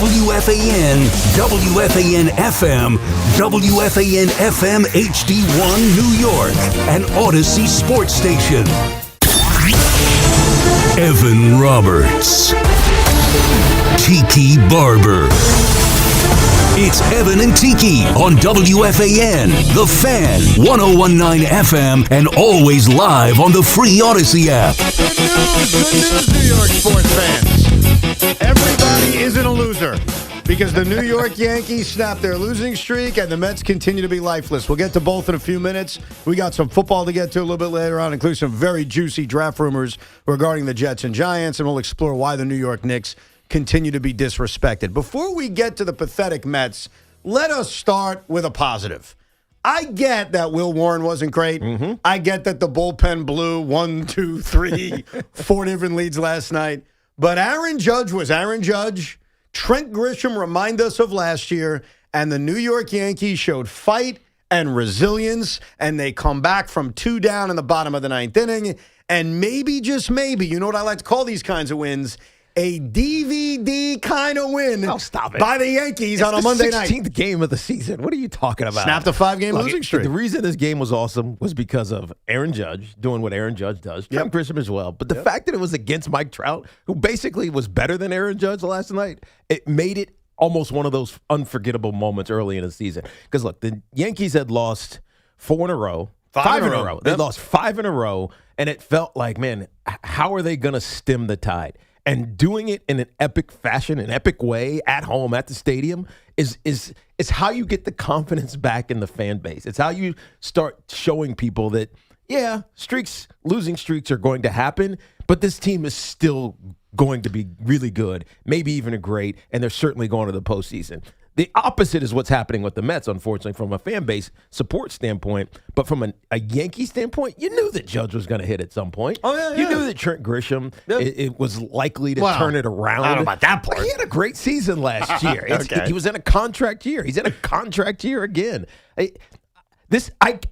WFAN, WFAN FM, WFAN FM HD1 New York, and Odyssey Sports Station. Evan Roberts. Tiki Barber. It's Evan and Tiki on WFAN, The Fan, 1019 FM, and always live on the free Odyssey app. Good news, New York sports fans. Everybody isn't a loser because the New York Yankees snapped their losing streak and the Mets continue to be lifeless. We'll get to both in a few minutes. We got some football to get to a little bit later on, including some very juicy draft rumors regarding the Jets and Giants, and we'll explore why the New York Knicks continue to be disrespected. Before we get to the pathetic Mets, let us start with a positive. I get that Will Warren wasn't great. Mm-hmm. I get that the bullpen blew 1, 2, 3, 4 different leads last night. But Aaron Judge was Aaron Judge. Trent Grisham reminded us of last year, and the New York Yankees showed fight and resilience, and they come back from 2 down in the bottom of the 9th inning, and maybe, just maybe, you know what I like to call these kinds of wins, a DVD kind of win by the Yankees on a Monday night. It's the 16th game of the season. What are you talking about? Snapped a 5-game losing streak. The reason this game was awesome was because of Aaron Judge doing what Aaron Judge does. Trent Grisham as well. But the fact that it was against Mike Trout, who basically was better than Aaron Judge last night, it made it almost one of those unforgettable moments early in the season. Because, look, the Yankees had lost 4 in a row. 5 in a row. They lost 5 in a row, and it felt like, man, how are they going to stem the tide? And doing it in an epic fashion, an epic way, at home, at the stadium, is how you get the confidence back in the fan base. It's how you start showing people that, losing streaks are going to happen, but this team is still going to be really good, maybe even great, and they're certainly going to the postseason. The opposite is what's happening with the Mets, unfortunately, from a fan base support standpoint. But from a Yankee standpoint, you knew that Judge was going to hit at some point. You knew that Trent Grisham it was likely to turn it around. I don't know about that part. He had a great season last year. He was in a contract year. He's in a contract year again. I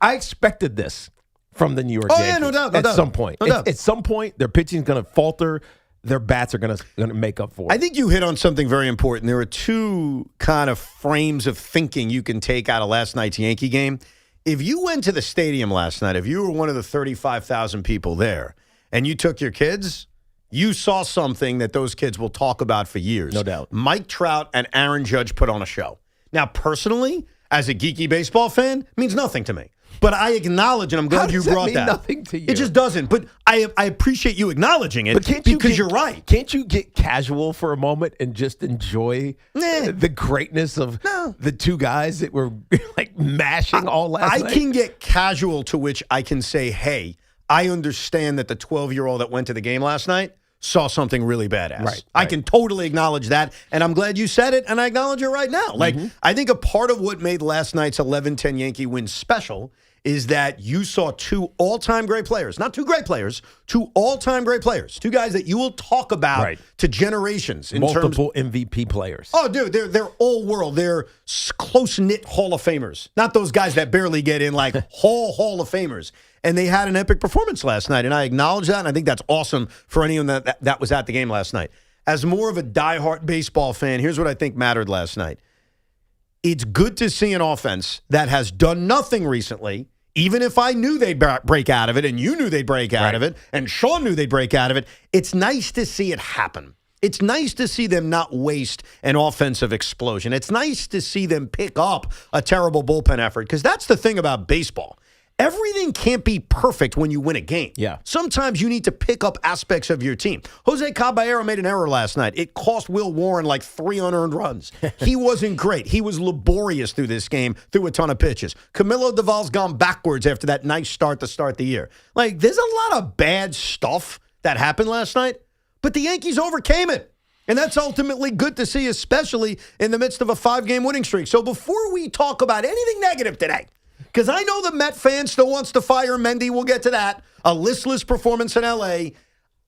expected this from the New York Yankees. No doubt. At some point. At some point, their pitching is going to falter. Their bats are going to make up for it. I think you hit on something very important. There are 2 kind of frames of thinking you can take out of last night's Yankee game. If you went to the stadium last night, if you were one of the 35,000 people there, and you took your kids, you saw something that those kids will talk about for years. No doubt. Mike Trout and Aaron Judge put on a show. Now, personally, as a geeky baseball fan, it means nothing to me. But I acknowledge, and I'm glad you brought that. Nothing to you? It just doesn't. But I appreciate you acknowledging it because you're right. Can't you get casual for a moment and just enjoy the greatness of the 2 guys that were like mashing all last night? I can get casual, to which I can say, hey, I understand that the 12-year-old that went to the game last night saw something really badass. Right. I can totally acknowledge that, and I'm glad you said it, and I acknowledge it right now. Like, I think a part of what made last night's 11-10 Yankee win special is that you saw 2 all-time great players. Not 2 great players, 2 all-time great players. 2 guys that you will talk about to generations. Multiple MVP players. Oh, dude, they're all-world. They're close-knit Hall of Famers. Not those guys that barely get in, like Hall of Famers. And they had an epic performance last night, and I acknowledge that, and I think that's awesome for anyone that was at the game last night. As more of a diehard baseball fan, here's what I think mattered last night. It's good to see an offense that has done nothing recently, even if I knew they'd break out of it, and you knew they'd break out of it, and Sean knew they'd break out of it. It's nice to see it happen. It's nice to see them not waste an offensive explosion. It's nice to see them pick up a terrible bullpen effort, because that's the thing about baseball. Everything can't be perfect when you win a game. Yeah. Sometimes you need to pick up aspects of your team. Jose Caballero made an error last night. It cost Will Warren like 3 unearned runs. He wasn't great. He was laborious through this game, threw a ton of pitches. Camilo Doval's gone backwards after that nice start to start the year. Like, there's a lot of bad stuff that happened last night, but the Yankees overcame it. And that's ultimately good to see, especially in the midst of a 5-game winning streak. So before we talk about anything negative today, because I know the Met fan still wants to fire Mendy. We'll get to that. A listless performance in L.A.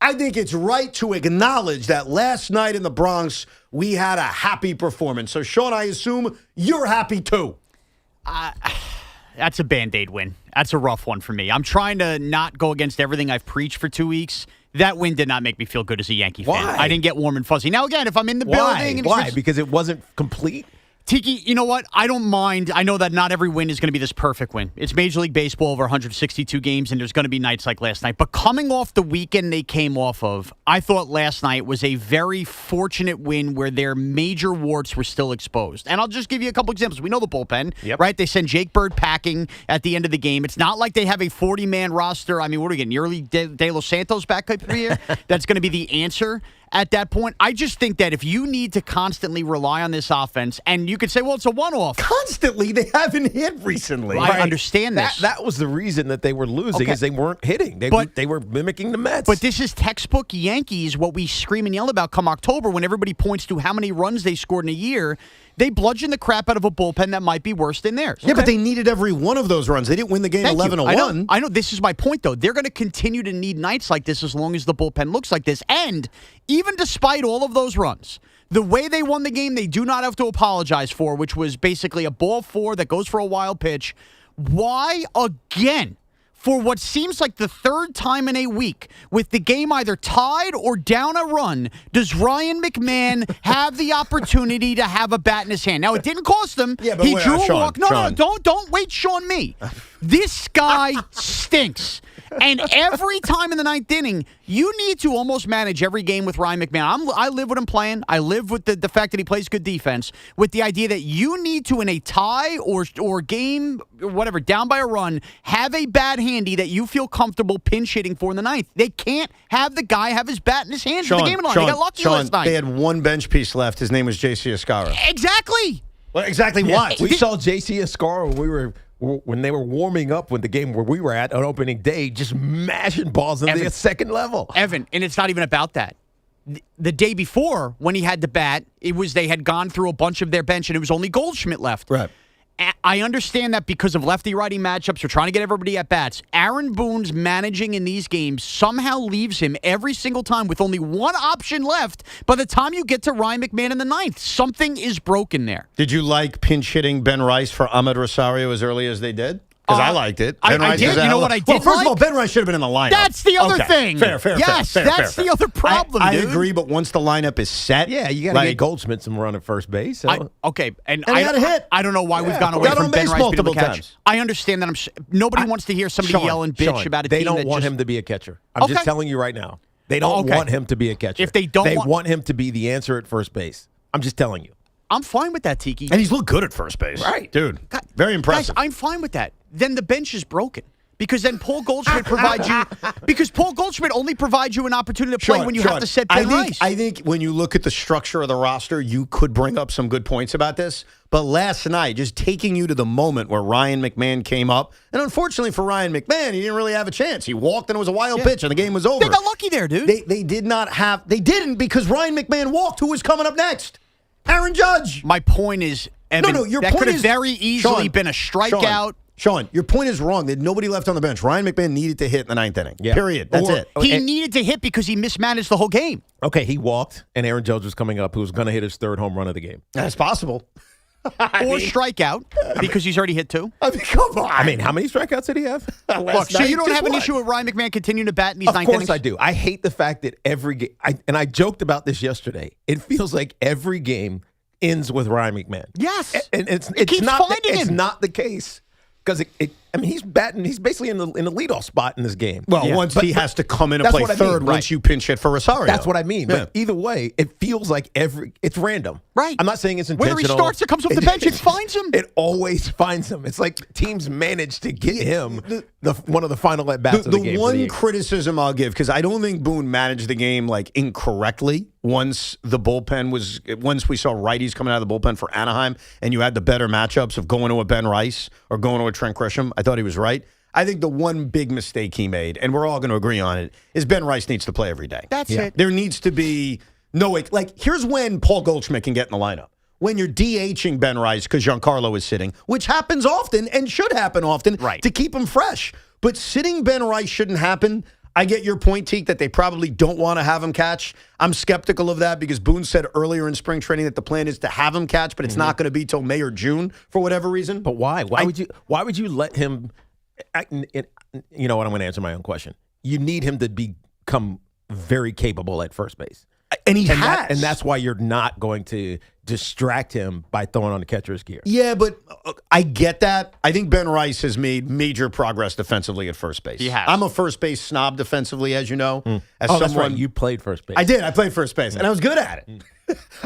I think it's right to acknowledge that last night in the Bronx, we had a happy performance. So, Sean, I assume you're happy too. That's a Band-Aid win. That's a rough one for me. I'm trying to not go against everything I've preached for 2 weeks. That win did not make me feel good as a Yankee fan. Why? I didn't get warm and fuzzy. Now, again, if I'm in the building... and Why? Because it wasn't complete? Tiki, you know what? I don't mind. I know that not every win is going to be this perfect win. It's Major League Baseball over 162 games, and there's going to be nights like last night. But coming off the weekend they came off of, I thought last night was a very fortunate win where their major warts were still exposed. And I'll just give you a couple examples. We know the bullpen, right? They send Jake Bird packing at the end of the game. It's not like they have a 40-man roster. I mean, what are we getting? Yearly De Los Santos back up here? That's going to be the answer. At that point, I just think that if you need to constantly rely on this offense, and you could say, well, it's a one-off. Constantly, they haven't hit recently. I understand this. That was the reason that they were losing, is they weren't hitting. They were mimicking the Mets. But this is textbook Yankees, what we scream and yell about come October when everybody points to how many runs they scored in a year. They bludgeoned the crap out of a bullpen that might be worse than theirs. Yeah, but they needed every one of those runs. They didn't win the game 11-1. I know. This is my point, though. They're going to continue to need nights like this as long as the bullpen looks like this. And even despite all of those runs, the way they won the game, they do not have to apologize for, which was basically a ball four that goes for a wild pitch. Why again? For what seems like the third time in a week, with the game either tied or down a run, does Ryan McMahon have the opportunity to have a bat in his hand? Now, it didn't cost him. Yeah, but he drew a walk. No, Sean. don't wait, Sean, me. This guy stinks. And every time in the ninth inning, you need to almost manage every game with Ryan McMahon. I live with him playing. I live with the fact that he plays good defense, with the idea that you need to, in a tie or game, or whatever, down by a run, have a bat handy that you feel comfortable pinch hitting for in the ninth. They can't have the guy have his bat in his hand for the game line. They got lucky last night. They had one bench piece left. His name was J.C. Escara. Exactly. Well, exactly what? We saw J.C. Escara when they were warming up with the game where we were at on opening day, just mashing balls into the second level. Evan, and it's not even about that. The day before, when he had to bat, they had gone through a bunch of their bench, and it was only Goldschmidt left. Right. I understand that because of lefty-righty matchups, you're trying to get everybody at bats. Aaron Boone's managing in these games somehow leaves him every single time with only one option left by the time you get to Ryan McMahon in the ninth. Something is broken there. Did you like pinch hitting Ben Rice for Ahmed Rosario as early as they did? Because I liked it. I did. You know what I did? Well, first of all, Ben Rice should have been in the lineup. That's the other thing. Fair. Yes, that's the other problem, I dude. agree, but once the lineup is set, you got to get Goldschmidt some run at first base. So. And he had a hit. I don't know why we've gone away from Ben Rice being the catcher. times. I understand that nobody wants to hear somebody yell and bitch about a team. They don't want him to be a catcher. I'm just telling you right now. They don't want him to be a catcher. If they don't, they want him to be the answer at first base. I'm just telling you. I'm fine with that, Tiki. And he's looked good at first base. Right. Dude, very impressive. Guys, I'm fine with that. Then the bench is broken. Because then Paul Goldschmidt provides you. Because Paul Goldschmidt only provides you an opportunity to play when you have to set Ben Rice. I think when you look at the structure of the roster, you could bring up some good points about this. But last night, just taking you to the moment where Ryan McMahon came up, and unfortunately for Ryan McMahon, he didn't really have a chance. He walked and it was a wild pitch, and the game was over. They got lucky there, dude. They didn't because Ryan McMahon walked. Who was coming up next? Aaron Judge. My point is, Evan, your that point could have is, very easily been a strikeout. Sean, your point is wrong. There's nobody left on the bench. Ryan McMahon needed to hit in the ninth inning. Yeah. Period. That's it. He needed to hit because he mismanaged the whole game. Okay, he walked, and Aaron Judge was coming up, who was going to hit his third home run of the game. That's possible. Or strikeout because he's already hit two. I mean, come on. I mean, how many strikeouts did he have? Look, so you don't have an issue with Ryan McMahon continuing to bat in these ninth innings? Of course I do. I hate the fact that every game, and I joked about this yesterday, it feels like every game ends with Ryan McMahon. Yes. And it's him. not the case. Because he's batting. He's basically in the leadoff spot in this game. Well, once he has to come in and play third, once you pinch hit for Rosario. That's what I mean. But either way, it feels like it's random. Right. I'm not saying it's intentional. Whether he starts or comes off the bench, it finds him. It always finds him. It's like teams manage to get him one of the final at bats of the game. The one criticism I'll give, because I don't think Boone managed the game incorrectly. Once we saw righties coming out of the bullpen for Anaheim, and you had the better matchups of going to a Ben Rice or going to a Trent Grisham, I thought he was right. I think the one big mistake he made, and we're all going to agree on it, is Ben Rice needs to play every day. That's it. There needs to be here's when Paul Goldschmidt can get in the lineup. When you're DHing Ben Rice because Giancarlo is sitting, which happens often and should happen often to keep him fresh. But sitting Ben Rice shouldn't happen. I get your point, Teak, that they probably don't want to have him catch. I'm skeptical of that because Boone said earlier in spring training that the plan is to have him catch, but it's not going to be till May or June for whatever reason. But why? Why would you let him? You know what? I'm going to answer my own question. You need him to become very capable at first base. And he has. And that's why you're not going to distract him by throwing on the catcher's gear. Yeah, but I get that. I think Ben Rice has made major progress defensively at first base. He has. I'm a first base snob defensively, as you know. As That's right. You played first base. I did. I played first base, and I was good at it.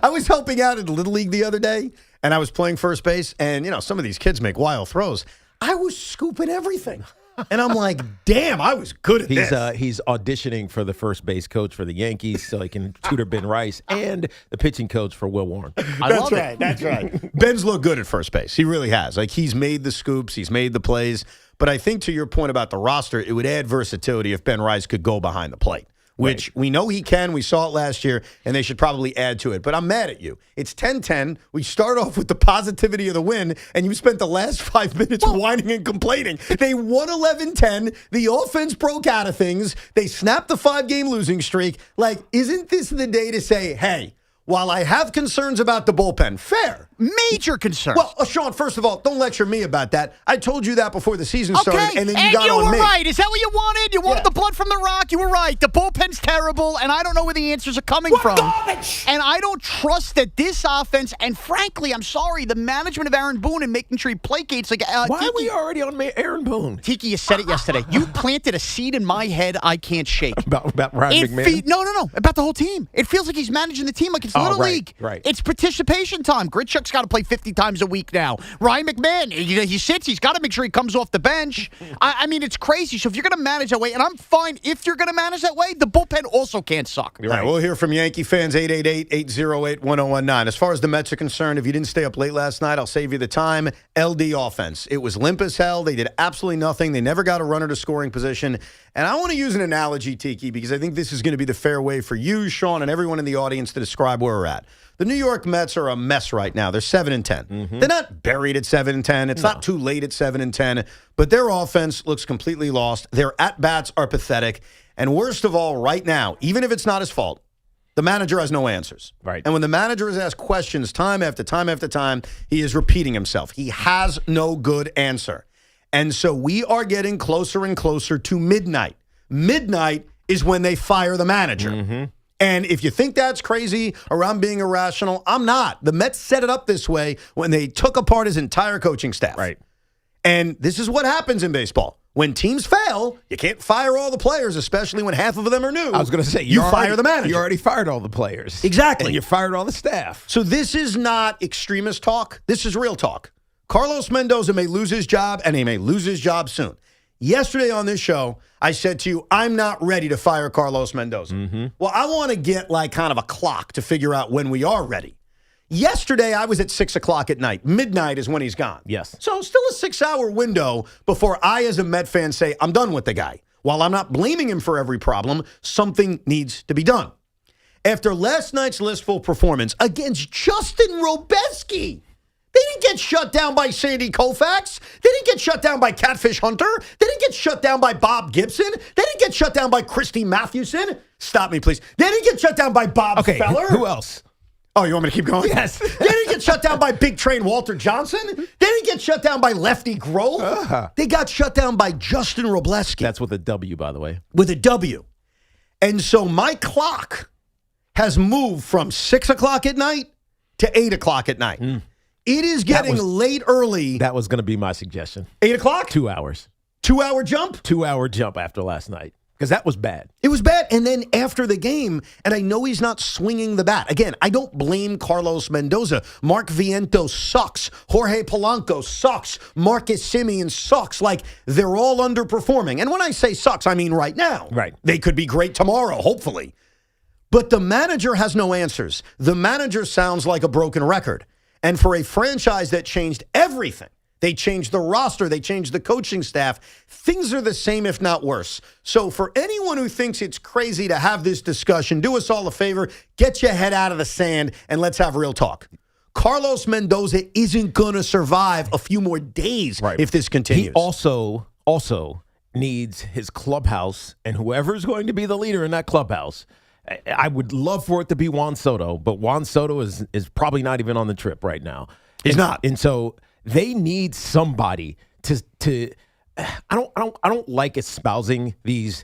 I was helping out at Little League the other day, and I was playing first base, and, some of these kids make wild throws. I was scooping everything. And I'm like, damn, I was good at this. He's auditioning for the first base coach for the Yankees so he can tutor Ben Rice and the pitching coach for Will Warren. That's right. Ben's looked good at first base. He really has. Like, he's made the scoops. He's made the plays. But I think to your point about the roster, it would add versatility if Ben Rice could go behind the plate, which we know he can. We saw it last year, and they should probably add to it. But I'm mad at you. It's 10-10. We start off with the positivity of the win, and you spent the last 5 minutes whining and complaining. They won 11-10. The offense broke out of things. They snapped the 5-game losing streak. Like, isn't this the day to say, hey, while I have concerns about the bullpen, fair. Major concerns. Well, Sean, first of all, don't lecture me about that. I told you that before the season started, and then you got on me. You were right. Is that what you wanted? You wanted the blood from the rock? You were right. The bullpen's terrible, and I don't know where the answers are coming from. Garbage! And I don't trust that this offense, and frankly, I'm sorry, the management of Aaron Boone and making sure he placates. Like, Why Tiki, are we already on Aaron Boone? Tiki, you said it yesterday. You planted a seed in my head I can't shake. About Ryan McMahon? No. About the whole team. It feels like he's managing the team like it's Little League. Right. It's participation time. Gritchuk's got to play 50 times a week now. Ryan McMahon, he sits. He's got to make sure he comes off the bench. I mean, it's crazy. So if you're going to manage that way, and I'm fine if you're going to manage that way, the bullpen also can't suck. All right, we'll hear from Yankee fans, 888-808-1019. As far as the Mets are concerned, if you didn't stay up late last night, I'll save you the time. LD offense. It was limp as hell. They did absolutely nothing. They never got a runner to scoring position. And I want to use an analogy, Tiki, because I think this is going to be the fair way for you, Sean, and everyone in the audience to describe where we're at. The New York Mets are a mess right now. They're 7-10. They're not buried at 7-10. It's not too late at 7-10. But their offense looks completely lost. Their at-bats are pathetic. And worst of all, right now, even if it's not his fault, the manager has no answers. Right. And when the manager is asked questions time after time after time, he is repeating himself. He has no good answer. And so we are getting closer and closer to midnight. Midnight is when they fire the manager. And if you think that's crazy or I'm being irrational, I'm not. The Mets set it up this way when they took apart his entire coaching staff. Right. And this is what happens in baseball. When teams fail, you can't fire all the players, especially when half of them are new. I was going to say, you fire the manager. You already fired all the players. Exactly. And you fired all the staff. So this is not extremist talk. This is real talk. Carlos Mendoza may lose his job, and he may lose his job soon. Yesterday on this show, I said to you, I'm not ready to fire Carlos Mendoza. Well, I want to get like kind of a clock to figure out when we are ready. Yesterday, I was at 6 o'clock at night. Midnight is when he's gone. Yes. So still a 6-hour window before I, as a Met fan, say, I'm done with the guy. While I'm not blaming him for every problem, something needs to be done. After last night's listful performance against Justin Robeski, they didn't get shut down by Sandy Koufax. They didn't get shut down by Catfish Hunter. They didn't get shut down by Bob Gibson. They didn't get shut down by Christy Mathewson. Stop me, please. They didn't get shut down by Bob Feller. Who else? Oh, you want me to keep going? Yes. They didn't get shut down by Big Train Walter Johnson. They didn't get shut down by Lefty Grove. They got shut down by Justin Robleski. That's with a W, by the way. With a W. And so my clock has moved from 6 o'clock at night to 8 o'clock at night. It is getting late early. That was going to be my suggestion. 8 o'clock? 2 hours. 2-hour jump? 2-hour jump after last night. Because that was bad. It was bad. And then after the game, and I know he's not swinging the bat. Again, I don't blame Carlos Mendoza. Mark Vientos sucks. Jorge Polanco sucks. Marcus Semien sucks. Like, they're all underperforming. And when I say sucks, I mean right now. Right. They could be great tomorrow, hopefully. But the manager has no answers. The manager sounds like a broken record. And for a franchise that changed everything, they changed the roster, they changed the coaching staff, things are the same, if not worse. So for anyone who thinks it's crazy to have this discussion, do us all a favor, get your head out of the sand, and let's have real talk. Carlos Mendoza isn't going to survive a few more days if this continues. He also needs his clubhouse and whoever's going to be the leader in that clubhouse. I would love for it to be Juan Soto, but Juan Soto is probably not even on the trip right now. He's not. And so they need somebody to I don't like espousing these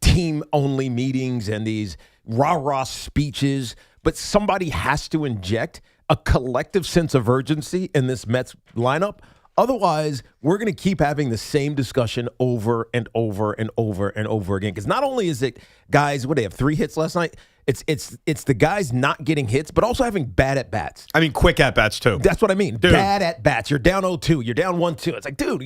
team-only meetings and these rah-rah speeches, but somebody has to inject a collective sense of urgency in this Mets lineup. Otherwise, we're going to keep having the same discussion over and over and over and over again. Because not only is it guys, what, they have 3 hits last night? It's the guys not getting hits, but also having bad at-bats. I mean, quick at-bats, too. That's what I mean. Dude. Bad at-bats. You're down 0-2. You're down 1-2. It's like, dude,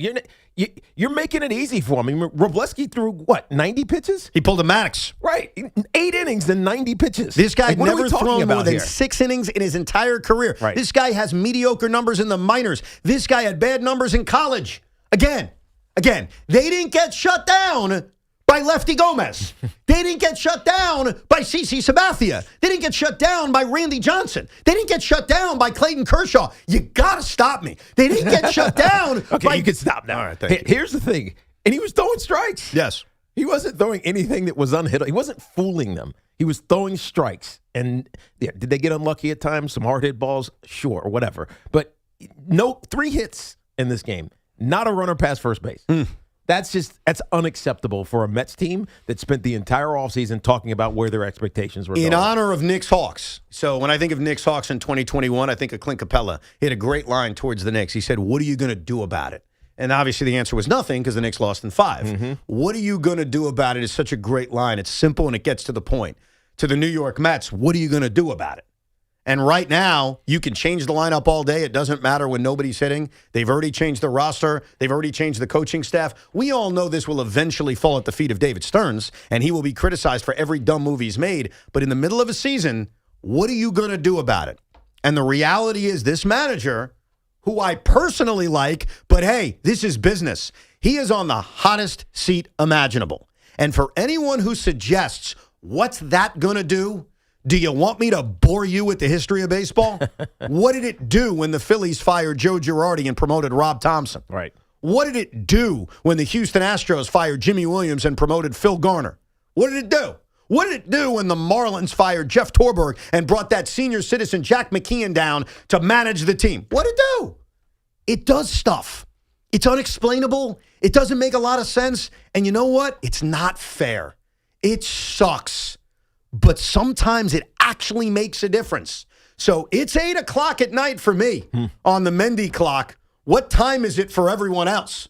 you're making it easy for him. I mean, Robleski threw, what, 90 pitches? He pulled a Maddox. Right. 8 innings and 90 pitches. This guy like, never thrown more than here? 6 innings in his entire career. Right. This guy has mediocre numbers in the minors. This guy had bad numbers in college. Again, they didn't get shut down by Lefty Gomez. They didn't get shut down by CeCe Sabathia. They didn't get shut down by Randy Johnson. They didn't get shut down by Clayton Kershaw. You got to stop me. They didn't get shut down Okay, by... you can stop now. All right, thank you. Here's the thing. And he was throwing strikes. Yes. He wasn't throwing anything that was unhittable. He wasn't fooling them. He was throwing strikes. And yeah, did they get unlucky at times? Some hard hit balls? Sure, or whatever. But no, 3 hits in this game. Not a runner past first base. That's unacceptable for a Mets team that spent the entire offseason talking about where their expectations were going. In honor of Knicks Hawks. So when I think of Knicks Hawks in 2021, I think of Clint Capella. He had a great line towards the Knicks. He said, "What are you going to do about it?" And obviously the answer was nothing because the Knicks lost in 5. What are you going to do about it is such a great line. It's simple and it gets to the point. To the New York Mets, what are you going to do about it? And right now, you can change the lineup all day. It doesn't matter when nobody's hitting. They've already changed the roster. They've already changed the coaching staff. We all know this will eventually fall at the feet of David Stearns, and he will be criticized for every dumb move he's made. But in the middle of a season, what are you going to do about it? And the reality is this manager, who I personally like, but hey, this is business. He is on the hottest seat imaginable. And for anyone who suggests, what's that going to do? Do you want me to bore you with the history of baseball? What did it do when the Phillies fired Joe Girardi and promoted Rob Thompson? Right. What did it do when the Houston Astros fired Jimmy Williams and promoted Phil Garner? What did it do? What did it do when the Marlins fired Jeff Torberg and brought that senior citizen Jack McKeon down to manage the team? What did it do? It does stuff. It's unexplainable. It doesn't make a lot of sense. And you know what? It's not fair. It sucks. But sometimes it actually makes a difference. So it's 8 o'clock at night for me on the Mendy clock. What time is it for everyone else?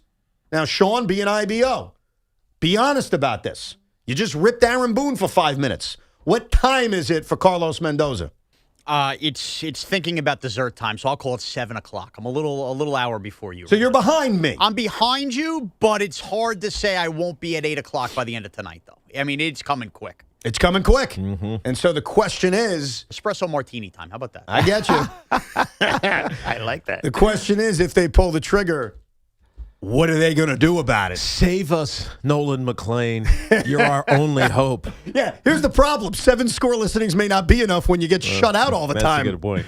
Now, Sean, be an IBO. Be honest about this. You just ripped Aaron Boone for 5 minutes. What time is it for Carlos Mendoza? It's thinking about dessert time, so I'll call it 7 o'clock. I'm a little hour before you. So you're behind me. I'm behind you, but it's hard to say I won't be at 8 o'clock by the end of tonight, though. I mean, it's coming quick. It's coming quick. And so the question is... Espresso martini time. How about that? I get you. I like that. The question is, if they pull the trigger, what are they going to do about it? Save us, Nolan McLean. You're our only hope. Yeah, here's the problem. 7 scoreless innings may not be enough when you get shut out all the time. That's a good point.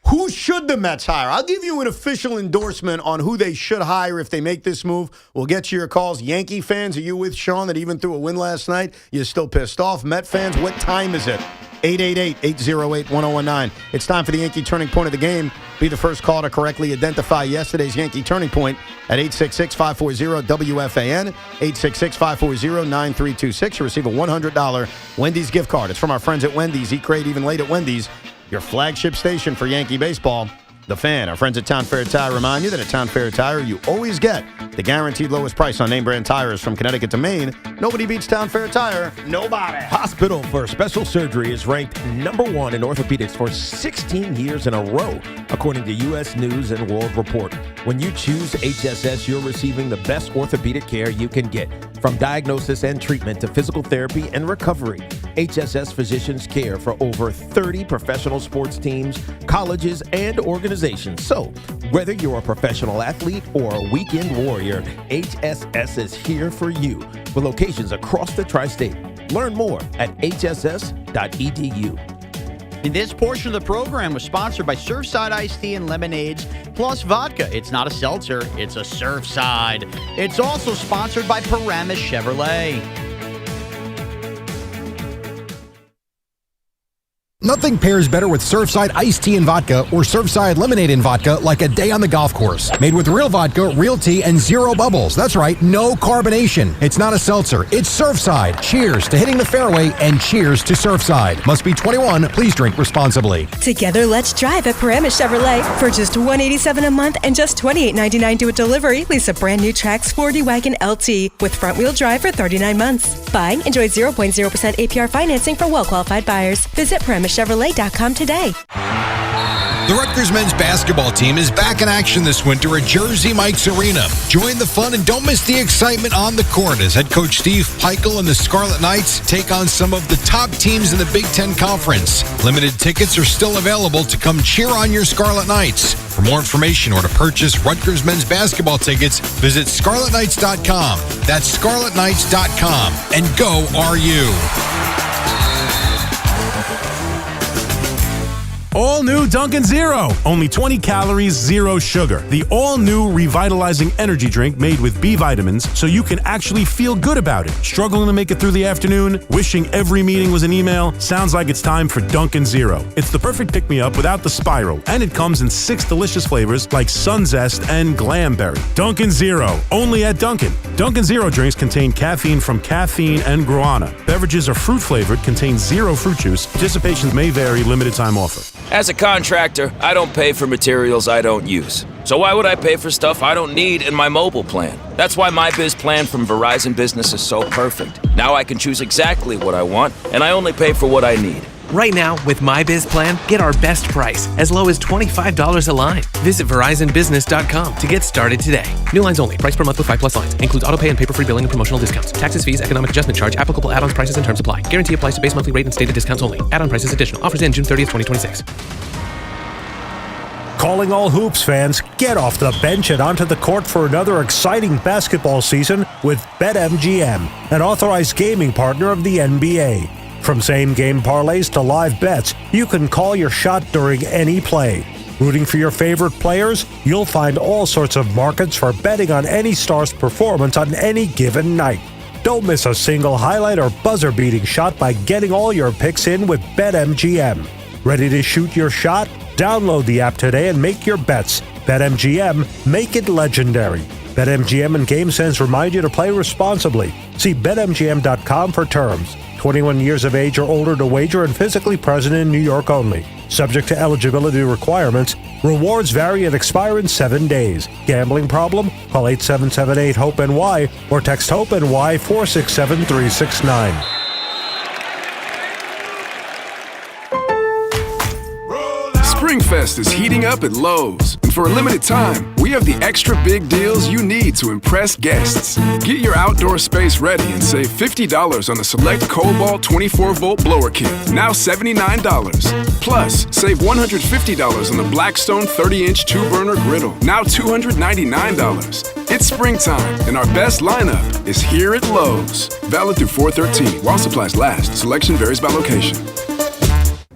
Who should the Mets hire? I'll give you an official endorsement on who they should hire if they make this move. We'll get to your calls. Yankee fans, are you with Sean that even threw a win last night? You're still pissed off. Met fans, what time is it? 888-808-1019. It's time for the Yankee Turning Point of the game. Be the first call to correctly identify yesterday's Yankee Turning Point at 866-540-WFAN, 866-540-9326. You receive a $100 Wendy's gift card. It's from our friends at Wendy's. Eat great even late at Wendy's, your flagship station for Yankee baseball. The Fan. Our friends at Town Fair Tire remind you that at Town Fair Tire, you always get the guaranteed lowest price on name brand tires from Connecticut to Maine. Nobody beats Town Fair Tire. Nobody. Hospital for Special Surgery is ranked #1 in orthopedics for 16 years in a row, according to U.S. News and World Report. When you choose HSS, you're receiving the best orthopedic care you can get, from diagnosis and treatment to physical therapy and recovery. HSS physicians care for over 30 professional sports teams, colleges, and organizations. So, whether you're a professional athlete or a weekend warrior, HSS is here for you, with locations across the tri-state. Learn more at hss.edu. This portion of the program was sponsored by Surfside Iced Tea and Lemonades plus vodka. It's not a seltzer, it's a Surfside. It's also sponsored by Paramus Chevrolet. Nothing pairs better with Surfside iced tea and vodka or Surfside lemonade and vodka like a day on the golf course. Made with real vodka, real tea, and zero bubbles. That's right, no carbonation. It's not a seltzer. It's Surfside. Cheers to hitting the fairway and cheers to Surfside. Must be 21. Please drink responsibly. Together, let's drive at Paramus Chevrolet. For just $187 a month and just $28.99 to a delivery, lease a brand new Trax 4D Wagon LT with front-wheel drive for 39 months. Buying, enjoy 0.0% APR financing for well-qualified buyers. Visit ParamusChevrolet.com today. The Rutgers men's basketball team is back in action this winter at Jersey Mike's Arena. Join the fun and don't miss the excitement on the court as head coach Steve Peichel and the Scarlet Knights take on some of the top teams in the Big Ten Conference. Limited tickets are still available to come cheer on your Scarlet Knights. For more information or to purchase Rutgers men's basketball tickets, visit ScarletKnights.com. That's ScarletKnights.com. And go RU. All new Dunkin' Zero. Only 20 calories, zero sugar. The all-new revitalizing energy drink made with B vitamins so you can actually feel good about it. Struggling to make it through the afternoon? Wishing every meeting was an email? Sounds like it's time for Dunkin' Zero. It's the perfect pick-me-up without the spiral, and it comes in 6 delicious flavors like Sun Zest and Glamberry. Dunkin' Zero. Only at Dunkin'. Dunkin' Zero drinks contain caffeine from caffeine and guarana. Beverages are fruit-flavored, contain zero fruit juice. Participation may vary. Limited time offer. As a contractor, I don't pay for materials I don't use. So why would I pay for stuff I don't need in my mobile plan? That's why my biz plan from Verizon Business is so perfect. Now I can choose exactly what I want, and I only pay for what I need. Right now, with my biz plan, get our best price, as low as $25 a line. Visit VerizonBusiness.com to get started today. New lines only. Price per month with 5+ lines. Includes autopay and paper-free billing and promotional discounts. Taxes, fees, economic adjustment charge, applicable add-ons, prices, and terms apply. Guarantee applies to base monthly rate and stated discounts only. Add-on prices additional. Offers end June 30th, 2026. Calling all hoops fans, get off the bench and onto the court for another exciting basketball season with BetMGM, an authorized gaming partner of the NBA. From same-game parlays to live bets, you can call your shot during any play. Rooting for your favorite players? You'll find all sorts of markets for betting on any star's performance on any given night. Don't miss a single highlight or buzzer-beating shot by getting all your picks in with BetMGM. Ready to shoot your shot? Download the app today and make your bets. BetMGM, make it legendary. BetMGM and GameSense remind you to play responsibly. See BetMGM.com for terms. 21 years of age or older to wager and physically present in New York only. Subject to eligibility requirements. Rewards vary and expire in 7 days. Gambling problem? Call 877-8-HOPE-NY or text HOPE-NY 467-369. SpringFest is heating up at Lowe's. And for a limited time, we have the extra big deals you need to impress guests. Get your outdoor space ready and save $50 on the select Cobalt 24-volt blower kit, now $79. Plus, save $150 on the Blackstone 30-inch 2-burner griddle, now $299. It's springtime, and our best lineup is here at Lowe's. Valid through 4/13, while supplies last. Selection varies by location.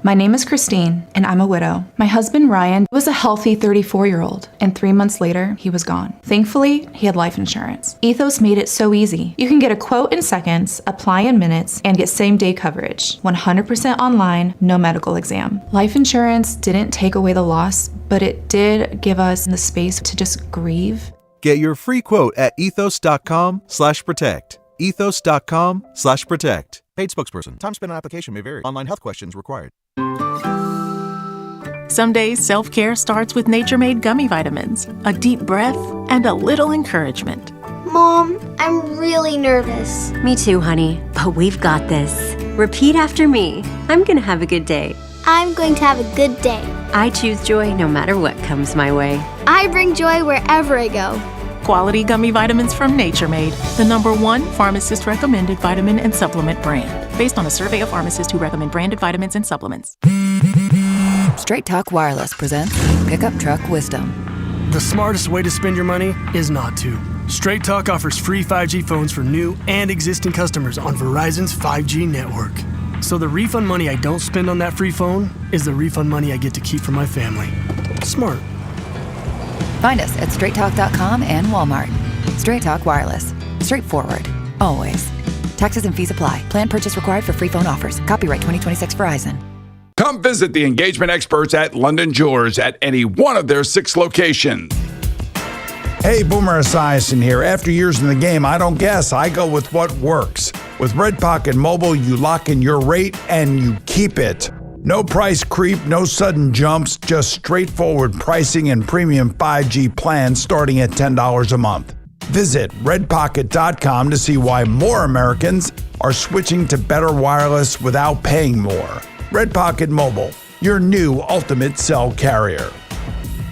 My name is Christine, and I'm a widow. My husband, Ryan, was a healthy 34-year-old, and 3 months later, he was gone. Thankfully, he had life insurance. Ethos made it so easy. You can get a quote in seconds, apply in minutes, and get same-day coverage. 100% online, no medical exam. Life insurance didn't take away the loss, but it did give us the space to just grieve. Get your free quote at ethos.com/protect. Ethos.com/protect. Paid spokesperson. Time spent on application may vary. Online health questions required. Some days, self-care starts with Nature-Made gummy vitamins, a deep breath, and a little encouragement. Mom, I'm really nervous. Me too, honey, but we've got this. Repeat after me. I'm gonna have a good day. I'm going to have a good day. I choose joy no matter what comes my way. I bring joy wherever I go. Quality gummy vitamins from Nature-Made, the #1 pharmacist-recommended vitamin and supplement brand, based on a survey of pharmacists who recommend branded vitamins and supplements. Straight Talk Wireless presents Pickup Truck Wisdom. The smartest way to spend your money is not to. Straight Talk offers free 5G phones for new and existing customers on Verizon's 5G network. So the refund money I don't spend on that free phone is the refund money I get to keep for my family. Smart. Find us at straighttalk.com and Walmart. Straight Talk Wireless. Straightforward. Always. Taxes and fees apply. Plan purchase required for free phone offers. Copyright 2026 Verizon. Come visit the engagement experts at London Jewelers at any one of their 6 locations. Hey, Boomer Esiason here. After years in the game, I don't guess. I go with what works. With Red Pocket Mobile, you lock in your rate and you keep it. No price creep, no sudden jumps, just straightforward pricing and premium 5G plans starting at $10 a month. Visit redpocket.com to see why more Americans are switching to better wireless without paying more. Red Pocket Mobile, your new ultimate cell carrier.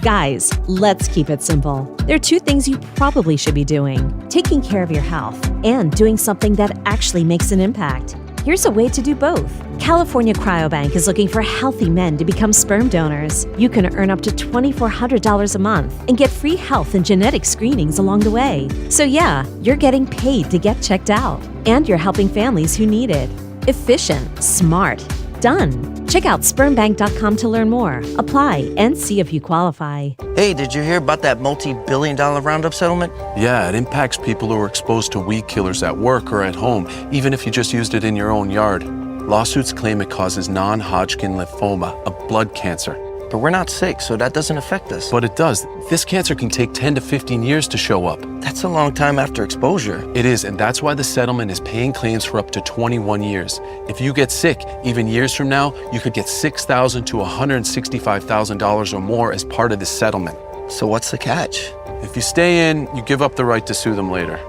Guys, let's keep it simple. There are 2 things you probably should be doing: taking care of your health and doing something that actually makes an impact. Here's a way to do both. California Cryobank is looking for healthy men to become sperm donors. You can earn up to $2,400 a month and get free health and genetic screenings along the way. So yeah, you're getting paid to get checked out, and you're helping families who need it. Efficient, smart, done. Check out spermbank.com to learn more, apply, and see if you qualify. Hey, did you hear about that multi-billion-dollar Roundup settlement? Yeah, it impacts people who are exposed to weed killers at work or at home, even if you just used it in your own yard. Lawsuits claim it causes non-Hodgkin lymphoma, a blood cancer. But we're not sick, so that doesn't affect us. But it does. This cancer can take 10 to 15 years to show up. That's a long time after exposure. It is, and that's why the settlement is paying claims for up to 21 years. If you get sick, even years from now, you could get $6,000 to $165,000 or more as part of this settlement. So what's the catch? If you stay in, you give up the right to sue them later.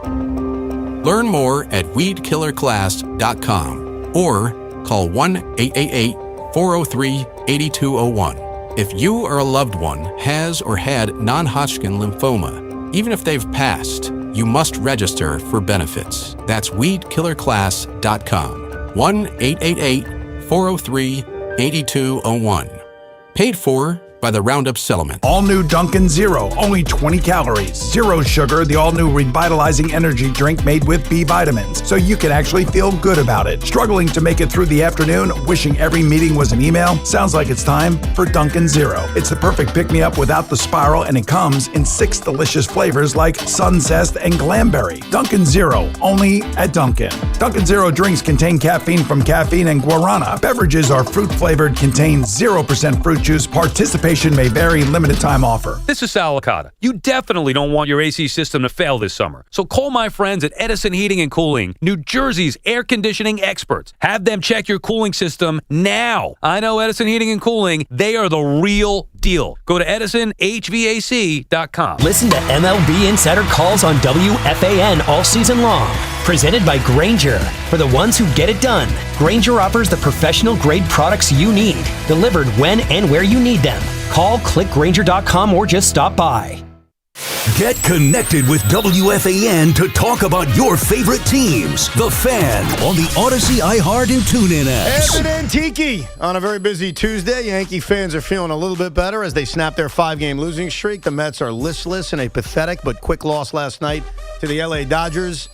Learn more at weedkillerclass.com or call 1-888-403-8201. If you or a loved one has or had non-Hodgkin lymphoma, even if they've passed, you must register for benefits. That's weedkillerclass.com. 1-888-403-8201. Paid for by the Roundup Settlement. All new Dunkin' Zero, only 20 calories. Zero sugar, the all new revitalizing energy drink made with B vitamins, so you can actually feel good about it. Struggling to make it through the afternoon, wishing every meeting was an email? Sounds like it's time for Dunkin' Zero. It's the perfect pick-me-up without the spiral, and it comes in 6 delicious flavors like Suncest and Glamberry. Dunkin' Zero, only at Dunkin'. Dunkin' Zero drinks contain caffeine from caffeine and guarana. Beverages are fruit-flavored, contain 0% fruit juice. Participation may vary. Limited time offer. This is Sal Licata. You definitely don't want your AC system to fail this summer. So call my friends at Edison Heating and Cooling, New Jersey's air conditioning experts. Have them check your cooling system now. I know Edison Heating and Cooling. They are the real deal. Go to EdisonHVAC.com. Listen to MLB Insider Calls on WFAN all season long. Presented by Grainger. For the ones who get it done, Grainger offers the professional grade products you need, delivered when and where you need them. Call, click Grainger.com, or just stop by. Get connected with WFAN to talk about your favorite teams. The Fan on the Odyssey, iHeart, and TuneIn apps. Evan and Tiki on a very busy Tuesday. Yankee fans are feeling a little bit better as they snap their 5-game losing streak. The Mets are listless in a pathetic but quick loss last night to the LA Dodgers.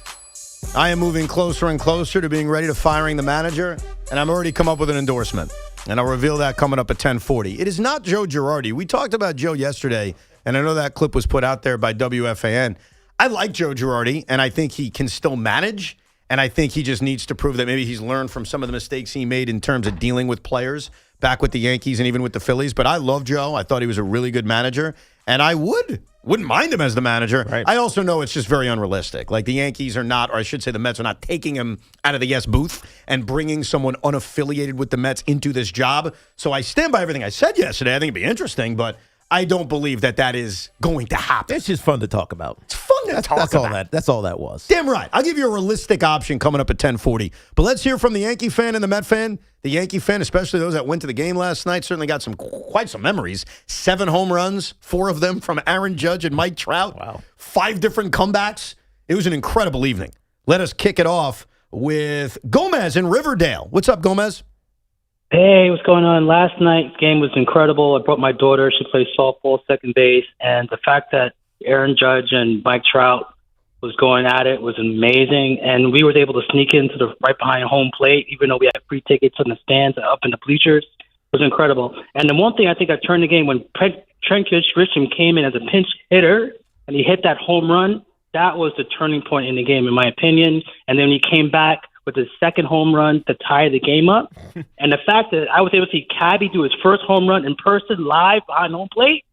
I am moving closer and closer to being ready to firing the manager, and I'm already come up with an endorsement. And I'll reveal that coming up at 10:40. It is not Joe Girardi. We talked about Joe yesterday, and I know that clip was put out there by WFAN. I like Joe Girardi, and I think he can still manage, and I think he just needs to prove that maybe he's learned from some of the mistakes he made in terms of dealing with players back with the Yankees and even with the Phillies. But I love Joe. I thought he was a really good manager, and I wouldn't mind him as the manager. Right. I also know it's just very unrealistic. Like the Yankees are not, or I should say the Mets are not taking him out of the yes booth and bringing someone unaffiliated with the Mets into this job. So I stand by everything I said yesterday. I think it'd be interesting, but I don't believe that that is going to happen. It's just fun to talk about. It's fun to talk about. That's all that was. Damn right. I'll give you a realistic option coming up at 10:40. But let's hear from the Yankee fan and the Met fan. The Yankee fan, especially those that went to the game last night, certainly got quite some memories. 7 home runs, 4 of them from Aaron Judge and Mike Trout. Wow. 5 different comebacks. It was an incredible evening. Let us kick it off with Gomez in Riverdale. What's up, Gomez? Hey, what's going on? Last night's game was incredible. I brought my daughter. She plays softball, second base, and the fact that Aaron Judge and Mike Trout was going at it was amazing, and we were able to sneak into the right behind home plate, even though we had free tickets in the stands and up in the bleachers. It was incredible. And the one thing I think I turned the game when Trent Grisham came in as a pinch hitter and he hit that home run, that was the turning point in the game, in my opinion. And then he came back with his second home run to tie the game up. And the fact that I was able to see Cabby do his first home run in person, live behind home plate,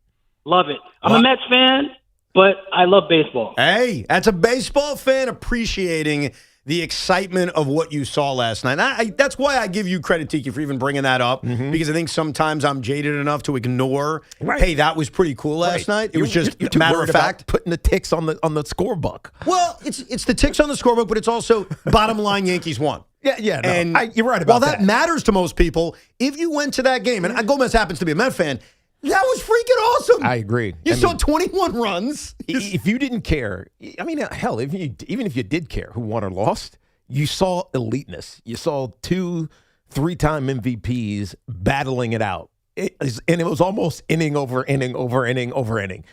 love it. I'm a Mets fan, but I love baseball. Hey, that's a baseball fan appreciating the excitement of what you saw last night. That's why I give you credit, Tiki, for even bringing that up, because I think sometimes I'm jaded enough to ignore, hey, that was pretty cool last night. It was just you're too matter of worried about fact. putting the ticks on the scorebook. Well, it's the ticks on the scorebook, but it's also bottom line Yankees won. Yeah, no, and you're right about that. While that matters to most people, if you went to that game, and Gomez happens to be a Met fan, that was freaking awesome. I agree. You saw 21 runs. If you didn't care, I mean, hell, even if you did care who won or lost, you saw eliteness. You saw 2 3-time MVPs battling it out. And it was almost inning over inning over inning over inning.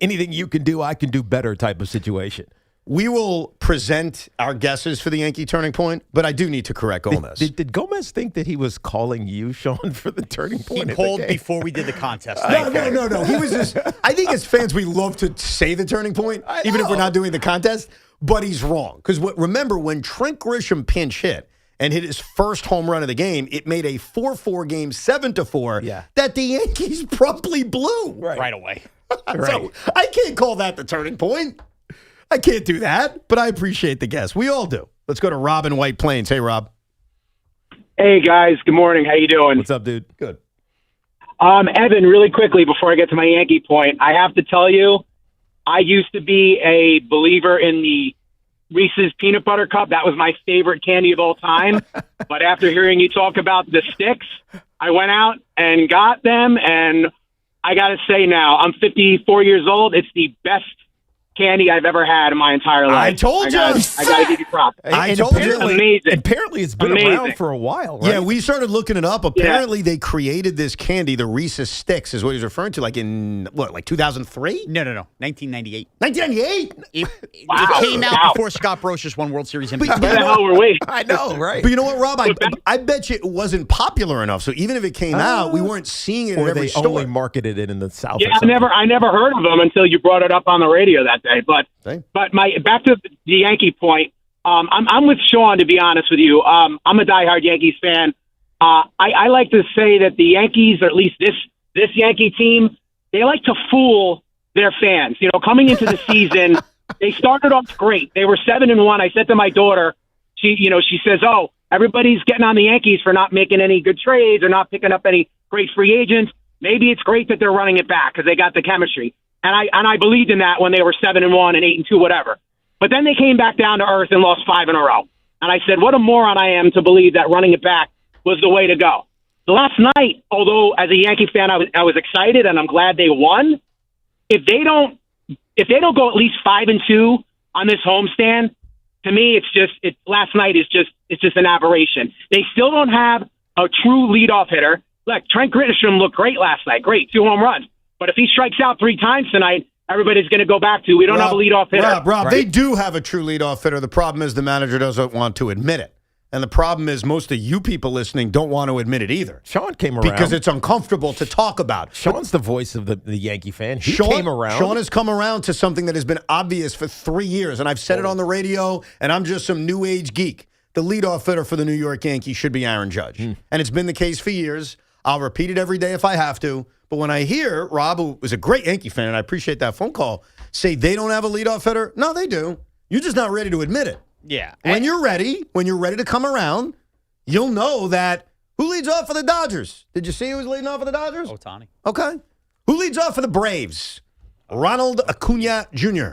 Anything you can do, I can do better type of situation. We will present our guesses for the Yankee turning point, but I do need to correct Gomez. Did Gomez think that he was calling you, Sean, for the turning point? He pulled before we did the contest. No. He was just. I think as fans, we love to say the turning point, even if we're not doing the contest. But he's wrong because remember when Trent Grisham pinch hit and hit his first home run of the game, it made a 4-4 game, 7-4 that the Yankees promptly blew right away. So I can't call that the turning point. I can't do that, but I appreciate the guess. We all do. Let's go to Rob in White Plains. Hey, Rob. Hey, guys. Good morning. How you doing? What's up, dude? Good. Evan, really quickly before I get to my Yankee point, I have to tell you, I used to be a believer in the Reese's Peanut Butter Cup. That was my favorite candy of all time. But after hearing you talk about the sticks, I went out and got them. And I got to say now, I'm 54 years old. It's the best candy I've ever had in my entire life. I told you. I got to give you props. I told you. Amazing. Apparently, it's been around for a while, right? Yeah, we started looking it up. Apparently, they created this candy, the Reese's Sticks, is what he's referring to, like in, 2003? No. 1998. 1998? It came out before Scott Brosius won World Series MVP. Where the hell were we? I know, right? But you know what, Rob? I bet you it wasn't popular enough. So even if it came out, we weren't seeing it in every store. Or they only marketed it in the South. Yeah, I never heard of them until you brought it up on the radio that day. But back to the Yankee point. I'm with Sean, to be honest with you. I'm a diehard Yankees fan. I like to say that the Yankees, or at least this Yankee team, they like to fool their fans. You know, coming into the season, they started off great. They were 7-1. I said to my daughter, she says, "Oh, everybody's getting on the Yankees for not making any good trades or not picking up any great free agents. Maybe it's great that they're running it back because they got the chemistry." And I believed in that when they were 7-1 and 8-2, whatever. But then they came back down to earth and lost 5 in a row. And I said, what a moron I am to believe that running it back was the way to go. The last night, although as a Yankee fan I was excited and I'm glad they won, if they don't go at least 5-2 on this homestand, to me last night is just an aberration. They still don't have a true leadoff hitter. Look, Trent Grisham looked great last night. Great, 2 home runs. But if he strikes out 3 times tonight, everybody's going to go back to we don't have a leadoff hitter. Rob, they do have a true leadoff hitter. The problem is the manager doesn't want to admit it. And the problem is most of you people listening don't want to admit it either. Sean came around. Because it's uncomfortable to talk about. Sean's the voice of the Yankee fan. He came around. Sean has come around to something that has been obvious for 3 years. And I've said it on the radio, and I'm just some new age geek. The leadoff hitter for the New York Yankees should be Aaron Judge. And it's been the case for years. I'll repeat it every day if I have to. But when I hear Rob, who is a great Yankee fan, and I appreciate that phone call, say they don't have a leadoff hitter, no, they do. You're just not ready to admit it. Yeah. When you're ready to come around, you'll know that who leads off for the Dodgers? Did you see who was leading off for the Dodgers? Ohtani. Okay. Who leads off for the Braves? Ronald Acuna Jr.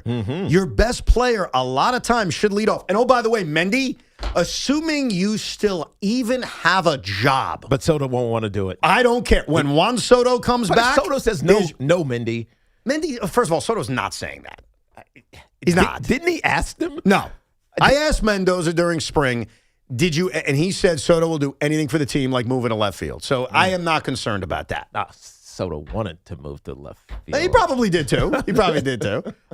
Your best player a lot of times should lead off. And oh, by the way, Mendy, assuming you still even have a job. But Soto won't want to do it. I don't care. When Juan Soto comes back. Soto says no, Mendy. Mendy, first of all, Soto's not saying that. He's not. Didn't he ask them? No. I asked Mendoza during spring, did you, and he said Soto will do anything for the team like moving to left field. So I am not concerned about that. Soto wanted to move to left field. He probably did too.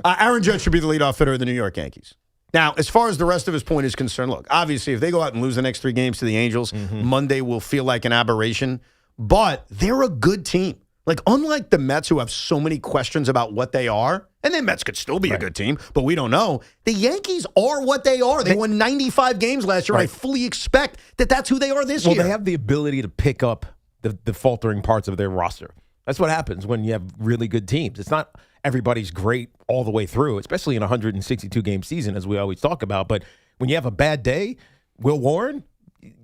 Aaron Judge should be the leadoff hitter of the New York Yankees. Now, as far as the rest of his point is concerned, look, obviously, if they go out and lose the next 3 games to the Angels, Monday will feel like an aberration. But they're a good team. Like, unlike the Mets, who have so many questions about what they are, And the Mets could still be a good team, but we don't know. The Yankees are what they are. They won 95 games last year, and I fully expect that that's who they are this year. Well, they have the ability to pick up the faltering parts of their roster. That's what happens when you have really good teams. It's not everybody's great all the way through, especially in a 162-game season, as we always talk about. But when you have a bad day, Will Warren,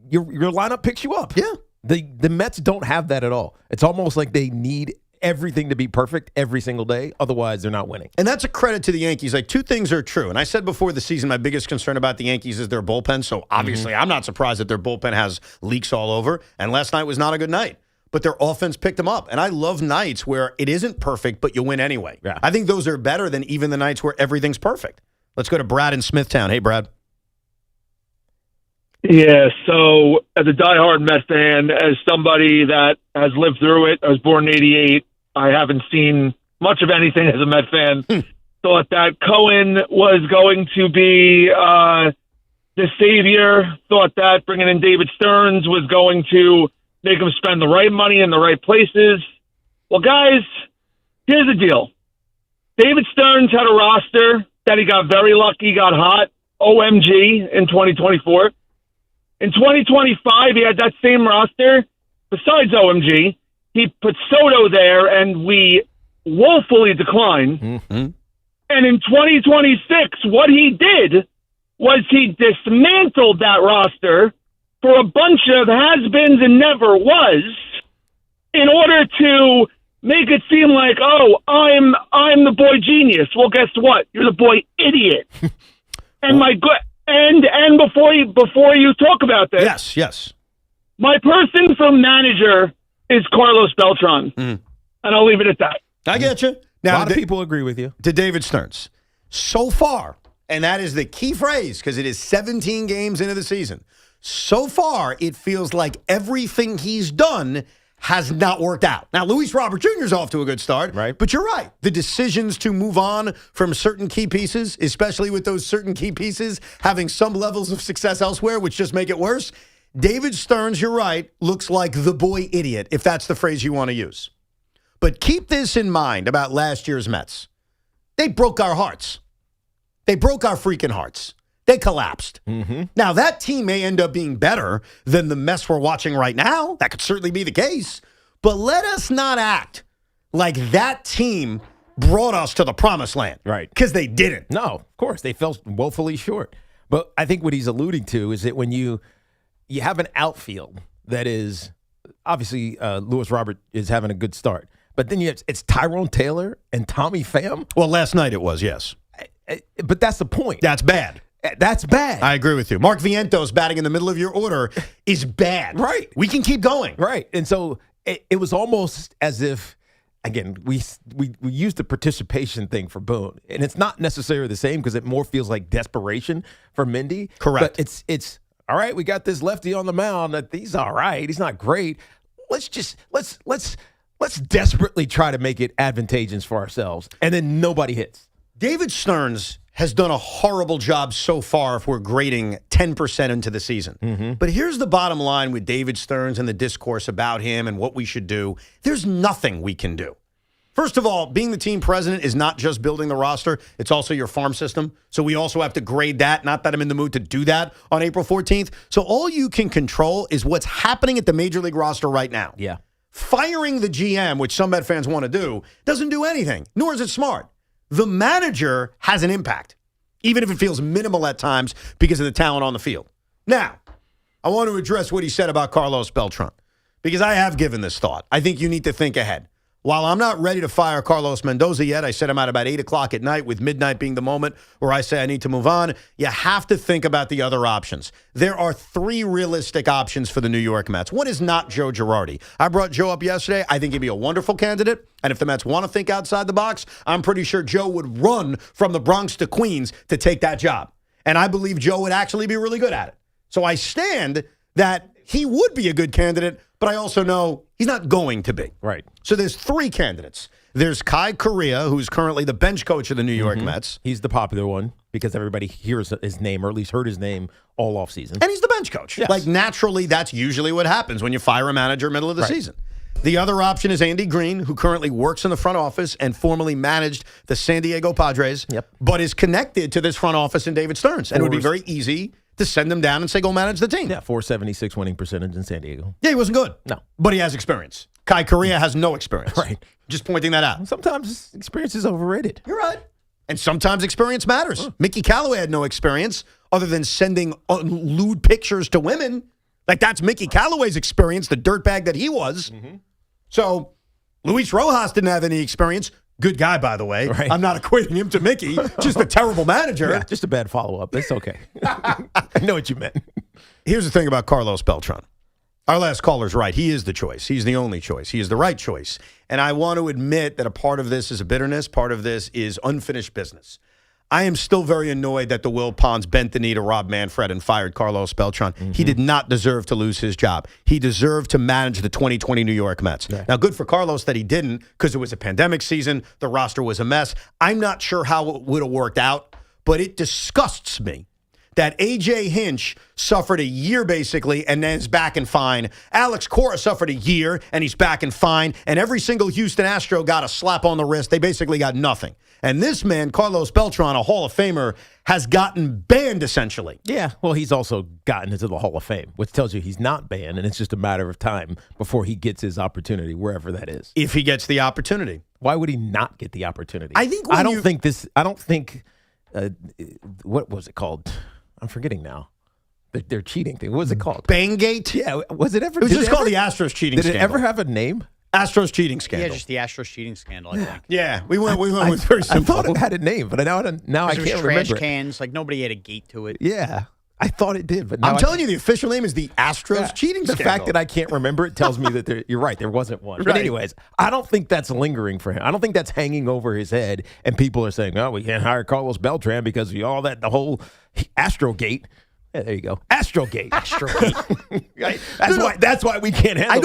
your lineup picks you up. Yeah. The Mets don't have that at all. It's almost like they need everything to be perfect every single day. Otherwise, they're not winning. And that's a credit to the Yankees. Like, two things are true. And I said before the season, my biggest concern about the Yankees is their bullpen. So obviously, I'm not surprised that their bullpen has leaks all over. And last night was not a good night. But their offense picked them up. And I love nights where it isn't perfect, but you win anyway. Yeah. I think those are better than even the nights where everything's perfect. Let's go to Brad in Smithtown. Hey, Brad. Yeah, so as a diehard Met fan, as somebody that has lived through it, I was born in 88. I haven't seen much of anything as a Met fan. Thought that Cohen was going to be the savior. Thought that bringing in David Stearns was going to make him spend the right money in the right places. Well, guys, here's the deal. David Stearns had a roster that he got very lucky, got hot, OMG, in 2024. In 2025, he had that same roster. Besides OMG, he put Soto there, and we woefully declined. Mm-hmm. And in 2026, what he did was he dismantled that roster for a bunch of has-beens and never-was in order to make it seem like, oh, I'm the boy genius. Well, guess what? You're the boy idiot. And my good. And before you talk about this, yes, my person from manager is Carlos Beltran, and I'll leave it at that. I get you. Now, a lot of people agree with you. To David Stearns, so far, and that is the key phrase because it is 17 games into the season. So far, it feels like everything he's done has not worked out. Now, Luis Robert Jr. is off to a good start, right? But you're right. The decisions to move on from certain key pieces, especially with those certain key pieces having some levels of success elsewhere, which just make it worse. David Stearns, you're right, looks like the boy idiot, if that's the phrase you want to use. But keep this in mind about last year's Mets. They broke our hearts. They broke our freaking hearts. They collapsed. Mm-hmm. Now, that team may end up being better than the mess we're watching right now. That could certainly be the case. But let us not act like that team brought us to the promised land. Right. Because they didn't. No, of course. They fell woefully short. But I think what he's alluding to is that when you have an outfield that is, obviously, Luis Robert is having a good start. But then it's Tyrone Taylor and Tommy Pham. Well, last night it was, yes. But that's the point. That's bad. That's bad. I agree with you. Mark Vientos batting in the middle of your order is bad. Right. We can keep going. Right. And so it was almost as if, again, we used the participation thing for Boone. And it's not necessarily the same because it more feels like desperation for Mendy. Correct. But it's all right, we got this lefty on the mound. He's all right. He's not great. Let's desperately try to make it advantageous for ourselves. And then nobody hits. David Stearns has done a horrible job so far if we're grading 10% into the season. Mm-hmm. But here's the bottom line with David Stearns and the discourse about him and what we should do. There's nothing we can do. First of all, being the team president is not just building the roster. It's also your farm system. So we also have to grade that. Not that I'm in the mood to do that on April 14th. So all you can control is what's happening at the Major League roster right now. Yeah. Firing the GM, which some Met fans want to do, doesn't do anything, nor is it smart. The manager has an impact, even if it feels minimal at times because of the talent on the field. Now, I want to address what he said about Carlos Beltran because I have given this thought. I think you need to think ahead. While I'm not ready to fire Carlos Mendoza yet, I set him out about 8 o'clock at night, with midnight being the moment where I say I need to move on. You have to think about the other options. There are 3 realistic options for the New York Mets. One is not Joe Girardi. I brought Joe up yesterday. I think he'd be a wonderful candidate. And if the Mets want to think outside the box, I'm pretty sure Joe would run from the Bronx to Queens to take that job. And I believe Joe would actually be really good at it. So I stand that he would be a good candidate, but I also know he's not going to be. Right. So there's 3 candidates. There's Kai Correa, who's currently the bench coach of the New York Mets. He's the popular one because everybody hears his name, or at least heard his name all offseason. And he's the bench coach. Yes. Like, naturally, that's usually what happens when you fire a manager middle of the season. The other option is Andy Green, who currently works in the front office and formerly managed the San Diego Padres, but is connected to this front office in David Stearns. And it would be very easy to send him down and say, go manage the team. Yeah, 476 winning percentage in San Diego. Yeah, he wasn't good. No. But he has experience. Kai Correa has no experience. Right. Just pointing that out. Sometimes experience is overrated. You're right. And sometimes experience matters. Mickey Callaway had no experience other than sending lewd pictures to women. Like, that's Mickey Callaway's experience, the dirtbag that he was. So, Luis Rojas didn't have any experience. Good guy, by the way. Right. I'm not equating him to Mickey. Just a terrible manager. Yeah, just a bad follow-up. It's okay. I know what you meant. Here's the thing about Carlos Beltran. Our last caller's right. He is the choice. He's the only choice. He is the right choice. And I want to admit that a part of this is a bitterness. Part of this is unfinished business. I am still very annoyed that the Wilpons bent the knee to Rob Manfred and fired Carlos Beltran. He did not deserve to lose his job. He deserved to manage the 2020 New York Mets. Yeah. Now, good for Carlos that he didn't, because it was a pandemic season. The roster was a mess. I'm not sure how it would have worked out, but it disgusts me that A.J. Hinch suffered a year, basically, and then is back and fine. Alex Cora suffered a year, and he's back and fine. And every single Houston Astro got a slap on the wrist. They basically got nothing. And this man, Carlos Beltran, a Hall of Famer, has gotten banned, essentially. Yeah, well, he's also gotten into the Hall of Fame, which tells you he's not banned, and it's just a matter of time before he gets his opportunity, wherever that is. If he gets the opportunity. Why would he not get the opportunity? I think I don't think what was it called? I'm forgetting now. Their cheating thing. What was it called? Bangate? Yeah. Was it ever? It was just called the Astros cheating scandal. Did it ever have a name? Astros cheating scandal. Yeah, just the Astros cheating scandal, I think. Yeah, we went with very simple. I thought it had a name, but now I can't remember. Trash cans, like nobody had a gate to it. Yeah. I thought it did, but now I'm telling you, the official name is the Astros cheating scandal. The fact that I can't remember it tells me that you're right, there wasn't one. But anyways, I don't think that's lingering for him. I don't think that's hanging over his head, and people are saying, oh, we can't hire Carlos Beltran because of all that, the whole Astrogate. Yeah, there you go. Astrogate. Right? That's why we can't handle it. I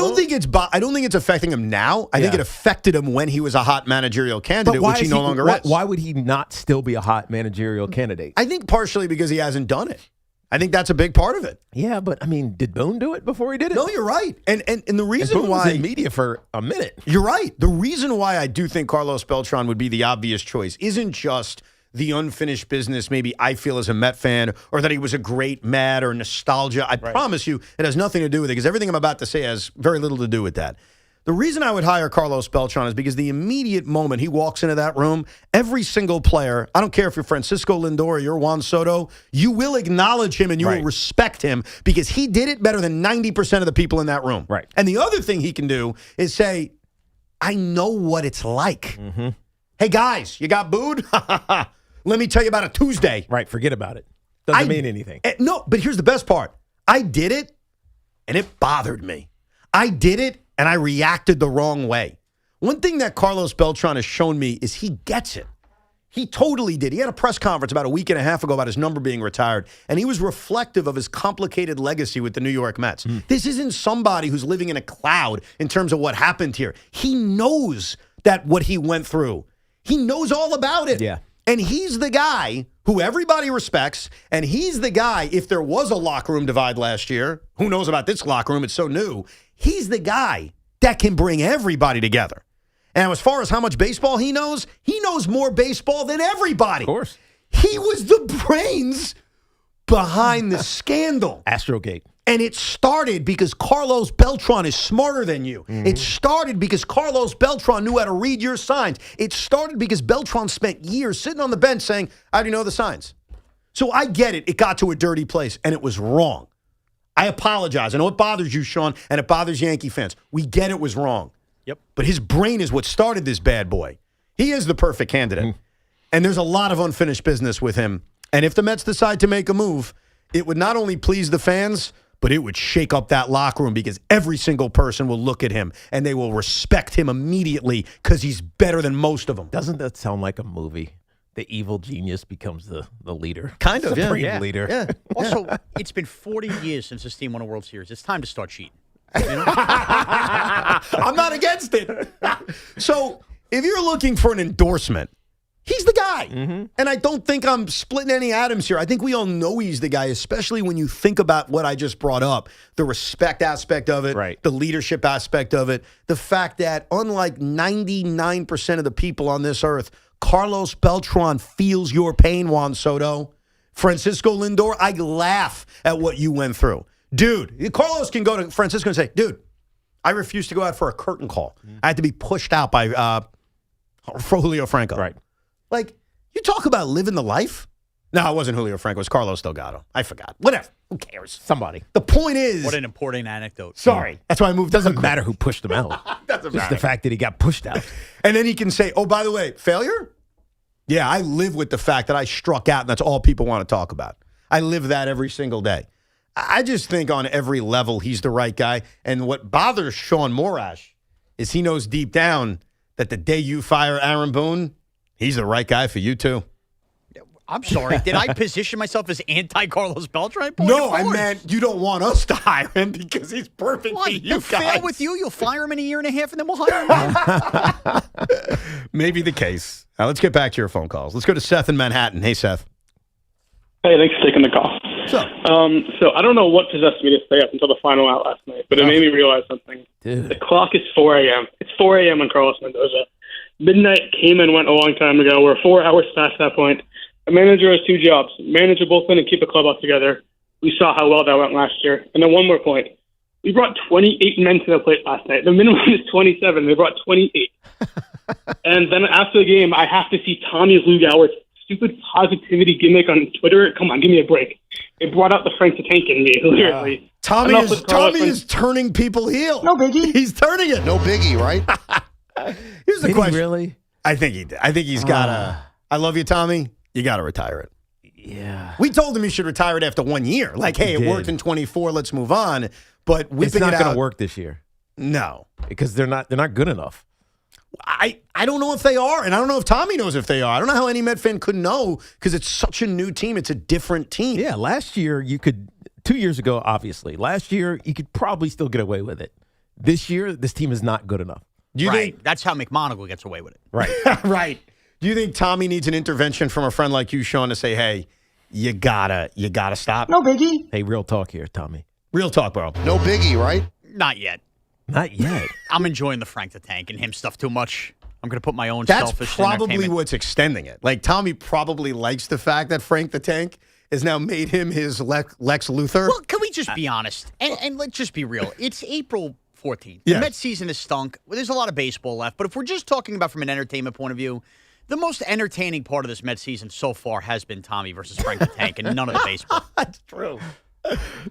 don't think it's affecting him now. I think it affected him when he was a hot managerial candidate, which he no longer is. Why would he not still be a hot managerial candidate? I think partially because he hasn't done it. I think that's a big part of it. Yeah, but I mean, did Boone do it before he did it? No, you're right. And the reason Boone why was in media for a minute. You're right. The reason why I do think Carlos Beltran would be the obvious choice isn't just the unfinished business maybe I feel as a Met fan, or that he was a great Met, or nostalgia. I promise you it has nothing to do with it, because everything I'm about to say has very little to do with that. The reason I would hire Carlos Beltran is because the immediate moment he walks into that room, every single player, I don't care if you're Francisco Lindor or you're Juan Soto, you will acknowledge him and you will respect him, because he did it better than 90% of the people in that room. Right. And the other thing he can do is say, I know what it's like. Hey, guys, you got booed? Let me tell you about a Tuesday. Right, forget about it. Doesn't mean anything. No, but here's the best part. I did it, and it bothered me. I did it, and I reacted the wrong way. One thing that Carlos Beltran has shown me is he gets it. He totally did. He had a press conference about a week and a half ago about his number being retired, and he was reflective of his complicated legacy with the New York Mets. This isn't somebody who's living in a cloud in terms of what happened here. He knows that what he went through. He knows all about it. Yeah. And he's the guy who everybody respects, and he's the guy, if there was a locker room divide last year, who knows about this locker room, it's so new, he's the guy that can bring everybody together. And as far as how much baseball he knows more baseball than everybody. Of course. He was the brains behind the scandal. Astrogate. And it started because Carlos Beltran is smarter than you. It started because Carlos Beltran knew how to read your signs. It started because Beltran spent years sitting on the bench saying, I already know the signs. So I get it. It got to a dirty place, and it was wrong. I apologize. I know it bothers you, Sean, and it bothers Yankee fans. We get it was wrong. Yep. But his brain is what started this bad boy. He is the perfect candidate. And there's a lot of unfinished business with him. And if the Mets decide to make a move, it would not only please the fans, but it would shake up that locker room, because every single person will look at him and they will respect him immediately because he's better than most of them. Doesn't that sound like a movie? The evil genius becomes the leader. Kind of, Supreme leader. Yeah. Also, it's been 40 years since this team won a World Series. It's time to start cheating. You know? I'm not against it. So if you're looking for an endorsement, he's the guy. guy. And I don't think I'm splitting any atoms here. I think we all know he's the guy, especially when you think about what I just brought up, the respect aspect of it, the leadership aspect of it, the fact that unlike 99% of the people on this earth, Carlos Beltran feels your pain, Juan Soto. Francisco Lindor, I laugh at what you went through. Dude, Carlos can go to Francisco and say, dude, I refuse to go out for a curtain call. I had to be pushed out by Julio Franco. Right. Like, you talk about living the life. No, it wasn't Julio Franco. It was Carlos Delgado. I forgot. Whatever. Who cares? Somebody. The point is. What an important anecdote. Sorry. That's why I moved. Doesn't matter who pushed him out. Doesn't Just matter. the fact that he got pushed out. And then he can say, oh, by the way, failure? Yeah, I live with the fact that I struck out, and that's all people want to talk about. I live that every single day. I just think on every level he's the right guy. And what bothers Sean Morash is he knows deep down that the day you fire Aaron Boone, he's the right guy for you too. I'm sorry. Did I position myself as anti-Carlos Beltran? No, I meant you don't want us to hire him because he's perfect for you He'll guys. fail with you. You'll fire him in a year and a half, and then we'll hire him. Maybe the case. Now, let's get back to your phone calls. Let's go to Seth in Manhattan. Hey, Seth. Hey, thanks for taking the call. So I don't know what possessed me to stay up until the final out last night, but it made me realize something. Dude. The clock is 4 a.m. It's 4 a.m. on Carlos Mendoza. Midnight came and went a long time ago. We're 4 hours past that point. A manager has two jobs: manage a bullpen and keep a clubhouse together. We saw how well that went last year. And then one more point. We brought 28 men to the plate last night. The minimum is 27. They brought 28. And then after the game, I have to see Tommy Lugower's stupid positivity gimmick on Twitter. Come on, give me a break. It brought out the Frank the Tank in me, literally. Tommy is turning people heel. No biggie. He's turning it. No biggie, right? Here's the Did he question. really? I think he did. I think he's got to. I love you, Tommy. You got to retire it. Yeah. We told him he should retire it after 1 year. Like, hey, it worked in 24. Let's move on. But whipping It's not it out going to work this year. No, because they're not good enough. I don't know if they are, and I don't know if Tommy knows if they are. I don't know how any Met fan could know because it's such a new team. It's a different team. Yeah, last year you could, 2 years ago, obviously. Last year you could probably still get away with it. This year, this team is not good enough. Do you think That's how McMonagle gets away with it. Right. right. Do you think Tommy needs an intervention from a friend like you, Sean, to say, hey, you gotta stop? No biggie. Hey, real talk here, Tommy. Real talk, bro. No biggie, right? Not yet. Not yet. I'm enjoying the Frank the Tank and him stuff too much. I'm going to put my own That's selfish probably entertainment. what's extending it. Like, Tommy probably likes the fact that Frank the Tank has now made him his Lex Luthor. Well, can we just be honest? And let's just be real. It's April 14th. Yeah. The Mets season is stunk. Well, there's a lot of baseball left. But if we're just talking about from an entertainment point of view, the most entertaining part of this Mets season so far has been Tommy versus Frank the Tank and none of the baseball. That's true.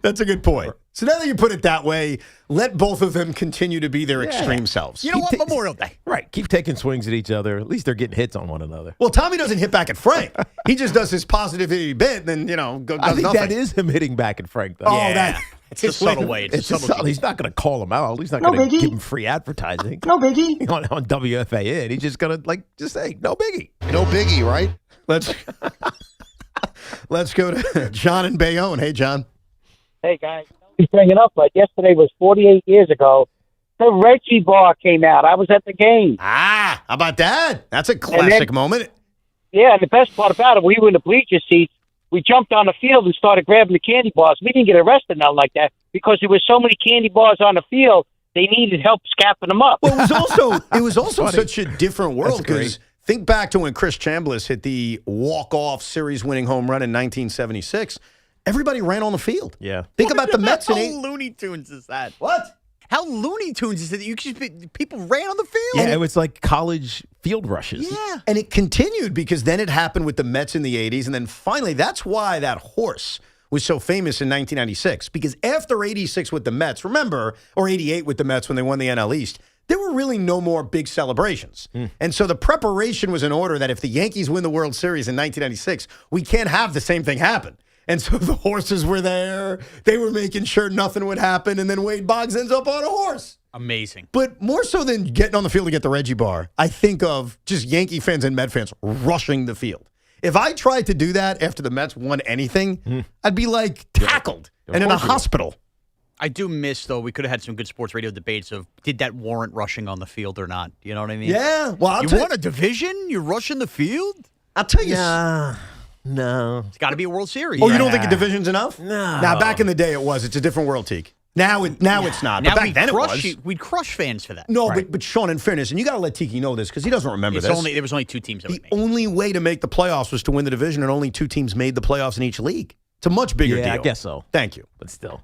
That's a good point. So now that you put it that way, let both of them continue to be their extreme selves. You know what? Memorial Day. Right. Keep taking swings at each other. At least they're getting hits on one another. Well, Tommy doesn't hit back at Frank. He just does his positivity bit, and then, does I think nothing. that is him hitting back at Frank, though. Oh, It's a subtle way. It's a subtle. He's not going to call him out. He's not No going to biggie. give him free advertising. No biggie. on WFAN. He's just going to, just say, no biggie. No biggie, right? Let's go to John in Bayonne. Hey, John. Hey, guys. He's bringing up, but yesterday was 48 years ago. The Reggie bar came out. I was at the game. How about that? That's a classic moment. Yeah, and the best part about it, we were in the bleacher seats. We jumped on the field and started grabbing the candy bars. We didn't get arrested, nothing like that, because there were so many candy bars on the field, they needed help scapping them up. Well, it was also such a different world That's great. because think back to when Chris Chambliss hit the walk-off series-winning home run in 1976. Everybody ran on the field. Yeah. Think about the Mets in How Looney Tunes is that? What? How Looney Tunes is it? People ran on the field. Yeah, it was like college field rushes. Yeah. And it continued because then it happened with the Mets in the 80s. And then finally, that's why that horse was so famous in 1996. Because after 86 with the Mets, remember, or 88 with the Mets when they won the NL East, there were really no more big celebrations. And so the preparation was in order that if the Yankees win the World Series in 1996, we can't have the same thing happen. And so the horses were there. They were making sure nothing would happen. And then Wade Boggs ends up on a horse. Amazing. But more so than getting on the field to get the Reggie bar, I think of just Yankee fans and Met fans rushing the field. If I tried to do that after the Mets won anything, I'd be like tackled and in a hospital. I do miss, though, we could have had some good sports radio debates of did that warrant rushing on the field or not? You know what I mean? Yeah. Well, you won a division? You're rushing the field? I'll tell you. No. It's got to be a World Series. Oh, you don't think a division's enough? No. Now, back in the day, it was. It's a different world, Teak. Now it's not. Now But back then it was. We'd crush fans for that. No, but Sean, in fairness, and you got to let Tiki know this because he doesn't remember this. There was only 2 teams that The only way to make the playoffs was to win the division, and only 2 teams made the playoffs in each league. It's a much bigger deal. I guess so. Thank you. But still.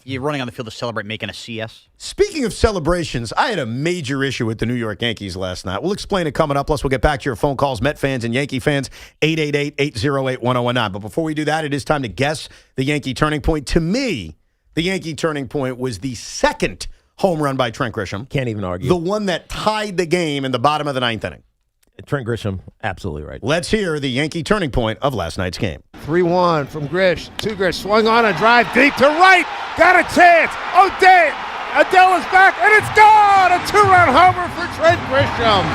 You're running on the field to celebrate making a CS. Speaking of celebrations, I had a major issue with the New York Yankees last night. We'll explain it coming up. Plus, we'll get back to your phone calls, Met fans and Yankee fans, 888-808-1019. But before we do that, it is time to guess the Yankee turning point. To me, the Yankee turning point was the second home run by Trent Grisham. Can't even argue. The one that tied the game in the bottom of the 9th inning. Trent Grisham, absolutely right. Let's hear the Yankee turning point of last night's game. 3-1 from Grish. 2 Grish. Swung on a drive deep to right. Got a chance. O'Day. Adele is back, and it's gone! A 2-run homer for Trent Grisham.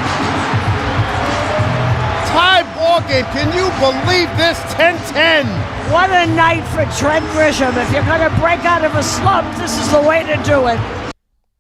Tie ball game. Can you believe this? 10-10. What a night for Trent Grisham. If you're going to break out of a slump, this is the way to do it.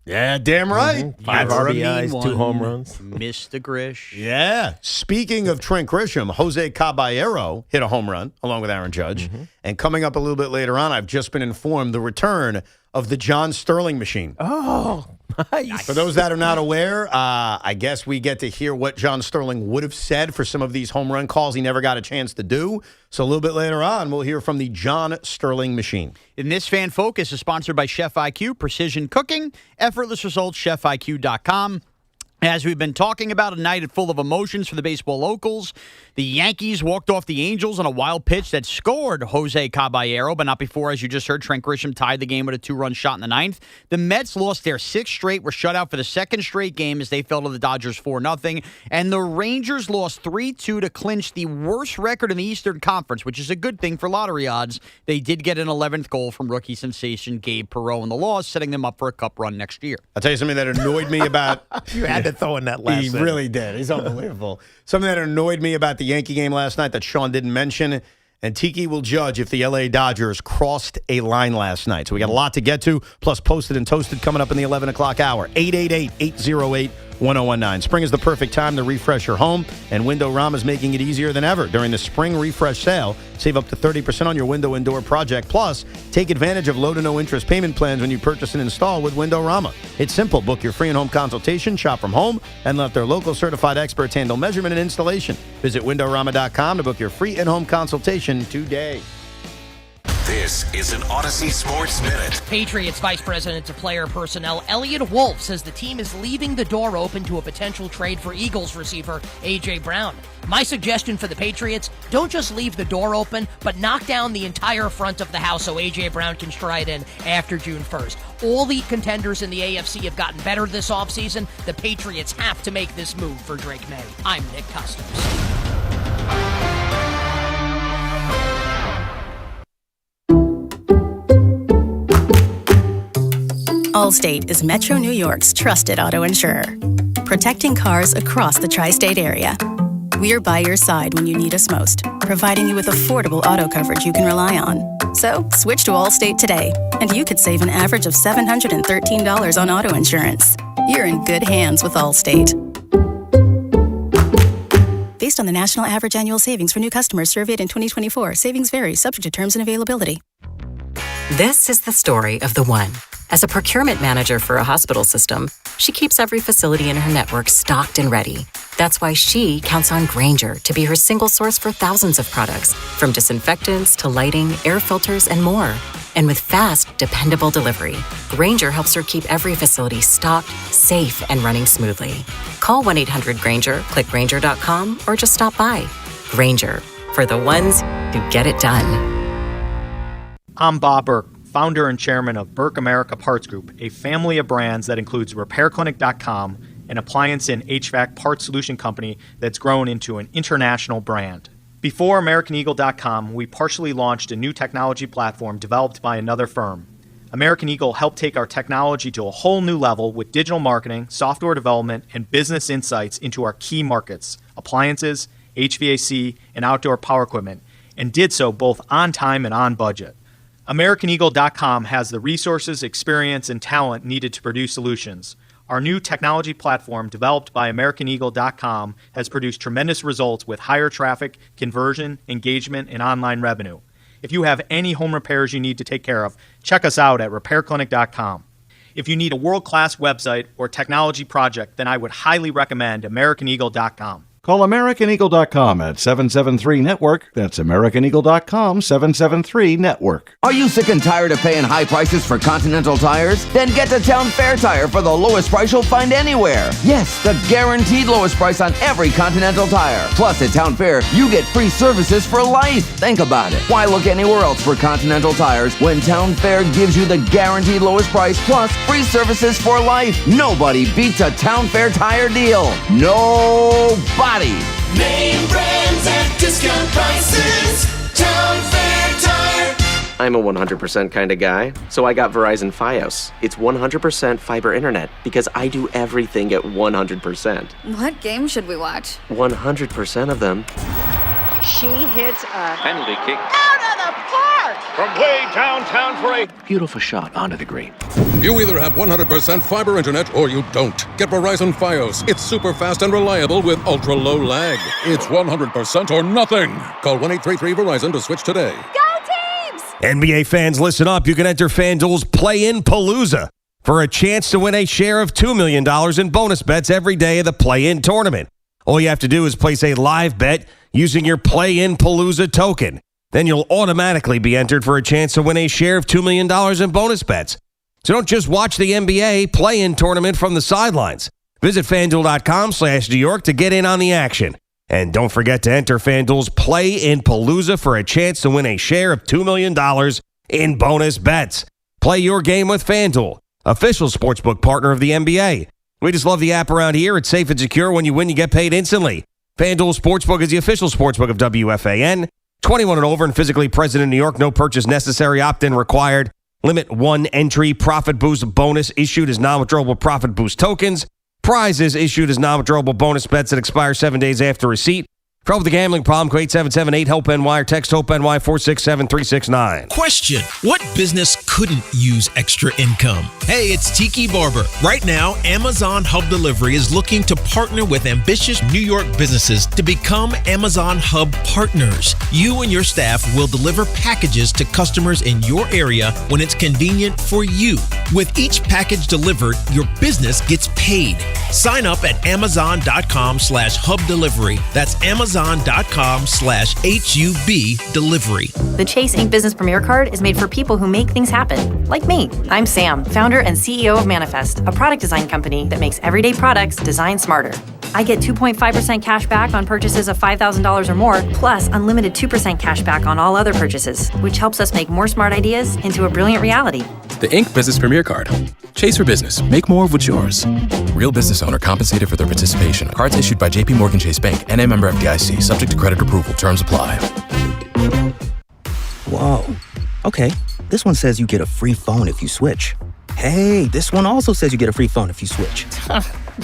Yeah, damn right. 5 RBIs, 2 home runs. Mr. Grish. Yeah. Speaking of Trent Grisham, Jose Caballero hit a home run along with Aaron Judge. And coming up a little bit later on, I've just been informed the return of the John Sterling machine. Oh, nice. For those that are not aware, I guess we get to hear what John Sterling would have said for some of these home run calls he never got a chance to do. So a little bit later on, we'll hear from the John Sterling machine. And this Fan Focus is sponsored by Chef IQ, Precision Cooking, effortless results, chefiq.com. As we've been talking about, a night full of emotions for the baseball locals. The Yankees walked off the Angels on a wild pitch that scored Jose Caballero, but not before, as you just heard, Trent Grisham tied the game with a 2-run shot in the 9th. The Mets lost their 6th straight, were shut out for the 2nd straight game as they fell to the Dodgers 4-0. And the Rangers lost 3-2 to clinch the worst record in the Eastern Conference, which is a good thing for lottery odds. They did get an 11th goal from rookie sensation Gabe Perreault in the loss, setting them up for a cup run next year. I'll tell you something that annoyed me about... You had to throw in that last He sentence. really did. He's unbelievable. Something that annoyed me about the Yankee game last night that Sean didn't mention, and Tiki will judge if the L.A. Dodgers crossed a line last night. So we got a lot to get to, plus Posted and Toasted coming up in the 11 o'clock hour. 888-808-1019. Spring is the perfect time to refresh your home, and Windorama is making it easier than ever. During the spring refresh sale, save up to 30% on your window and door project. Plus, take advantage of low to no interest payment plans when you purchase and install with Windorama. It's simple. Book your free in-home consultation, shop from home, and let their local certified experts handle measurement and installation. Visit Windorama.com to book your free in-home consultation today. This is an Odyssey Sports Minute. Patriots Vice President of Player Personnel Elliott Wolf says the team is leaving the door open to a potential trade for Eagles receiver A.J. Brown. My suggestion for the Patriots, don't just leave the door open, but knock down the entire front of the house so A.J. Brown can stride in after June 1st. All the contenders in the AFC have gotten better this offseason. The Patriots have to make this move for Drake May. I'm Nick Customs. Allstate is Metro New York's trusted auto insurer, protecting cars across the tri-state area. We are by your side when you need us most, providing you with affordable auto coverage you can rely on. So, switch to Allstate today, and you could save an average of $713 on auto insurance. You're in good hands with Allstate. Based on the national average annual savings for new customers surveyed in 2024, savings vary, subject to terms and availability. This is the story of the one. As a procurement manager for a hospital system, she keeps every facility in her network stocked and ready. That's why she counts on Grainger to be her single source for thousands of products, from disinfectants to lighting, air filters, and more. And with fast, dependable delivery, Grainger helps her keep every facility stocked, safe, and running smoothly. Call 1-800-GRAINGER, click Grainger.com, or just stop by. Grainger, for the ones who get it done. I'm Bob Burke, founder and chairman of Burke America Parts Group, a family of brands that includes RepairClinic.com, an appliance and HVAC parts solution company that's grown into an international brand. Before AmericanEagle.com, we partially launched a new technology platform developed by another firm. American Eagle helped take our technology to a whole new level with digital marketing, software development, and business insights into our key markets, appliances, HVAC, and outdoor power equipment, and did so both on time and on budget. AmericanEagle.com has the resources, experience, and talent needed to produce solutions. Our new technology platform, developed by AmericanEagle.com, has produced tremendous results with higher traffic, conversion, engagement, and online revenue. If you have any home repairs you need to take care of, check us out at RepairClinic.com. If you need a world-class website or technology project, then I would highly recommend AmericanEagle.com. Call AmericanEagle.com at 773-NETWORK. That's AmericanEagle.com, 773-NETWORK. Are you sick and tired of paying high prices for Continental tires? Then get to Town Fair Tire for the lowest price you'll find anywhere. Yes, the guaranteed lowest price on every Continental tire. Plus, at Town Fair, you get free services for life. Think about it. Why look anywhere else for Continental tires when Town Fair gives you the guaranteed lowest price plus free services for life? Nobody beats a Town Fair tire deal. Nobody. Name brands at discount prices. Town Fair Tire. I'm a 100% kind of guy, so I got Verizon Fios. It's 100% fiber internet because I do everything at 100%. What game should we watch? 100% of them. She hits a Penalty kick. out of the park. From way downtown for a Beautiful shot onto the green. You either have 100% fiber internet or you don't. Get Verizon Fios. It's super fast and reliable with ultra low lag. It's 100% or nothing. Call 1-833-VERIZON to switch today. Go Teams! NBA fans, listen up. You can enter FanDuel's Play-In Palooza for a chance to win a share of $2 million in bonus bets every day of the Play-In tournament. All you have to do is place a live bet using your Play-In Palooza token. Then you'll automatically be entered for a chance to win a share of $2 million in bonus bets. So don't just watch the NBA Play-In tournament from the sidelines. Visit FanDuel.com/New York to get in on the action. And don't forget to enter FanDuel's Play-In Palooza for a chance to win a share of $2 million in bonus bets. Play your game with FanDuel, official sportsbook partner of the NBA. We just love the app around here. It's safe and secure. When you win, you get paid instantly. FanDuel Sportsbook is the official sportsbook of WFAN. 21 and over and physically present in New York. No purchase necessary. Opt-in required. Limit 1 entry. Profit boost bonus issued as non-withdrawable profit boost tokens. Prizes issued as non-withdrawable bonus bets that expire 7 days after receipt. Trouble with the gambling problem? Call 877-8-HOPE-NY or text HOPE-NY 467-369. Question: what business couldn't use extra income? Hey, it's Tiki Barber. Right now, Amazon Hub Delivery is looking to partner with ambitious New York businesses to become Amazon Hub partners. You and your staff will deliver packages to customers in your area when it's convenient for you. With each package delivered, your business gets paid. Sign up at Amazon.com/Hub Delivery. That's Amazon.com/HUB Delivery. The Chase Ink Business Premier Card is made for people who make things happen, like me. I'm Sam, founder and CEO of Manifest, a product design company that makes everyday products designed smarter. I get 2.5% cash back on purchases of $5,000 or more, plus unlimited 2% cash back on all other purchases, which helps us make more smart ideas into a brilliant reality. The Ink Business Premier Card. Chase for business. Make more of what's yours. Real business owner compensated for their participation. Cards issued by J.P. Morgan Chase Bank. N.A. member FDIC. Subject to credit approval. Terms apply. Whoa. Okay. This one says you get a free phone if you switch. Hey, this one also says you get a free phone if you switch.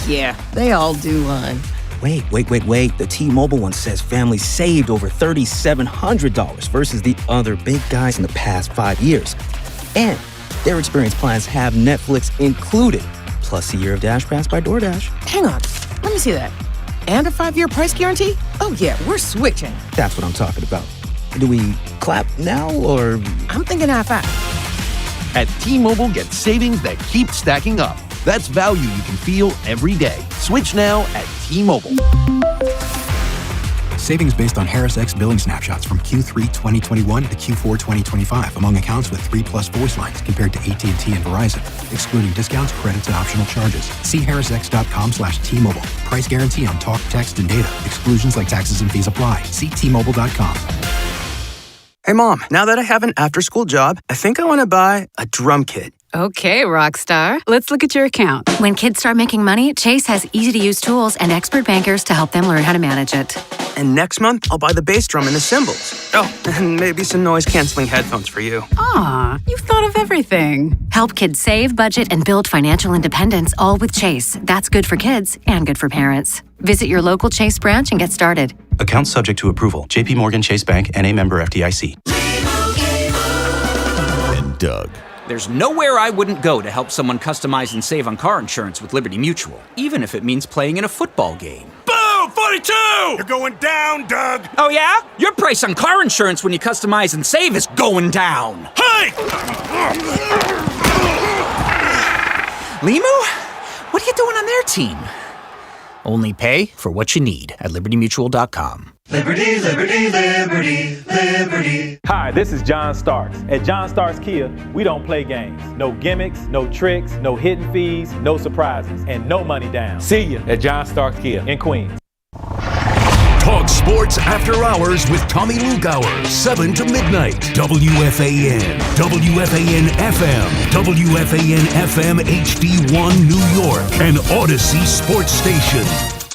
Yeah, they all do, hon. Wait. The T-Mobile one says families saved over $3,700 versus the other big guys in the past 5 years. And their experience plans have Netflix included, plus a year of Dash Pass by DoorDash. Hang on, let me see that. And a 5-year price guarantee? Oh yeah, we're switching. That's what I'm talking about. Do we clap now, or...? I'm thinking high-five. At T-Mobile, get savings that keep stacking up. That's value you can feel every day. Switch now at T-Mobile. Savings based on Harris X billing snapshots from Q3 2021 to Q4 2025 among accounts with 3+ voice lines compared to AT&T and Verizon, excluding discounts, credits, and optional charges. See harrisx.com/T-Mobile. Price guarantee on talk, text, and data. Exclusions like taxes and fees apply. See T-Mobile.com. Hey, Mom, now that I have an after-school job, I think I want to buy a drum kit. Okay, Rockstar. Let's look at your account. When kids start making money, Chase has easy-to-use tools and expert bankers to help them learn how to manage it. And next month, I'll buy the bass drum and the cymbals. Oh, and maybe some noise-canceling headphones for you. Aw, you've thought of everything. Help kids save, budget, and build financial independence, all with Chase. That's good for kids and good for parents. Visit your local Chase branch and get started. Account subject to approval. J.P. Morgan Chase Bank, N.A. member FDIC. And Doug. There's nowhere I wouldn't go to help someone customize and save on car insurance with Liberty Mutual, even if it means playing in a football game. Boom! 42! You're going down, Doug! Oh yeah? Your price on car insurance when you customize and save is going down. Hey! Limu? What are you doing on their team? Only pay for what you need at libertymutual.com. Liberty, liberty, liberty, liberty. Hi, this is John Starks. At John Starks Kia, we don't play games. No gimmicks, no tricks, no hidden fees, no surprises, and no money down. See you at John Starks Kia in Queens. Talk sports after hours with Tommy Lugauer, 7 to midnight. WFAN, WFAN FM, WFAN FM HD1 New York, and Odyssey Sports Station.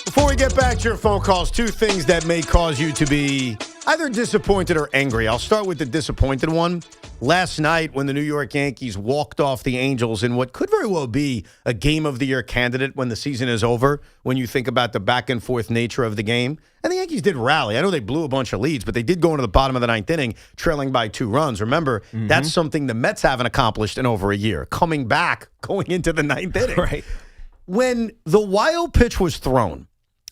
Before we get back to your phone calls, two things that may cause you to be either disappointed or angry. I'll start with the disappointed one. Last night, when the New York Yankees walked off the Angels in what could very well be a Game of the Year candidate when the season is over, when you think about the back-and-forth nature of the game, and the Yankees did rally. I know they blew a bunch of leads, but they did go into the bottom of the ninth inning, trailing by 2 runs. Remember, that's something the Mets haven't accomplished in over a year, coming back, going into the ninth inning. Right. When the wild pitch was thrown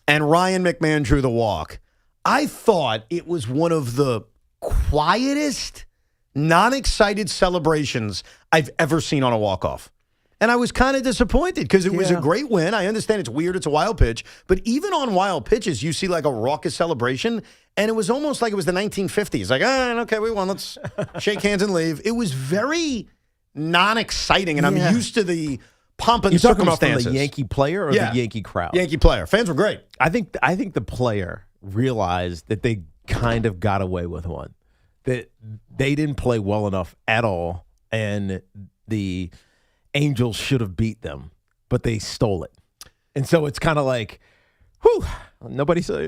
and Ryan McMahon drew the walk, I thought it was one of the quietest, non-excited celebrations I've ever seen on a walk-off. And I was kind of disappointed because it was a great win. I understand it's weird, it's a wild pitch. But even on wild pitches, you see like a raucous celebration. And it was almost like it was the 1950s. Like, okay, we won. Let's shake hands and leave. It was very non-exciting. And I'm used to the pomp and circumstances. You're talking about from the Yankee player or the Yankee crowd? Yankee player. Fans were great. I think the player realized that they kind of got away with one. That they didn't play well enough at all, and the Angels should have beat them, but they stole it. And so it's kind of like, whew, nobody saw.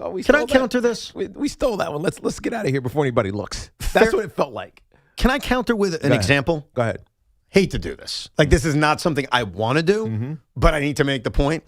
We Can I counter this? We stole that one. Let's get out of here before anybody looks. That's what it felt like. Can I counter with an example? Go ahead. Hate to do this. Like, this is not something I want to do, but I need to make the point.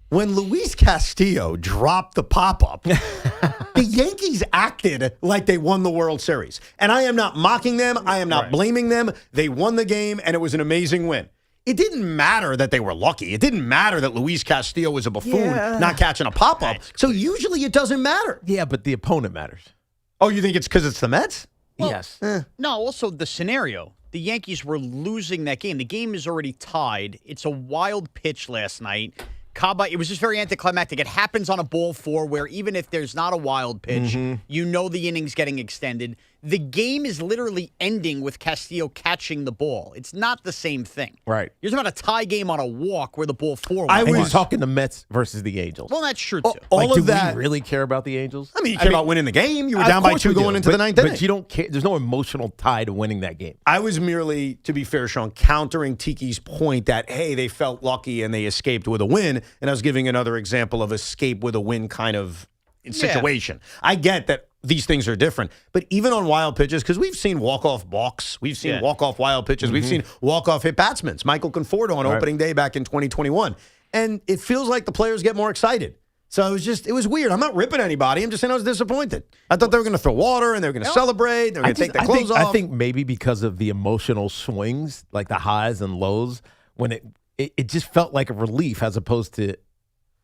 When Luis Castillo dropped the pop-up, the Yankees acted like they won the World Series. And I am not mocking them. I am not blaming them. They won the game, and it was an amazing win. It didn't matter that they were lucky. It didn't matter that Luis Castillo was a buffoon not catching a pop-up. So usually it doesn't matter. Yeah, but the opponent matters. Oh, you think it's because it's the Mets? Well, yes. No, also the scenario. The Yankees were losing that game. The game is already tied. It's a wild pitch last night. Kaba, it was just very anticlimactic. It happens on a ball 4 where even if there's not a wild pitch, you know the inning's getting extended. The game is literally ending with Castillo catching the ball. It's not the same thing. Right. You're talking about a tie game on a walk where the ball 4 I was talking the Mets versus the Angels. Well, that's true, too. All of that. Do we really care about the Angels? I mean, you care about winning the game. You were down by 2 going into the ninth inning. But you don't care. There's no emotional tie to winning that game. I was merely, to be fair, Sean, countering Tiki's point that, hey, they felt lucky and they escaped with a win. And I was giving another example of escape with a win kind of situation. I get that these things are different. But even on wild pitches, because we've seen walk-off balks, we've seen walk-off wild pitches, we've seen walk-off hit batsmen. Michael Conforto on opening day back in 2021. And it feels like the players get more excited. So it was weird. I'm not ripping anybody. I'm just saying I was disappointed. I thought they were going to throw water and they were going to celebrate. They were going to take their clothes off. I think maybe because of the emotional swings, like the highs and lows, when it just felt like a relief as opposed to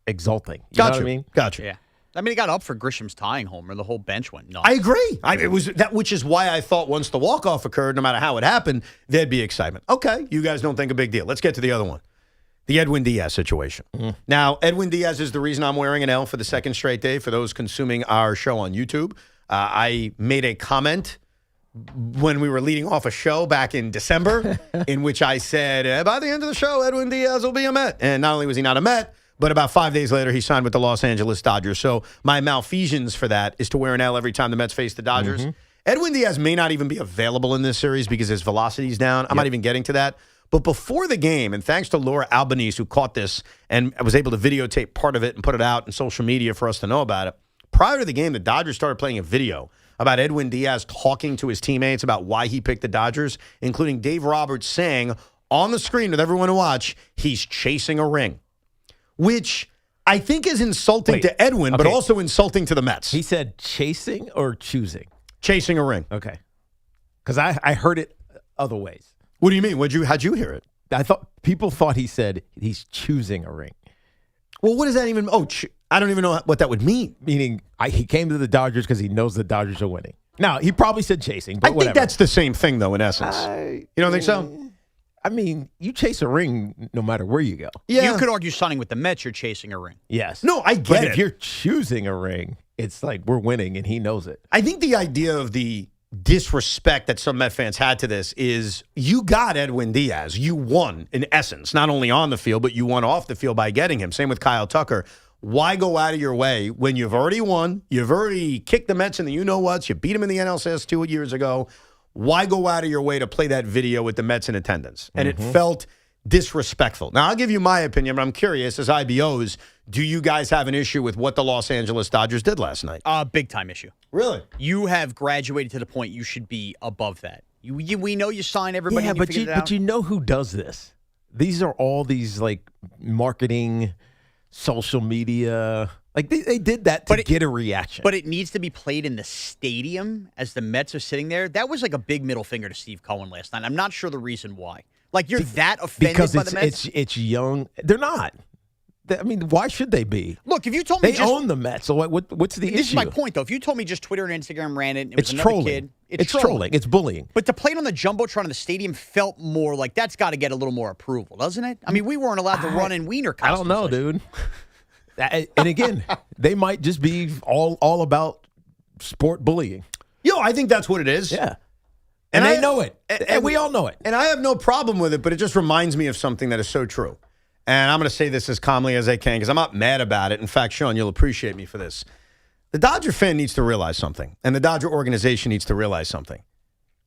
exulting. You know what I mean? Gotcha. Yeah. I mean, it got up for Grisham's tying homer. The whole bench went nuts. I agree. It was that, which is why I thought once the walk-off occurred, no matter how it happened, there'd be excitement. Okay, you guys don't think a big deal. Let's get to the other one. The Edwin Diaz situation. Now, Edwin Diaz is the reason I'm wearing an L for the second straight day. For those consuming our show on YouTube, I made a comment when we were leading off a show back in December in which I said, by the end of the show, Edwin Diaz will be a Met. And not only was he not a Met, but about 5 days later, he signed with the Los Angeles Dodgers. So my malfeasance for that is to wear an L every time the Mets face the Dodgers. Edwin Diaz may not even be available in this series because his velocity's down. I'm not even getting to that. But before the game, and thanks to Laura Albanese, who caught this and was able to videotape part of it and put it out in social media for us to know about it, prior to the game, the Dodgers started playing a video about Edwin Diaz talking to his teammates about why he picked the Dodgers, including Dave Roberts saying on the screen with everyone to watch, he's chasing a ring, which I think is insulting to Edwin, but also insulting to the Mets. He said chasing or choosing? Chasing a ring. Okay. Because I heard it other ways. What do you mean? How'd you hear it? I thought people thought he said he's choosing a ring. Well, what does that even? I don't even know what that would mean. Meaning, he came to the Dodgers because he knows the Dodgers are winning. Now, he probably said chasing, but I think that's the same thing, though, in essence. You don't think so? I mean, you chase a ring no matter where you go. Yeah. You could argue signing with the Mets, you're chasing a ring. Yes. No, I But get it. if you're choosing a ring, it's like we're winning, and he knows it. I think the idea of the disrespect that some Met fans had to this is you got Edwin Diaz. You won, in essence, not only on the field, but you won off the field by getting him. Same with Kyle Tucker. Why go out of your way when you've already won? You've already kicked the Mets in the you-know-whats. You beat them in the NLCS 2 years ago. Why go out of your way to play that video with the Mets in attendance? And it felt disrespectful. Now, I'll give you my opinion, but I'm curious, as IBOs, do you guys have an issue with what the Los Angeles Dodgers did last night? Big time issue. Really? You have graduated to the point you should be above that. We know you sign everybody. Yeah, and you but figured it out. but you know who does this? These are all these like marketing, social media. Like they did that to get a reaction. But it needs to be played in the stadium as the Mets are sitting there. That was like a big middle finger to Steve Cohen last night. I'm not sure the reason why. Like you're that offended because by the Mets? it's young. They're not. I mean, why should they be? Look, if you told me they own the Mets, so what's the issue? This is my point, though. If you told me just Twitter and Instagram ran it, and it was It's another trolling. kid, It's trolling. It's bullying. But to play it on the jumbotron in the stadium felt more like that's got to get a little more approval, doesn't it? I mean, we weren't allowed to run in wiener I costumes. don't know, dude. And again, they might just be all about sport bullying. Yo, I think that's what it is. Yeah. And they know it. And we all know it. And I have no problem with it, but it just reminds me of something that is so true. And I'm going to say this as calmly as I can because I'm not mad about it. In fact, Sean, you'll appreciate me for this. The Dodger fan needs to realize something, and the Dodger organization needs to realize something.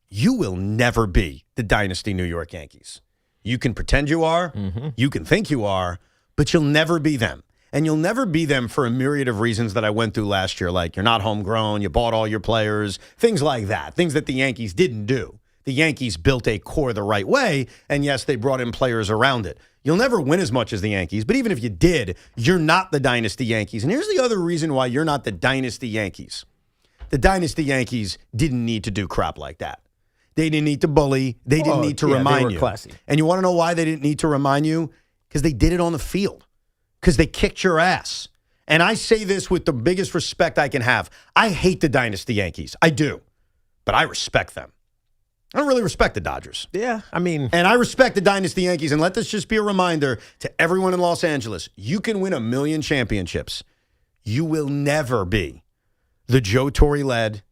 You will never be the dynasty New York Yankees. You can pretend you are, you can think you are, but you'll never be them. And you'll never be them for a myriad of reasons that I went through last year, like you're not homegrown, you bought all your players, things like that, things that the Yankees didn't do. The Yankees built a core the right way, and yes, they brought in players around it. You'll never win as much as the Yankees, but even if you did, you're not the dynasty Yankees. And here's the other reason why you're not the dynasty Yankees. The dynasty Yankees didn't need to do crap like that. They didn't need to bully. They didn't need to remind you. Classy. And you want to know why they didn't need to remind you? Because they did it on the field. Because they kicked your ass. And I say this with the biggest respect I can have. I hate the dynasty Yankees. I do. But I respect them. I don't really respect the Dodgers. Yeah, I mean. And I respect the dynasty Yankees. And let this just be a reminder to everyone in Los Angeles. You can win 1 million championships. You will never be the Joe Torre-led,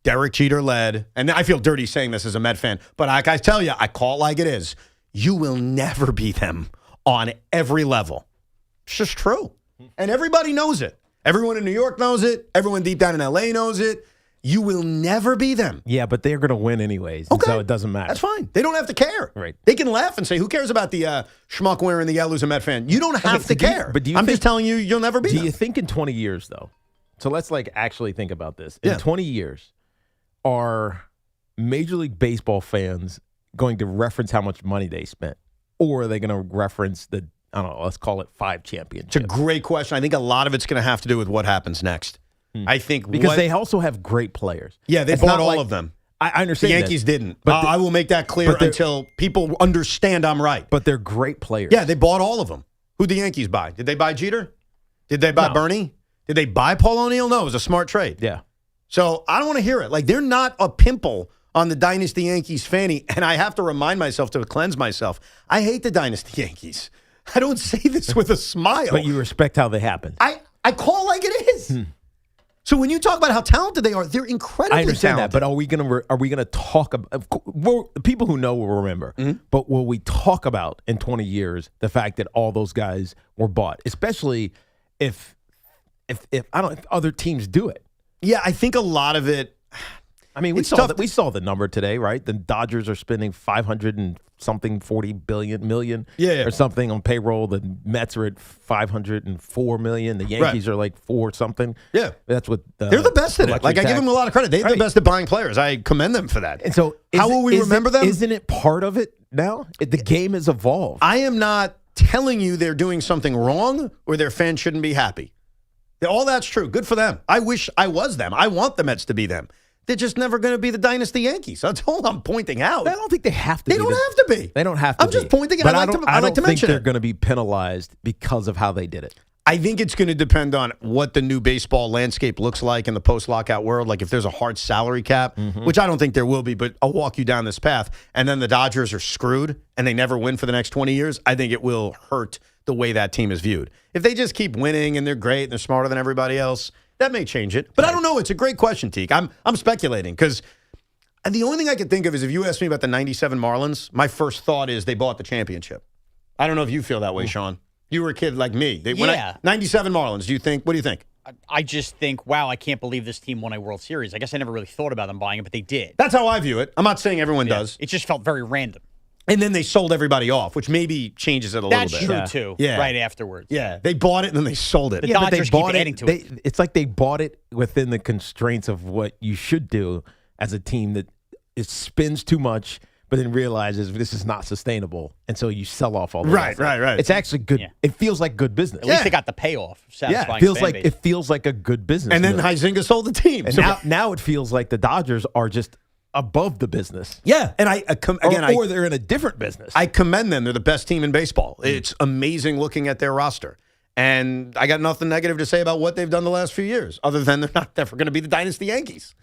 Derek Jeter-led, and I feel dirty saying this as a Met fan, but like I tell you, I call it like it is. You will never be them on every level. It's just true. And everybody knows it. Everyone in New York knows it. Everyone deep down in L.A. knows it. You will never be them. Yeah, but they're going to win anyways, so it doesn't matter. That's fine. They don't have to care. Right. They can laugh and say, who cares about the schmuck wearing the yellow who's a Met fan? You don't have to care. I'm just telling you, you'll never be them. Do you think in 20 years, though? So let's actually think about this. In 20 years, are Major League Baseball fans going to reference how much money they spent? Or are they going to reference I don't know, let's call it 5 championships? It's a great question. I think a lot of it's going to have to do with what happens next. I think because they also have great players. Yeah, they bought all of them. I understand the Yankees didn't. But I will make that clear until people understand I'm right. But they're great players. Yeah, they bought all of them. Who'd the Yankees buy? Did they buy Jeter? Did they buy Bernie? Did they buy Paul O'Neill? No, it was a smart trade. Yeah. So I don't want to hear it. Like, they're not a pimple on the Dynasty Yankees fanny, and I have to remind myself to cleanse myself. I hate the Dynasty Yankees. I don't say this with a smile. But you respect how they happen. I call like it is. So when you talk about how talented they are, they're incredibly I understand talented. that, but are we gonna talk about? People who know will remember. But will we talk about in 20 years the fact that all those guys were bought, especially if other teams do it? Yeah, I think a lot of it. I mean, we saw the number today, right? The Dodgers are spending 500 and something 40 million or something on payroll. The Mets are at 504 million. The Yankees are like 4 something. Yeah, that's what they're the best at it. Like, I give them a lot of credit. They're the best at buying players. I commend them for that. And so, how will we remember them? Isn't it part of it now? The game has evolved. I am not telling you they're doing something wrong or their fans shouldn't be happy. All that's true. Good for them. I wish I was them. I want the Mets to be them. They're just never going to be the dynasty Yankees. That's all I'm pointing out. I don't think they have to. They don't have to be. They don't have to. I'm just pointing out. But I like to think mention they're it. going to be penalized because of how they did it. I think it's going to depend on what the new baseball landscape looks like in the post-lockout world. Like if there's a hard salary cap, which I don't think there will be, but I'll walk you down this path, and then the Dodgers are screwed and they never win for the next 20 years, I think it will hurt the way that team is viewed. If they just keep winning and they're great and they're smarter than everybody else, that may change it. But I don't know. It's a great question, Teak. I'm speculating because the only thing I can think of is if you asked me about the 97 Marlins, my first thought is they bought the championship. I don't know if you feel that way, Sean. You were a kid like me. 97 Marlins, what do you think? I just think, wow, I can't believe this team won a World Series. I guess I never really thought about them buying it, but they did. That's how I view it. I'm not saying everyone does. It just felt very random. And then they sold everybody off, which maybe changes it a little bit. That's true, too, right afterwards. Yeah, they bought it and then they sold it. The Dodgers keep adding to it. It's like they bought it within the constraints of what you should do as a team that it spends too much, but then realizes this is not sustainable, and so you sell off all the Right. It's actually good. Yeah. It feels like good business. At least they got the payoff. Yeah, it feels like a good business. And then Huizinga sold the team. And So now it feels like the Dodgers are just above the business. Yeah, and or they're in a different business. I commend them. They're the best team in baseball. It's amazing looking at their roster. And I got nothing negative to say about what they've done the last few years, other than they're not ever going to be the dynasty Yankees.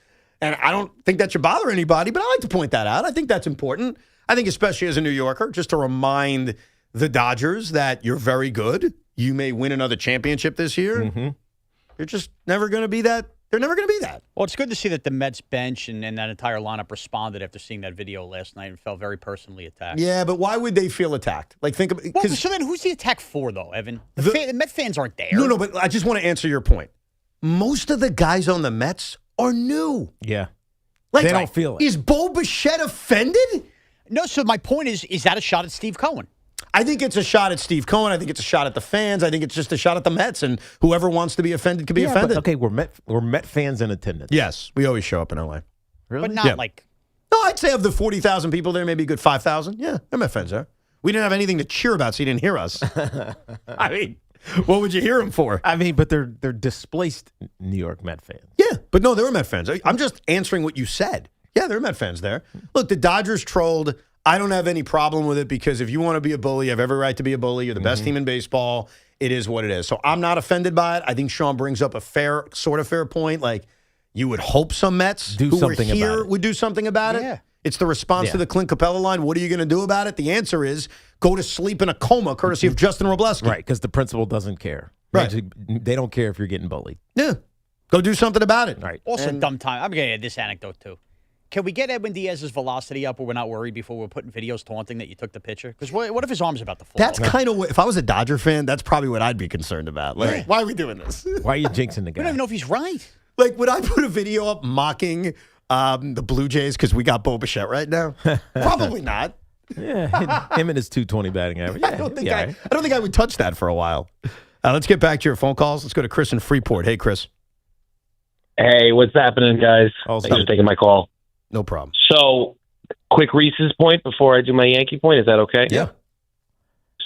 And I don't think that should bother anybody, but I like to point that out. I think that's important. I think especially as a New Yorker, just to remind the Dodgers that you're very good. You may win another championship this year. You're just never going to be that. They're never going to be that. Well, it's good to see that the Mets bench and that entire lineup responded after seeing that video last night and felt very personally attacked. Yeah, but why would they feel attacked? Like, think about. Well, so then who's the attack for, though, Evan? The Met fans aren't there. No, but I just want to answer your point. Most of the guys on the Mets are new. Yeah. Like, they don't feel it. Is Bo Bichette offended? No, so my point is that a shot at Steve Cohen? I think it's a shot at Steve Cohen. I think it's a shot at the fans. I think it's just a shot at the Mets, and whoever wants to be offended can be offended. But, okay, we're Met fans in attendance. Yes, we always show up in LA. Really? But not like... No, I'd say of the 40,000 people there, maybe a good 5,000. Yeah, they're Met fans there. We didn't have anything to cheer about, so you didn't hear us. I mean, what would you hear them for? I mean, but they're displaced New York Met fans. Yeah, but no, they were Met fans. I'm just answering what you said. Yeah, they're Met fans there. Look, the Dodgers trolled. I don't have any problem with it because if you want to be a bully, you have every right to be a bully. You're the best team in baseball. It is what it is. So I'm not offended by it. I think Sean brings up a fair point. Like, you would hope some Mets who were here would do something about it. It's the response to the Clint Capella line. What are you going to do about it? The answer is go to sleep in a coma, courtesy of Justin Robleski. Right, because the principal doesn't care. Right. They don't care if you're getting bullied. Yeah. Go do something about it. Right. Also, dumb time. I'm going to add this anecdote, too. Can we get Edwin Diaz's velocity up where we're not worried before we're putting videos taunting that you took the picture? Because what if his arm's about to fall? That's kind of what, if I was a Dodger fan, that's probably what I'd be concerned about. Like, why are we doing this? Why are you jinxing the guy? We don't even know if he's right. Like, would I put a video up mocking the Blue Jays because we got Bo Bichette right now? Probably not. Yeah, him and his 220 batting average. Yeah, I don't think I would touch that for a while. Let's get back to your phone calls. Let's go to Chris in Freeport. Hey, Chris. Hey, what's happening, guys? Thanks for taking my call. No problem. So, quick Reese's point before I do my Yankee point. Is that okay? Yeah.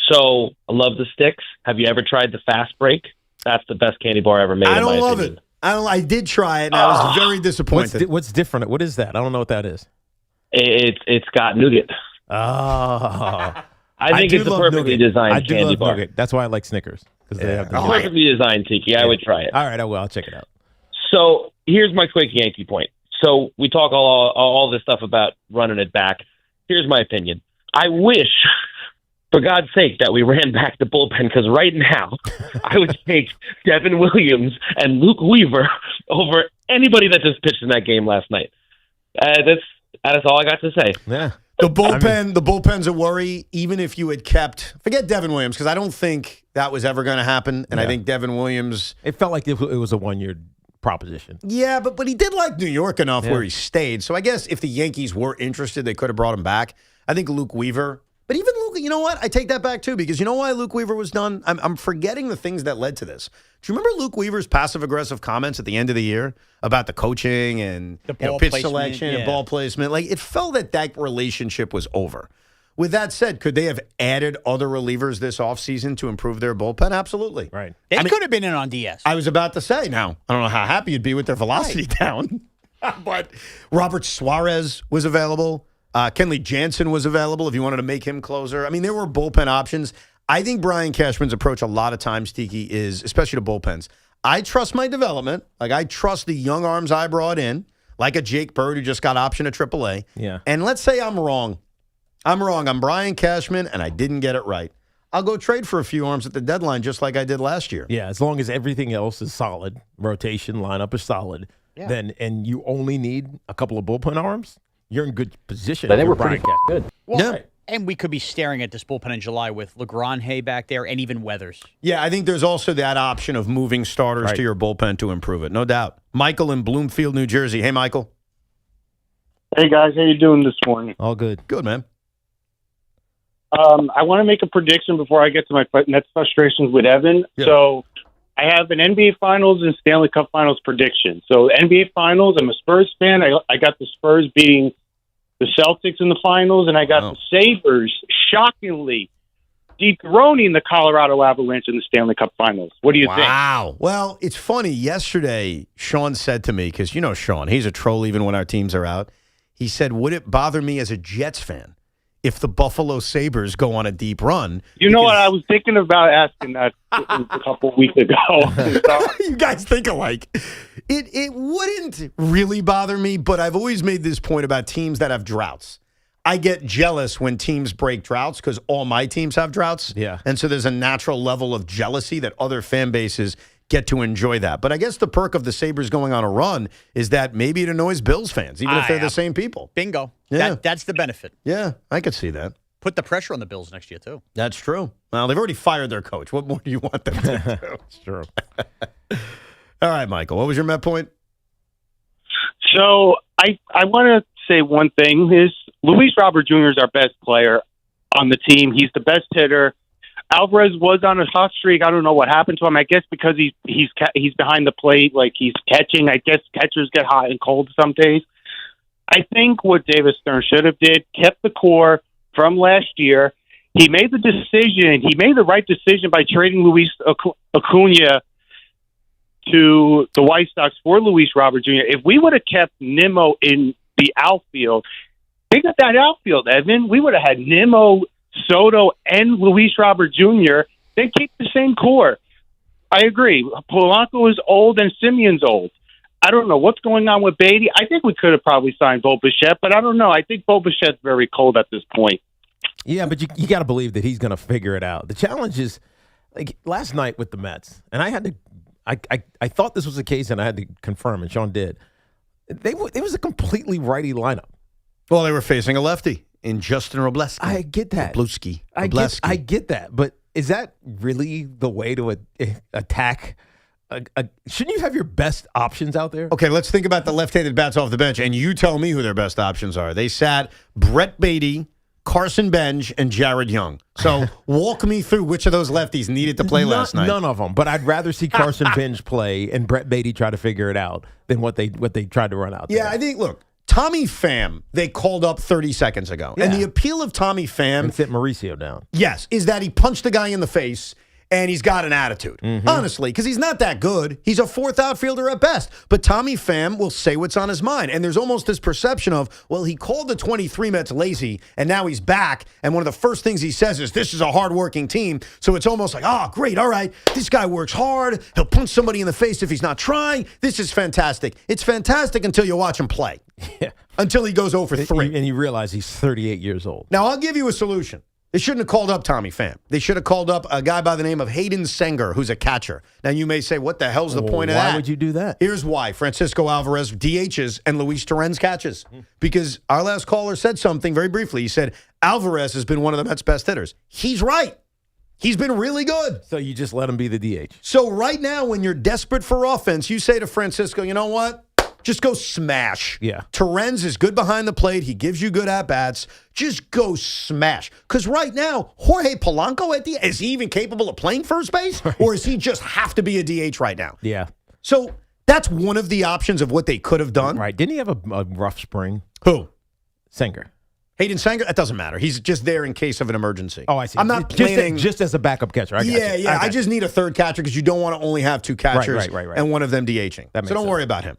So, I love the sticks. Have you ever tried the fast break? That's the best candy bar ever made. I don't love it. I did try it, and I was very disappointed. What's different? What is that? I don't know what that is. It's got nougat. Oh. I think it's a perfectly designed candy bar. Nougat. That's why I like Snickers. Because they have the perfectly designed, Tiki. I would try it. All right, I will. I'll check it out. So, here's my quick Yankee point. So we talk all this stuff about running it back. Here's my opinion. I wish, for God's sake, that we ran back the bullpen because right now I would take Devin Williams and Luke Weaver over anybody that just pitched in that game last night. That's all I got to say. Yeah. The bullpen's a worry, even if you had kept – forget Devin Williams because I don't think that was ever going to happen, and I think Devin Williams – It felt like it was a one-year proposition. Yeah, but he did like New York enough where he stayed. So I guess if the Yankees were interested, they could have brought him back. I think Luke Weaver. But even Luke, you know what? I take that back too because you know why Luke Weaver was done? I'm forgetting the things that led to this. Do you remember Luke Weaver's passive-aggressive comments at the end of the year about the coaching and pitch selection and ball placement? Like, it felt that relationship was over. With that said, could they have added other relievers this offseason to improve their bullpen? Absolutely. Right. They could have been in on DS. I was about to say, now, I don't know how happy you'd be with their velocity down. But Robert Suarez was available. Kenley Jansen was available if you wanted to make him closer. I mean, there were bullpen options. I think Brian Cashman's approach a lot of times, Tiki, is, especially to bullpens, I trust my development. Like, I trust the young arms I brought in, like a Jake Bird who just got option at AAA. Yeah. And let's say I'm wrong. I'm Brian Cashman, and I didn't get it right. I'll go trade for a few arms at the deadline just like I did last year. Yeah, as long as everything else is solid, rotation, lineup is solid, then and you only need a couple of bullpen arms, you're in good position. But they were pretty good. Well, Yeah. And we could be staring at this bullpen in July with LeGrand back there and even Weathers. Yeah, I think there's also that option of moving starters to your bullpen to improve it, no doubt. Michael in Bloomfield, New Jersey. Hey, Michael. Hey, guys. How you doing this morning? All good. Good, man. I want to make a prediction before I get to my Nets frustrations with Evan. Yeah. So I have an NBA Finals and Stanley Cup Finals prediction. So NBA Finals, I'm a Spurs fan. I got the Spurs beating the Celtics in the finals, and I got the Sabres shockingly dethroning the Colorado Avalanche in the Stanley Cup Finals. What do you think? Wow. Well, it's funny. Yesterday, Sean said to me, because you know Sean, he's a troll even when our teams are out. He said, would it bother me as a Jets fan if the Buffalo Sabres go on a deep run? You know what? I was thinking about asking that a couple weeks ago. You guys think alike. It wouldn't really bother me, but I've always made this point about teams that have droughts. I get jealous when teams break droughts because all my teams have droughts. Yeah. And so there's a natural level of jealousy that other fan bases get to enjoy that. But I guess the perk of the Sabres going on a run is that maybe it annoys Bills fans, even if they're the same people. Bingo. Yeah. That's the benefit. Yeah, I could see that. Put the pressure on the Bills next year, too. That's true. Well, they've already fired their coach. What more do you want them to do? It's true. All right, Michael, what was your Met point? So I want to say one thing is Luis Robert Jr. is our best player on the team. He's the best hitter. Alvarez was on a hot streak. I don't know what happened to him. I guess because he's behind the plate, like he's catching. I guess catchers get hot and cold some days. I think what David Stern should have did, kept the core from last year. He made the decision. He made the right decision by trading Luis Acuna to the White Sox for Luis Robert Jr. If we would have kept Nimmo in the outfield, think of that outfield, Evan. We would have had Nimmo, Soto, and Luis Robert Jr. Then keep the same core. I agree. Polanco is old and Simeon's old. I don't know what's going on with Beatty. I think we could have probably signed Bo Bichette, but I don't know. I think Bo Bichette's very cold at this point. Yeah, but you got to believe that he's going to figure it out. The challenge is, like last night with the Mets, and I had to, I thought this was the case, and I had to confirm, and Sean did. It was a completely righty lineup. Well, they were facing a lefty in Justin Robleski. I get that. Robleski. I get that, but is that really the way to attack? Shouldn't you have your best options out there? Okay, let's think about the left-handed bats off the bench, and you tell me who their best options are. They sat Brett Beatty, Carson Benj, and Jared Young. So walk me through which of those lefties needed to play last night. None of them, but I'd rather see Carson Benj play and Brett Beatty try to figure it out than what they tried to run out there. Yeah, I think, look, Tommy Pham, they called up 30 seconds ago. Yeah. And the appeal of Tommy Pham, and sit Mauricio down. yes, is that he punched the guy in the face and he's got an attitude. Mm-hmm. Honestly, because he's not that good. He's a fourth outfielder at best. But Tommy Pham will say what's on his mind. And there's almost this perception of, well, he called the 23 Mets lazy, and now he's back. And one of the first things he says is, this is a hardworking team. So it's almost like, oh, great, all right. This guy works hard. He'll punch somebody in the face if he's not trying. This is fantastic. It's fantastic until you watch him play. Yeah. Until he goes over 3. And you realize he's 38 years old. Now, I'll give you a solution. They shouldn't have called up Tommy Pham. They should have called up a guy by the name of Hayden Senger, who's a catcher. Now, you may say, what the hell's the point of that? Why would you do that? Here's why. Francisco Alvarez DHs and Luis Torrens catches. Because our last caller said something very briefly. He said, Alvarez has been one of the Mets' best hitters. He's right. He's been really good. So you just let him be the DH. So right now, when you're desperate for offense, you say to Francisco, you know what? Just go smash. Yeah. Torrens is good behind the plate. He gives you good at-bats. Just go smash. Because right now, Jorge Polanco, is he even capable of playing first base? Right. Or does he just have to be a DH right now? Yeah. So that's one of the options of what they could have done. Right. Didn't he have a rough spring? Who? Senger. Hayden Senger? That doesn't matter. He's just there in case of an emergency. Oh, I see. I'm not planning. Just as a backup catcher. I got you. I just need a third catcher because you don't want to only have two catchers right. and one of them DHing. So don't worry about him.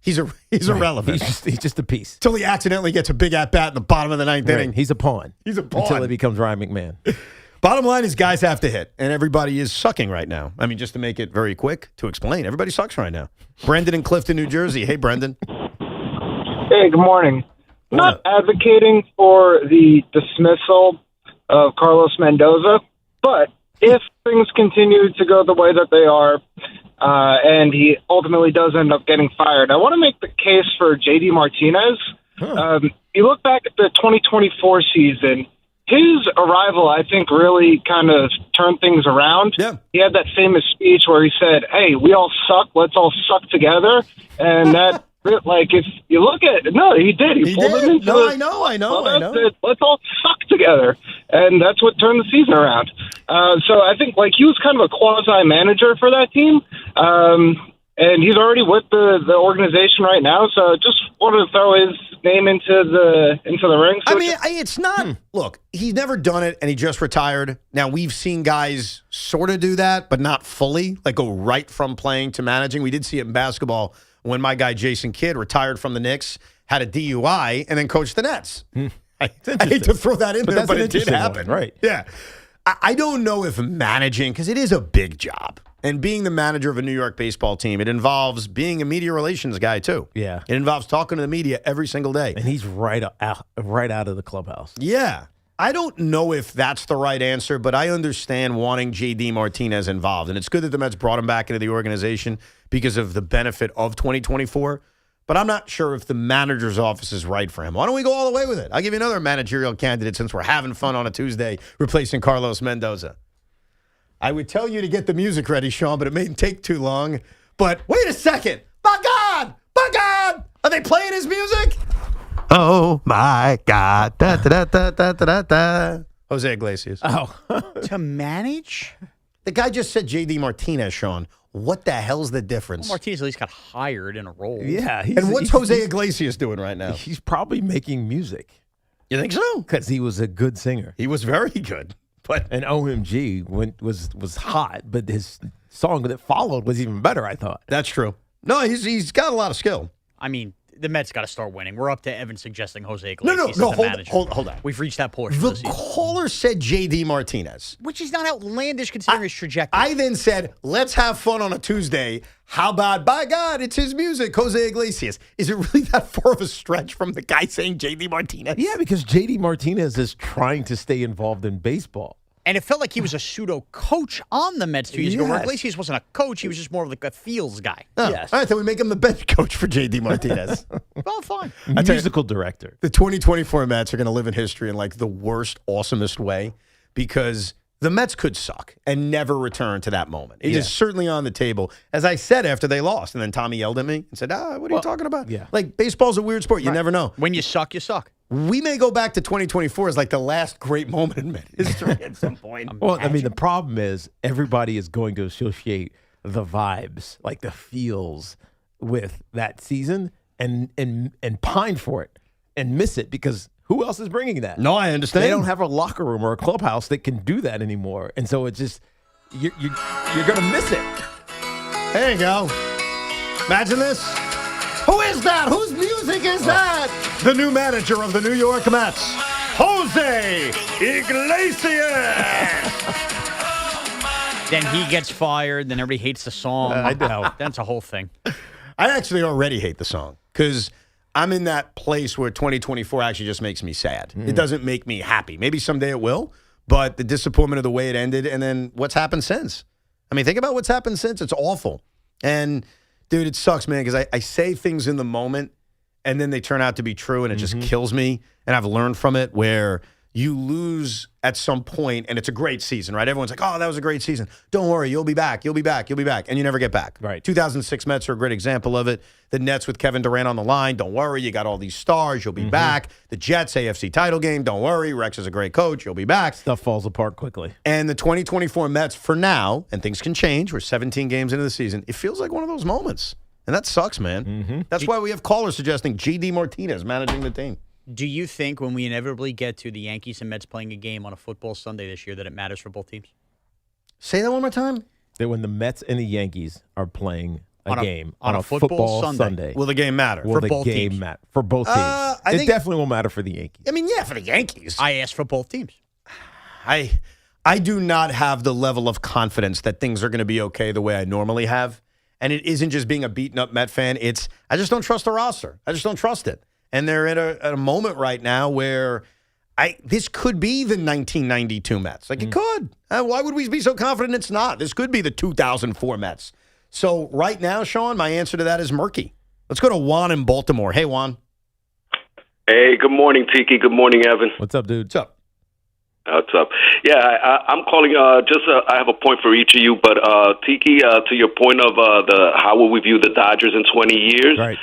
He's irrelevant. He's just a piece. Till he accidentally gets a big at-bat in the bottom of the ninth inning. He's a pawn. He's a pawn. Until he becomes Ryan McMahon. Bottom line is guys have to hit, and everybody is sucking right now. I mean, just to make it very quick to explain, everybody sucks right now. Brendan in Clifton, New Jersey. Hey, Brendan. Hey, good morning. Not advocating for the dismissal of Carlos Mendoza, but if things continue to go the way that they are, and he ultimately does end up getting fired, I want to make the case for J.D. Martinez. You look back at the 2024 season, his arrival, I think, really kind of turned things around. Yeah. He had that famous speech where he said, hey, we all suck, let's all suck together. And that, like, if you look at it, no, he did. He pulled him into I know. said, let's all suck together. And that's what turned the season around. So I think, like, he was kind of a quasi-manager for that team. And he's already with the organization right now. So just wanted to throw his name into the ring. So I mean, it's not. Look, he's never done it, and he just retired. Now we've seen guys sort of do that, but not fully. Like go right from playing to managing. We did see it in basketball when my guy Jason Kidd retired from the Knicks, had a DUI, and then coached the Nets. I hate to throw that in there, but it did happen. Right? Yeah. I don't know if managing, because it is a big job. And being the manager of a New York baseball team, it involves being a media relations guy, too. Yeah. It involves talking to the media every single day. And he's right out of the clubhouse. Yeah. I don't know if that's the right answer, but I understand wanting J.D. Martinez involved. And it's good that the Mets brought him back into the organization because of the benefit of 2024. But I'm not sure if the manager's office is right for him. Why don't we go all the way with it? I'll give you another managerial candidate since we're having fun on a Tuesday replacing Carlos Mendoza. I would tell you to get the music ready, Sean, but it may take too long. But wait a second. My God! Are they playing his music? Oh, my God. Da, da, da, da, da, da, da. Jose Iglesias. Oh. To manage? The guy just said J.D. Martinez, Sean. What the hell's the difference? Well, Martinez at least got hired in a role. Yeah. And what's Jose Iglesias doing right now? He's probably making music. You think so? Because he was a good singer. He was very good. But and OMG was hot, but his song that followed was even better, I thought. That's true. No, he's got a lot of skill. I mean, the Mets got to start winning. We're up to Evan suggesting Jose Iglesias No, as the manager. hold on. We've reached that portion. The caller said J.D. Martinez. Which is not outlandish considering his trajectory. I then said, let's have fun on a Tuesday. How about, by God, it's his music, Jose Iglesias. Is it really that far of a stretch from the guy saying J.D. Martinez? Yeah, because J.D. Martinez is trying to stay involved in baseball. And it felt like he was a pseudo coach on the Mets 2 years ago. Where Iglesias wasn't a coach; he was just more of like a feels guy. Yes. All right, then we make him the bench coach for J.D. Martinez. Well, fine. Musical director. The 2024 Mets are going to live in history in like the worst, awesomest way because the Mets could suck and never return to that moment. It is certainly on the table. As I said after they lost, and then Tommy yelled at me and said, what are you talking about? Yeah. Like, baseball's a weird sport. You never know. When you suck, you suck. We may go back to 2024 as like the last great moment in Met history at some point. Well, I mean, the problem is everybody is going to associate the vibes, like the feels, with that season and pine for it and miss it because who else is bringing that? No, I understand. They don't have a locker room or a clubhouse that can do that anymore, and so it's just you're going to miss it. There you go. Imagine this. Who is that? Whose music is that? The new manager of the New York Mets, Jose Iglesias. Then he gets fired. Then everybody hates the song. I know. That's a whole thing. I actually already hate the song because I'm in that place where 2024 actually just makes me sad. It doesn't make me happy. Maybe someday it will, but the disappointment of the way it ended and then what's happened since. I mean, think about what's happened since. It's awful. And, dude, it sucks, man, because I say things in the moment and then they turn out to be true and it just kills me. And I've learned from it where you lose at some point and it's a great season, right? Everyone's like, oh, that was a great season. Don't worry, you'll be back. You'll be back. You'll be back. And you never get back. Right. 2006 Mets are a great example of it. The Nets with Kevin Durant on the line. Don't worry, you got all these stars. You'll be back. The Jets, AFC title game. Don't worry, Rex is a great coach. You'll be back. Stuff falls apart quickly. And the 2024 Mets, for now, and things can change. We're 17 games into the season. It feels like one of those moments. And that sucks, man. That's why we have callers suggesting J.D. Martinez managing the team. Do you think when we inevitably get to the Yankees and Mets playing a game on a football Sunday this year that it matters for both teams? Say that one more time. That when the Mets and the Yankees are playing a game on a football Sunday. Will the game matter? Will For the both game teams. matter? For both teams. I It think- definitely will matter for the Yankees. I mean, yeah, for the Yankees. I asked for both teams. I do not have the level of confidence that things are going to be okay the way I normally have. And it isn't just being a beaten up Met fan. It's I just don't trust the roster. I just don't trust it. And they're at a moment right now where this could be the 1992 Mets. Like it could. Why would we be so confident it's not? This could be the 2004 Mets. So right now, Sean, my answer to that is murky. Let's go to Juan in Baltimore. Hey, Juan. Hey, good morning, Tiki. Good morning, Evan. What's up, dude? What's up? What's up? Yeah, I'm calling. I have a point for each of you, but Tiki, to your point of how will we view the Dodgers in 20 years? Right.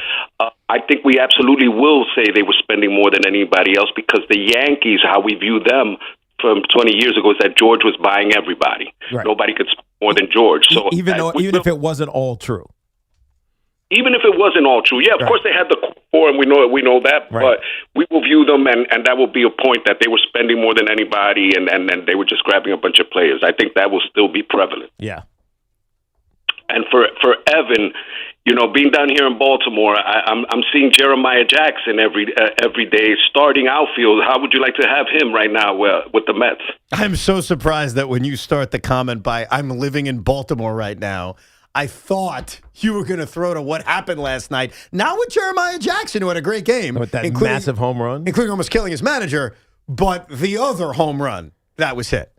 I think we absolutely will say they were spending more than anybody else because the Yankees, how we view them from 20 years ago, is that George was buying everybody. Right. Nobody could spend more than George. So even if it wasn't all true. Even if it wasn't all true, yeah, of course they had the core, and we know that, Right. but we will view them, and that will be a point that they were spending more than anybody, and they were just grabbing a bunch of players. I think that will still be prevalent. Yeah. And for Evan, being down here in Baltimore, I'm seeing Jeremiah Jackson every day starting outfield. How would you like to have him right now with the Mets? I'm so surprised that when you start the comment by "I'm living in Baltimore right now," I thought you were going to throw to what happened last night. Not with Jeremiah Jackson, who had a great game. With that massive home run. Including almost killing his manager, but the other home run that was hit.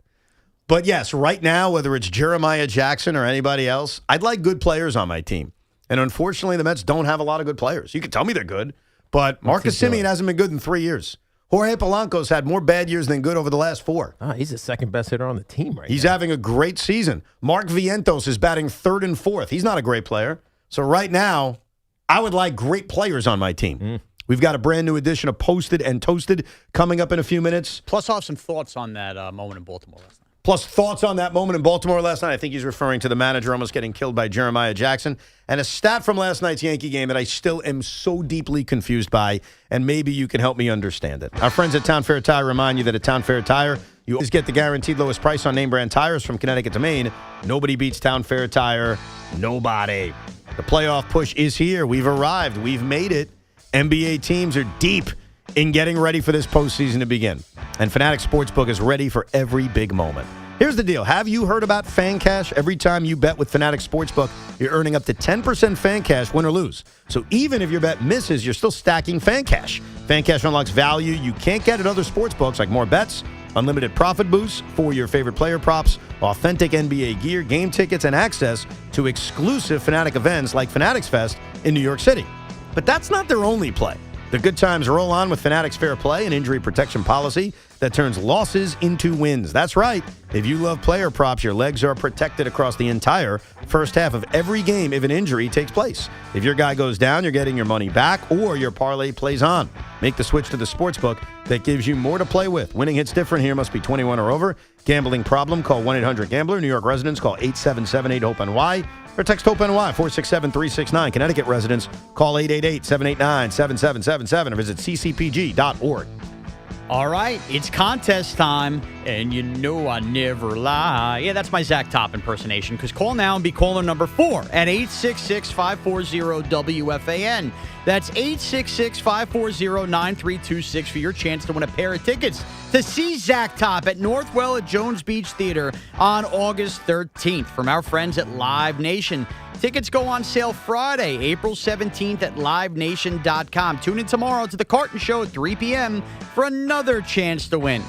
But yes, right now, whether it's Jeremiah Jackson or anybody else, I'd like good players on my team. And unfortunately, the Mets don't have a lot of good players. You can tell me they're good, but Marcus Semien hasn't been good in 3 years. Jorge Polanco's had more bad years than good over the last 4. He's the second best hitter on the team right now. He's having a great season. Mark Vientos is batting 3rd and 4th. He's not a great player. So right now, I would like great players on my team. We've got a brand new edition of Posted and Toasted coming up in a few minutes. Plus, I'll have some thoughts on that moment in Baltimore last night. Plus, thoughts on that moment in Baltimore last night. I think he's referring to the manager almost getting killed by Jeremiah Jackson. And a stat from last night's Yankee game that I still am so deeply confused by, and maybe you can help me understand it. Our friends at Town Fair Tire remind you that at Town Fair Tire, you always get the guaranteed lowest price on name brand tires from Connecticut to Maine. Nobody beats Town Fair Tire. Nobody. The playoff push is here. We've arrived. We've made it. NBA teams are deep in getting ready for this postseason to begin. And Fanatics Sportsbook is ready for every big moment. Here's the deal. Have you heard about Fan Cash? Every time you bet with Fanatics Sportsbook, you're earning up to 10% Fan Cash, win or lose. So even if your bet misses, you're still stacking Fan Cash. Fan Cash unlocks value you can't get at other sportsbooks, like more bets, unlimited profit boosts for your favorite player props, authentic NBA gear, game tickets, and access to exclusive Fanatic events like Fanatics Fest in New York City. But that's not their only play. The good times roll on with Fanatics Fair Play, an injury protection policy that turns losses into wins. That's right. If you love player props, your legs are protected across the entire first half of every game if an injury takes place. If your guy goes down, you're getting your money back or your parlay plays on. Make the switch to the sportsbook that gives you more to play with. Winning hits different here. Must be 21 or over. Gambling problem? Call 1-800-GAMBLER. New York residents call 877-8-HOPE-NY. Or text HOPE-NY 467-369. Connecticut residents call 888-789-7777 or visit ccpg.org. All right, it's contest time, and you know I never lie. Yeah, that's my Zach Top impersonation, because call now and be caller number 4 at 866-540-WFAN. That's 866-540-9326 for your chance to win a pair of tickets to see Zach Top at Northwell at Jones Beach Theater on August 13th from our friends at Live Nation. Tickets go on sale Friday, April 17th at livenation.com. Tune in tomorrow to the Carton Show at 3 p.m. for another chance to win.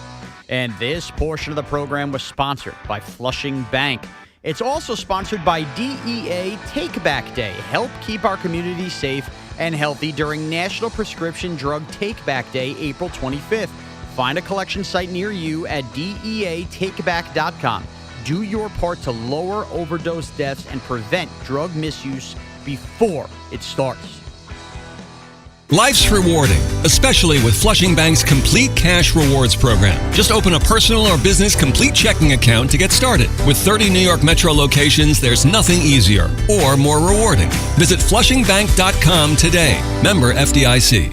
And this portion of the program was sponsored by Flushing Bank. It's also sponsored by DEA Take Back Day. Help keep our community safe and healthy during National Prescription Drug Take Back Day, April 25th. Find a collection site near you at DEATakeback.com. Do your part to lower overdose deaths and prevent drug misuse before it starts. Life's rewarding, especially with Flushing Bank's Complete Cash Rewards program. Just open a personal or business complete checking account to get started. With 30 New York Metro locations, there's nothing easier or more rewarding. Visit FlushingBank.com today. Member FDIC.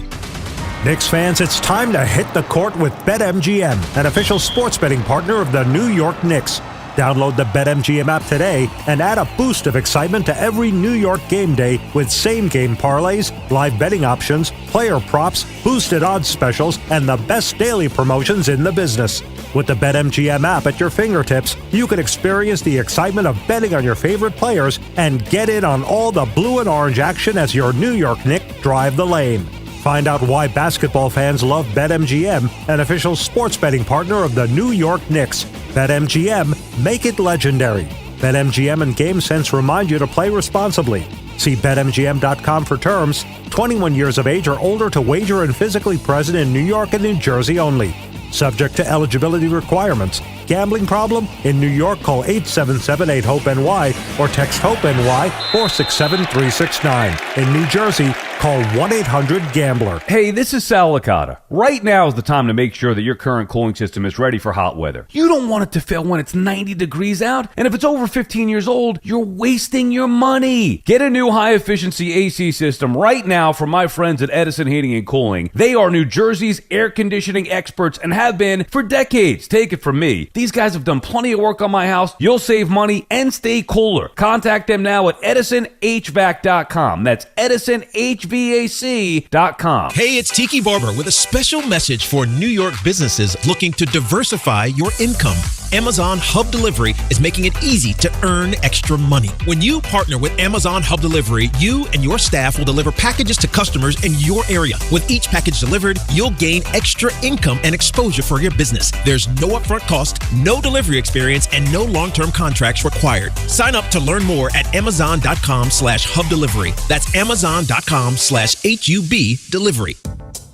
Knicks fans, it's time to hit the court with BetMGM, an official sports betting partner of the New York Knicks. Download the BetMGM app today and add a boost of excitement to every New York game day with same-game parlays, live betting options, player props, boosted odds specials, and the best daily promotions in the business. With the BetMGM app at your fingertips, you can experience the excitement of betting on your favorite players and get in on all the blue and orange action as your New York Knicks drive the lane. Find out why basketball fans love BetMGM, an official sports betting partner of the New York Knicks. BetMGM, make it legendary. BetMGM and GameSense remind you to play responsibly. See BetMGM.com for terms. 21 years of age or older to wager and physically present in New York and New Jersey only. Subject to eligibility requirements. Gambling problem? In New York, call 877-8-HOPE-NY or text HOPE-NY 467-369. In New Jersey, call 1-800-GAMBLER. Hey, this is Sal Licata. Right now is the time to make sure that your current cooling system is ready for hot weather. You don't want it to fail when it's 90 degrees out, and if it's over 15 years old, you're wasting your money. Get a new high-efficiency AC system right now from my friends at Edison Heating and Cooling. They are New Jersey's air conditioning experts and have been for decades. Take it from me. These guys have done plenty of work on my house. You'll save money and stay cooler. Contact them now at EdisonHVAC.com. That's EdisonHVAC.com. Hey, it's Tiki Barber with a special message for New York businesses looking to diversify your income. Amazon Hub Delivery is making it easy to earn extra money. When you partner with Amazon Hub Delivery, you and your staff will deliver packages to customers in your area. With each package delivered, you'll gain extra income and exposure for your business. There's no upfront cost, no delivery experience, and no long-term contracts required. Sign up to learn more at Amazon.com/Hub Delivery. That's Amazon.com/HUB Delivery.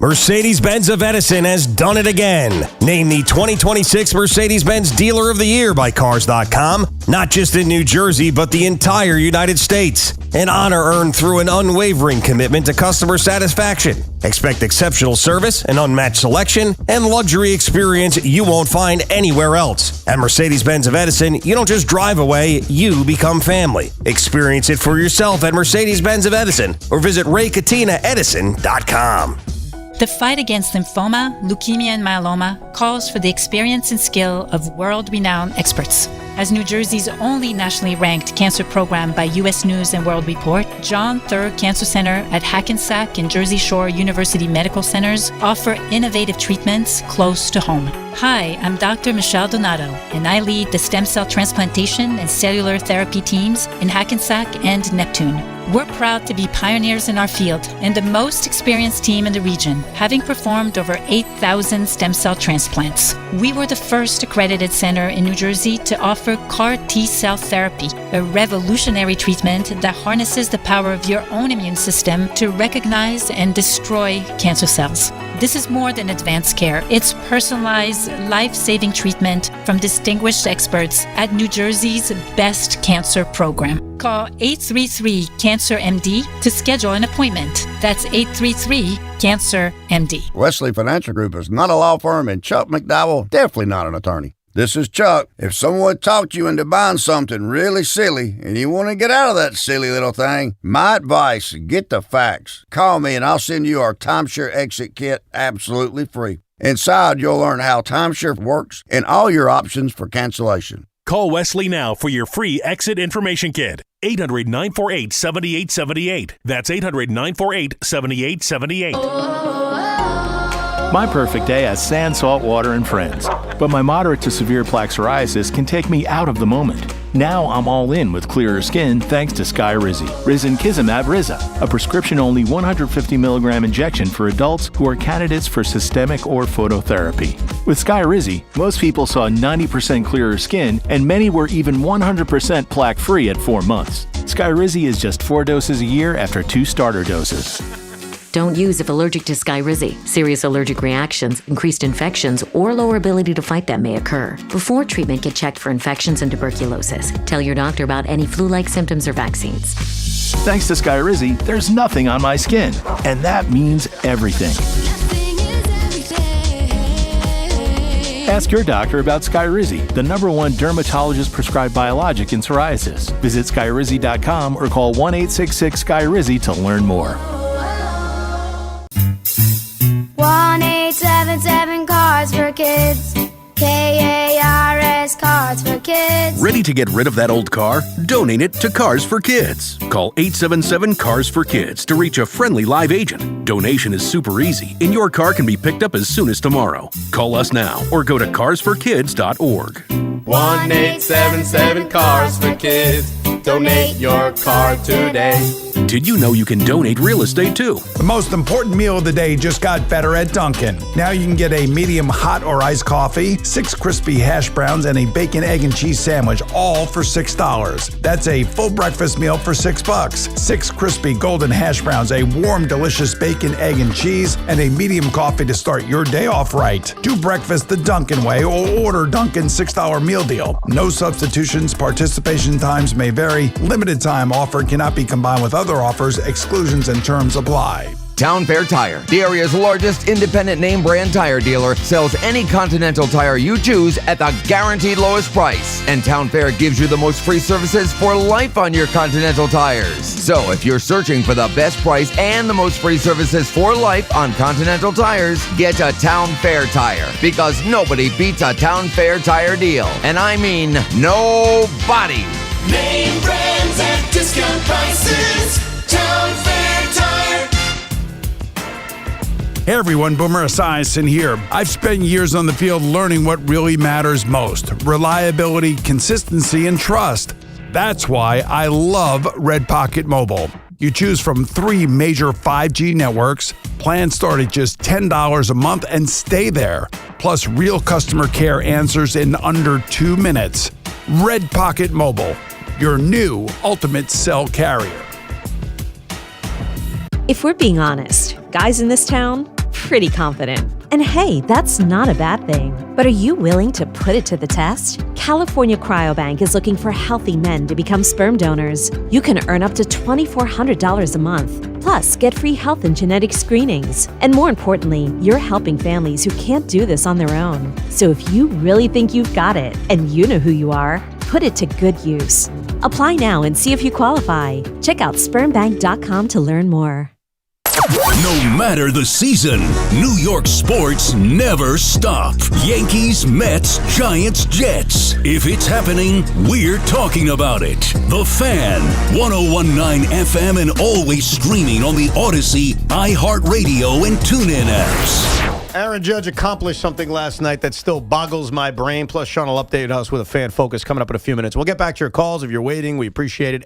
Mercedes-Benz of Edison has done it again. Named the 2026 Mercedes-Benz Dealer of the Year by Cars.com. Not just in New Jersey, but the entire United States. An honor earned through an unwavering commitment to customer satisfaction. Expect exceptional service, an unmatched selection, and luxury experience you won't find anywhere else. At Mercedes-Benz of Edison, you don't just drive away, you become family. Experience it for yourself at Mercedes-Benz of Edison or visit RayCatinaEdison.com. The fight against lymphoma, leukemia, and myeloma calls for the experience and skill of world-renowned experts. As New Jersey's only nationally ranked cancer program by U.S. News and World Report, John Thurg Cancer Center at Hackensack and Jersey Shore University Medical Centers offer innovative treatments close to home. Hi, I'm Dr. Michelle Donato, and I lead the stem cell transplantation and cellular therapy teams in Hackensack and Neptune. We're proud to be pioneers in our field and the most experienced team in the region, having performed over 8,000 stem cell transplants. We were the first accredited center in New Jersey to offer CAR T-cell therapy, a revolutionary treatment that harnesses the power of your own immune system to recognize and destroy cancer cells. This is more than advanced care. It's personalized, life-saving treatment from distinguished experts at New Jersey's best cancer program. Call 833-CANCER-MD to schedule an appointment. That's 833-CANCER-MD. Wesley Financial Group is not a law firm, and Chuck McDowell definitely not an attorney. This is Chuck. If someone talked you into buying something really silly and you want to get out of that silly little thing, my advice, get the facts. Call me and I'll send you our timeshare exit kit absolutely free. Inside, you'll learn how timeshare works and all your options for cancellation. Call Wesley now for your free exit information kit. 800-948-7878. That's 800-948-7878. My perfect day has sand, salt water, and friends. But my moderate to severe plaque psoriasis can take me out of the moment. Now I'm all in with clearer skin thanks to Skyrizi. Risankizumab Riza, a prescription-only 150 milligram injection for adults who are candidates for systemic or phototherapy. With Skyrizi, most people saw 90% clearer skin, and many were even 100% plaque-free at 4 months. Skyrizi is just 4 doses a year after 2 starter doses. Don't use if allergic to Skyrizi. Serious allergic reactions, increased infections, or lower ability to fight them may occur. Before treatment, get checked for infections and tuberculosis. Tell your doctor about any flu-like symptoms or vaccines. Thanks to Skyrizi, there's nothing on my skin, and that means everything. Ask your doctor about Skyrizi, the #1 dermatologist-prescribed biologic in psoriasis. Visit Skyrizi.com or call 1-866-SKYRIZI to learn more. 1-877 Cards for Kids. KARS Cards for Kids. Ready to get rid of that old car? Donate it to Cars for Kids. Call 877-CARS-FOR-KIDS to reach a friendly live agent. Donation is super easy, and your car can be picked up as soon as tomorrow. Call us now or go to carsforkids.org. 1-877-CARS-FOR-KIDS. Donate your car today. Did you know you can donate real estate too? The most important meal of the day just got better at Dunkin'. Now you can get a medium hot or iced coffee, 6 crispy hash browns, and a bacon, egg, and cheese sandwich, all for $6. That's a full breakfast meal for $6. 6 crispy golden hash browns, a warm, delicious bacon, egg, and cheese, and a medium coffee to start your day off right. Do breakfast the Dunkin' way or order Dunkin's $6 meal deal. No substitutions, participation times may vary. Limited time offer cannot be combined with other offers. Exclusions and terms apply. Town Fair Tire, the area's largest independent name brand tire dealer, sells any Continental tire you choose at the guaranteed lowest price. And Town Fair gives you the most free services for life on your Continental tires. So if you're searching for the best price and the most free services for life on Continental tires, get a Town Fair Tire, because nobody beats a Town Fair Tire deal. And I mean nobody. Name brands at discount prices. Town Fair Tire. Hey everyone, Boomer Esiason here. I've spent years on the field learning what really matters most: reliability, consistency, and trust. That's why I love Red Pocket Mobile. You choose from 3 major 5G networks. Plans start at just $10 a month and stay there. Plus real customer care answers in under 2 minutes. Red Pocket Mobile, your new ultimate cell carrier. If we're being honest, guys in this town, pretty confident. And hey, that's not a bad thing. But are you willing to put it to the test? California Cryobank is looking for healthy men to become sperm donors. You can earn up to $2,400 a month. Plus, get free health and genetic screenings. And more importantly, you're helping families who can't do this on their own. So if you really think you've got it, and you know who you are, put it to good use. Apply now and see if you qualify. Check out spermbank.com to learn more. No matter the season, New York sports never stop. Yankees, Mets, Giants, Jets. If it's happening, we're talking about it. The Fan, 101.9 FM, and always streaming on the Odyssey, iHeartRadio, and TuneIn apps. Aaron Judge accomplished something last night that still boggles my brain. Plus, Sean will update us with a fan focus coming up in a few minutes. We'll get back to your calls if you're waiting. We appreciate it.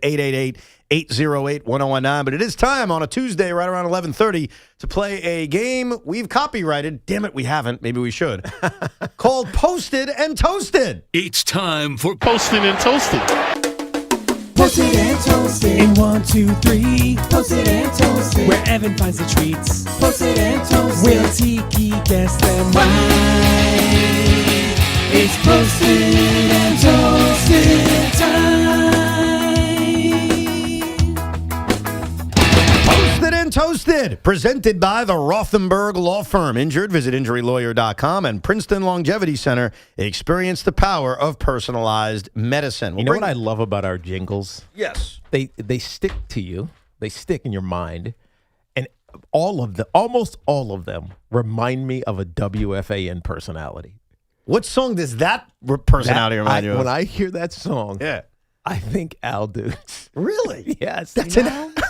888-808-1019. But it is time on a Tuesday right around 11:30 to play a game we've copyrighted. Damn it, we haven't. Maybe we should. Called Posted and Toasted. It's time for Posted and Toasted. Posted and toasted in 1, 2, 3. Posted and toasted where Evan finds the treats. Posted and toasted will Tiki guess them right. It's posted and toasted time. Posted and Toasted, presented by the Rothenberg Law Firm. Injured? Visit injurylawyer.com and Princeton Longevity Center. Experience the power of personalized medicine. You know what I love about our jingles? Yes. They stick to you. They stick in your mind. And almost all of them remind me of a WFAN personality. What song does that personality remind you of? When I hear that song, I think Al Dukes. Really? Yes. That's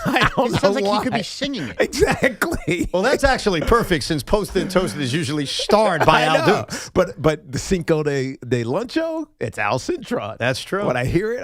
I don't know sounds like why. he could be singing it. Exactly. Well, that's actually perfect since Posted and Toasted is usually starred by Al Dukes. But the Cinco de Luncho, it's Al Sintrod. That's true. When I hear it,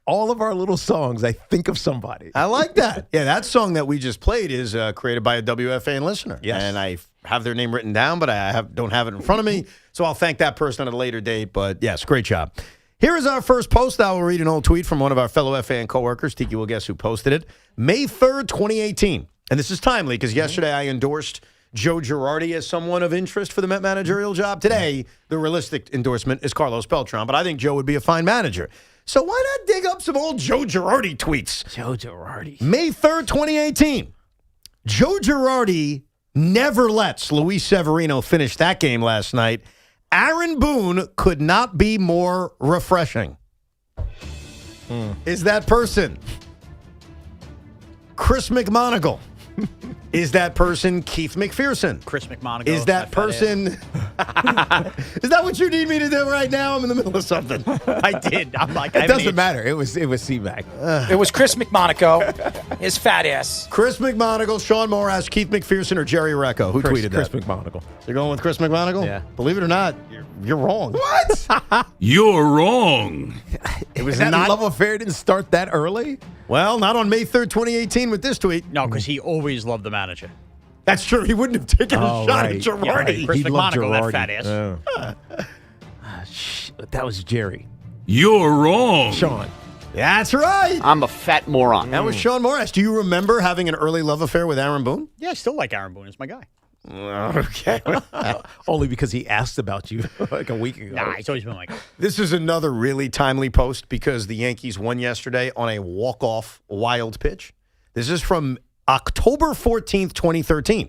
all of our little songs, I think of somebody. I like that. Yeah, that song that we just played is created by a WFAN listener. Yes. And I have their name written down, but I don't have it in front of me. So I'll thank that person at a later date. But yes, great job. Here is our first post. I will read an old tweet from one of our fellow FAN coworkers. Tiki will guess who posted it. May 3rd, 2018. And this is timely because yesterday I endorsed Joe Girardi as someone of interest for the Met managerial job. Today, the realistic endorsement is Carlos Beltran, but I think Joe would be a fine manager. So why not dig up some old Joe Girardi tweets? Joe Girardi. May 3rd, 2018. Joe Girardi never lets Luis Severino finish that game last night. Aaron Boone could not be more refreshing. Is that person Chris McMonagle? Is that person Keith McPherson? Chris McMonagle. Is that person? Is that what you need me to do right now? I'm in the middle of something. I did. I'm like, It doesn't matter. It was C-Mac. It was Chris McMonagle, his fat ass. Chris McMonagle, Sean Morash, Keith McPherson, or Jerry Recco? Who tweeted Chris that? McMonagle. You're going with Chris McMonagle? Yeah. Believe it or not, you're wrong. What? You're wrong. It was that not. love affair didn't start that early? Well, not on May 3rd, 2018 with this tweet. No, because he always loved the manager. That's true. He wouldn't have taken a shot at Girardi. Yeah, right. Chris He loved McMonagle, that Girardi. fat ass. That was Jerry. You're wrong. Sean. That's right. I'm a fat moron. That was Sean Morash. Do you remember having an early love affair with Aaron Boone? Yeah, I still like Aaron Boone. He's my guy. Okay. Only because he asked about you like a week ago. Nah, he's always been my guy. This is another really timely post because the Yankees won yesterday on a walk-off wild pitch. This is from October 14th, 2013.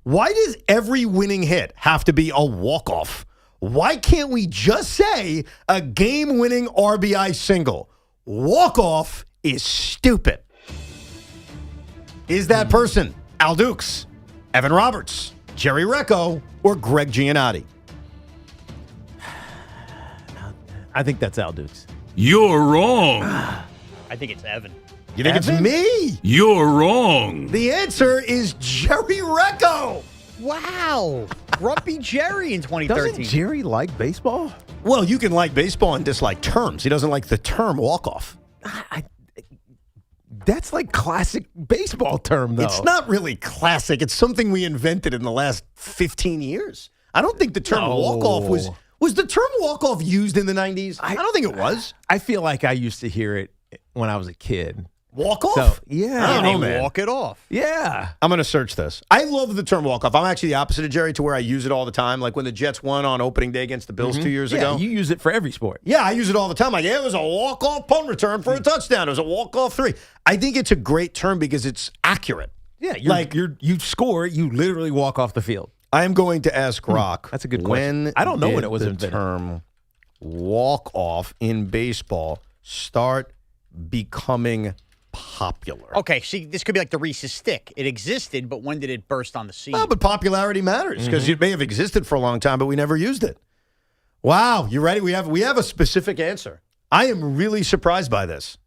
Why does every winning hit have to be a walk-off? Why can't we just say a game-winning RBI single? Walk-off is stupid. Is that person Al Dukes, Evan Roberts, Jerry Recco, or Greg Giannotti? I think that's Al Dukes. You're wrong. I think it's Evan. You think Evan? it's me? You're wrong. The answer is Jerry Recco. Wow. Grumpy Jerry in 2013. Doesn't Jerry like baseball? Well, you can like baseball and dislike terms. He doesn't like the term walk-off. That's like classic baseball term, though. It's not really classic. It's something we invented in the last 15 years. I don't think the term walk-off was the term walk-off used in the 90s? I don't think it was. I feel like I used to hear it when I was a kid. Walk-off? So, yeah. I don't know, man. Walk it off. Yeah. I'm going to search this. I love the term walk-off. I'm actually the opposite of Jerry to where I use it all the time. Like when the Jets won on opening day against the Bills 2 years ago. You use it for every sport. Yeah, I use it all the time. Like, yeah, it was a walk-off punt return for a touchdown. It was a walk-off 3. I think it's a great term because it's accurate. Yeah, you score, you literally walk off the field. I am going to ask Rock. That's a good question. When I don't know did when it was the invented. term walk-off in baseball start becoming popular? Okay, see, this could be like the Reese's Stick. It existed, but when did it burst on the scene? Well, but popularity matters because it may have existed for a long time, but we never used it. Wow, you ready? We have a specific answer. I am really surprised by this.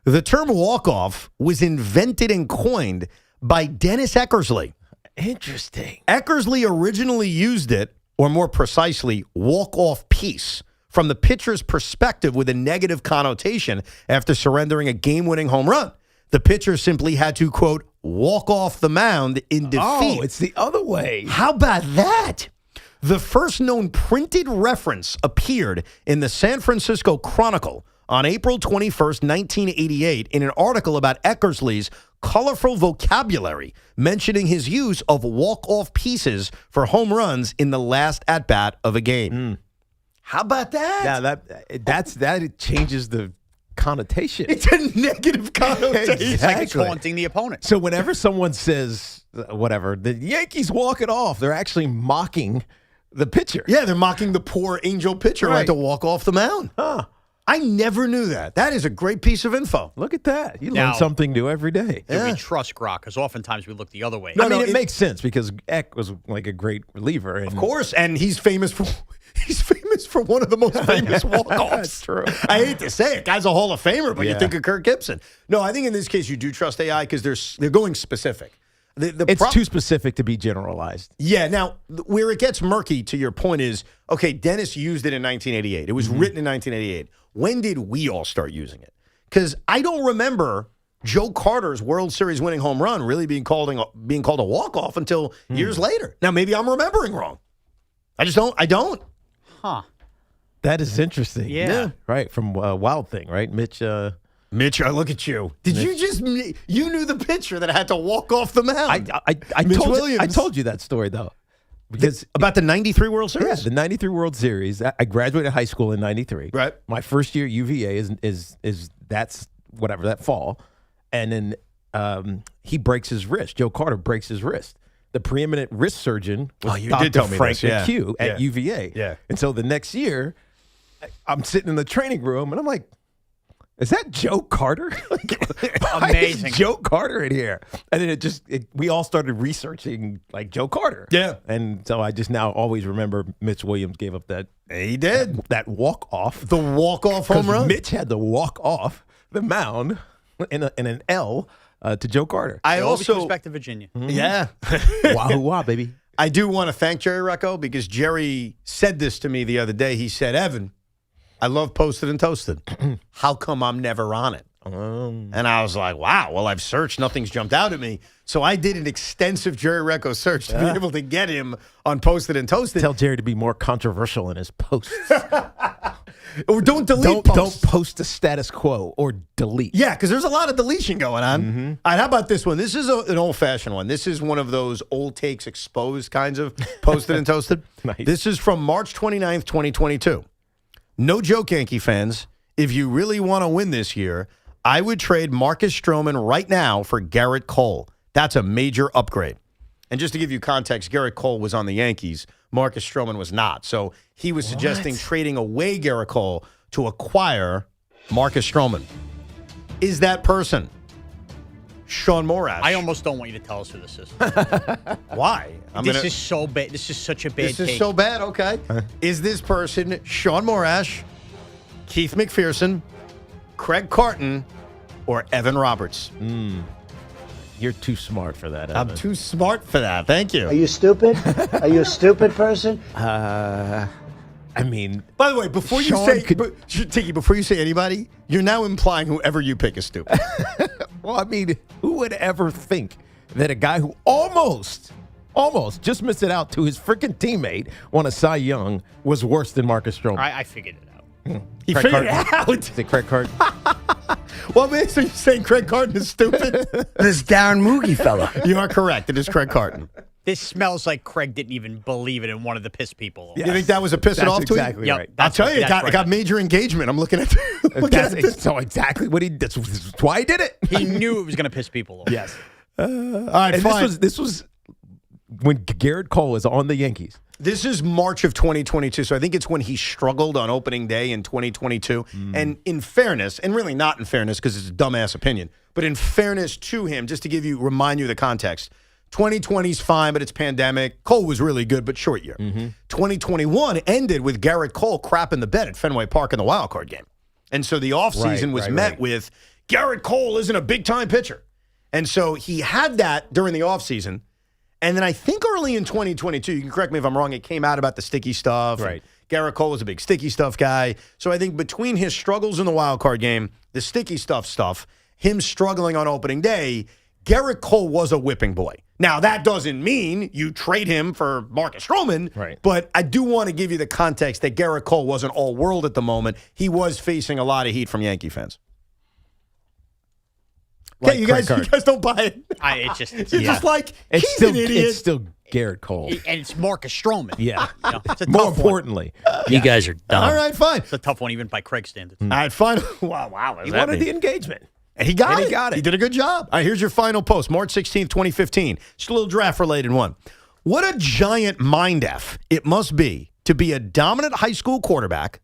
The term walk-off was invented and coined by Dennis Eckersley. Interesting. Eckersley originally used it, or more precisely, walk-off piece, from the pitcher's perspective with a negative connotation after surrendering a game-winning home run. The pitcher simply had to, quote, walk off the mound in defeat. Oh, it's the other way. How about that? The first known printed reference appeared in the San Francisco Chronicle on April 21st, 1988, in an article about Eckersley's colorful vocabulary, mentioning his use of walk-off pieces for home runs in the last at-bat of a game. How about that? Yeah, that changes the connotation. It's a negative connotation. It's like it's taunting the opponent. So whenever someone says, whatever, the Yankees walk it off, they're actually mocking the pitcher. Yeah, they're mocking the poor angel pitcher who had to walk off the mound. Huh. I never knew that. That is a great piece of info. Look at that. You Now- learn something new every day. Do we trust Grok? Because oftentimes we look the other way. No, it makes sense because Eck was like a great reliever. And Of course, and he's famous for one of the most famous walk-offs. That's true. I hate to say it, guy's a Hall of Famer, but you Yeah. think of Kirk Gibson. No, I think in this case you do trust AI because they're going specific. It's too specific to be generalized. Yeah. Now, where it gets murky, to your point, is okay. Dennis used it in 1988. It was written in 1988. When did we all start using it? Because I don't remember Joe Carter's World Series winning home run really being called a walk-off until years later. Now, maybe I'm remembering wrong. I just don't. I don't. Huh. That is interesting. Yeah. Right, from Wild Thing, right? Mitch, look at you. Did you knew the pitcher that had to walk off the mound? I Mitch told Williams. I told you that story, though. Because about the 93 World Series? Yeah, the 93 World Series. I graduated high school in 93. Right. My first year at UVA is that's whatever, that fall. And then he breaks his wrist. Joe Carter breaks his wrist. The preeminent wrist surgeon was you Dr. did tell me Frank this, yeah. McHugh at Yeah. UVA. Yeah. And so the next year, I'm sitting in the training room, and I'm like, is that Joe Carter? Why Amazing. is Joe Carter in here? And then we all started researching like Joe Carter. Yeah. And so I just now always remember Mitch Williams gave up that. He did. That walk-off. The walk-off home run? Mitch had to walk off the mound in an L to Joe Carter. I All also respect to Virginia. Yeah. Wahoo wah, baby. I do want to thank Jerry Recco because Jerry said this to me the other day. He said, Evan, I love Posted and Toasted. How come I'm never on it? And I was like, wow, well, I've searched. Nothing's jumped out at me. So I did an extensive Jerry Recco search to be able to get him on Posted and Toasted. Tell Jerry to be more controversial in his posts. Or don't delete posts. Don't post the status quo or delete. Yeah, because there's a lot of deletion going on. Mm-hmm. All right, how about this one? This is an old-fashioned one. This is one of those old takes exposed kinds of Posted and Toasted. Nice. This is from March 29th, 2022. No joke, Yankee fans. If you really want to win this year, I would trade Marcus Stroman right now for Garrett Cole. That's a major upgrade. And just to give you context, Garrett Cole was on the Yankees. Marcus Stroman was not. So he was suggesting trading away Garrett Cole to acquire Marcus Stroman. Is that person Sean Morash? I almost don't want you to tell us who this is. Why? This is so bad. This is such a bad This is take. so bad, okay. Is this person Sean Morash, Keith McPherson, Craig Carton, or Evan Roberts? You're too smart for that, I'm Evan. too smart for that. Thank you. Are you stupid? Are you a stupid person? I mean, By the way, before you Sean say could- Tiki, before you say anybody, you're now implying whoever you pick is stupid. well, I mean, who would ever think that a guy who almost just missed it out to his freaking teammate won a Cy Young was worse than Marcus Stroman? I figured it out. He Craig figured Carton. it out. Is it Craig Carton? Well, man, so you're saying Craig Carton is stupid? This Darren Moogie fella. You are correct. It is Craig Carton. This smells like Craig didn't even believe it and wanted to piss people off. You think that was a pissing That's off tweet? exactly Yep, right. I'll that's tell what- you, it that's got, right. it got major engagement. I'm looking at this. So exactly what he. That's why he did it. He knew it was going to piss people off. Yes. All right, And fine. this was when Garrett Cole was on the Yankees. This is March of 2022, so I think it's when he struggled on opening day in 2022. And in fairness, and really not in fairness because it's a dumbass opinion, but in fairness to him, just to remind you the context, 2020's fine, but it's pandemic. Cole was really good, but short year. 2021 ended with Garrett Cole crapping the bed at Fenway Park in the wild card game. And so the offseason was met with Garrett Cole isn't a big-time pitcher. And so he had that during the offseason. And then I think early in 2022, you can correct me if I'm wrong, it came out about the sticky stuff. Right. Garrett Cole was a big sticky stuff guy. So I think between his struggles in the wild card game, the sticky stuff, him struggling on opening day, Garrett Cole was a whipping boy. Now, that doesn't mean you trade him for Marcus Stroman, Right. but I do want to give you the context that Garrett Cole wasn't all world at the moment. He was facing a lot of heat from Yankee fans. Okay, Like you Craig guys don't buy it. It just, You're just like, he's It's still an idiot. It's still Garrett Cole. and it's Marcus Stroman. Yeah. You know, it's a More tough one. importantly, You guys are dumb. All right, fine. It's a tough one, even by Craig's standards. All right, fine. Wow. he wanted the engagement. And he got And it. he got it. He did a good job. All right, here's your final post, March 16th, 2015. Just a little draft-related one. What a giant mind F it must be to be a dominant high school quarterback,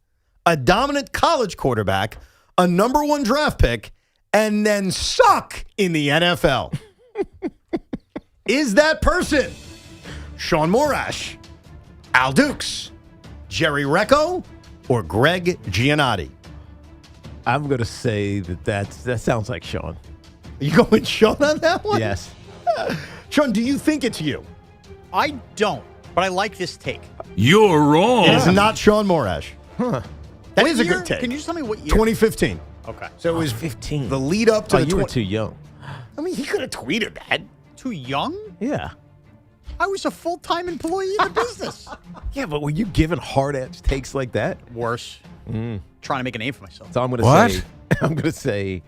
a dominant college quarterback, a number one draft pick, and then suck in the NFL. Is that person Sean Morash, Al Dukes, Jerry Recco, or Greg Giannotti? I'm going to say that sounds like Sean. You going Sean on that one? Yes. Sean, do you think it's you? I don't, but I like this take. You're wrong. It is not Sean Morash. That What is a year? good take. Can you just tell me what year? 2015. Okay. So it was 15. the lead up to Oh, the you were too young. I mean, he could have tweeted that. Too young? Yeah. I was a full-time employee in the business. Yeah, but were you given hard-edged takes like that? Worse. Trying to make a name for myself. So I'm going to What? say,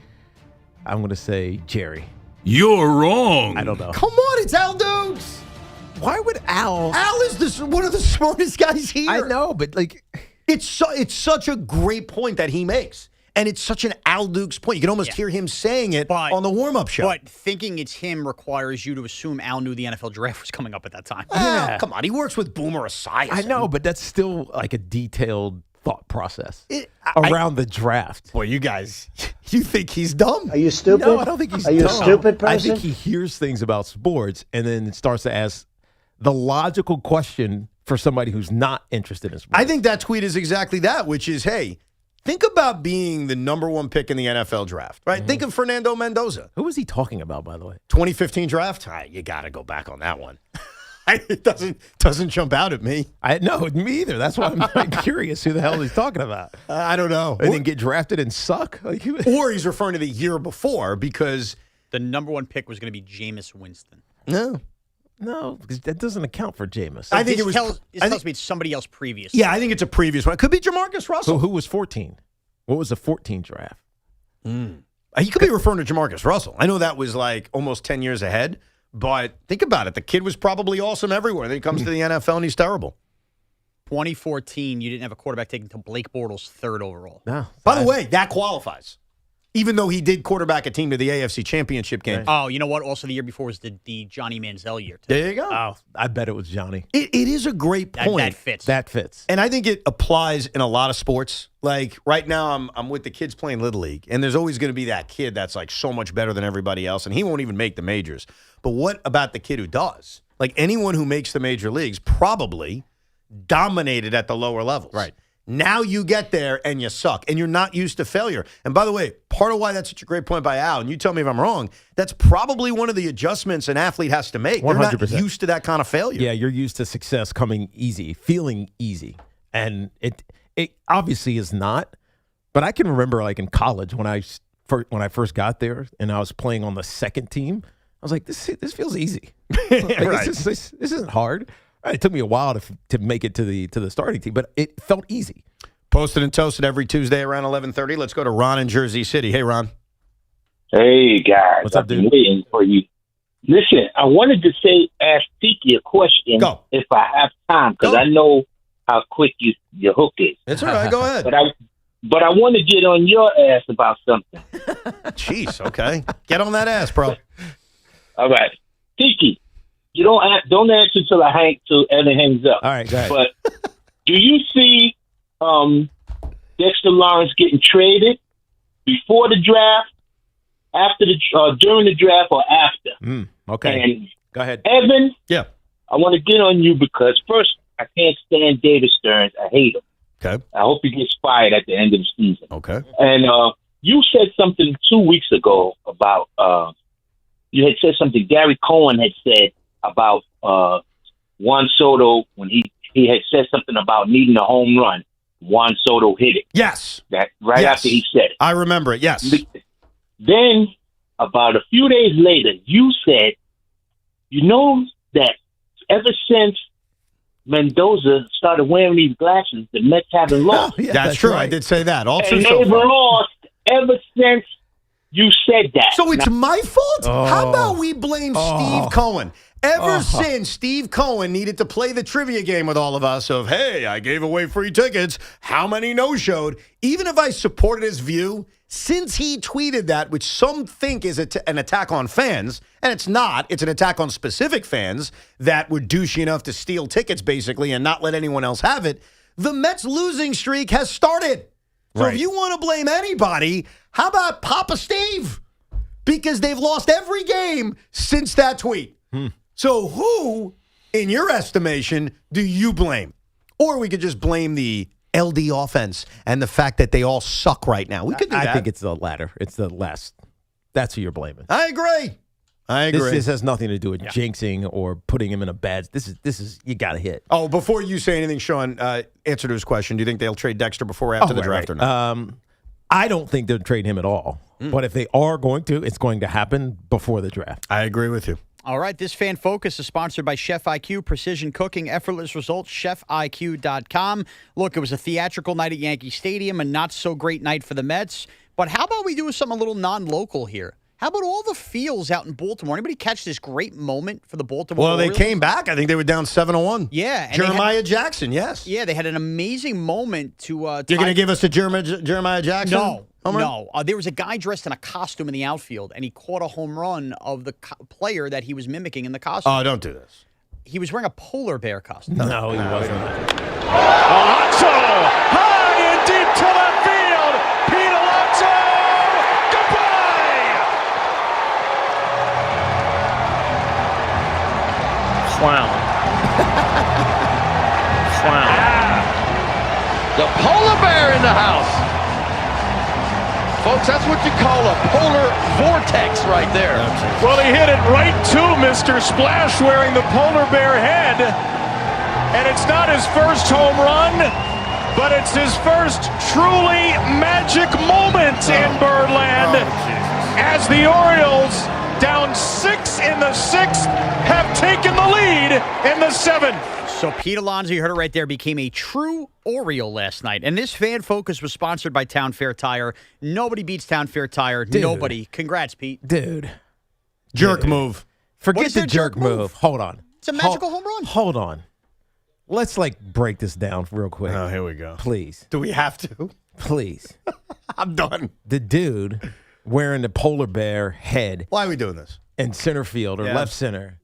I'm going to say Jerry. You're wrong. I don't know. Come on, it's Al Dukes. Why would Al? Al is one of the smartest guys here. I know, but like, It's such a great point that he makes. And it's such an Al Dukes point. You can almost hear him saying it on the warm-up show. But thinking it's him requires you to assume Al knew the NFL draft was coming up at that time. Come on, he works with Boomer Esiason. I know, but that's still like a detailed thought process around the draft. Boy, you guys, you think he's dumb? Are you stupid? No, I don't think he's Are you dumb. a stupid person? I think he hears things about sports and then starts to ask the logical question for somebody who's not interested in sports. I think that tweet is exactly that, which is, hey, think about being the number 1 pick in the NFL draft, right? Think of Fernando Mendoza. Who was he talking about, by the way? 2015 draft? You got to go back on that one. It doesn't jump out at me. No, me either. That's why I'm like, curious who the hell he's talking about. I don't know. And then get drafted and suck? Or he's referring to the year before because the number 1 pick was going to be Jameis Winston. No, because that doesn't account for Jameis. I think This tells me it's somebody else previous. Yeah, I think it's a previous one. It could be Jamarcus Russell. Who was 14? What was the 14 draft? He could be referring to Jamarcus Russell. I know that was like almost 10 years ahead, but think about it. The kid was probably awesome everywhere. Then he comes to the NFL and he's terrible. 2014, you didn't have a quarterback taken until Blake Bortles 3rd overall. No. By the way, that qualifies. Even though he did quarterback a team to the AFC Championship game. Oh, you know what? Also, the year before was the Johnny Manziel year. Too. There you go. Oh, I bet it was Johnny. It is a great point. That fits. That fits. And I think it applies in a lot of sports. Like right now, I'm with the kids playing Little League, and there's always going to be that kid that's like so much better than everybody else, and he won't even make the majors. But what about the kid who does? Like anyone who makes the major leagues probably dominated at the lower levels. Right. Now you get there and you suck, and you're not used to failure. And by the way, part of why that's such a great point by Al, and you tell me if I'm wrong, that's probably one of the adjustments an athlete has to make. 100%. You're not used to that kind of failure. Yeah, you're used to success coming easy, feeling easy. And it obviously is not. But I can remember like in college when I first got there and I was playing on the second team, I was like, this feels easy. Like, Right. This isn't hard. It took me a while to make it to the starting team, but it felt easy. Posted and toasted every Tuesday around 11:30. Let's go to Ron in Jersey City. Hey, Ron. Hey, guys. What's up, dude? I've been waiting for you. Listen, I wanted to ask Tiki a question if I have time, because I know how quick your hook is. It's all right. Go ahead. But I want to get on your ass about something. Jeez, okay. Get on that ass, bro. All right. Tiki, you don't answer till Evan hangs up. All right, go ahead. But do you see Dexter Lawrence getting traded before the draft, after during the draft, or after? Okay. And go ahead. Evan, yeah, I want to get on you because first, I can't stand David Stearns. I hate him. Okay. I hope he gets fired at the end of the season. Okay. And you said something 2 weeks ago about you had said something Gary Cohen had said about Juan Soto when he had said something about needing a home run. Juan Soto hit it. Yes. That right Yes. after he said it. I remember it. Yes. Then about a few days later, you said, you know that ever since Mendoza started wearing these glasses, the Mets haven't lost. that's true. Right. I did say that. All true And so they've far. lost ever since you said that. So it's my fault? Oh. How about we blame Steve Cohen? Ever since Steve Cohen needed to play the trivia game with all of us of, hey, I gave away free tickets, how many no-showed? Even if I supported his view, since he tweeted that, which some think is an attack on fans, and it's not, it's an attack on specific fans that were douchey enough to steal tickets, basically, and not let anyone else have it, the Mets' losing streak has started. So if you want to blame anybody, how about Papa Steve? Because they've lost every game since that tweet. So who, in your estimation, do you blame? Or we could just blame the LD offense and the fact that they all suck right now. We could do that. I think it's the latter. It's the last. That's who you're blaming. I agree. This has nothing to do with jinxing or putting him in a bad. This is you got to hit. Oh, before you say anything, Sean, answer to his question. Do you think they'll trade Dexter before or after the draft or not? I don't think they'll trade him at all. But if they are going to, it's going to happen before the draft. I agree with you. All right, this Fan Focus is sponsored by Chef IQ, precision cooking, effortless results, chefiq.com. Look, it was a theatrical night at Yankee Stadium, a not-so-great night for the Mets. But how about we do something a little non-local here? How about all the feels out in Baltimore? Anybody catch this great moment for the Baltimore Well, they Orioles? came back. I think they were down 7-1. Yeah. And Jeremiah Jackson, yes. Yeah, they had an amazing moment to You're going to give us a Jeremiah Jackson? No. homer? No. There was a guy dressed in a costume in the outfield, and he caught a home run of the player that he was mimicking in the costume. Oh, don't do this. He was wearing a polar bear costume. No, he wasn't. Alonso, high to left field. Pete Alonso, goodbye. Wow. Wow. The polar bear in the house. Folks, that's what you call a polar vortex right there. Well, he hit it right to Mr. Splash wearing the polar bear head. And it's not his first home run, but it's his first truly magic moment in Birdland. As the Orioles, down 6 in the 6th, have taken the lead in the 7th. So Pete Alonso, you heard it right there, became a true Oriole last night. And this Fan Focus was sponsored by Town Fair Tire. Nobody beats Town Fair Tire. Dude. Nobody. Congrats, Pete. Dude. Jerk move. Forget the jerk move. Hold on. It's a magical home run. Hold on. Let's break this down real quick. Oh, here we go. Please. Do we have to? Please. I'm done. The dude wearing the polar bear head. Why are we doing this? In center field or left center.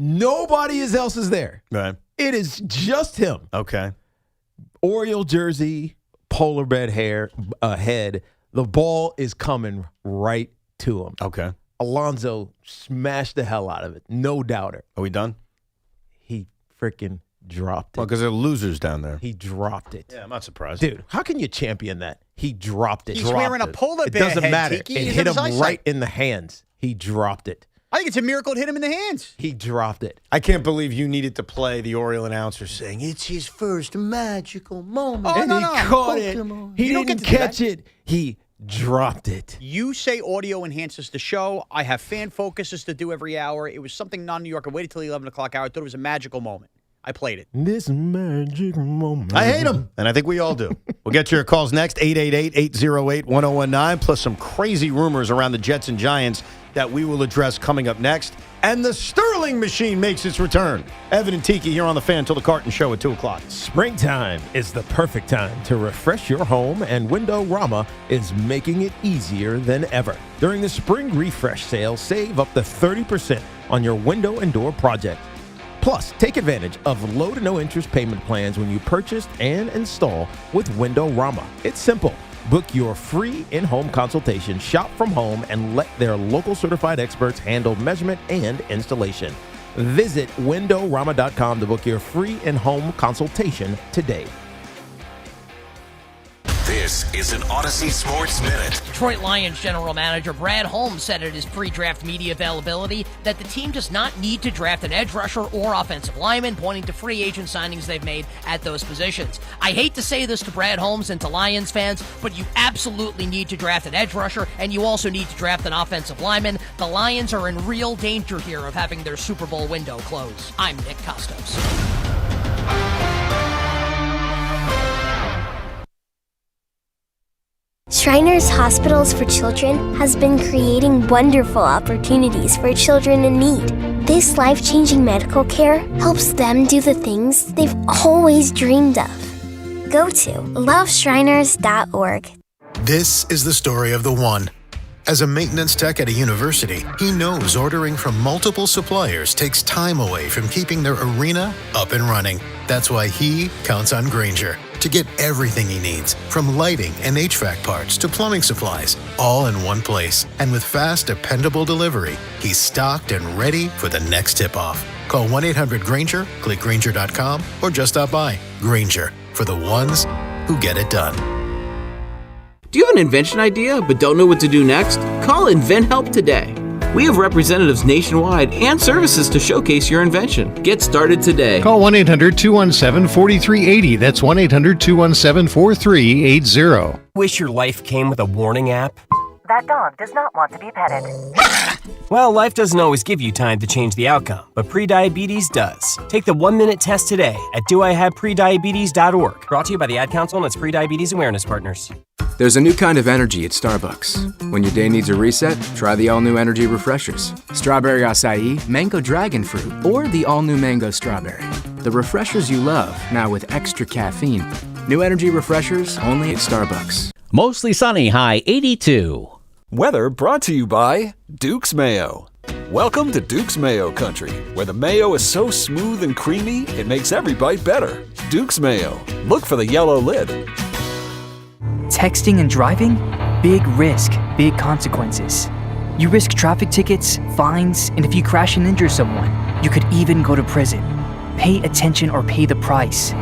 Nobody else is there. Right. It is just him. Okay. Oriole jersey, polar bear head. The ball is coming right to him. Okay. Alonso smashed the hell out of it. No doubter. Are we done? He freaking dropped it. Well, because they're losers down there. He dropped it. Yeah, I'm not surprised. Dude, how can you champion that? He dropped it. He's wearing a polar bear It doesn't head, matter. Tiki. It He's hit on him his eyesight. right in the hands. He dropped it. I think it's a miracle it hit him in the hands. He dropped it. I can't believe you needed to play the Oriole announcer saying it's his first magical moment. And he caught it. He didn't catch it. He dropped it. You say audio enhances the show. I have Fan Focuses to do every hour. It was something non-New York. I waited till the 11 o'clock hour. I thought it was a magical moment. I played it. This magic moment. I hate him, and I think we all do. We'll get to your calls next, 888-808-1019, plus some crazy rumors around the Jets and Giants that we will address coming up next. And the Sterling machine makes its return. Evan and Tiki here on the Fan till the Carton Show at 2 o'clock. Springtime is the perfect time to refresh your home, and Window-Rama is making it easier than ever. During the Spring Refresh Sale, save up to 30% on your window and door project. Plus, take advantage of low to no interest payment plans when you purchase and install with Window-Rama. It's simple. Book your free in-home consultation, shop from home, and let their local certified experts handle measurement and installation. Visit windowrama.com to book your free in-home consultation today. This is an Odyssey Sports Minute. Detroit Lions general manager Brad Holmes said at his pre-draft media availability that the team does not need to draft an edge rusher or offensive lineman, pointing to free agent signings they've made at those positions. I hate to say this to Brad Holmes and to Lions fans, but you absolutely need to draft an edge rusher, and you also need to draft an offensive lineman. The Lions are in real danger here of having their Super Bowl window close. I'm Nick Costos. Shriners Hospitals for Children has been creating wonderful opportunities for children in need. This life-changing medical care helps them do the things they've always dreamed of. Go to loveshriners.org. This is the story of the one. As a maintenance tech at a university, he knows ordering from multiple suppliers takes time away from keeping their arena up and running. That's why he counts on Grainger to get everything he needs, from lighting and HVAC parts to plumbing supplies, all in one place. And with fast, dependable delivery, he's stocked and ready for the next tip-off. Call 1-800-GRAINGER, click Grainger.com, or just stop by. Grainger, for the ones who get it done. Do you have an invention idea but don't know what to do next? Call InventHelp today. We have representatives nationwide and services to showcase your invention. Get started today. Call 1-800-217-4380. That's 1-800-217-4380. Wish your life came with a warning app? That dog does not want to be petted. Well, life doesn't always give you time to change the outcome, but prediabetes does. Take the 1-minute test today at doihaveprediabetes.org. Brought to you by the Ad Council and its Prediabetes Awareness Partners. There's a new kind of energy at Starbucks. When your day needs a reset, try the all-new energy refreshers. Strawberry acai, mango dragon fruit, or the all-new mango strawberry. The refreshers you love, now with extra caffeine. New energy refreshers, only at Starbucks. Mostly sunny, high 82. Weather brought to you by Duke's Mayo. Welcome to Duke's Mayo Country, where the mayo is so smooth and creamy, it makes every bite better. Duke's Mayo. Look for the yellow lid. Texting and driving? Big risk, big consequences. You risk traffic tickets, fines, and if you crash and injure someone, you could even go to prison. Pay attention or pay the price.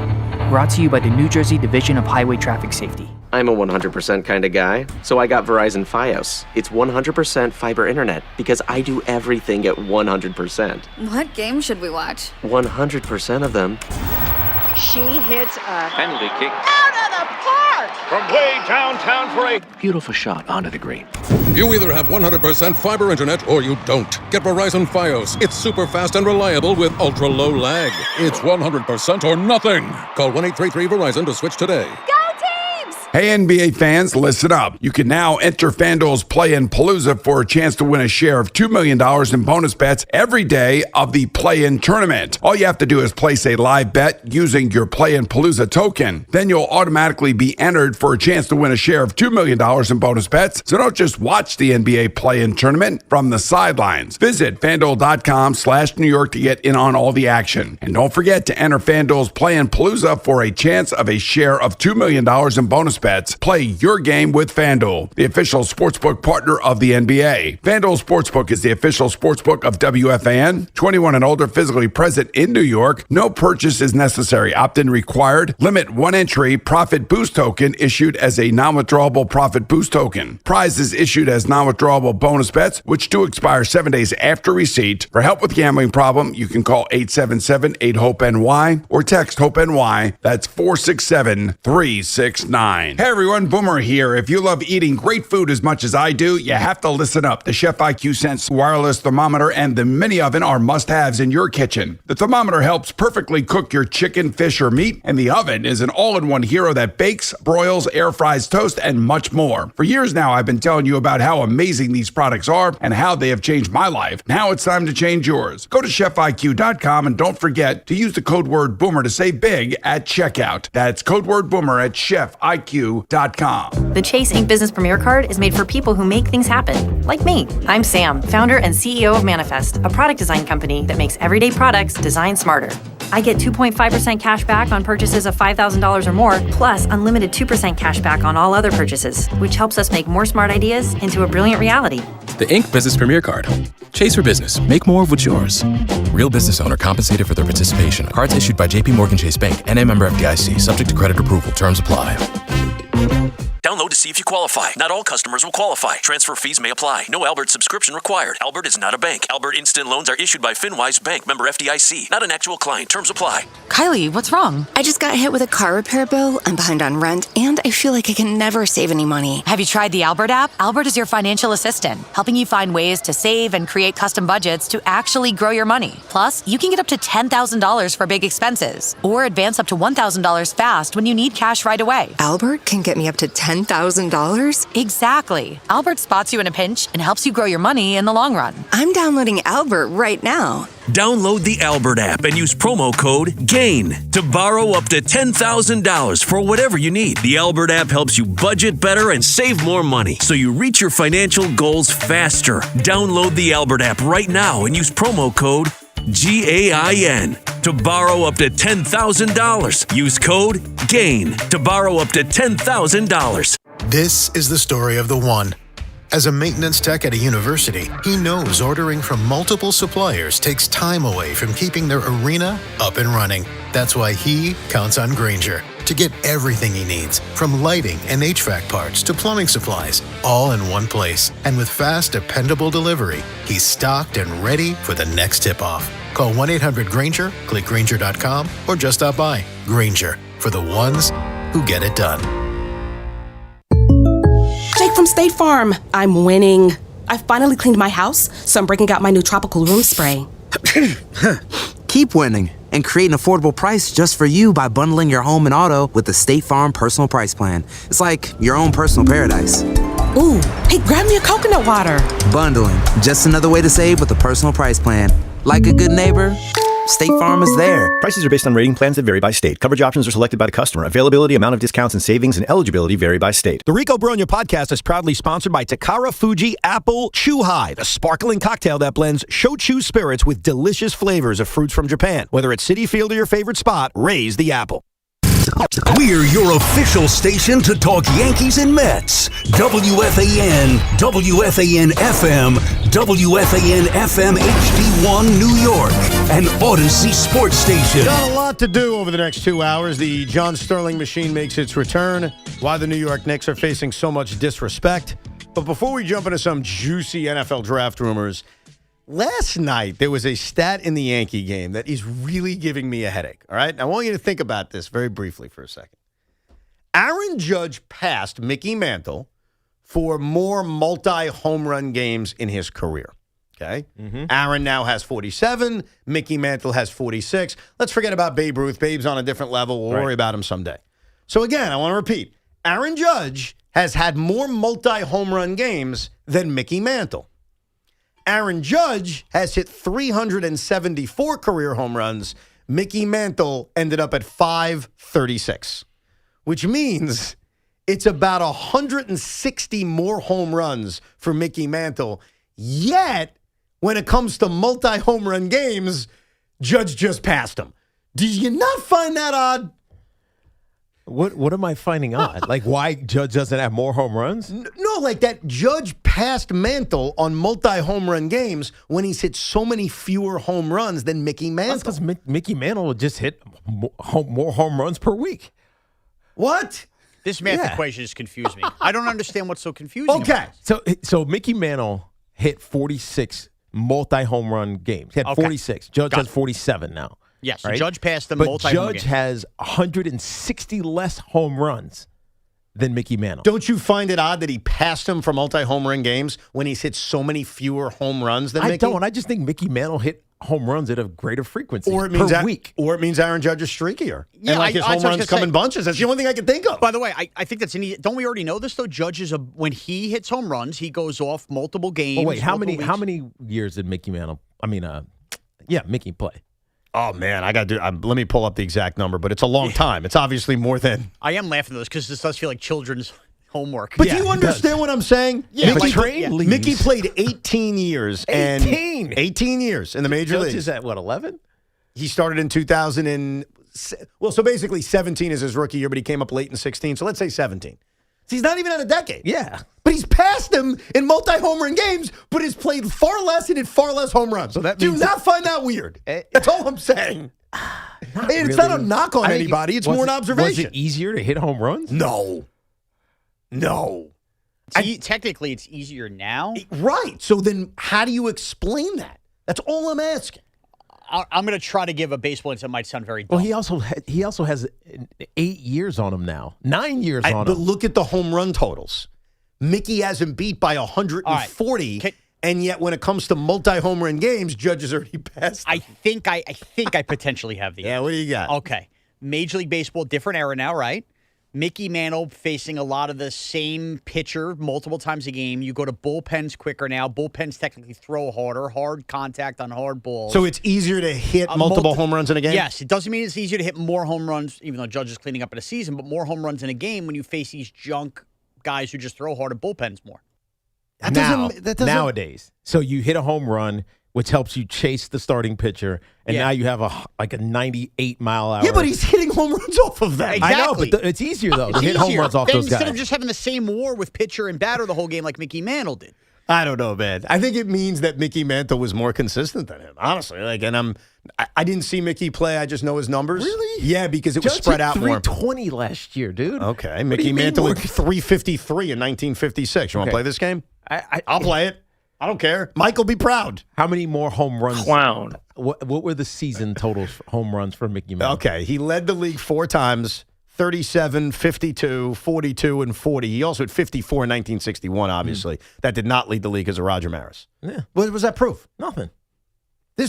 Brought to you by the New Jersey Division of Highway Traffic Safety. I'm a 100% kind of guy, so I got Verizon Fios. It's 100% fiber internet because I do everything at 100%. What game should we watch? 100% of them. She hits a penalty kick out of the park from way downtown for a beautiful shot onto the green. You either have 100% fiber internet or you don't. Get Verizon Fios. It's super fast and reliable with ultra low lag. It's 100% or nothing. Call 1-833-VERIZON to switch today. Hey, NBA fans, listen up. You can now enter FanDuel's Play-In Palooza for a chance to win a share of $2 million in bonus bets every day of the Play-In tournament. All you have to do is place a live bet using your Play-In Palooza token. Then you'll automatically be entered for a chance to win a share of $2 million in bonus bets. So don't just watch the NBA Play-In tournament from the sidelines. Visit FanDuel.com/New York to get in on all the action. And don't forget to enter FanDuel's Play-In Palooza for a chance of a share of $2 million in bonus bets. Play your game with FanDuel, the official sportsbook partner of the NBA. FanDuel Sportsbook is the official sportsbook of WFAN. 21 and older, physically present in New York. No purchase is necessary. Opt-in required. Limit one entry. Profit boost token issued as a non-withdrawable profit boost token. Prizes issued as non-withdrawable bonus bets, which do expire 7 days after receipt. For help with gambling problem, you can call 877-8-HOPE-NY or text HOPE-NY. That's 467-369. Hey everyone, Boomer here. If you love eating great food as much as I do, you have to listen up. The Chef IQ Sense wireless thermometer and the mini oven are must-haves in your kitchen. The thermometer helps perfectly cook your chicken, fish, or meat, and the oven is an all-in-one hero that bakes, broils, air fries, toast, and much more. For years now, I've been telling you about how amazing these products are and how they have changed my life. Now it's time to change yours. Go to chefiq.com and don't forget to use the code word BOOMER to save big at checkout. That's code word BOOMER at chefiq.com. The Chase Ink Business Premier Card is made for people who make things happen, like me. I'm Sam, founder and CEO of Manifest, a product design company that makes everyday products designed smarter. I get 2.5% cash back on purchases of $5,000 or more, plus unlimited 2% cash back on all other purchases, which helps us make more smart ideas into a brilliant reality. The Ink Business Premier Card. Chase for business. Make more of what's yours. Real business owner compensated for their participation. Cards issued by JPMorgan Chase Bank, N.A. member FDIC. Subject to credit approval. Terms apply. Download to see if you qualify. Not all customers will qualify. Transfer fees may apply. No Albert subscription required. Albert is not a bank. Albert Instant Loans are issued by FinWise Bank, member FDIC. Not an actual client. Terms apply. Kylie, what's wrong? I just got hit with a car repair bill. I'm behind on rent, and I feel like I can never save any money. Have you tried the Albert app? Albert is your financial assistant, helping you find ways to save and create custom budgets to actually grow your money. Plus, you can get up to $10,000 for big expenses, or advance up to $1,000 fast when you need cash right away. Albert can get me up to $10,000? Exactly. Albert spots you in a pinch and helps you grow your money in the long run. I'm downloading Albert right now. Download the Albert app and use promo code GAIN to borrow up to $10,000 for whatever you need. The Albert app helps you budget better and save more money so you reach your financial goals faster. Download the Albert app right now and use promo code GAIN to borrow up to $10,000. Use code GAIN to borrow up to $10,000. This is the story of the one. As a maintenance tech at a university, he knows ordering from multiple suppliers takes time away from keeping their arena up and running. That's why he counts on Grainger to get everything he needs, from lighting and HVAC parts to plumbing supplies, all in one place. And with fast, dependable delivery, he's stocked and ready for the next tip-off. Call 1-800-GRAINGER, click Grainger.com, or just stop by. Grainger, for the ones who get it done. Jake from State Farm. I'm winning. I finally cleaned my house, so I'm breaking out my new tropical room spray. Keep winning and create an affordable price just for you by bundling your home and auto with the State Farm Personal Price Plan. It's like your own personal paradise. Ooh, hey, grab me a coconut water. Bundling, just another way to save with the Personal Price Plan. Like a good neighbor, State Farm is there. Prices are based on rating plans that vary by state. Coverage options are selected by the customer. Availability, amount of discounts and savings, and eligibility vary by state. The Rico Bronya podcast is proudly sponsored by Takara Fuji Apple Chew High, the sparkling cocktail that blends shochu spirits with delicious flavors of fruits from Japan. Whether it's Citi Field or your favorite spot, raise the apple. We're your official station to talk Yankees and Mets. WFAN, WFAN FM, WFAN FM HD1 New York, and Odyssey Sports Station. Got a lot to do over the next 2 hours. The John Sterling machine makes its return. Why the New York Knicks are facing so much disrespect. But before we jump into some juicy NFL draft rumors, last night there was a stat in the Yankee game that is really giving me a headache. All right? I want you to think about this very briefly for a second. Aaron Judge passed Mickey Mantle for more multi-home run games in his career. Okay? Aaron now has 47. Mickey Mantle has 46. Let's forget about Babe Ruth. Babe's on a different level. We'll worry about him someday. So again, I want to repeat. Aaron Judge has had more multi-home run games than Mickey Mantle. Aaron Judge has hit 374 career home runs. Mickey Mantle ended up at 536, which means it's about 160 more home runs for Mickey Mantle. Yet, when it comes to multi-home run games, Judge just passed him. Do you not find that odd? What am I finding odd? Like, why Judge doesn't have more home runs? No, like that Judge passed Mantle on multi-home run games when he's hit so many fewer home runs than Mickey Mantle. That's because Mickey Mantle would just hit more home runs per week. What? This math equation just confused me. I don't understand what's so confusing. Okay. So Mickey Mantle hit 46 multi-home run games. He had 46. Judge has 47 now. Yes, right? Judge passed the But multi-home Judge games. has 160 less home runs than Mickey Mantle. Don't you find it odd that he passed him for multi-home run games when he's hit so many fewer home runs than Mickey? I don't. I just think Mickey Mantle hit home runs at a greater frequency or it means per week. Or it means Aaron Judge is streakier. Yeah, and like his home runs come in bunches. That's the only thing I can think of. By the way, I think that's don't we already know this though? Judge is when he hits home runs, he goes off multiple games. Oh wait, how many years did Mickey Mantle? Mickey play? Oh man, I got to do. Let me pull up the exact number, but it's a long time. It's obviously more than. I am laughing at this because this does feel like children's homework. But do you understand what I'm saying? Yeah, Mickey played 18 years. 18 years in the major leagues. Is at what, 11? He started in 2000 so basically 17 is his rookie year, but he came up late in 16. So let's say 17. So he's not even at a decade. Yeah. But he's passed him in multi-home run games, but has played far less and hit far less home runs. So that do you not find that weird? That's all I'm saying. It's not a knock on anybody. It's more an observation. Was it easier to hit home runs? No. Technically, it's easier now. Right. So then how do you explain that? That's all I'm asking. I'm going to try to give a baseball answer that might sound very dumb. Well, he also has 8 years on him now. 9 years on him. But look at the home run totals. Mickey hasn't beat by 140, and yet when it comes to multi-home run games, Judge has already passed them. I think I potentially have the answer. Yeah, what do you got? Okay. Major League Baseball, different era now, right? Mickey Mantle facing a lot of the same pitcher multiple times a game. You go to bullpens quicker now. Bullpens technically throw harder, hard contact on hard balls. So it's easier to hit multiple home runs in a game? Yes. It doesn't mean it's easier to hit more home runs, even though Judge is cleaning up in a season, but more home runs in a game when you face these junk guys who just throw hard at bullpens more. Nowadays. So you hit a home run, which helps you chase the starting pitcher, and now you have a 98-mile-an-hour. Yeah, but he's hitting home runs off of that. Exactly. I know, but it's easier, though, to hit home runs off those guys. Instead of just having the same war with pitcher and batter the whole game like Mickey Mantle did. I don't know, man. I think it means that Mickey Mantle was more consistent than him, honestly. I didn't see Mickey play. I just know his numbers. Really? Yeah, because it was spread out more. 320 last year, dude. Okay, Mickey Mantle at 353 in 1956. You want to play this game? I'll play it. I don't care. Mike will be proud. How many more home runs? Clown. What were the season totals for home runs for Mickey Mantle? Okay, he led the league 4 times, 37, 52, 42, and 40. He also had 54 in 1961, obviously. That did not lead the league because of Roger Maris. Yeah. What was that proof? Nothing.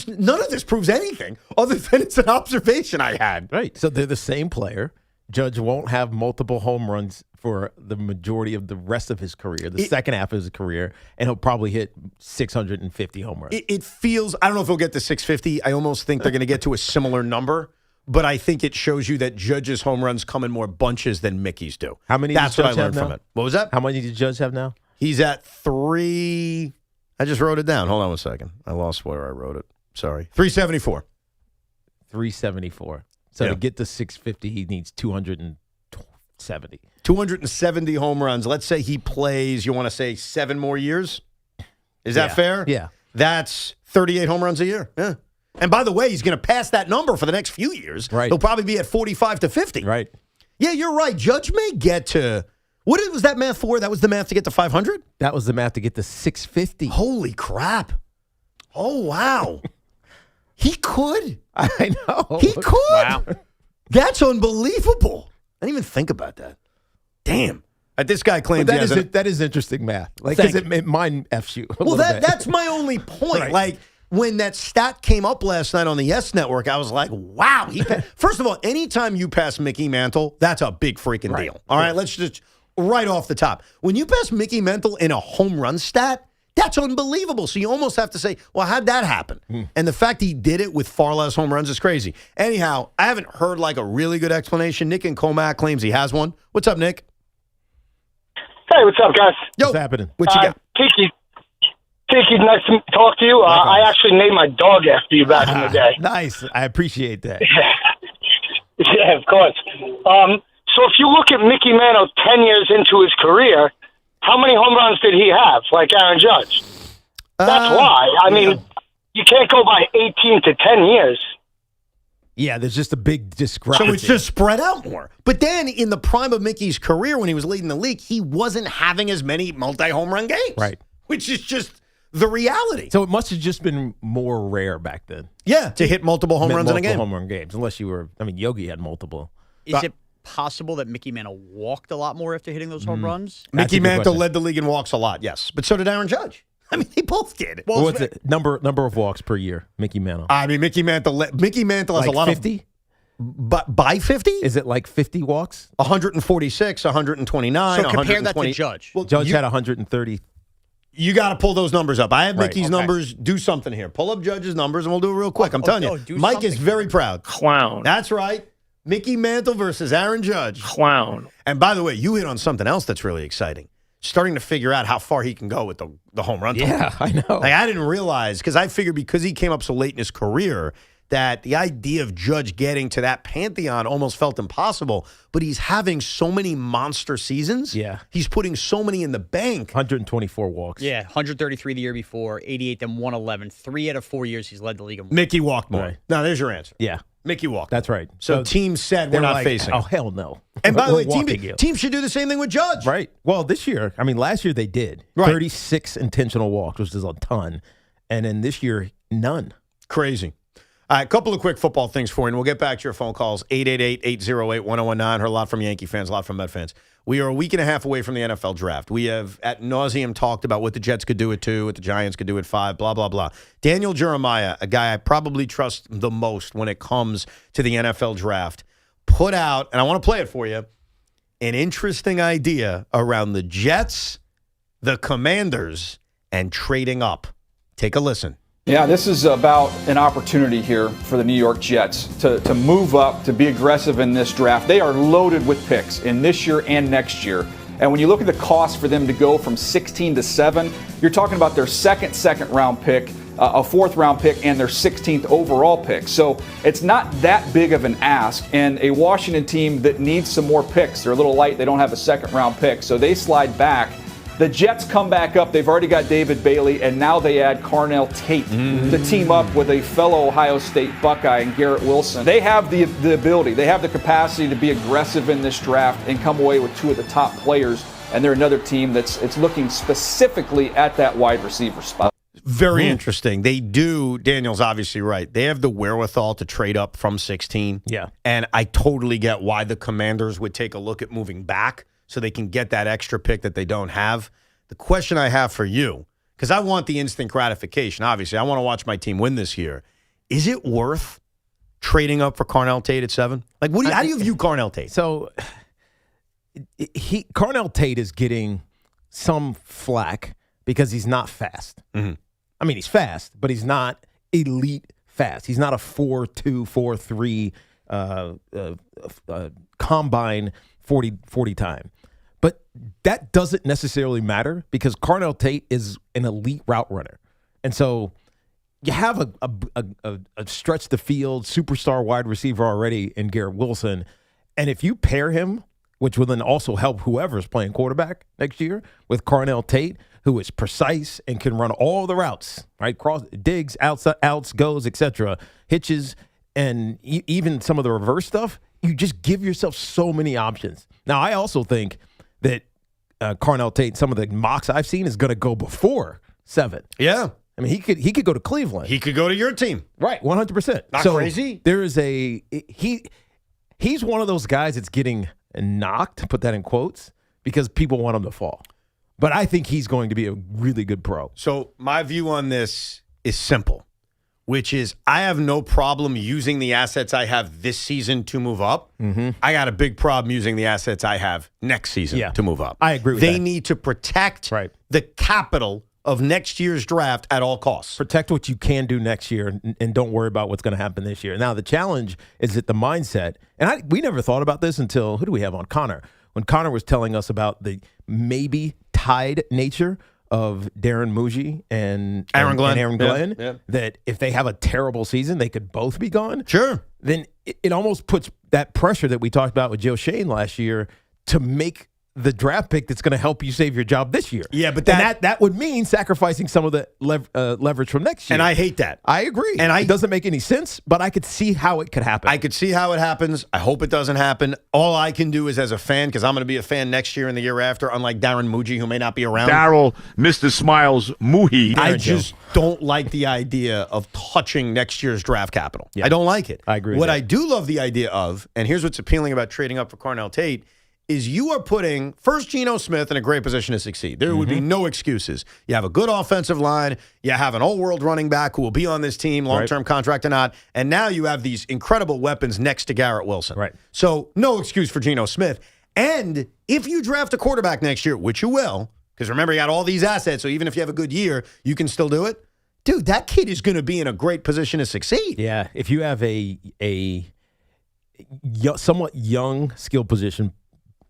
None of this proves anything other than it's an observation I had. Right. So they're the same player. Judge won't have multiple home runs for the majority of the rest of his career, the second half of his career, and he'll probably hit 650 home runs. It feels, I don't know if he'll get to 650. I almost think they're going to get to a similar number, but I think it shows you that Judge's home runs come in more bunches than Mickey's do. How many That's does what I Judge learned have from now? it. What was that? How many did Judge have now? He's at 3. I just wrote it down. Hold on one second. I lost where I wrote it. Sorry. 374. 374. So to get to 650, he needs 270. 270 home runs. Let's say he plays, you want to say 7 more years? Is that fair? Yeah. That's 38 home runs a year. Yeah. And by the way, he's going to pass that number for the next few years. Right. He'll probably be at 45 to 50. Right. Yeah, you're right. Judge may get to, what was that math for? That was the math to get to 500? That was the math to get to 650. Holy crap. Oh, wow. He could. I know. He could. Wow. That's unbelievable. I didn't even think about that. Damn. This guy claims that is interesting math. Like, because it mind F's you. Well, that's my only point. Right. Like, when that stat came up last night on the Yes Network, I was like, wow. First of all, anytime you pass Mickey Mantle, that's a big freaking deal. All right, let's just right off the top. When you pass Mickey Mantle in a home run stat, that's unbelievable. So you almost have to say, well, how'd that happen? And the fact he did it with far less home runs is crazy. Anyhow, I haven't heard like a really good explanation. Nick in Comac claims he has one. What's up, Nick? Hey, what's up, guys? Yo, what's happening? What you got? Tiki, nice to talk to you. I actually named my dog after you back in the day. Nice. I appreciate that. Yeah, of course. So if you look at Mickey Mantle 10 years into his career, how many home runs did he have, like Aaron Judge? That's why. I mean, you can't go by 18 to 10 years. Yeah, there's just a big discrepancy. So it's just spread out more. But then in the prime of Mickey's career, when he was leading the league, he wasn't having as many multi-home run games. Right. Which is just the reality. So it must have just been more rare back then. Yeah, to hit multiple home runs in a game. Multiple home run games, unless you were, Yogi had multiple. Is it possible that Mickey Mantle walked a lot more after hitting those home runs? Mickey Mantle led the league in walks a lot, yes. But so did Aaron Judge. I mean, they both did. Well, what's it? Number of walks per year, Mickey Mantle? I mean, Mickey Mantle has like a lot 50? But by 50? Is it like 50 walks? 146, 129, So compare that to Judge. Well, Judge had 130. You got to pull those numbers up. I have Mickey's numbers. Do something here. Pull up Judge's numbers, and we'll do it real quick. I'm telling you. Mike is very proud. Clown. That's right. Mickey Mantle versus Aaron Judge. Clown. And by the way, you hit on something else that's really exciting. Starting to figure out how far he can go with the home run. Yeah, I know. Like, I didn't realize, because I figured because he came up so late in his career, that the idea of Judge getting to that pantheon almost felt impossible. But he's having so many monster seasons. Yeah. He's putting so many in the bank. 124 walks. Yeah, 133 the year before, 88, then 111. 3 out of 4 years he's led the league in walks. Mickey walked more. Right. Now, there's your answer. Yeah. Mickey walked. That's right. So team said we're not facing. Oh, hell no. And by the way, team teams should do the same thing with Judge. Right. Well, this year, last year they did. Right. 36 intentional walks, which is a ton. And then this year, none. Crazy. All right, a couple of quick football things for you, and we'll get back to your phone calls. 888-808-1019. Heard a lot from Yankee fans, a lot from Met fans. We are a week and a half away from the NFL draft. We have ad nauseum talked about what the Jets could do at 2, what the Giants could do at 5, blah, blah, blah. Daniel Jeremiah, a guy I probably trust the most when it comes to the NFL draft, put out, and I want to play it for you, an interesting idea around the Jets, the Commanders, and trading up. Take a listen. Yeah, this is about an opportunity here for the New York Jets to move up, to be aggressive in this draft. They are loaded with picks in this year and next year. And when you look at the cost for them to go from 16 to 7, you're talking about their second round pick, a 4th round pick, and their 16th overall pick. So it's not that big of an ask. And a Washington team that needs some more picks, they're a little light, they don't have a 2nd round pick. So they slide back. The Jets come back up. They've already got David Bailey, and now they add Carnell Tate to team up with a fellow Ohio State Buckeye and Garrett Wilson. They have the ability, they have the capacity to be aggressive in this draft and come away with 2 of the top players, and they're another team it's looking specifically at that wide receiver spot. Very interesting. They do, Daniel's obviously right. They have the wherewithal to trade up from 16. Yeah. And I totally get why the Commanders would take a look at moving back so they can get that extra pick that they don't have. The question I have for you, because I want the instant gratification, obviously. I want to watch my team win this year. Is it worth trading up for Carnell Tate at 7? Like, how do you view Carnell Tate? So, Carnell Tate is getting some flack because he's not fast. Mm-hmm. I mean, he's fast, but he's not elite fast. He's not a 4.2, 4.3 combine 40 time. But that doesn't necessarily matter because Carnell Tate is an elite route runner. And so you have a stretch the field superstar wide receiver already in Garrett Wilson, and if you pair him, which will then also help whoever's playing quarterback next year, with Carnell Tate, who is precise and can run all the routes, right? Cross, digs, outs, goes, etc., hitches, and even some of the reverse stuff. You just give yourself so many options. Now, I also think that Carnell Tate, some of the mocks I've seen, is going to go before 7. Yeah. I mean, he could go to Cleveland. He could go to your team. Right, 100%. Not crazy. There is he's one of those guys that's getting knocked, put that in quotes, because people want him to fall. But I think he's going to be a really good pro. So my view on this is simple, which is I have no problem using the assets I have this season to move up. Mm-hmm. I got a big problem using the assets I have next season to move up. I agree with They that. need to protect the capital of next year's draft at all costs. Protect what you can do next year and don't worry about what's going to happen this year. Now, the challenge is that the mindset, and we never thought about this until, who do we have on? Connor. When Connor was telling us about the maybe tied nature of Darren Muji and Aaron Glenn, that if they have a terrible season, they could both be gone. Sure. Then it almost puts that pressure that we talked about with Joe Shane last year to make the draft pick that's going to help you save your job this year. Yeah, but that would mean sacrificing some of the leverage from next year. And I hate that. I agree. And it doesn't make any sense, but I could see how it could happen. I could see how it happens. I hope it doesn't happen. All I can do is as a fan, because I'm going to be a fan next year and the year after, unlike Darren Muji, who may not be around. Darryl, Mr. Smiles, Muhi. I just don't like the idea of touching next year's draft capital. Yeah. I don't like it. I agree with What that. I do love the idea of, and here's what's appealing about trading up for Carnell Tate, is you are putting first Geno Smith in a great position to succeed. There would be no excuses. You have a good offensive line. You have an all-world running back who will be on this team, long-term contract or not. And now you have these incredible weapons next to Garrett Wilson. Right. So no excuse for Geno Smith. And if you draft a quarterback next year, which you will, because remember, you got all these assets, so even if you have a good year, you can still do it. Dude, that kid is going to be in a great position to succeed. Yeah, if you have a somewhat young skill position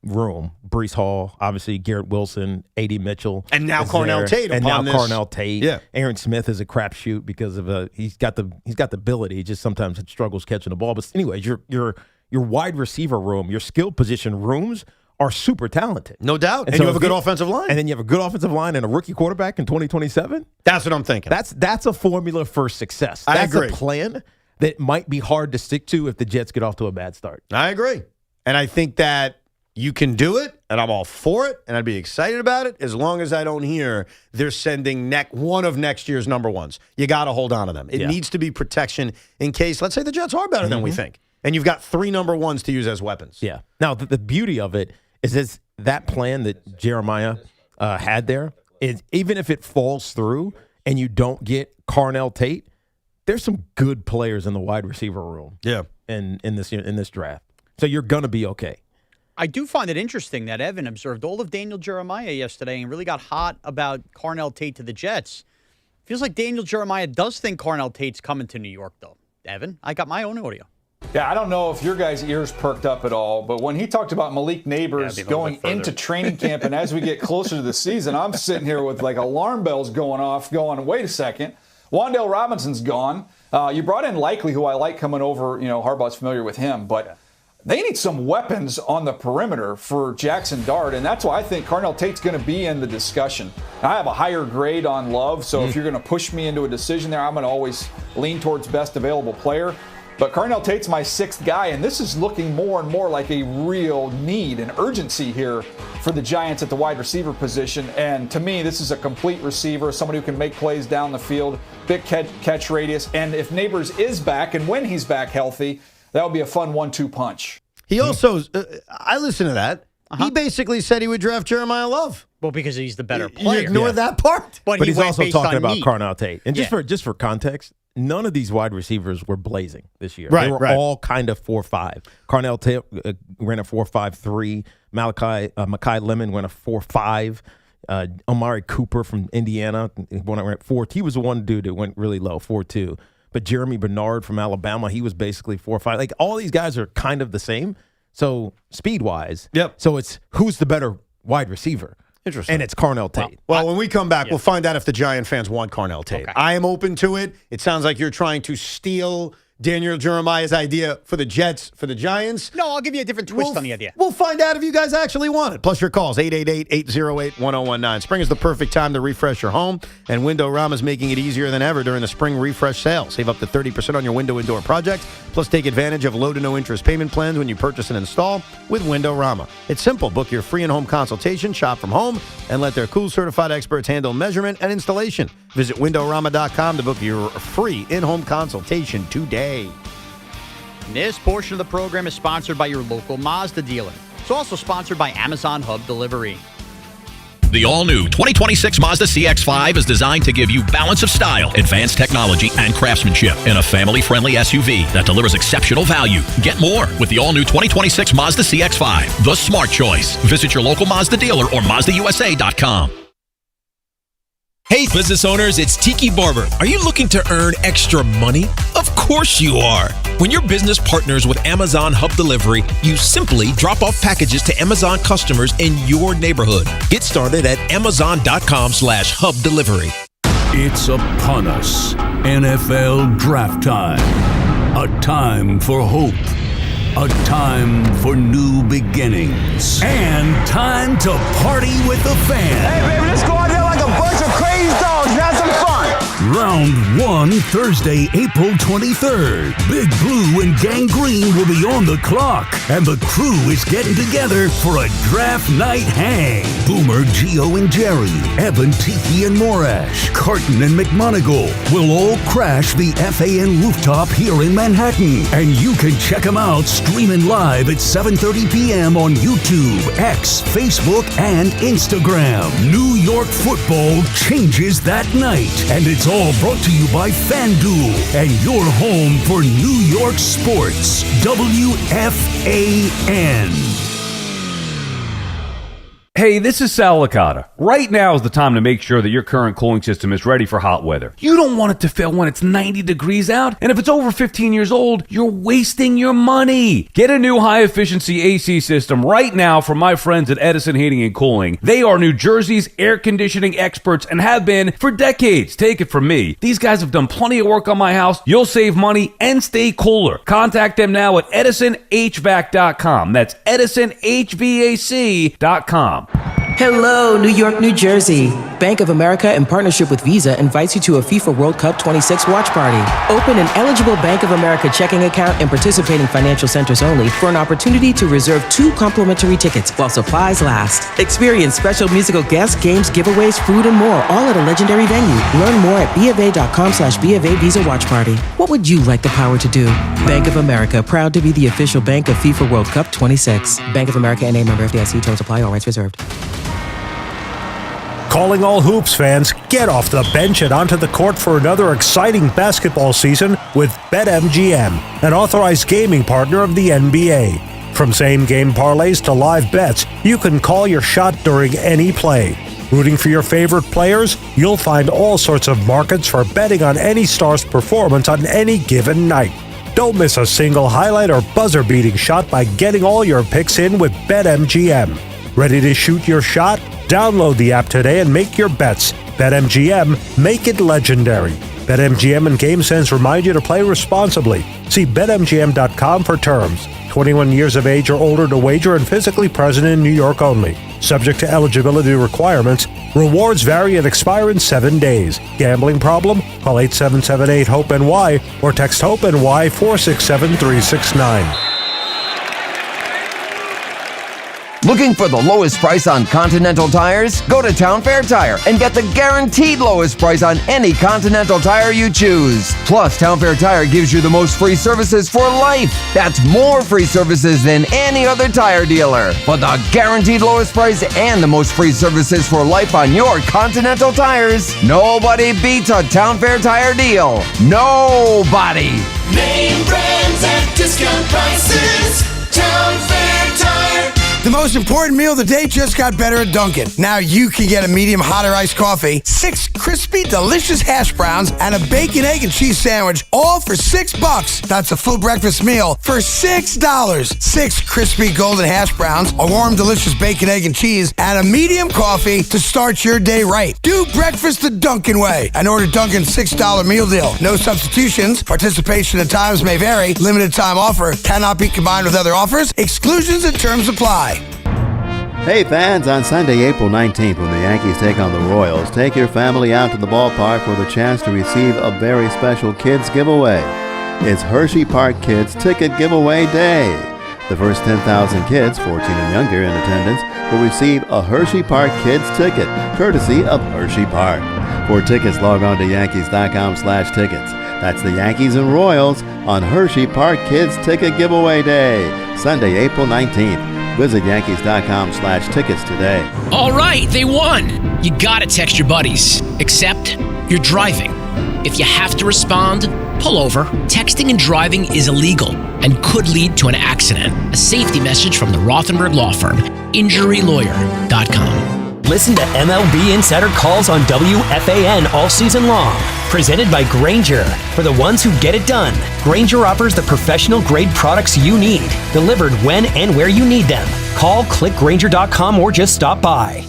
room, Breece Hall, obviously Garrett Wilson, A.D. Mitchell, and now Carnell Tate, and now upon this. Carnell Tate. Yeah. Aaron Smith is a crapshoot because of he's got the ability. He just sometimes struggles catching the ball. But anyways, your wide receiver room, your skill position rooms are super talented, no doubt. And so you have a good offensive line, and then you have a good offensive line and a rookie quarterback in 2027. That's what I'm thinking. That's a formula for success. That's I agree. a plan that might be hard to stick to if the Jets get off to a bad start. I agree, and I think that you can do it, and I'm all for it, and I'd be excited about it as long as I don't hear they're sending one of next year's number ones. You got to hold on to them. It needs to be protection in case, let's say the Jets are better than we think, and you've got 3 number ones to use as weapons. Yeah. Now, the beauty of it is that plan that Jeremiah had there is even if it falls through and you don't get Carnell Tate, there's some good players in the wide receiver room. Yeah. In this draft. So you're going to be okay. I do find it interesting that Evan observed all of Daniel Jeremiah yesterday and really got hot about Carnell Tate to the Jets. Feels like Daniel Jeremiah does think Carnell Tate's coming to New York, though. Evan, I got my own audio. Yeah, I don't know if your guys' ears perked up at all, but when he talked about Malik Neighbors going into training camp, and as we get closer to the season, I'm sitting here with like alarm bells going off, going, wait a second. Wan'Dale Robinson's gone. You brought in Likely, who I like coming over. You know, Harbaugh's familiar with him, but they need some weapons on the perimeter for Jackson Dart, and that's why I think Carnell Tate's going to be in the discussion. I have a higher grade on Love, so if you're going to push me into a decision there, I'm going to always lean towards best available player. But Carnell Tate's my 6th guy, and this is looking more and more like a real need and urgency here for the Giants at the wide receiver position. And to me, this is a complete receiver, somebody who can make plays down the field, big catch radius. And if Neighbors is back, and when he's back healthy, that would be a fun 1-2 punch. He also, I listened to that. He basically said he would draft Jeremiah Love. Well, because he's the better player. You ignore that part. But he's also talking about Carnell Tate. And Yeah. just for context, none of these wide receivers were blazing this year. Right, they were right. all kind of 4.5. Carnell Tate ran a 4.53. Mekhi Lemon ran a 4.5. Amari Cooper from Indiana when I ran 4. He was the one dude that went really low, 4.2. But Jeremy Bernard from Alabama, he was basically 4.5. Like all these guys are kind of the same. So speed wise, Yep. So it's who's the better wide receiver. Interesting. And it's Carnell Tate. Well, when we come back, we'll find out if the Giant fans want Carnell Tate. Okay. I am open to it. It sounds like you're trying to steal Daniel Jeremiah's idea for the Jets, for the Giants. No, I'll give you a different twist on the idea. We'll find out if you guys actually want it. Plus your calls, 888-808-1019. Spring is the perfect time to refresh your home, and Windorama is making it easier than ever during the spring refresh sale. Save up to 30% on your window and door projects, plus take advantage of low to no interest payment plans when you purchase and install with Windorama. It's simple. Book your free in-home consultation, shop from home, and let their cool certified experts handle measurement and installation. Visit Windorama.com to book your free in-home consultation today. This portion of the program is sponsored by your local Mazda dealer. It's also sponsored by Amazon Hub Delivery. The all-new 2026 Mazda CX-5 is designed to give you balance of style, advanced technology, and craftsmanship in a family-friendly SUV that delivers exceptional value. Get more with the all-new 2026 Mazda CX-5, the smart choice. Visit your local Mazda dealer or MazdaUSA.com. Hey, business owners, it's Tiki Barber. Are you looking to earn extra money? Of course you are. When your business partners with Amazon Hub Delivery, you simply drop off packages to Amazon customers in your neighborhood. Get started at Amazon.com/Hub Delivery. It's upon us. NFL draft time. A time for hope. A time for new beginnings. And time to party with the fans. Hey, baby, let's go out there like a bunch of crazy dogs and have some fun. Round 1, Thursday, April 23rd. Big Blue and Gang Green will be on the clock, and the crew is getting together for a draft night hang. Boomer, Gio, and Jerry, Evan, Tiki, and Morash, Carton, and McMonigal will all crash the FAN rooftop here in Manhattan, and you can check them out streaming live at 7:30 p.m. on YouTube, X, Facebook, and Instagram. New York football changes that night, and it's all brought to you by FanDuel and your home for New York sports, WFAN. Hey, this is Sal Licata. Right now is the time to make sure that your current cooling system is ready for hot weather. You don't want it to fail when it's 90 degrees out, and if it's over 15 years old, you're wasting your money. Get a new high-efficiency AC system right now from my friends at Edison Heating and Cooling. They are New Jersey's air conditioning experts and have been for decades. Take it from me. These guys have done plenty of work on my house. You'll save money and stay cooler. Contact them now at EdisonHVAC.com. That's EdisonHVAC.com. Hello, New York, New Jersey. Bank of America, in partnership with Visa, invites you to a FIFA World Cup 26 watch party. Open an eligible Bank of America checking account in participating financial centers only for an opportunity to reserve 2 complimentary tickets while supplies last. Experience special musical guests, games, giveaways, food, and more, all at a legendary venue. Learn more at BofA.com/BofA Visa Watch Party. What would you like the power to do? Bank of America, proud to be the official bank of FIFA World Cup 26. Bank of America N.A. member FDIC. Terms apply. All rights reserved. Calling all hoops fans, get off the bench and onto the court for another exciting basketball season with BetMGM, an authorized gaming partner of the NBA. From same-game parlays to live bets, you can call your shot during any play. Rooting for your favorite players? You'll find all sorts of markets for betting on any star's performance on any given night. Don't miss a single highlight or buzzer-beating shot by getting all your picks in with BetMGM. Ready to shoot your shot? Download the app today and make your bets. BetMGM, make it legendary. BetMGM and GameSense remind you to play responsibly. See BetMGM.com for terms. 21 years of age or older to wager and physically present in New York only. Subject to eligibility requirements. Rewards vary and expire in 7 days. Gambling problem? Call 877-8-HOPE-NY or text HOPE-NY 467-369. Looking for the lowest price on Continental tires? Go to Town Fair Tire and get the guaranteed lowest price on any Continental tire you choose. Plus, Town Fair Tire gives you the most free services for life. That's more free services than any other tire dealer. For the guaranteed lowest price and the most free services for life on your Continental tires, nobody beats a Town Fair Tire deal. Nobody. Name brands at discount prices. Town Fair Tire. The most most important meal of the day just got better at Dunkin'. Now you can get a medium hot or iced coffee, 6 crispy, delicious hash browns, and a bacon, egg, and cheese sandwich, all for $6. That's a full breakfast meal for $6. 6 crispy golden hash browns, a warm, delicious bacon, egg, and cheese, and a medium coffee to start your day right. Do breakfast the Dunkin' way and order Dunkin's $6 meal deal. No substitutions. Participation at times may vary. Limited time offer. Cannot be combined with other offers. Exclusions and terms apply. Hey fans, on Sunday, April 19th, when the Yankees take on the Royals, take your family out to the ballpark with a chance to receive a very special kids giveaway. It's Hershey Park Kids Ticket Giveaway Day. The first 10,000 kids, 14 and younger in attendance, will receive a Hershey Park Kids ticket, courtesy of Hershey Park. For tickets, log on to Yankees.com/tickets. That's the Yankees and Royals on Hershey Park Kids Ticket Giveaway Day, Sunday, April 19th. Visit Yankees.com/tickets today. All right, they won. You gotta text your buddies. Except you're driving. If you have to respond, pull over. Texting and driving is illegal and could lead to an accident. A safety message from the Rothenberg Law Firm. InjuryLawyer.com. Listen to MLB Insider Calls on WFAN all season long. Presented by Grainger. For the ones who get it done, Grainger offers the professional-grade products you need, delivered when and where you need them. Call, click Grainger.com, or just stop by.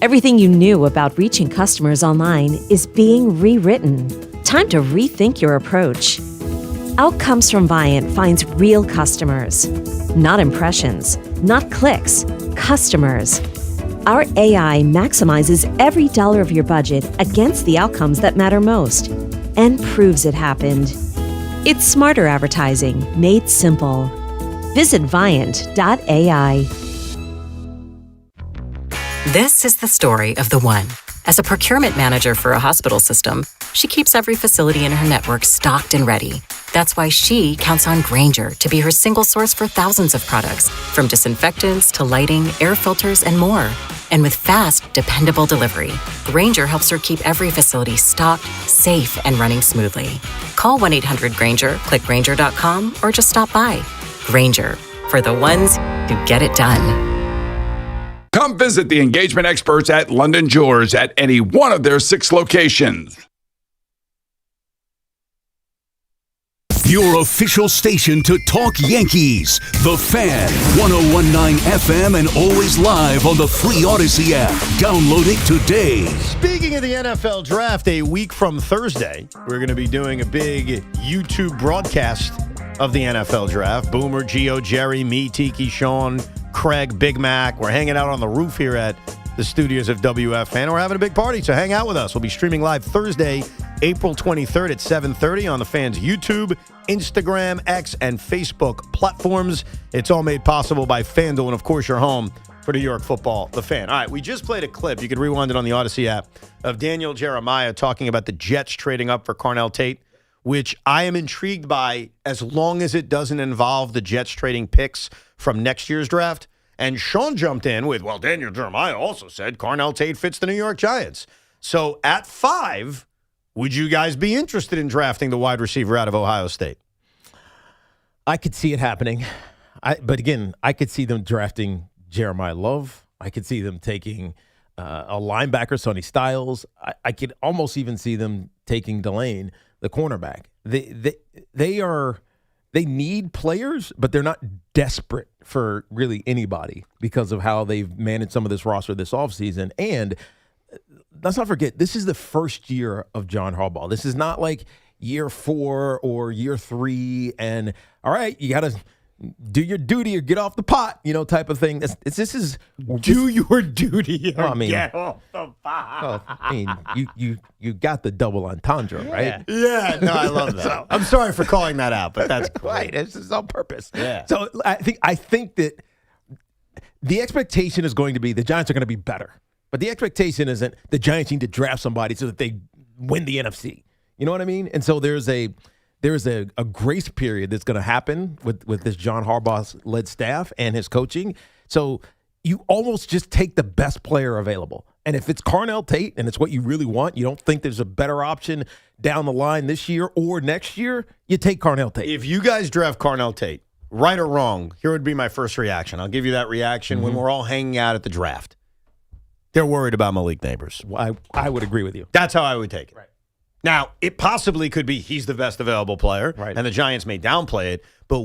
Everything you knew about reaching customers online is being rewritten. Time to rethink your approach. Outcomes from Viant finds real customers. Not impressions, not clicks, customers. Our AI maximizes every dollar of your budget against the outcomes that matter most and proves it happened. It's smarter advertising made simple. Visit Viant.ai. This is the story of the one. As a procurement manager for a hospital system, she keeps every facility in her network stocked and ready. That's why she counts on Grainger to be her single source for thousands of products, from disinfectants to lighting, air filters, and more. And with fast, dependable delivery, Grainger helps her keep every facility stocked, safe, and running smoothly. Call 1-800-GRAINGER, click Grainger.com, or just stop by. Grainger, for the ones who get it done. Come visit the engagement experts at London Jewelers at any one of their 6 locations. Your official station to talk Yankees. The Fan, 101.9 FM, and always live on the free Odyssey app. Download it today. Speaking of the NFL draft, a week from Thursday, we're going to be doing a big YouTube broadcast of the NFL draft. Boomer, Gio, Jerry, me, Tiki, Sean, Craig, Big Mac. We're hanging out on the roof here at the studios of WFAN. We're having a big party, so hang out with us. We'll be streaming live Thursday, April 23rd at 7:30 on the Fan's YouTube, Instagram, X, and Facebook platforms. It's all made possible by FanDuel, and of course, your home for New York football, the Fan. All right, we just played a clip. You can rewind it on the Odyssey app of Daniel Jeremiah talking about the Jets trading up for Carnell Tate, which I am intrigued by as long as it doesn't involve the Jets trading picks from next year's draft. And Sean jumped in with, well, Daniel Jeremiah also said Carnell Tate fits the New York Giants. So at 5, would you guys be interested in drafting the wide receiver out of Ohio State? I could see it happening. But again, I could see them drafting Jeremiah Love. I could see them taking a linebacker, Sonny Styles. I could almost even see them taking Delane, the cornerback. They need players, but they're not desperate for really anybody because of how they've managed some of this roster this offseason. And let's not forget, this is the first year of John Harbaugh. This is not like year 4 or year 3 and, all right, you got to do your duty or get off the pot, type of thing. This is do your duty or get off the pot. Well, you got the double entendre, right? Yeah, no, I love that. So, I'm sorry for calling that out, but that's great. Right. This is on purpose. Yeah. So I think that the expectation is going to be the Giants are going to be better, but the expectation isn't the Giants need to draft somebody so that they win the NFC. You know what I mean? And so there's a grace period that's going to happen with this John Harbaugh-led staff and his coaching. So you almost just take the best player available. And if it's Carnell Tate and it's what you really want, you don't think there's a better option down the line this year or next year, you take Carnell Tate. If you guys draft Carnell Tate, right or wrong, here would be my first reaction. I'll give you that reaction when we're all hanging out at the draft. They're worried about Malik Neighbors. I would agree with you. That's how I would take it. Right. Now, it possibly could be he's the best available player, and the Giants may downplay it, but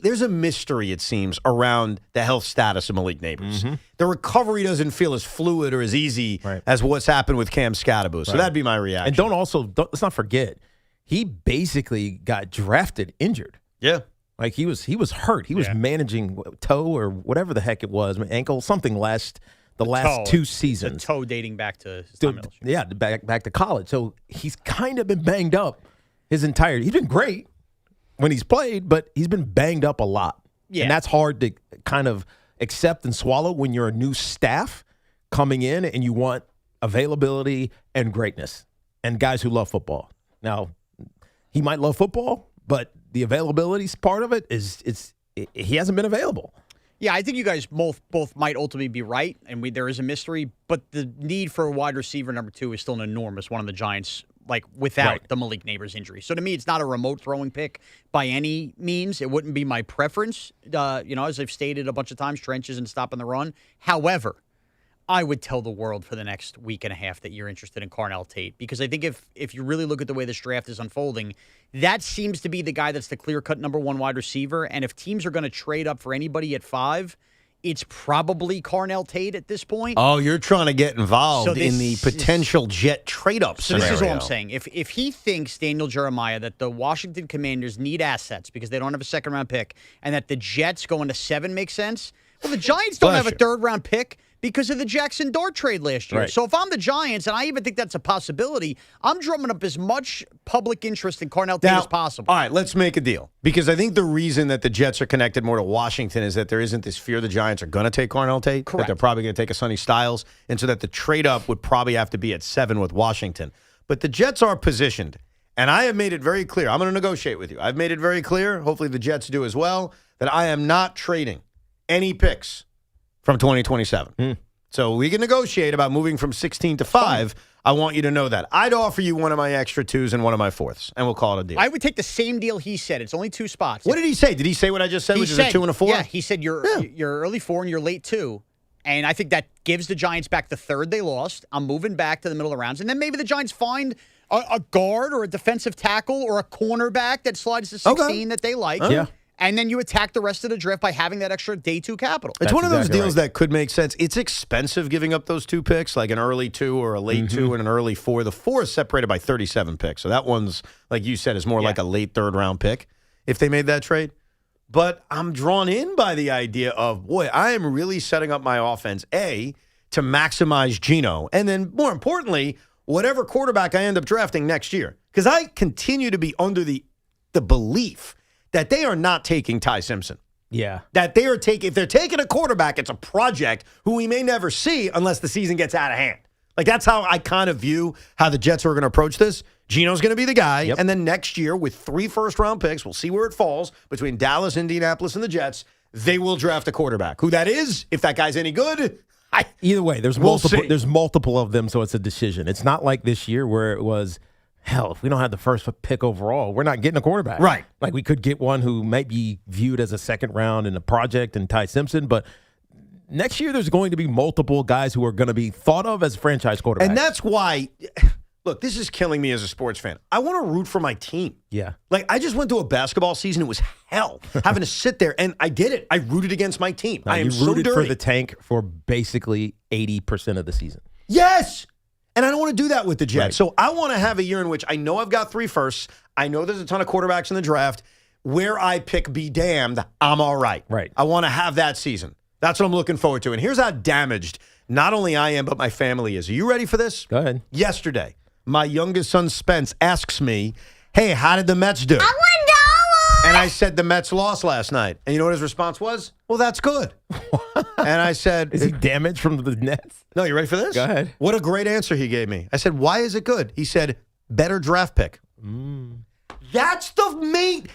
there's a mystery, it seems, around the health status of Malik Neighbors. The recovery doesn't feel as fluid or as easy as what's happened with Cam Scatterbo. So that'd be my reaction. And let's not forget, he basically got drafted injured. Yeah. Like he was hurt. He was managing toe or whatever the heck it was, ankle, something the last two seasons. It's a toe dating back to his time. Yeah, back to college. So he's kind of been banged up he's been great when he's played, but he's been banged up a lot. Yeah. And that's hard to kind of accept and swallow when you're a new staff coming in and you want availability and greatness and guys who love football. Now, he might love football, but the availability part of it he hasn't been available. Yeah, I think you guys both might ultimately be right, and there is a mystery, but the need for a wide receiver number 2 is still an enormous one on the Giants, like without the Malik Neighbors injury. So to me, it's not a remote throwing pick by any means. It wouldn't be my preference, as I've stated a bunch of times, trenches and stopping the run. However, I would tell the world for the next week and a half that you're interested in Carnell Tate, because I think if you really look at the way this draft is unfolding, that seems to be the guy that's the clear-cut number 1 wide receiver. And if teams are going to trade up for anybody at 5, it's probably Carnell Tate at this point. Oh, you're trying to get involved in the potential Jet trade-up scenario. This is all I'm saying. If he thinks, Daniel Jeremiah, that the Washington Commanders need assets because they don't have a second-round pick, and that the Jets going to 7 makes sense, well, the Giants don't have a third-round pick because of the Jackson Dart trade last year. Right. So if I'm the Giants, and I even think that's a possibility, I'm drumming up as much public interest in Carnell Tate as possible. All right, let's make a deal. Because I think the reason that the Jets are connected more to Washington is that there isn't this fear the Giants are going to take Carnell Tate. Correct. That they're probably going to take a Sonny Styles. And so that the trade-up would probably have to be at 7 with Washington. But the Jets are positioned. And I have made it very clear. I'm going to negotiate with you. I've made it very clear, hopefully the Jets do as well, that I am not trading any picks from 2027. So we can negotiate about moving from 16 to 5. I want you to know that. I'd offer you one of my extra 2s and one of my 4ths, and we'll call it a deal. I would take the same deal he said. It's only 2 spots. What did he say? Did he say what I just said, which is a 2 and a 4? Yeah, he said you're early 4 and you're late 2. And I think that gives the Giants back the 3rd they lost. I'm moving back to the middle of rounds. And then maybe the Giants find a guard or a defensive tackle or a cornerback that slides to 16 that they like. Yeah. And then you attack the rest of the draft by having that extra day 2 capital. It's one of those deals that could make sense. It's expensive giving up those 2 picks, like an early 2 or a late 2 and an early 4. The 4 is separated by 37 picks. So that one's, like you said, is more like a late 3rd round pick if they made that trade. But I'm drawn in by the idea of, boy, I am really setting up my offense, A, to maximize Geno. And then, more importantly, whatever quarterback I end up drafting next year. Because I continue to be under the belief that they are not taking Ty Simpson. Yeah. That they are taking, if they're taking a quarterback, it's a project who we may never see unless the season gets out of hand. Like, that's how I kind of view how the Jets are going to approach this. Geno's going to be the guy. Yep. And then next year, with 3 first-round picks, we'll see where it falls between Dallas, Indianapolis, and the Jets. They will draft a quarterback. Who that is, if that guy's any good, either way, there's multiple of them, so it's a decision. It's not like this year where it was, hell, if we don't have the first pick overall, we're not getting a quarterback. Right. Like, we could get one who might be viewed as a second round in a project and Ty Simpson, but next year there's going to be multiple guys who are going to be thought of as franchise quarterbacks. And that's why, look, this is killing me as a sports fan. I want to root for my team. Yeah. Like, I just went to a basketball season. It was hell having to sit there, and I did it. I rooted against my team. Now, I am you so rooted dirty. for the tank for basically 80% of the season. Yes! And I don't want to do that with the Jets. Right. So I want to have a year in which I know I've got 3 firsts. I know there's a ton of quarterbacks in the draft. Where I pick be damned, I'm all right. Right. I want to have that season. That's what I'm looking forward to. And here's how damaged not only I am, but my family is. Are you ready for this? Go ahead. Yesterday, my youngest son, Spence, asks me, hey, how did the Mets do? And I said, the Mets lost last night. And you know what his response was? Well, that's good. And I said, is he damaged from the Nets? No, you ready for this? Go ahead. What a great answer he gave me. I said, why is it good? He said, better draft pick. That's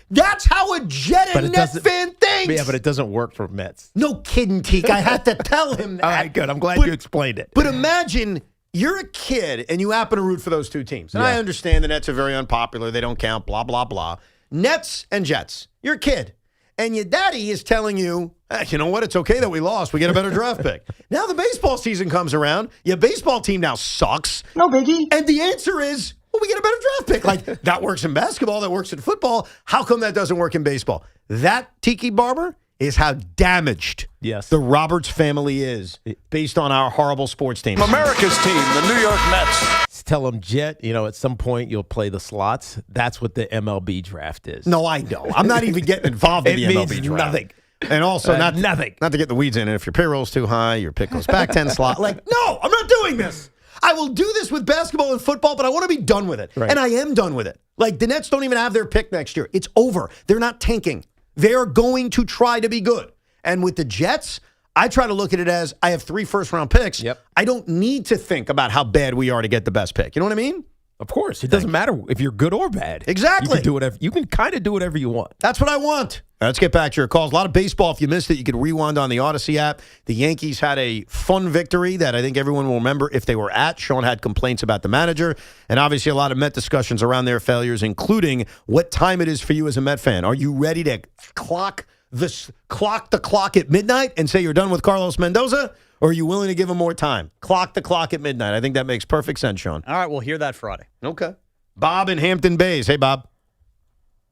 that's how a Jet and Net fan thinks. Yeah, but it doesn't work for Mets. No kidding, Tiki. I had to tell him that. All right, good. I'm glad you explained it. But imagine you're a kid and you happen to root for those 2 teams. And I understand the Nets are very unpopular. They don't count, blah, blah, blah. Nets and Jets. You're a kid. and your daddy is telling you, you know what, it's okay that we lost. We get a better draft pick. Now the baseball season comes around. Your baseball team now sucks. No biggie. And the answer is, well, we get a better draft pick. Like, that works in basketball, that works in football. How come that doesn't work in baseball? That, Tiki Barber, is how damaged the Roberts family is based on our horrible sports team. America's team, the New York Mets. Tell them, Jet, at some point you'll play the slots. That's what the MLB draft is. No, I know. I'm not even getting involved in the MLB draft. Nothing. And also, nothing. Not to get the weeds in. And if your payroll's too high, your pick goes back 10 slot. Like, no, I'm not doing this. I will do this with basketball and football, but I want to be done with it. Right. And I am done with it. Like, the Nets don't even have their pick next year. It's over. They're not tanking. They're going to try to be good. And with the Jets, I try to look at it as I have 3 first-round picks. Yep. I don't need to think about how bad we are to get the best pick. You know what I mean? Of course. It doesn't matter if you're good or bad. Exactly. You can do whatever. You can kind of do whatever you want. That's what I want. All right, let's get back to your calls. A lot of baseball. If you missed it, you could rewind on the Odyssey app. The Yankees had a fun victory that I think everyone will remember if they were at. Sean had complaints about the manager, and obviously a lot of Met discussions around their failures, including what time it is for you as a Met fan. Are you ready to clock the clock at midnight and say you're done with Carlos Mendoza? Or are you willing to give him more time? Clock the clock at midnight. I think that makes perfect sense, Sean. All right, we'll hear that Friday. Okay. Bob in Hampton Bays. Hey, Bob.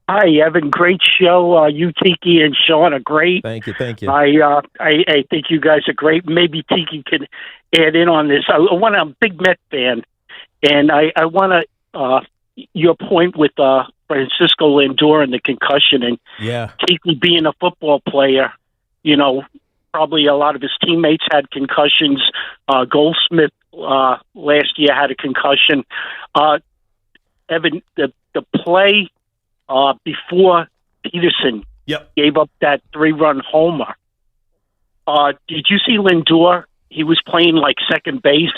Hi, Evan. Great show. You, Tiki, and Sean are great. Thank you. I think you guys are great. Maybe Tiki can add in on this. I'm a big Met fan, and I want your point with Francisco Lindor and the concussion, and Tiki being a football player, probably a lot of his teammates had concussions. Goldsmith last year had a concussion. Evan, the play before Peterson gave up that 3-run homer. Did you see Lindor? He was playing like second base,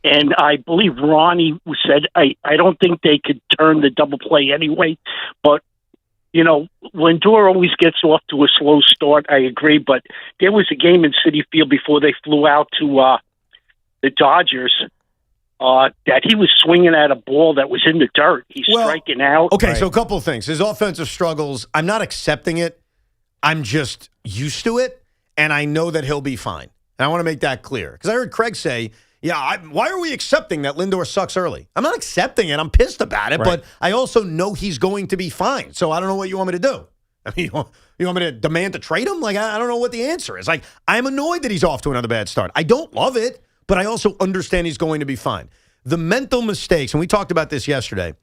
and I believe Ronnie said, I don't think they could turn the double play anyway, but Lindor always gets off to a slow start. I agree, but there was a game in Citi Field before they flew out to the Dodgers that he was swinging at a ball that was in the dirt. He's striking out. Okay, so a couple of things. His offensive struggles, I'm not accepting it. I'm just used to it, and I know that he'll be fine. And I want to make that clear. Because I heard Craig say, why are we accepting that Lindor sucks early? I'm not accepting it. I'm pissed about it, but I also know he's going to be fine. So I don't know what you want me to do. I mean, you want me to demand to trade him? Like, I don't know what the answer is. Like, I'm annoyed that he's off to another bad start. I don't love it, but I also understand he's going to be fine. The mental mistakes, and we talked about this yesterday,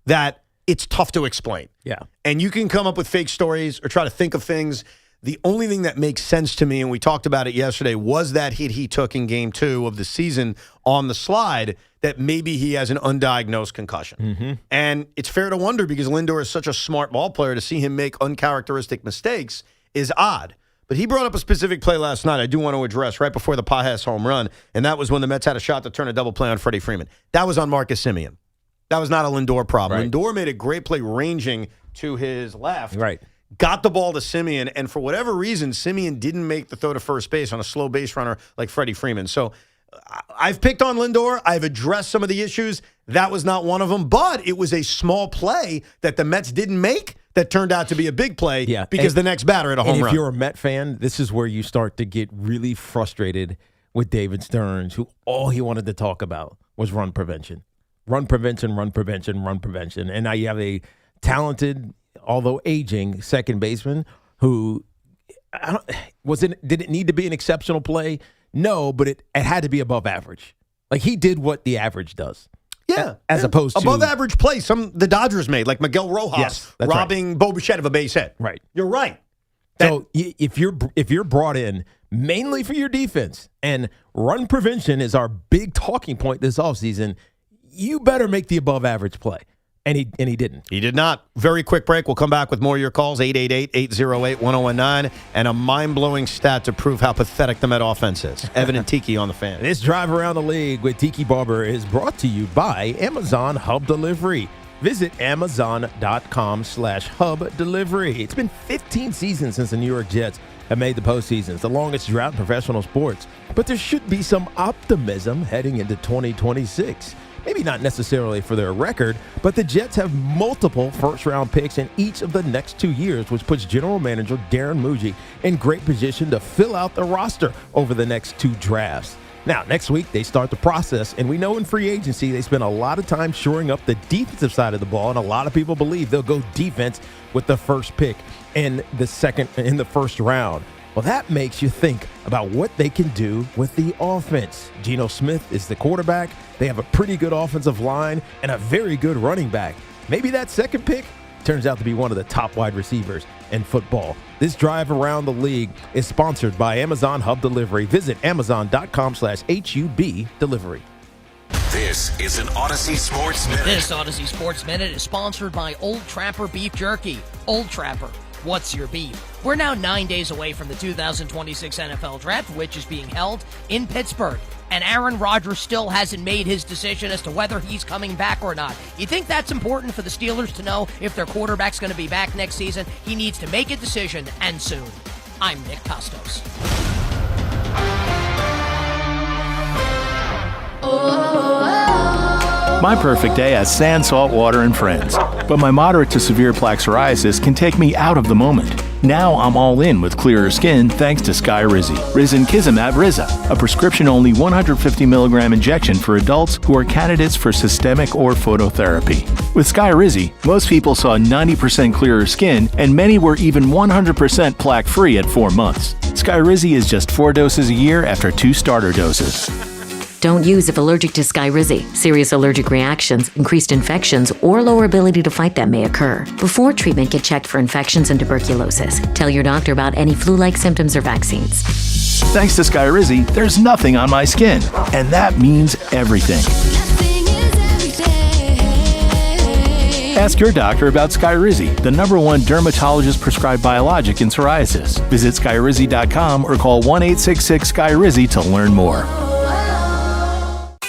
that it's tough to explain. Yeah. And you can come up with fake stories or try to think of things. The only thing that makes sense to me, and we talked about it yesterday, was that hit he took in Game 2 of the season on the slide, that maybe he has an undiagnosed concussion. Mm-hmm. And it's fair to wonder, because Lindor is such a smart ball player, to see him make uncharacteristic mistakes is odd. But he brought up a specific play last night I do want to address right before the Pajes home run, and that was when the Mets had a shot to turn a double play on Freddie Freeman. That was on Marcus Semien. That was not a Lindor problem. Right. Lindor made a great play ranging to his left. Right. Got the ball to Semien, and for whatever reason, Semien didn't make the throw to first base on a slow base runner like Freddie Freeman. So I've picked on Lindor. I've addressed some of the issues. That was not one of them, but it was a small play that the Mets didn't make that turned out to be a big play because the next batter had a home run. And if you're a Met fan, this is where you start to get really frustrated with David Stearns, who all he wanted to talk about was run prevention. Run prevention, run prevention, run prevention. And now you have a talented, although aging, second baseman who did it need to be an exceptional play? No, but it had to be above average. Like, he did what the average does. Yeah. As opposed to above average play, the Dodgers made, like Miguel Rojas robbing Bo Bichette of a base hit. Right. You're right. So if you're brought in mainly for your defense, and run prevention is our big talking point this offseason, you better make the above average play. And he didn't. He did not. Very quick break. We'll come back with more of your calls, 888-808-1019, and a mind-blowing stat to prove how pathetic the Met offense is. Evan and Tiki on the Fan. This drive around the league with Tiki Barber is brought to you by Amazon Hub Delivery. Visit Amazon.com/Hub Delivery. It's been 15 seasons since the New York Jets have made the postseason. It's the longest drought in professional sports. But there should be some optimism heading into 2026. Maybe not necessarily for their record, but the Jets have multiple first-round picks in each of the next 2 years, which puts general manager Darren Muji in great position to fill out the roster over the next 2 drafts. Now, next week, they start the process, and we know in free agency, they spend a lot of time shoring up the defensive side of the ball, and a lot of people believe they'll go defense with the first pick in the first round. Well, that makes you think about what they can do with the offense. Geno Smith is the quarterback. They have a pretty good offensive line and a very good running back. Maybe that second pick turns out to be one of the top wide receivers in football. This drive around the league is sponsored by Amazon Hub Delivery. Visit Amazon.com/HUB delivery. This is an Odyssey Sports Minute. This Odyssey Sports Minute is sponsored by Old Trapper Beef Jerky. Old Trapper, what's your beef? We're now 9 days away from the 2026 NFL Draft, which is being held in Pittsburgh. And Aaron Rodgers still hasn't made his decision as to whether he's coming back or not. You think that's important for the Steelers to know if their quarterback's going to be back next season? He needs to make a decision, and soon. I'm Nick Costos. My perfect day has sand, salt water, and friends. But my moderate to severe plaque psoriasis can take me out of the moment. Now I'm all in with clearer skin thanks to Skyrizi. Risankizumab Riza, a prescription-only 150 milligram injection for adults who are candidates for systemic or phototherapy. With Skyrizi, most people saw 90% clearer skin, and many were even 100% plaque-free at 4 months. Skyrizi is just 4 doses a year after 2 starter doses. Don't use if allergic to Skyrizi. Serious allergic reactions, increased infections, or lower ability to fight them may occur. Before treatment, get checked for infections and tuberculosis. Tell your doctor about any flu-like symptoms or vaccines. Thanks to Skyrizi, there's nothing on my skin, and that means everything. Ask your doctor about Skyrizi, the #1 dermatologist-prescribed biologic in psoriasis. Visit Skyrizi.com or call 1-866-SKYRIZI to learn more.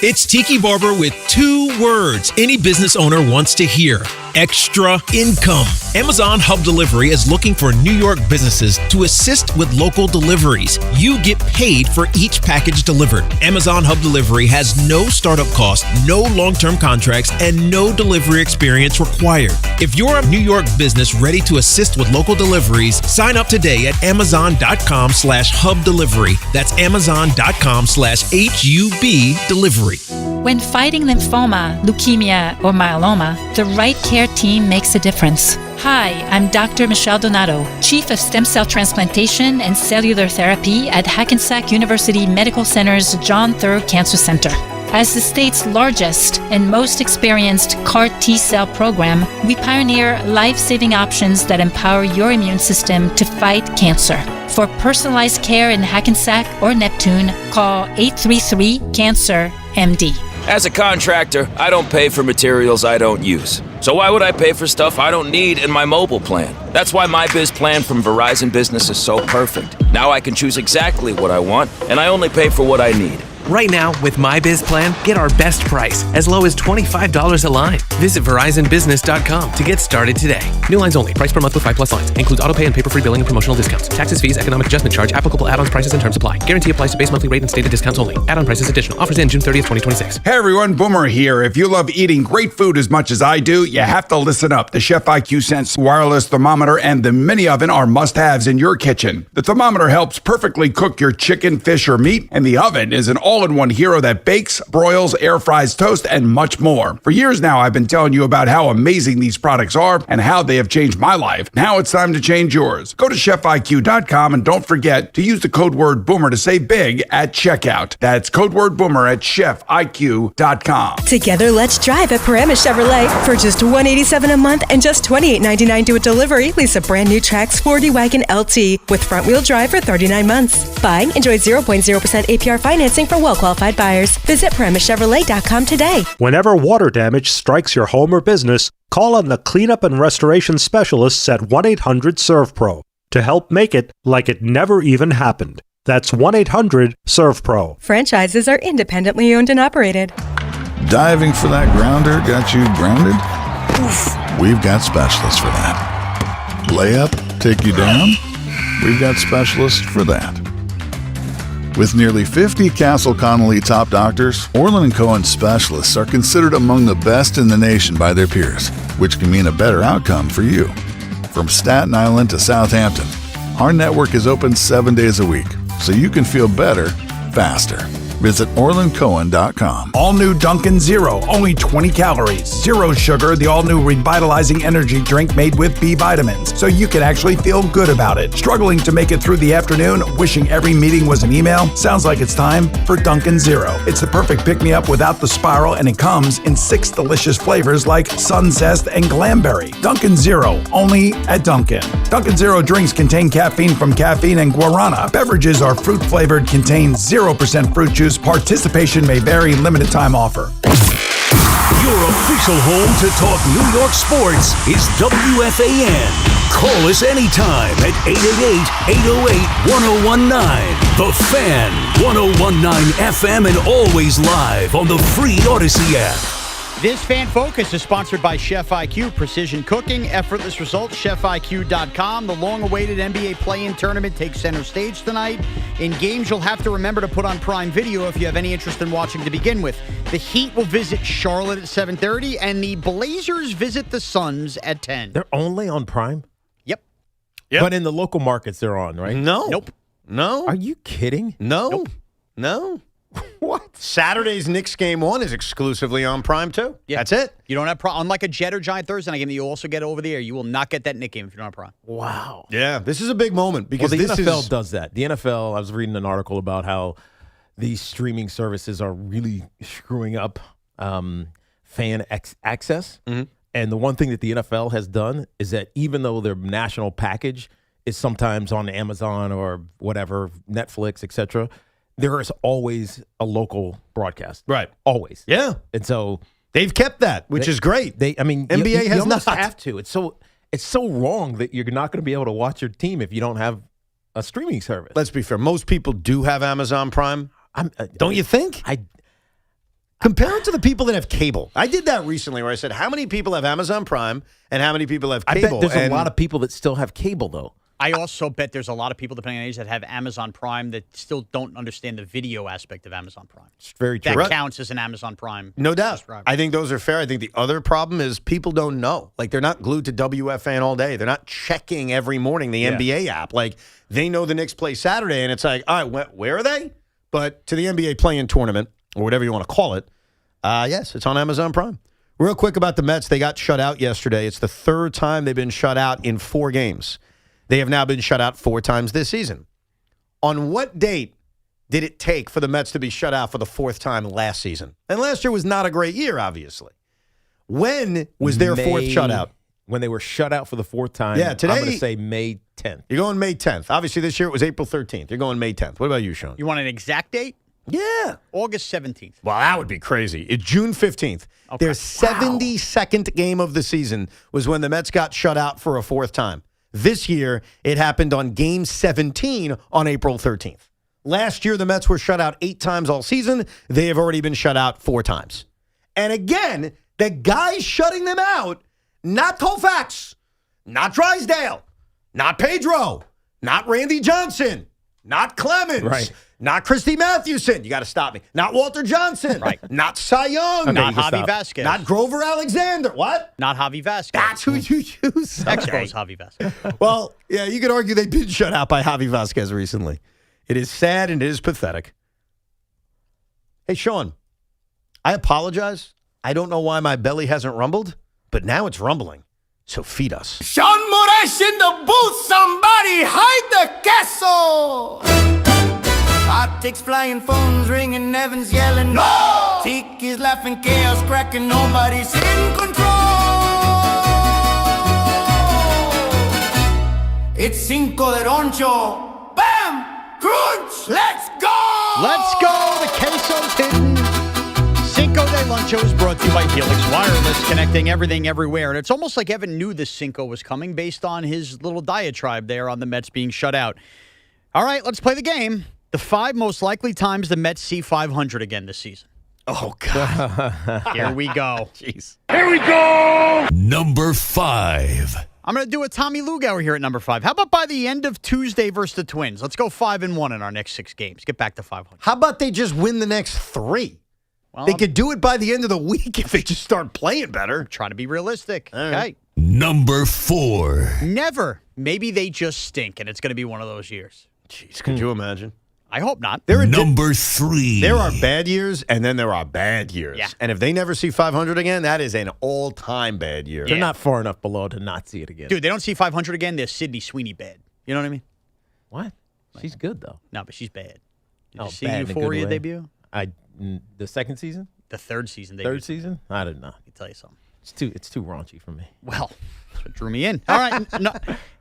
It's Tiki Barber with 2 words any business owner wants to hear. Extra income. Amazon Hub Delivery is looking for New York businesses to assist with local deliveries. You get paid for each package delivered. Amazon Hub Delivery has no startup cost, no long-term contracts, and no delivery experience required. If you're a New York business ready to assist with local deliveries, sign up today at Amazon.com/Hub Delivery. That's Amazon.com/HUB Delivery. When fighting lymphoma, leukemia, or myeloma, the right care team makes a difference. Hi, I'm Dr. Michelle Donato, Chief of Stem Cell Transplantation and Cellular Therapy at Hackensack University Medical Center's John Thurg Cancer Center. As the state's largest and most experienced CAR T-cell program, we pioneer life-saving options that empower your immune system to fight cancer. For personalized care in Hackensack or Neptune, call 833-CANCER-MD. As a contractor, I don't pay for materials I don't use. So why would I pay for stuff I don't need in my mobile plan? That's why my Biz plan from Verizon Business is so perfect. Now I can choose exactly what I want, and I only pay for what I need. Right now, with My Biz Plan, get our best price, as low as $25 a line. Visit VerizonBusiness.com to get started today. New lines only. Price per month with 5+ lines. Includes autopay and paper-free billing and promotional discounts. Taxes, fees, economic adjustment charge, applicable add-ons, prices, and terms apply. Guarantee applies to base monthly rate and stated discounts only. Add-on prices additional. Offers end June 30th, 2026. Hey everyone, Boomer here. If you love eating great food as much as I do, you have to listen up. The Chef IQ Sense wireless thermometer and the mini oven are must-haves in your kitchen. The thermometer helps perfectly cook your chicken, fish, or meat, and the oven is an all-in-one hero that bakes, broils, air fries, toast, and much more. For years now, I've been telling you about how amazing these products are and how they have changed my life. Now it's time to change yours. Go to ChefIQ.com and don't forget to use the code word Boomer to save big at checkout. That's code word Boomer at ChefIQ.com. Together, let's drive at Paramus Chevrolet. For just $187 a month and just $28.99 to a delivery, lease a brand new Trax 4D Wagon LT with front-wheel drive for 39 months. Buying, enjoy 0.0% APR financing for well-qualified buyers. Visit ParamusChevrolet.com today. Whenever water damage strikes your home or business, call on the cleanup and restoration specialists at 1-800-SERVPRO to help make it like it never even happened. That's 1-800-SERVPRO. Franchises are independently owned and operated. Diving for that grounder got you grounded? Oof, we've got specialists for that. Layup, take you down? We've got specialists for that. With nearly 50 Castle Connolly top doctors, Orland & Cohen specialists are considered among the best in the nation by their peers, which can mean a better outcome for you. From Staten Island to Southampton, our network is open 7 days a week, so you can feel better, faster. Visit OrlandCohen.com. All new Dunkin' Zero, only 20 calories. Zero sugar, the all new revitalizing energy drink made with B vitamins, so you can actually feel good about it. Struggling to make it through the afternoon, wishing every meeting was an email? Sounds like it's time for Dunkin' Zero. It's the perfect pick-me-up without the spiral, and it comes in 6 delicious flavors like Sunzest and Glamberry. Dunkin' Zero, only at Dunkin'. Dunkin' Zero drinks contain caffeine from caffeine and guarana. Beverages are fruit-flavored, contain 0% fruit juice. Participation may vary. Limited time offer. Your official home to talk New York sports is WFAN. Call us anytime at 888-808-1019. The Fan, 1019 FM, and always live on the free Odyssey app. This Fan Focus is sponsored by Chef IQ, precision cooking, effortless results, chefiq.com. The long-awaited NBA play-in tournament takes center stage tonight. In games, you'll have to remember to put on Prime Video if you have any interest in watching to begin with. The Heat will visit Charlotte at 7:30, and the Blazers visit the Suns at 10. They're only on Prime? Yep. But in the local markets, they're on, right? No. Nope. No. Are you kidding? No. Nope. No. What? Saturday's Knicks game 1 is exclusively on Prime, too. Yeah. That's it. You don't have Prime. Unlike a Jet or Giant Thursday night game that you also get over the air, you will not get that Knicks game if you don't have Prime. Wow. Yeah, this is a big moment because the this NFL is... does that. The NFL, I was reading an article about how these streaming services are really screwing up fan access. Mm-hmm. And the one thing that the NFL has done is that even though their national package is sometimes on Amazon or whatever, Netflix, etc., there is always a local broadcast. Right. Always. Yeah. And so they've kept that, which is great. NBA has almost not. have to. It's so wrong that you're not going to be able to watch your team if you don't have a streaming service. Let's be fair. Most people do have Amazon Prime. Don't you think? Compare it to the people that have cable. I did that recently where I said, how many people have Amazon Prime and how many people have cable? I bet there's a lot of people that still have cable, though. I also bet there's a lot of people, depending on age, that have Amazon Prime that still don't understand the video aspect of Amazon Prime. It's very true. That counts as an Amazon Prime. No doubt. subscriber. I think those are fair. I think the other problem is people don't know. Like, they're not glued to WFAN all day. They're not checking every morning the NBA app. Like, they know the Knicks play Saturday, and it's like, all right, where are they? But to the NBA play-in tournament, or whatever you want to call it, yes, it's on Amazon Prime. Real quick about the Mets. They got shut out yesterday. It's the third time they've been shut out in 4 games. They have now been shut out 4 times this season. On what date did it take for the Mets to be shut out for the 4th time last season? And last year was not a great year, obviously. When was their 4th shutout? When they were shut out for the 4th time, Yeah, today- I'm going to say May 10th. You're going May 10th. Obviously, this year it was April 13th. You're going May 10th. What about you, Sean? You want an exact date? Yeah. August 17th. Well, that would be crazy. It's June 15th. Okay. Their 72nd game of the season was when the Mets got shut out for a 4th time. This year, it happened on Game 17 on April 13th. Last year, the Mets were shut out 8 times all season. They have already been shut out 4 times. And again, the guys shutting them out, not Koufax, not Drysdale, not Pedro, not Randy Johnson, not Clemens, Right. not Christy Mathewson. You got to stop me. Not Walter Johnson. Right. Not Cy Young. Okay, Not you can Javi stop. Vasquez. Not Grover Alexander. What? Not Javi Vasquez. That's who you choose. Expos Javi Vasquez. Well, yeah, you could argue they've been shut out by Javi Vasquez recently. It is sad and it is pathetic. Hey, Sean, I apologize. I don't know why my belly hasn't rumbled, but now it's rumbling. So feed us. Sean Moraes in the booth. Somebody hide the castle. Optics flying, phones ringing, Evans yelling. No! Tiki's laughing, chaos cracking, nobody's in control. It's Cinco de Roncho. Bam! Crunch! Let's go! Let's go. The queso's hidden. Cinco de Luncho is brought to you by Helix Wireless, connecting everything everywhere. And it's almost like Evan knew this Cinco was coming based on his little diatribe there on the Mets being shut out. All right, let's play the game. The 5 most likely times the Mets see 500 again this season. Oh, God. Here we go. Jeez. Number 5. I'm going to do a Tommy Lugauer here at number 5. How about by the end of Tuesday versus the Twins? Let's go 5-1 in our next 6 games. Get back to 500. How about they just win the next 3? Well, they could do it by the end of the week if they just start playing better. Trying to be realistic. Right. Okay. Number 4. Never. Maybe they just stink, and it's going to be one of those years. Jeez, could you imagine? I hope not. Number 3. There are bad years, and then there are bad years. Yeah. And if they never see 500 again, that is an all-time bad year. They're not far enough below to not see it again. Dude, they don't see 500 again, they're Sydney Sweeney bad. You know what I mean? What? She's good, though. No, but she's bad. Did Oh, you see bad in a good Euphoria way. debut? The second season? The third season debut. Third season? I don't know. Let me tell you something. It's too raunchy for me. Well, that's what drew me in. All right,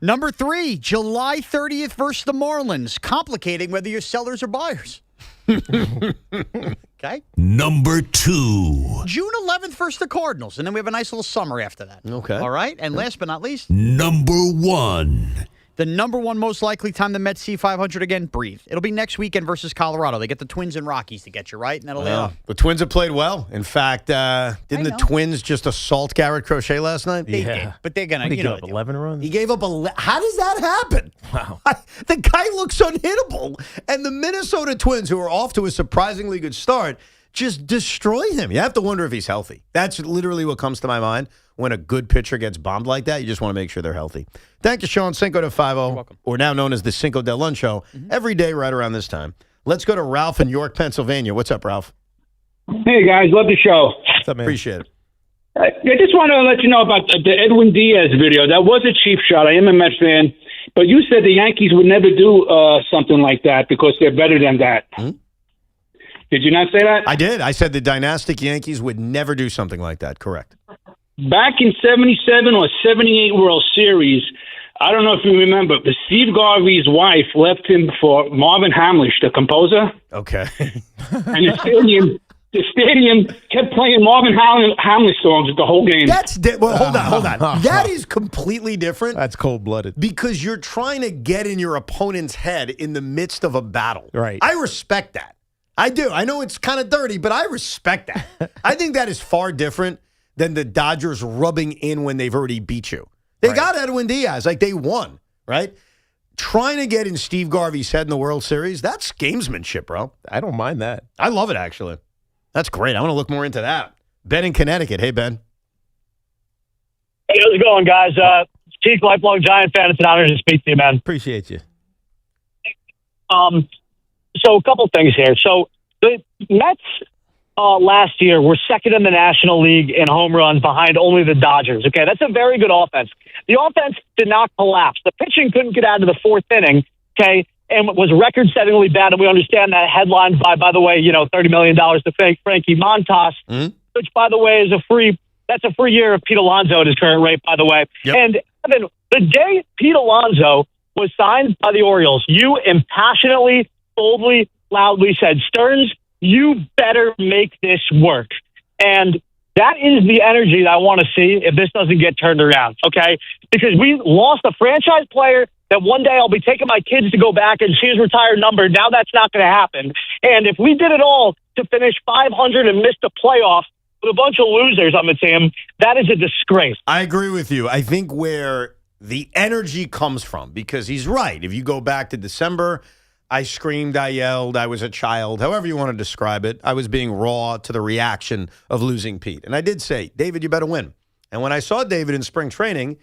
number 3, July 30th versus the Marlins, complicating whether you're sellers or buyers. Okay. Number 2. June 11th versus the Cardinals, and then we have a nice little summer after that. Okay. All right, and last but not least, Number 1. the number 1 most likely time the Mets see 500 again, breathe. It'll be next weekend versus Colorado. They get the Twins and Rockies to get you, right? And that'll The Twins have played well. In fact, didn't the Twins just assault Garrett Crochet last night? They did, but they're going to, He gave up 11 runs? He gave up How does that happen? Wow. The guy looks unhittable. And the Minnesota Twins, who are off to a surprisingly good start, just destroy him. You have to wonder if he's healthy. That's literally what comes to my mind when a good pitcher gets bombed like that. You just want to make sure they're healthy. Thank you, Sean. Cinco de 5-0, or now known as the Cinco de Lunch Show, every day right around this time. Let's go to Ralph in York, Pennsylvania. What's up, Ralph? Hey, guys. Love the show. What's up, man? Appreciate it. I just want to let you know about the Edwin Diaz video. That was a cheap shot. I am a Mets fan. But you said the Yankees would never do something like that because they're better than that. Did you not say that? I did. I said the dynastic Yankees would never do something like that. Correct. Back in 77 or 78 World Series, I don't know if you remember, but Steve Garvey's wife left him for Marvin Hamlish, the composer. Okay. And the stadium kept playing Marvin Hamlish songs the whole game. Hold on. That is completely different. That's cold-blooded. Because you're trying to get in your opponent's head in the midst of a battle. Right. I respect that. I do. I know it's kind of dirty, but I respect that. I think that is far different than the Dodgers rubbing in when they've already beat you. They got Edwin Diaz. Like, they won, right? Trying to get in Steve Garvey's head in the World Series, that's gamesmanship, bro. I don't mind that. I love it, actually. That's great. I want to look more into that. Ben in Connecticut. Hey, Ben. Hey, how's it going, guys? Chief, lifelong Giant fan. It's an honor to speak to you, man. Appreciate you. So a couple things here. So the Mets last year were second in the National League in home runs behind only the Dodgers. Okay, that's a very good offense. The offense did not collapse. The pitching couldn't get out of the 4th inning, okay, and was record-settingly bad, and we understand that. Headlines by the way, $30 million to fake Frankie Montas, which, by the way, that's a free year of Pete Alonso at his current rate, by the way. Yep. And Evan, the day Pete Alonso was signed by the Orioles, you impassionately, boldly, loudly said, Stearns, you better make this work. And that is the energy that I want to see if this doesn't get turned around, okay? Because we lost a franchise player that one day I'll be taking my kids to go back and see his retired number. Now that's not going to happen. And if we did it all to finish 500 and miss the playoff with a bunch of losers on the team, that is a disgrace. I agree with you. I think where the energy comes from, because he's right. If you go back to December, I screamed, I yelled, I was a child, however you want to describe it. I was being raw to the reaction of losing Pete. And I did say, David, you better win. And when I saw David in spring training,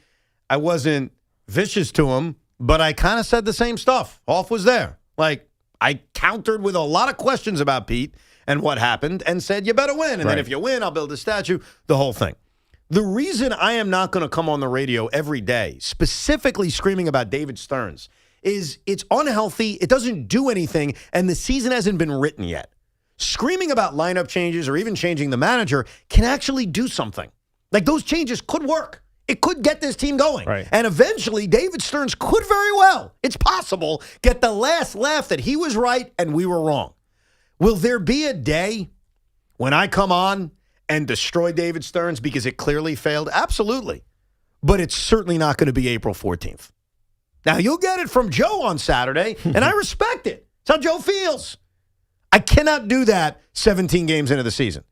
I wasn't vicious to him, but I kind of said the same stuff. Hoff was there. Like, I countered with a lot of questions about Pete and what happened and said, you better win. And then if you win, I'll build a statue, the whole thing. The reason I am not going to come on the radio every day, specifically screaming about David Stearns, is it's unhealthy, it doesn't do anything, and the season hasn't been written yet. Screaming about lineup changes or even changing the manager can actually do something. Like, those changes could work. It could get this team going. Right. And eventually, David Stearns could very well, it's possible, get the last laugh that he was right and we were wrong. Will there be a day when I come on and destroy David Stearns because it clearly failed? Absolutely. But it's certainly not going to be April 14th. Now, you'll get it from Joe on Saturday, and I respect it. It's how Joe feels. I cannot do that 17 games into the season.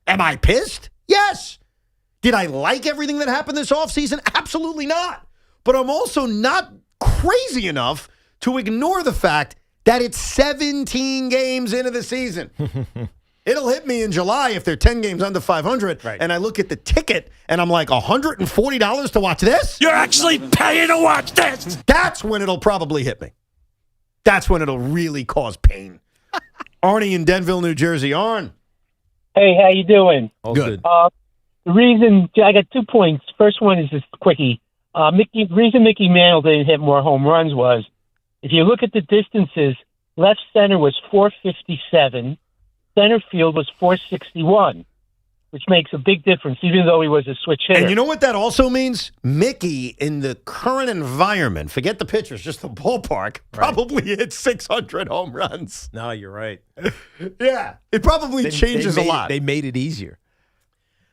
Am I pissed? Yes. Did I like everything that happened this offseason? Absolutely not. but I'm also not crazy enough to ignore the fact that it's 17 games into the season. It'll hit me in July if they're 10 games under 500, and I look at the ticket, and I'm like, $140 to watch this? You're actually paying to watch this! That's when it'll probably hit me. That's when it'll really cause pain. Arnie in Denville, New Jersey. Arn. Hey, how you doing? All good. The reason, I got 2 points. First one is just quickie. The reason Mickey Mantle didn't hit more home runs was, if you look at the distances, left center was 457, center field was 461, which makes a big difference, even though he was a switch hitter. And you know what that also means? Mickey, in the current environment, forget the pitchers, just the ballpark, probably hit 600 home runs. No, you're right. Yeah, it probably changes a lot. They made it easier.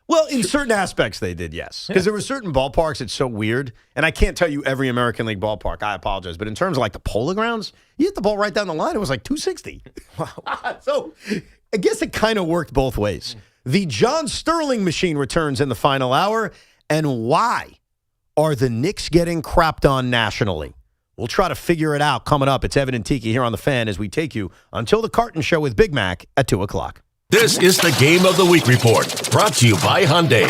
Well, in certain aspects they did, yes. Because there were certain ballparks, it's so weird. And I can't tell you every American League ballpark. I apologize. But in terms of like the Polo Grounds, you hit the ball right down the line. It was like 260. Wow. So I guess it kind of worked both ways. The John Sterling machine returns in the final hour. And why are the Knicks getting crapped on nationally? We'll try to figure it out coming up. It's Evan and Tiki here on The Fan as we take you until the Carton Show with Big Mac at 2 o'clock. This is the Game of the Week report, brought to you by Hyundai.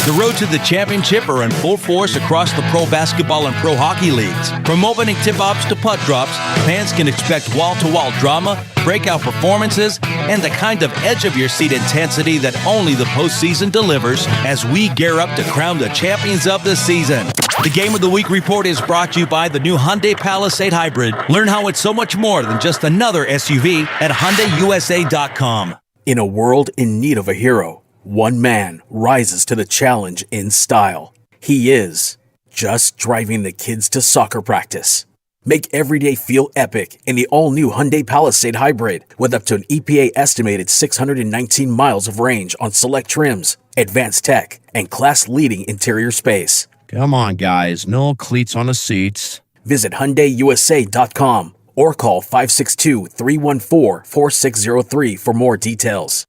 The road to the championship are in full force across the pro basketball and pro hockey leagues. From opening tip-offs to putt drops, fans can expect wall-to-wall drama, breakout performances, and the kind of edge-of-your-seat intensity that only the postseason delivers as we gear up to crown the champions of the season. The Game of the Week report is brought to you by the new Hyundai Palisade Hybrid. Learn how it's so much more than just another SUV at HyundaiUSA.com. In a world in need of a hero, one man rises to the challenge in style. He is just driving the kids to soccer practice. Make every day feel epic in the all-new Hyundai Palisade Hybrid with up to an EPA estimated 619 miles of range on select trims, advanced tech, and class-leading interior space. Come on, guys. No cleats on the seats. Visit HyundaiUSA.com. or call 562-314-4603 for more details.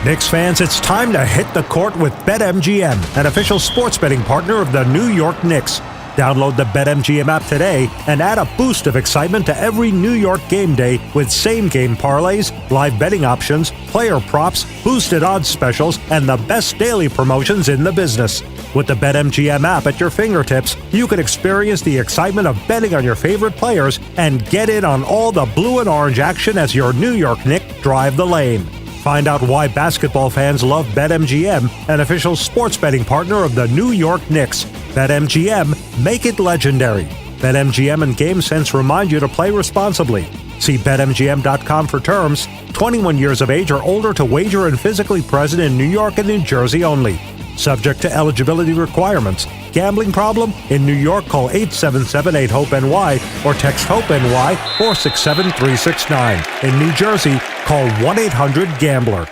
Knicks fans, it's time to hit the court with BetMGM, an official sports betting partner of the New York Knicks. Download the BetMGM app today and add a boost of excitement to every New York game day with same-game parlays, live betting options, player props, boosted odds specials, and the best daily promotions in the business. With the BetMGM app at your fingertips, you can experience the excitement of betting on your favorite players and get in on all the blue and orange action as your New York Knicks drive the lane. Find out why basketball fans love BetMGM, an official sports betting partner of the New York Knicks. BetMGM, make it legendary. BetMGM and GameSense remind you to play responsibly. See BetMGM.com for terms. 21 years of age or older to wager and physically present in New York and New Jersey only. Subject to eligibility requirements. Gambling problem? In New York, call 877-8-HOPE-NY or text HOPE-NY 467-369. In New Jersey, call 1-800-GAMBLER.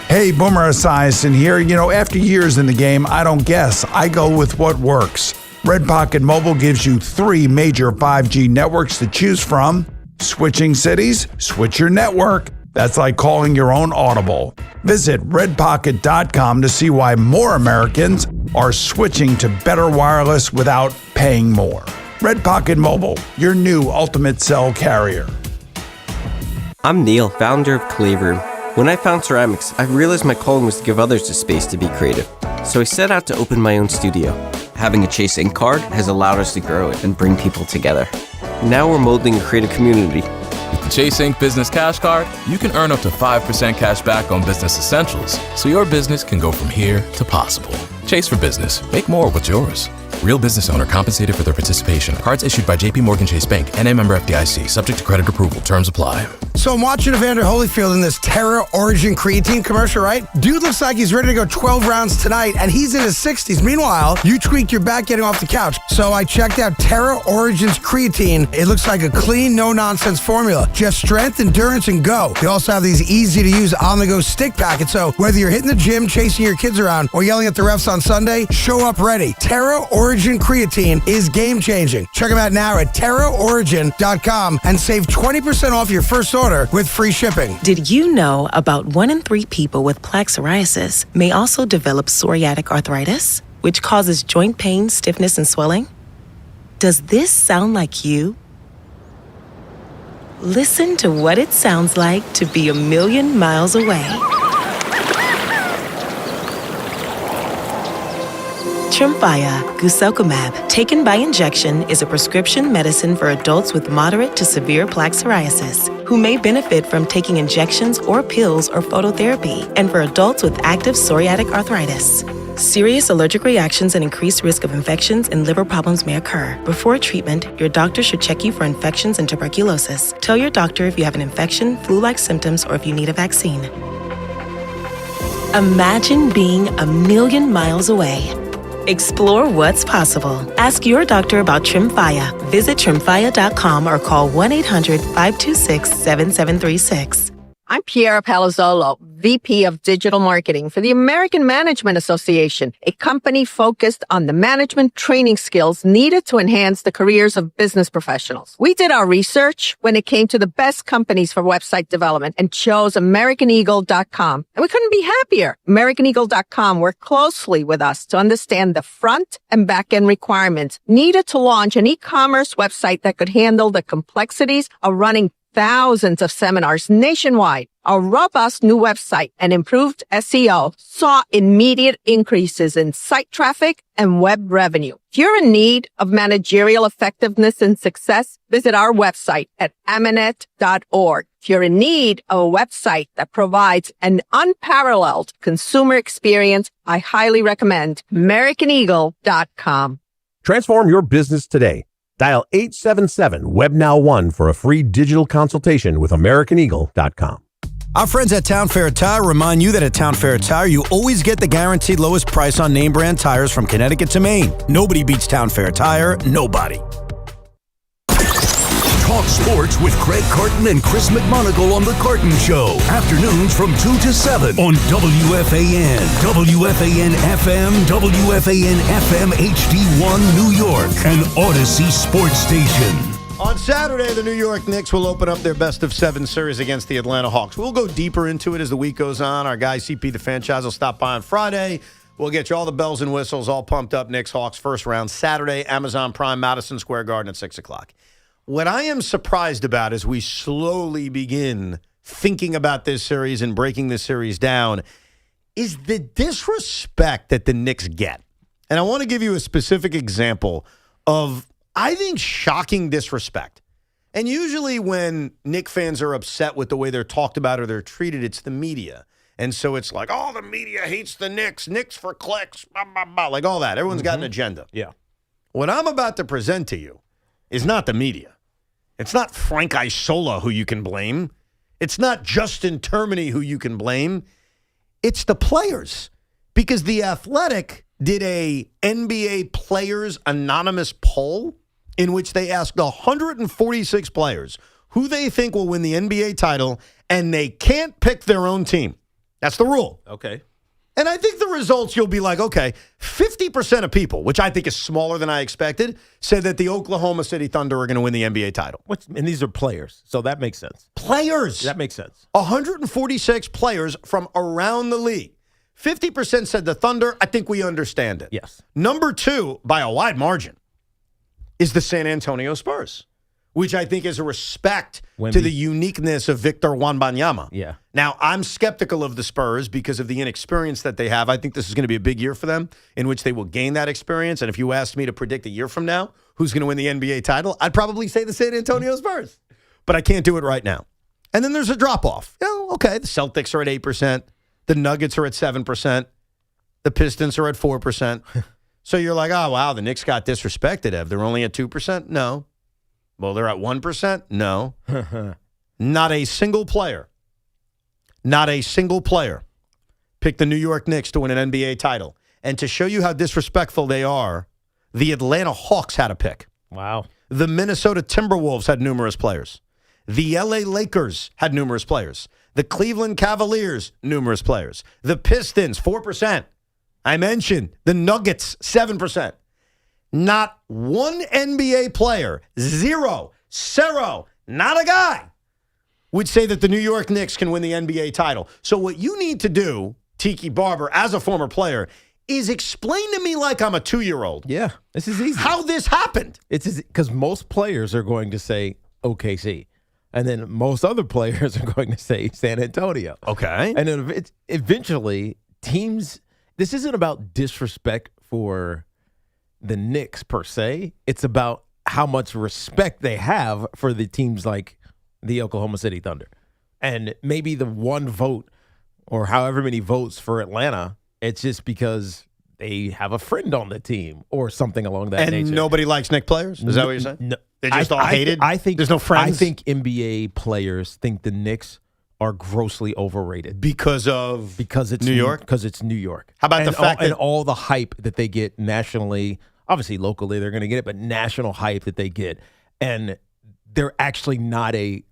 Hey, Boomer Esiason here. You know, after years in the game, I don't guess. I go with what works. Red Pocket Mobile gives you 3 major 5G networks to choose from. Switching cities? Switch your network. That's like calling your own Audible. Visit redpocket.com to see why more Americans are switching to better wireless without paying more. Red Pocket Mobile, your new ultimate cell carrier. I'm Neil, founder of Clay Room. When I found ceramics, I realized my calling was to give others the space to be creative. So I set out to open my own studio. Having a Chase Ink card has allowed us to grow it and bring people together. Now we're molding a creative community. With the Chase Ink Business Cash Card, you can earn up to 5% cash back on business essentials, so your business can go from here to possible. Chase for Business. Make more with yours. Real business owner compensated for their participation. Cards issued by J.P. Morgan Chase Bank, N.A. member FDIC, subject to credit approval. Terms apply. So I'm watching Evander Holyfield in this Terra Origin creatine commercial, right? Dude looks like he's ready to go 12 rounds tonight, and he's in his 60s. Meanwhile, you tweaked your back getting off the couch. So I checked out Terra Origin's creatine. It looks like a clean, no-nonsense formula. Just strength, endurance, and go. They also have these easy-to-use on-the-go stick packets, so whether you're hitting the gym, chasing your kids around, or yelling at the refs on Sunday, show up ready. Terra Origin creatine is game-changing. Check them out now at TerraOrigin.com and save 20% off your first order with free shipping. Did you know about 1 in 3 people with plaque psoriasis may also develop psoriatic arthritis? which causes joint pain, stiffness, and swelling? Does this sound like you? Listen to what it sounds like to be a million miles away. Tremfya guselkumab, taken by injection, is a prescription medicine for adults with moderate to severe plaque psoriasis who may benefit from taking injections or pills or phototherapy, and for adults with active psoriatic arthritis. Serious allergic reactions and increased risk of infections and liver problems may occur. Before treatment, your doctor should check you for infections and tuberculosis. Tell your doctor if you have an infection, flu-like symptoms, or if you need a vaccine. Imagine being a million miles away. Explore what's possible. Ask your doctor about Tremfya. Visit Tremfya.com or call 1-800-526-7736. I'm Piera Palazzolo, VP of Digital Marketing for the American Management Association, a company focused on the management training skills needed to enhance the careers of business professionals. We did our research when it came to the best companies for website development and chose AmericanEagle.com. And we couldn't be happier. AmericanEagle.com worked closely with us to understand the front and back end requirements needed to launch an e-commerce website that could handle the complexities of running thousands of seminars nationwide. Our robust new website and improved SEO saw immediate increases in site traffic and web revenue. If you're in need of managerial effectiveness and success, visit our website at amanet.org. If you're in need of a website that provides an unparalleled consumer experience, I highly recommend AmericanEagle.com. Transform your business today. Dial 877-WebNow1 for a free digital consultation with AmericanEagle.com. Our friends at Town Fair Tire remind you that at Town Fair Tire, you always get the guaranteed lowest price on name brand tires from Connecticut to Maine. Nobody beats Town Fair Tire. Nobody. Talk sports with Craig Carton and Chris McMonagle on The Carton Show. Afternoons from 2 to 7 on WFAN, WFAN FM, WFAN FM HD1 New York, and Odyssey Sports Station. On Saturday, the New York Knicks will open up their best-of-7 series against the Atlanta Hawks. We'll go deeper into it as the week goes on. Our guy, CP the Franchise, will stop by on Friday. We'll get you all the bells and whistles, all pumped up. Knicks, Hawks, first round. Saturday, Amazon Prime, Madison Square Garden at 6 o'clock. What I am surprised about as we slowly begin thinking about this series and breaking this series down is the disrespect that the Knicks get. And I want to give you a specific example of, I think, shocking disrespect. And usually when Knicks fans are upset with the way they're talked about or they're treated, it's the media. And so it's like, oh, the media hates the Knicks, Knicks for clicks, blah, blah, blah, like all that. Everyone's got an agenda. Yeah. What I'm about to present to you is not the media. It's not Frank Isola who you can blame. It's not Justin Termini who you can blame. It's the players. Because The Athletic did a NBA Players Anonymous poll in which they asked 146 players who they think will win the NBA title, and they can't pick their own team. That's the rule. Okay. And I think the results, you'll be like, okay, 50% of people, which I think is smaller than I expected, said that the Oklahoma City Thunder are going to win the NBA title. And these are players, so that makes sense. Players. That makes sense. 146 players from around the league. 50% said the Thunder. I think we understand it. Yes. Number 2, by a wide margin, is the San Antonio Spurs, which I think is a respect to the uniqueness of Victor Wembanyama. Yeah. Now, I'm skeptical of the Spurs because of the inexperience that they have. I think this is going to be a big year for them in which they will gain that experience. And if you asked me to predict a year from now who's going to win the NBA title, I'd probably say the San Antonio Spurs. But I can't do it right now. And then there's a drop-off. Okay, the Celtics are at 8%. The Nuggets are at 7%. The Pistons are at 4%. So you're like, oh, wow, the Knicks got disrespected, Ev. They're only at 2%? No. Well, they're at 1%? No. Not a single player picked the New York Knicks to win an NBA title. And to show you how disrespectful they are, the Atlanta Hawks had a pick. Wow. The Minnesota Timberwolves had numerous players. The LA Lakers had numerous players. The Cleveland Cavaliers, numerous players. The Pistons, 4%. I mentioned the Nuggets, 7%. Not one NBA player, zero, not a guy, would say that the New York Knicks can win the NBA title. So what you need to do, Tiki Barber, as a former player, is explain to me like I'm a 2-year-old. Yeah, this is easy. How this happened? It's because most players are going to say OKC, and then most other players are going to say San Antonio. Okay. And then eventually, teams, this isn't about disrespect for the Knicks per se. It's about how much respect they have for the teams like the Oklahoma City Thunder. And maybe the one vote or however many votes for Atlanta, it's just because they have a friend on the team or something along that nature. And nobody likes Knicks players? Is that what you're saying? No. They're just all hated? I think there's no friends? I think NBA players think the Knicks are grossly overrated. Because it's New York? York? Because it's New York. How about the fact and all the hype that they get nationally, obviously locally they're going to get it, but national hype that they get. And they're actually not a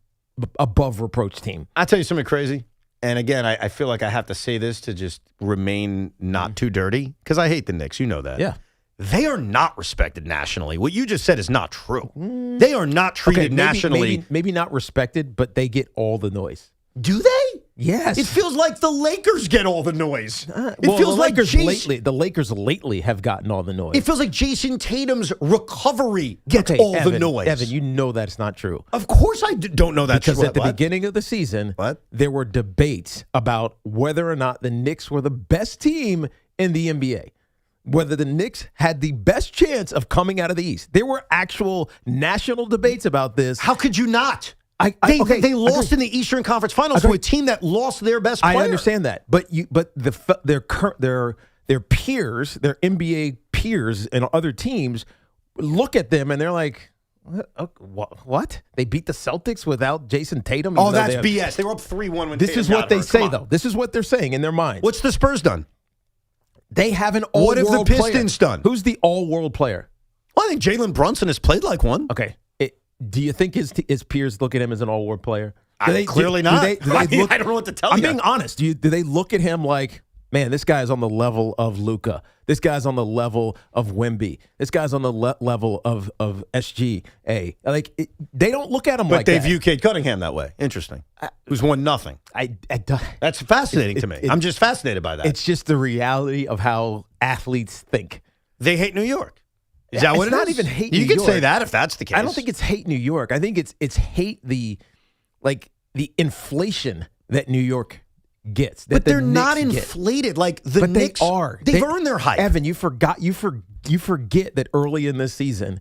above reproach team. I'll tell you something crazy. And again, I feel like I have to say this to just remain not too dirty because I hate the Knicks. You know that. Yeah. They are not respected nationally. What you just said is not true. They are not treated nationally. Maybe not respected, but they get all the noise. Do they? Yes. It feels like the Lakers get all the noise. It feels the like Lakers lately have gotten all the noise. It feels like Jason Tatum's recovery gets all the noise. Evan, you know that's not true. Of course I don't know that's because true. at the beginning of the season, there were debates about whether or not the Knicks were the best team in the NBA. Whether the Knicks had the best chance of coming out of the East. There were actual national debates about this. How could you not? They lost in the Eastern Conference Finals to a team that lost their best player. I understand that, but their peers, their NBA peers, and other teams look at them and they're like, "What? They beat the Celtics without Jason Tatum?" Oh, that's BS. They were up 3-1 when this Tatum is what got they hurt. say, though. This is what they're saying in their mind. What's the Spurs done? They have an all-world player. What have the Pistons done? Who's the all-world player? Well, I think Jalen Brunson has played like one. Okay. Do you think his peers look at him as an all-world player? Clearly not. I don't know what to tell you. I'm being honest. Do they look at him like, man, this guy's on the level of Luka. This guy's on the level of Wemby. This guy's on the level of SGA. Like they don't look at him like that. But they view Cade Cunningham that way. Interesting. Who's won nothing. That's fascinating to me. I'm just fascinated by that. It's just the reality of how athletes think. They hate New York. Is that what it is? It's not even hate New York. You could say that if that's the case. I don't think it's hate New York. I think it's hate the inflation that New York gets. But they're not inflated like the Knicks. They are. They've earned their hype. Evan, you forget that early in this season,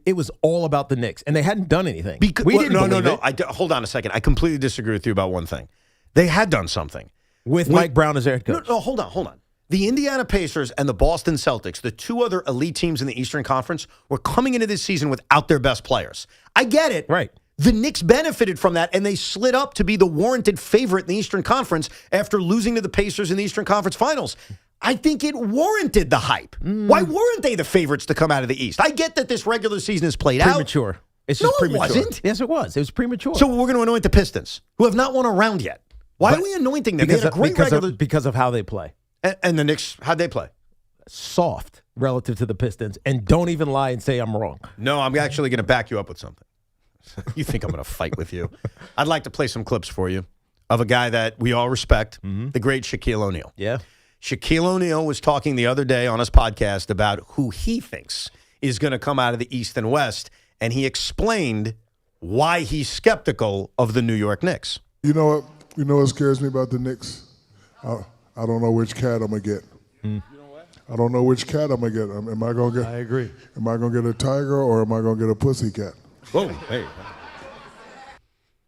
it was all about the Knicks, and they hadn't done anything. No. Hold on a second. I completely disagree with you about one thing. They had done something. With Mike Brown as their head coach. No, hold on. The Indiana Pacers and the Boston Celtics, the two other elite teams in the Eastern Conference, were coming into this season without their best players. I get it. Right. The Knicks benefited from that, and they slid up to be the warranted favorite in the Eastern Conference after losing to the Pacers in the Eastern Conference Finals. I think it warranted the hype. Why weren't they the favorites to come out of the East? I get that this regular season is played premature. It's just premature. It wasn't. Yes, it was. It was premature. So we're going to anoint the Pistons, who have not won a round yet. Why are we anointing them? They had a great because of how they play. And the Knicks, how'd they play? Soft relative to the Pistons. And don't even lie and say I'm wrong. No, I'm actually going to back you up with something. You think I'm going to fight with you? I'd like to play some clips for you of a guy that we all respect, the great Shaquille O'Neal. Yeah. Shaquille O'Neal was talking the other day on his podcast about who he thinks is going to come out of the East and West, and he explained why he's skeptical of the New York Knicks. You know what? You know what scares me about the Knicks? I don't know which cat I'm going to get. I don't know which cat I'm going to get. Am I going to get? I agree. Am I going to get a tiger or am I going to get a pussy cat? Whoa, hey.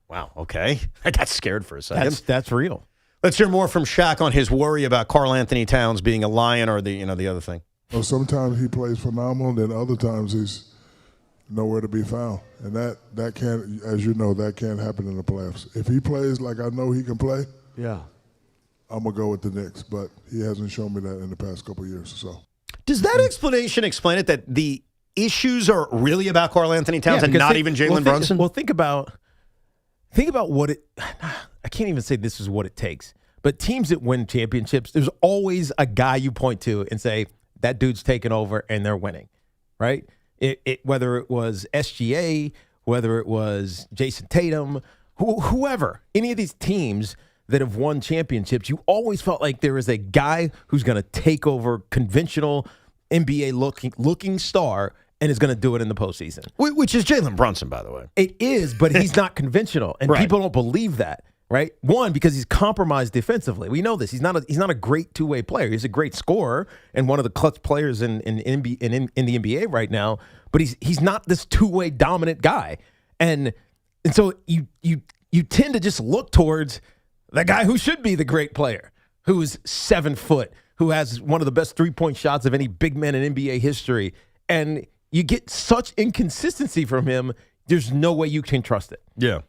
Wow, okay. I got scared for a second. That's real. Let's hear more from Shaq on his worry about Karl Anthony Towns being a Lion or the other thing. Well, sometimes he plays phenomenal, then other times he's nowhere to be found. And that can't, as you know, that can't happen in the playoffs. If he plays like I know he can play, yeah, I'm going to go with the Knicks. But he hasn't shown me that in the past couple of years. So, does that explanation explain it, that the issues are really about Karl Anthony Towns and not even Jalen Brunson? Think about what it. I can't even say this is what it takes. But teams that win championships, there's always a guy you point to and say that dude's taking over and they're winning, right? Whether it was SGA, whether it was Jason Tatum, whoever, any of these teams that have won championships, you always felt like there is a guy who's going to take over conventional NBA looking star and is going to do it in the postseason. Which is Jalen Brunson, by the way. It is, but he's not conventional, and people don't believe that. Right? One, because he's compromised defensively. We know this. He's not a great two-way player. He's a great scorer and one of the clutch players in the NBA right now. But he's not this two-way dominant guy. And so you tend to just look towards the guy who should be the great player, who is 7 foot, who has one of the best three-point shots of any big man in NBA history. And you get such inconsistency from him, there's no way you can trust it. Yeah.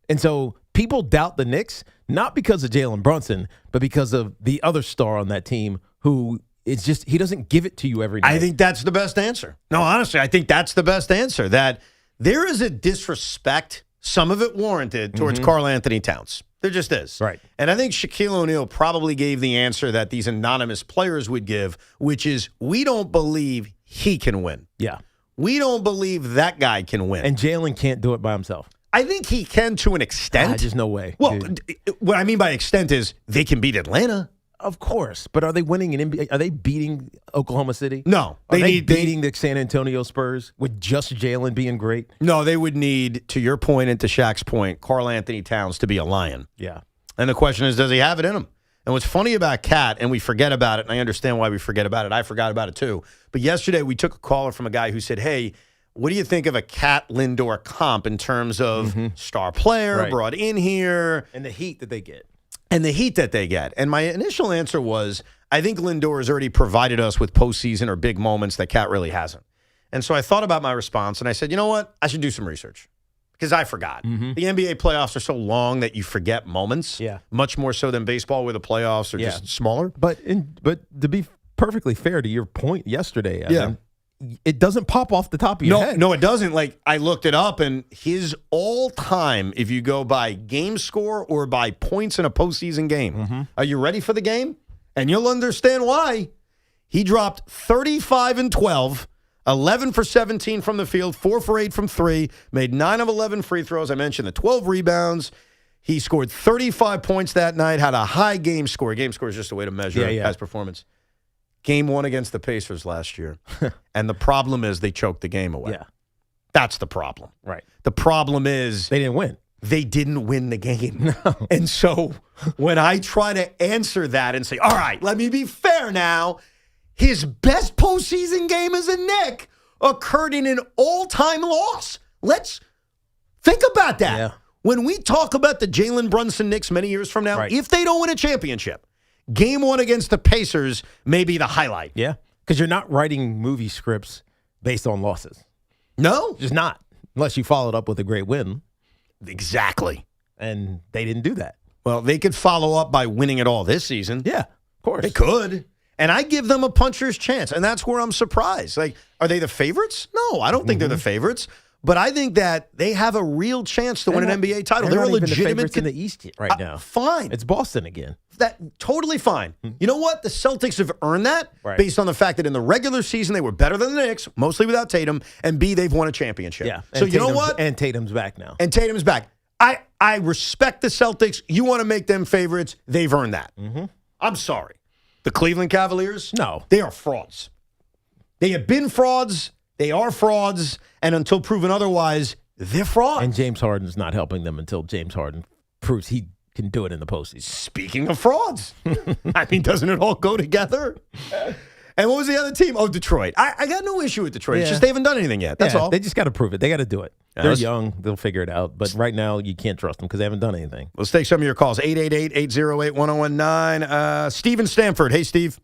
And so people doubt the Knicks, not because of Jalen Brunson, but because of the other star on that team who it's just he doesn't give it to you every night. I think that's the best answer. No, honestly, I think that's the best answer. That there is a disrespect, some of it warranted, towards Karl Anthony Towns. There just is. Right. And I think Shaquille O'Neal probably gave the answer that these anonymous players would give, which is we don't believe he can win. Yeah. We don't believe that guy can win. And Jalen can't do it by himself. I think he can to an extent. There's no way. Well, what I mean by extent is they can beat Atlanta. Of course. But are they winning an NBA? Are they beating Oklahoma City? No. Are they beating the San Antonio Spurs with just Jalen being great? No, they would need, to your point and to Shaq's point, Karl Anthony Towns to be a Lion. Yeah. And the question is, does he have it in him? And what's funny about Cat, and we forget about it, and I understand why we forget about it. I forgot about it too. But yesterday we took a caller from a guy who said, hey, what do you think of a Cat Lindor comp in terms of star player brought in here? And the heat that they get. And my initial answer was, I think Lindor has already provided us with postseason or big moments that Cat really hasn't. And so I thought about my response, and I said, you know what? I should do some research. Because I forgot. The NBA playoffs are so long that you forget moments. Yeah. Much more so than baseball where the playoffs are just smaller. But to be perfectly fair to your point yesterday, Evan, it doesn't pop off the top of your head. No, it doesn't. Like, I looked it up, and his all-time, if you go by game score or by points in a postseason game, are you ready for the game? And you'll understand why. He dropped 35 and 12, 11 for 17 from the field, 4 for 8 from 3, made 9 of 11 free throws. I mentioned the 12 rebounds. He scored 35 points that night, had a high game score. Game score is just a way to measure his performance. Game 1 against the Pacers last year. And the problem is they choked the game away. Yeah. That's the problem. Right. The problem is they didn't win. They didn't win the game. No. And so when I try to answer that and say, all right, let me be fair now, his best postseason game as a Knick occurred in an all-time loss. Let's think about that. Yeah. When we talk about the Jalen Brunson Knicks many years from now, if they don't win a championship, Game 1 against the Pacers may be the highlight. Yeah, because you're not writing movie scripts based on losses. No. Just not, unless you followed up with a great win. Exactly. And they didn't do that. Well, they could follow up by winning it all this season. Yeah, of course. They could. And I give them a puncher's chance, and that's where I'm surprised. Like, are they the favorites? No, I don't think they're the favorites. But I think that they have a real chance to win an NBA title. They're a legitimate the in the East right now. Fine. It's Boston again. Totally fine. You know what? The Celtics have earned that based on the fact that in the regular season they were better than the Knicks, mostly without Tatum, and B, they've won a championship. Yeah. So you know what? And Tatum's back now. I respect the Celtics. You want to make them favorites. They've earned that. I'm sorry. The Cleveland Cavaliers? No. They are frauds. They have been frauds. They are frauds, and until proven otherwise, they're frauds. And James Harden's not helping them until James Harden proves he can do it in the postseason. Speaking of frauds, I mean, doesn't it all go together? And what was the other team? Oh, Detroit. I got no issue with Detroit. It's just they haven't done anything yet. That's all. They just got to prove it. They got to do it. They're young. They'll figure it out. But right now, you can't trust them because they haven't done anything. Let's take some of your calls. 888-808-1019. Steve in Stamford. Hey, Steve.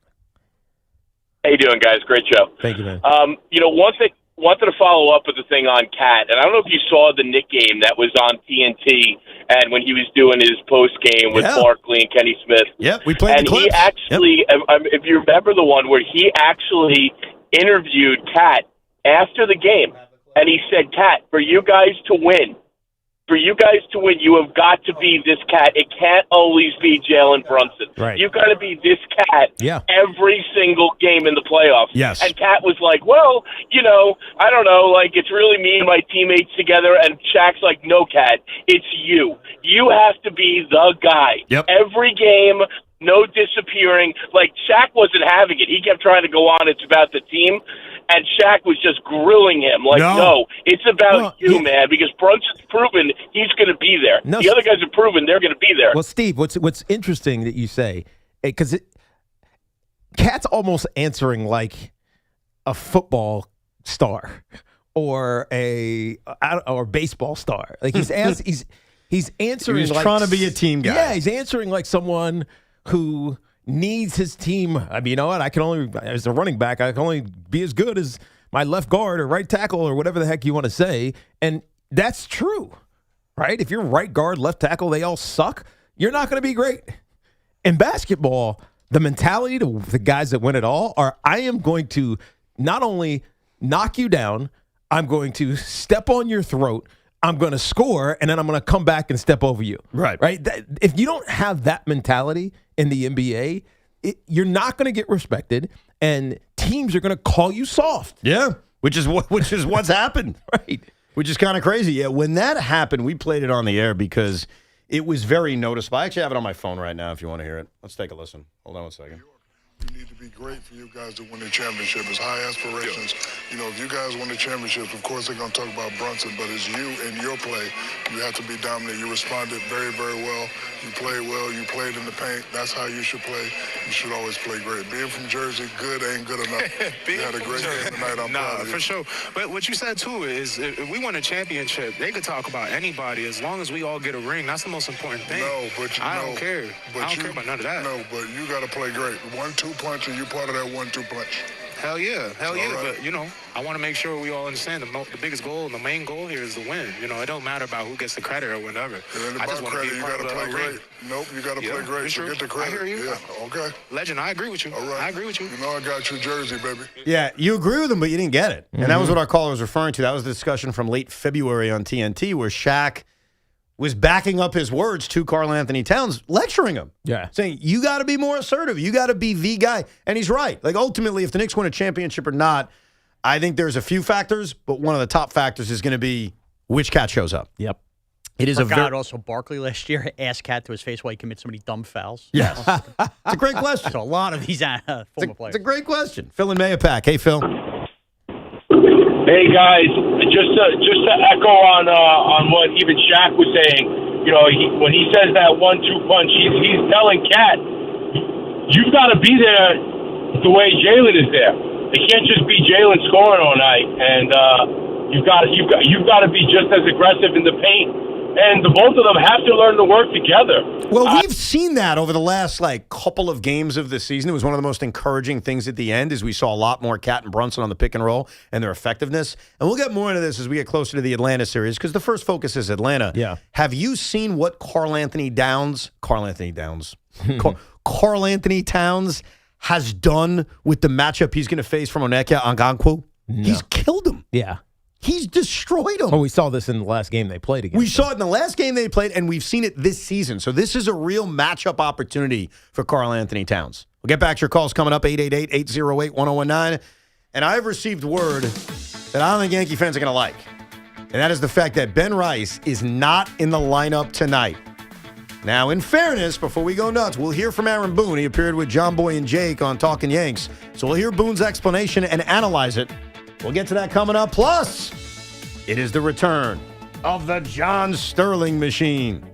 How you doing, guys? Great show. Thank you, man. One thing, wanted to follow up with the thing on Cat, and I don't know if you saw the Knick game that was on TNT, and when he was doing his post game with Barkley and Kenny Smith. Yep, we played the clips. He actually, if you remember the one where he actually interviewed Cat after the game, and he said, Cat, for you guys to win, For you guys to win, you have got to be this cat. It can't always be Jalen Brunson. Right. You've got to be this cat every single game in the playoffs. Yes. And Cat was like, well, I don't know, like, it's really me and my teammates together. And Shaq's like, no, Cat, it's you. You have to be the guy. Yep. Every game, no disappearing. Like, Shaq wasn't having it. He kept trying to go on, it's about the team. And Shaq was just grilling him. Like, no it's about you, man, because Brunson's proven he's going to be there. No, the other guys have proven they're going to be there. Well, Steve, what's interesting that you say, because Cat's almost answering like a football star or a baseball star. Like he's answering. He's like, trying to be a team guy. Yeah, he's answering like someone who needs his team. I mean, you know what? As a running back, I can only be as good as my left guard or right tackle or whatever the heck you want to say. And that's true, right? If you're right guard, left tackle, they all suck, you're not going to be great. In basketball, the mentality to the guys that win it all are, I am going to not only knock you down, I'm going to step on your throat, I'm going to score, and then I'm going to come back and step over you. Right. If you don't have that mentality in the NBA, you're not going to get respected, and teams are going to call you soft. Yeah, which is what's happened. Right. Which is kind of crazy. Yeah, when that happened, we played it on the air because it was very noticeable. I actually have it on my phone right now if you want to hear it. Let's take a listen. Hold on one second. You need to be great for you guys to win the championship. It's high aspirations. If you guys win the championship, of course they're going to talk about Brunson, but it's you and your play. You have to be dominant. You responded very, very well. You played well. You played in the paint. That's how you should play. You should always play great. Being from Jersey, good ain't good enough. You had a great game tonight. I'm proud of you. For sure. But what you said, too, is if we win a championship, they could talk about anybody. As long as we all get a ring, that's the most important thing. No, but I don't care. I don't care about none of that. No, but you got to play great. 1-2 punch, and you part of that 1-2 punch. Hell yeah. Right. But, I want to make sure we all understand the biggest goal and the main goal here is to win. It don't matter about who gets the credit or whatever. I just want to be part of the ring. Nope, you got to play great. Sure. Get the credit. I hear you. Yeah, okay. Legend, I agree with you. All right. I agree with you. I got your jersey, baby. Yeah, you agree with him, but you didn't get it. And that was what our caller was referring to. That was the discussion from late February on TNT where Shaq was backing up his words to Karl Anthony Towns, lecturing him. Yeah. Saying, you got to be more assertive. You got to be the guy. And he's right. Like, ultimately, if the Knicks win a championship or not, I think there's a few factors, but one of the top factors is going to be which cat shows up. Yep. It is also Barkley last year asked Cat to his face why he commits so many dumb fouls. Yes. It's a great question. So a lot of these former players. It's a great question. Phil and Mayapack. Hey, Phil. Hey guys, just to echo on what even Shaq was saying, when he says that 1-2 punch, he's telling Cat, you've got to be there the way Jalen is there. It can't just be Jalen scoring all night, and you've got to be just as aggressive in the paint. And the both of them have to learn to work together. Well, we've seen that over the last couple of games of the season. It was one of the most encouraging things at the end, as we saw a lot more Cat and Brunson on the pick and roll and their effectiveness. And we'll get more into this as we get closer to the Atlanta series, because the first focus is Atlanta. Yeah. Have you seen what Karl Anthony Towns has done with the matchup he's going to face from Onyeka Okongwu? No. He's killed him. Yeah. He's destroyed them. Oh, we saw this in the last game they played against. We saw it in the last game they played, and we've seen it this season. So this is a real matchup opportunity for Karl Anthony Towns. We'll get back to your calls coming up, 888-808-1019. And I've received word that I don't think Yankee fans are going to like. And that is the fact that Ben Rice is not in the lineup tonight. Now, in fairness, before we go nuts, we'll hear from Aaron Boone. He appeared with John Boy and Jake on Talking Yanks. So we'll hear Boone's explanation and analyze it. We'll get to that coming up. Plus, it is the return of the John Sterling machine.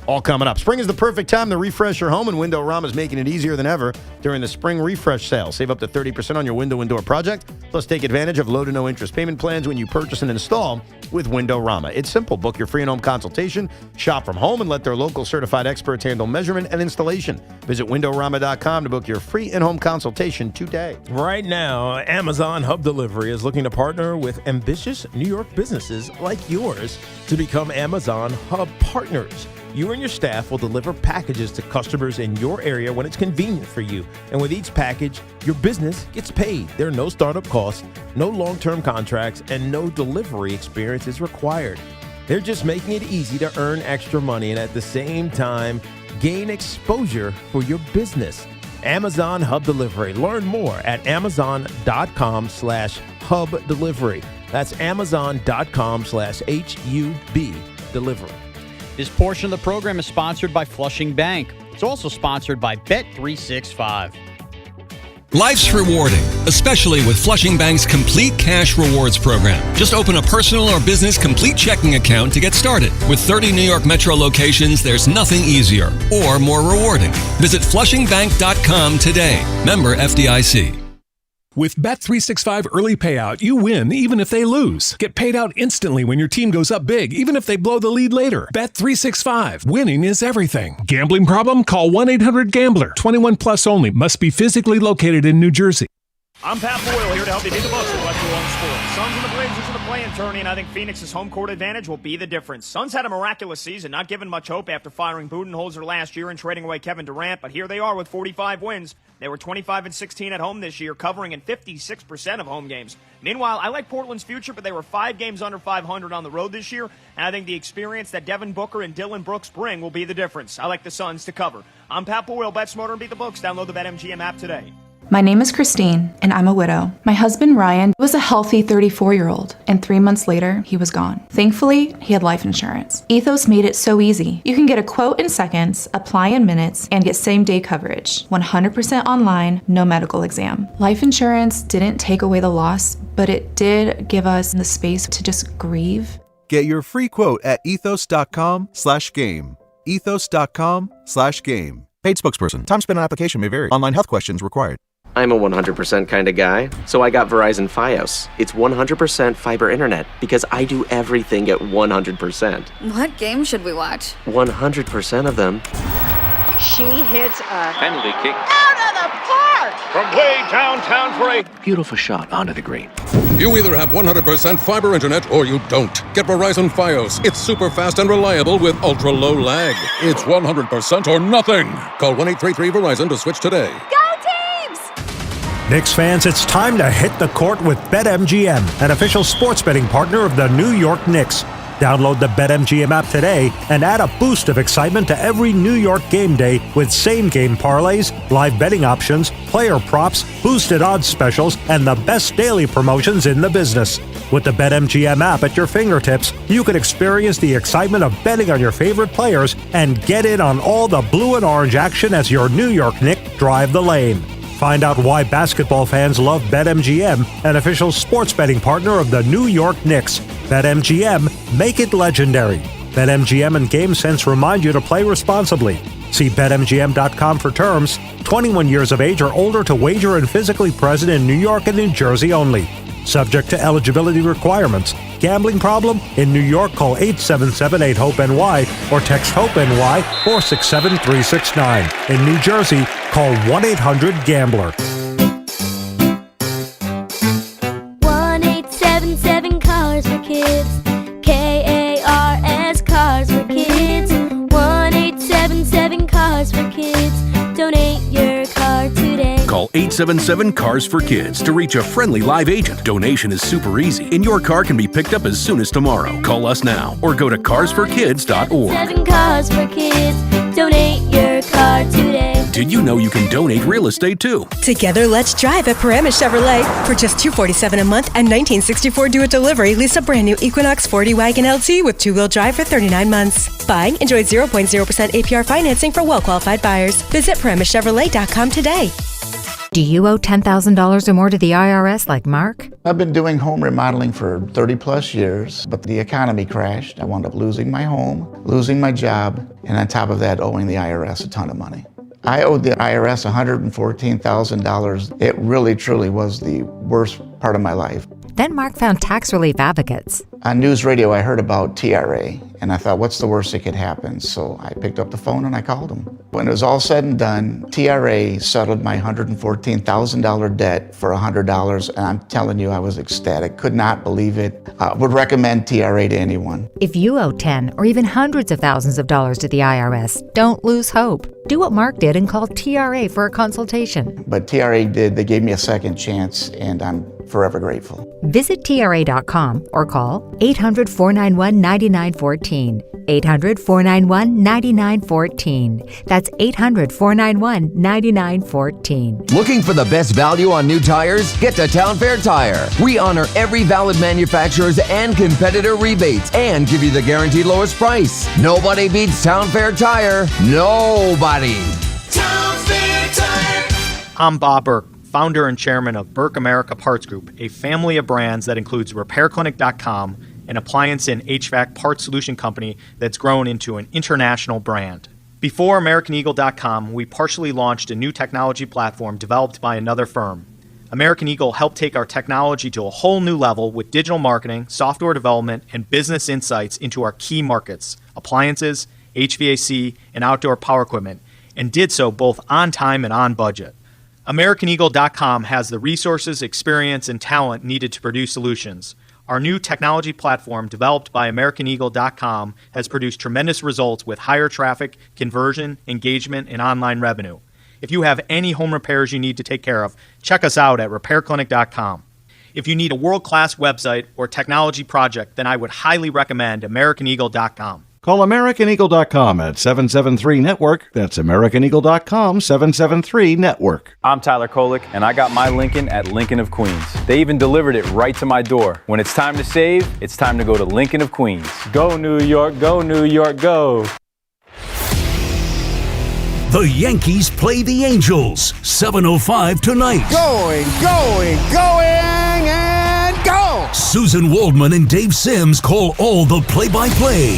All coming up. Spring is the perfect time to refresh your home, and Window Rama is making it easier than ever during the spring refresh sale. Save up to 30% on your window and door project. Plus, take advantage of low to no interest payment plans when you purchase and install with Window Rama. It's simple. Book your free and home consultation, shop from home, and let their local certified experts handle measurement and installation. Visit windowrama.com to book your free in-home consultation today. Right now, Amazon Hub Delivery is looking to partner with ambitious New York businesses like yours to become Amazon Hub partners. You and your staff will deliver packages to customers in your area when it's convenient for you. And with each package, your business gets paid. There are no startup costs, no long-term contracts, and no delivery experience is required. They're just making it easy to earn extra money and at the same time gain exposure for your business. Amazon Hub Delivery. Learn more at amazon.com/hub delivery. That's amazon.com/HUB delivery. This portion of the program is sponsored by Flushing Bank. It's also sponsored by Bet365. Life's rewarding, especially with Flushing Bank's Complete Cash Rewards program. Just open a personal or business complete checking account to get started. With 30 New York Metro locations, there's nothing easier or more rewarding. Visit flushingbank.com today. Member FDIC. With Bet365 Early Payout, you win even if they lose. Get paid out instantly when your team goes up big, even if they blow the lead later. Bet365. Winning is everything. Gambling problem? Call 1-800-GAMBLER. 21 plus only. Must be physically located in New Jersey. I'm Pat Boyle here to help you beat the books with Western Long Sports. Suns and the Blazers in the play-in tourney, and I think Phoenix's home court advantage will be the difference. Suns had a miraculous season, not given much hope after firing Budenholzer last year and trading away Kevin Durant, but here they are with 45 wins. They were 25-16 at home this year, covering in 56% of home games. Meanwhile, I like Portland's future, but they were 5 games under 500 on the road this year, and I think the experience that Devin Booker and Dylan Brooks bring will be the difference. I like the Suns to cover. I'm Pat Boyle. Bet smarter and beat the books. Download the BetMGM app today. My name is Christine, and I'm a widow. My husband, Ryan, was a healthy 34-year-old, and 3 months later, he was gone. Thankfully, he had life insurance. Ethos made it so easy. You can get a quote in seconds, apply in minutes, and get same-day coverage. 100% online, no medical exam. Life insurance didn't take away the loss, but it did give us the space to just grieve. Get your free quote at ethos.com/game. ethos.com/game. Paid spokesperson. Time spent on application may vary. Online health questions required. I'm a 100% kind of guy, so I got Verizon Fios. It's 100% fiber internet because I do everything at 100%. What game should we watch? 100% of them. She hits a Penalty kick. out of the park! From way downtown for a Beautiful shot onto the green. You either have 100% fiber internet or you don't. Get Verizon Fios. It's super fast and reliable with ultra low lag. It's 100% or nothing. Call 1-833-VERIZON to switch today. Go Teams! Knicks fans, it's time to hit the court with BetMGM, an official sports betting partner of the New York Knicks. Download the BetMGM app today and add a boost of excitement to every New York game day with same-game parlays, live betting options, player props, boosted odds specials, and the best daily promotions in the business. With the BetMGM app at your fingertips, you can experience the excitement of betting on your favorite players and get in on all the blue and orange action as your New York Knicks drive the lane. Find out why basketball fans love BetMGM, an official sports betting partner of the New York Knicks. BetMGM, make it legendary. BetMGM and GameSense remind you to play responsibly. See BetMGM.com for terms. 21 years of age or older to wager and physically present in New York and New Jersey only. Subject to eligibility requirements. Gambling problem? In New York, call 877-8-HOPE-NY or text HOPE-NY 467-369. In New Jersey, call 1-800-GAMBLER. 1-877-CARS for kids. KARS Cars for kids. 1-877-CARS for kids. Donate your car today. Call 877-CARS for kids to reach a friendly live agent. Donation is super easy, and your car can be picked up as soon as tomorrow. Call us now or go to carsforkids.org. 7 Cars for kids. Donate your car today. Did you know you can donate real estate too? Together, let's drive at Paramus Chevrolet. For just $247 a month and $1964 due at delivery, lease a brand new Equinox 40 Wagon LT with two-wheel drive for 39 months. Buying, enjoy 0.0% APR financing for well-qualified buyers. Visit ParamusChevrolet.com today. Do you owe $10,000 or more to the IRS like Mark? I've been doing home remodeling for 30 plus years, but the economy crashed. I wound up losing my home, losing my job, and on top of that, owing the IRS a ton of money. I owed the IRS $114,000. It really, truly was the worst part of my life. Then Mark found tax relief advocates. On news radio, I heard about TRA, and I thought, what's the worst that could happen? So I picked up the phone and I called them. When it was all said and done, TRA settled my $114,000 debt for $100, and I'm telling you, I was ecstatic. Could not believe it. Would recommend TRA to anyone. If you owe 10 or even hundreds of thousands of dollars to the IRS, don't lose hope. Do what Mark did and call TRA for a consultation. But TRA did. They gave me a second chance, and I'm forever grateful. Visit TRA.com or call 800-491-9914. 800-491-9914. That's 800-491-9914. Looking for the best value on new tires? Get to Town Fair Tire. We honor every valid manufacturer's and competitor rebates and give you the guaranteed lowest price. Nobody beats Town Fair Tire. Nobody. Town Fair Tire. I'm Bob Burke, founder and chairman of Burke America Parts Group, a family of brands that includes RepairClinic.com, an appliance and HVAC parts solution company that's grown into an international brand. Before AmericanEagle.com, we partially launched a new technology platform developed by another firm. American Eagle helped take our technology to a whole new level with digital marketing, software development, and business insights into our key markets, appliances, HVAC, and outdoor power equipment, and did so both on time and on budget. AmericanEagle.com has the resources, experience, and talent needed to produce solutions. Our new technology platform, developed by AmericanEagle.com, has produced tremendous results with higher traffic, conversion, engagement, and online revenue. If you have any home repairs you need to take care of, check us out at RepairClinic.com. If you need a world-class website or technology project, then I would highly recommend AmericanEagle.com. Call AmericanEagle.com at 773-NETWORK. That's AmericanEagle.com, 773-NETWORK. I'm Tyler Kolick, and I got my Lincoln at Lincoln of Queens. They even delivered it right to my door. When it's time to save, it's time to go to Lincoln of Queens. Go New York, go New York, go. The Yankees play the Angels, 7:05 tonight. Going, and go! Susan Waldman and Dave Sims call all the play-by-play.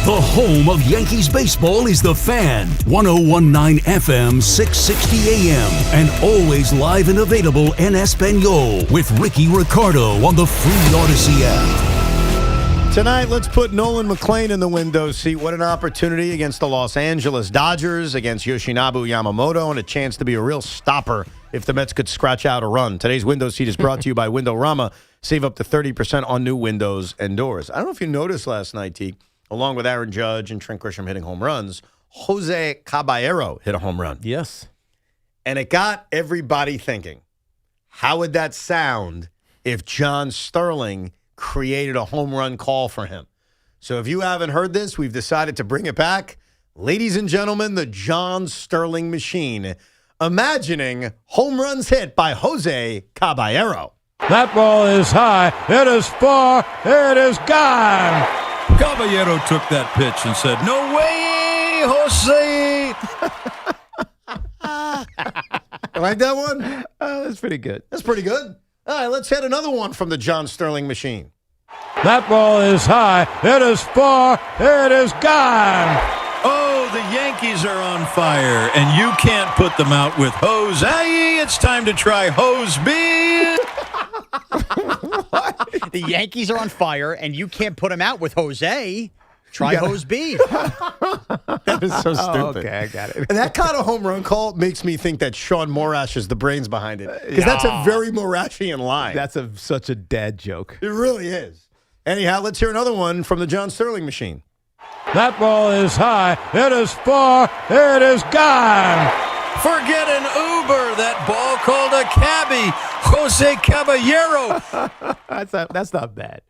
The home of Yankees baseball is The Fan, 101.9 FM, 660 AM, and always live and available en Espanol with Ricky Ricardo on the free Odyssey app. Tonight, let's put Nolan McLean in the window seat. What an opportunity against the Los Angeles Dodgers, against Yoshinobu Yamamoto, and a chance to be a real stopper if the Mets could scratch out a run. Today's window seat is brought to you by Windorama. Save up to 30% on new windows and doors. I don't know if you noticed last night, T, along with Aaron Judge and Trent Grisham hitting home runs, Jose Caballero hit a home run. Yes. And it got everybody thinking, how would that sound if John Sterling created a home run call for him? So if you haven't heard this, we've decided to bring it back. Ladies and gentlemen, the John Sterling machine, imagining home runs hit by Jose Caballero. That ball is high. It is far. It is gone. Caballero took that pitch and said, "No way, Jose." Like that one? That's pretty good. That's pretty good. All right, let's hit another one from the John Sterling machine. That ball is high. It is far. It is gone. Oh, the Yankees are on fire, and you can't put them out with Jose. It's time to try Hose B. The Yankees are on fire, and you can't put them out with Jose. Try Hose B. That is so stupid. Okay, I got it. And that kind of home run call makes me think that Sean Morash is the brains behind it. Because that's a very Morashian line. That's such a dad joke. It really is. Anyhow, let's hear another one from the John Sterling machine. That ball is high. It is far. It is gone. Forget an Uber. That ball called a cabbie. Jose Caballero. That's not bad.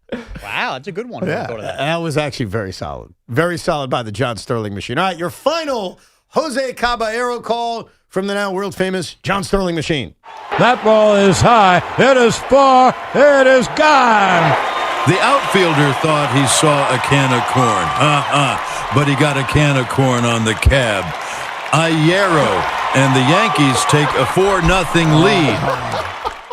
Wow, that's a good one. Yeah, Go to that. That was actually very solid. Very solid by the John Sterling machine. All right, your final Jose Caballero call from the now world-famous John Sterling machine. That ball is high. It is far. It is gone. The outfielder thought he saw a can of corn. But he got a can of corn on the cab. Ayero. And the Yankees take a 4-0 lead.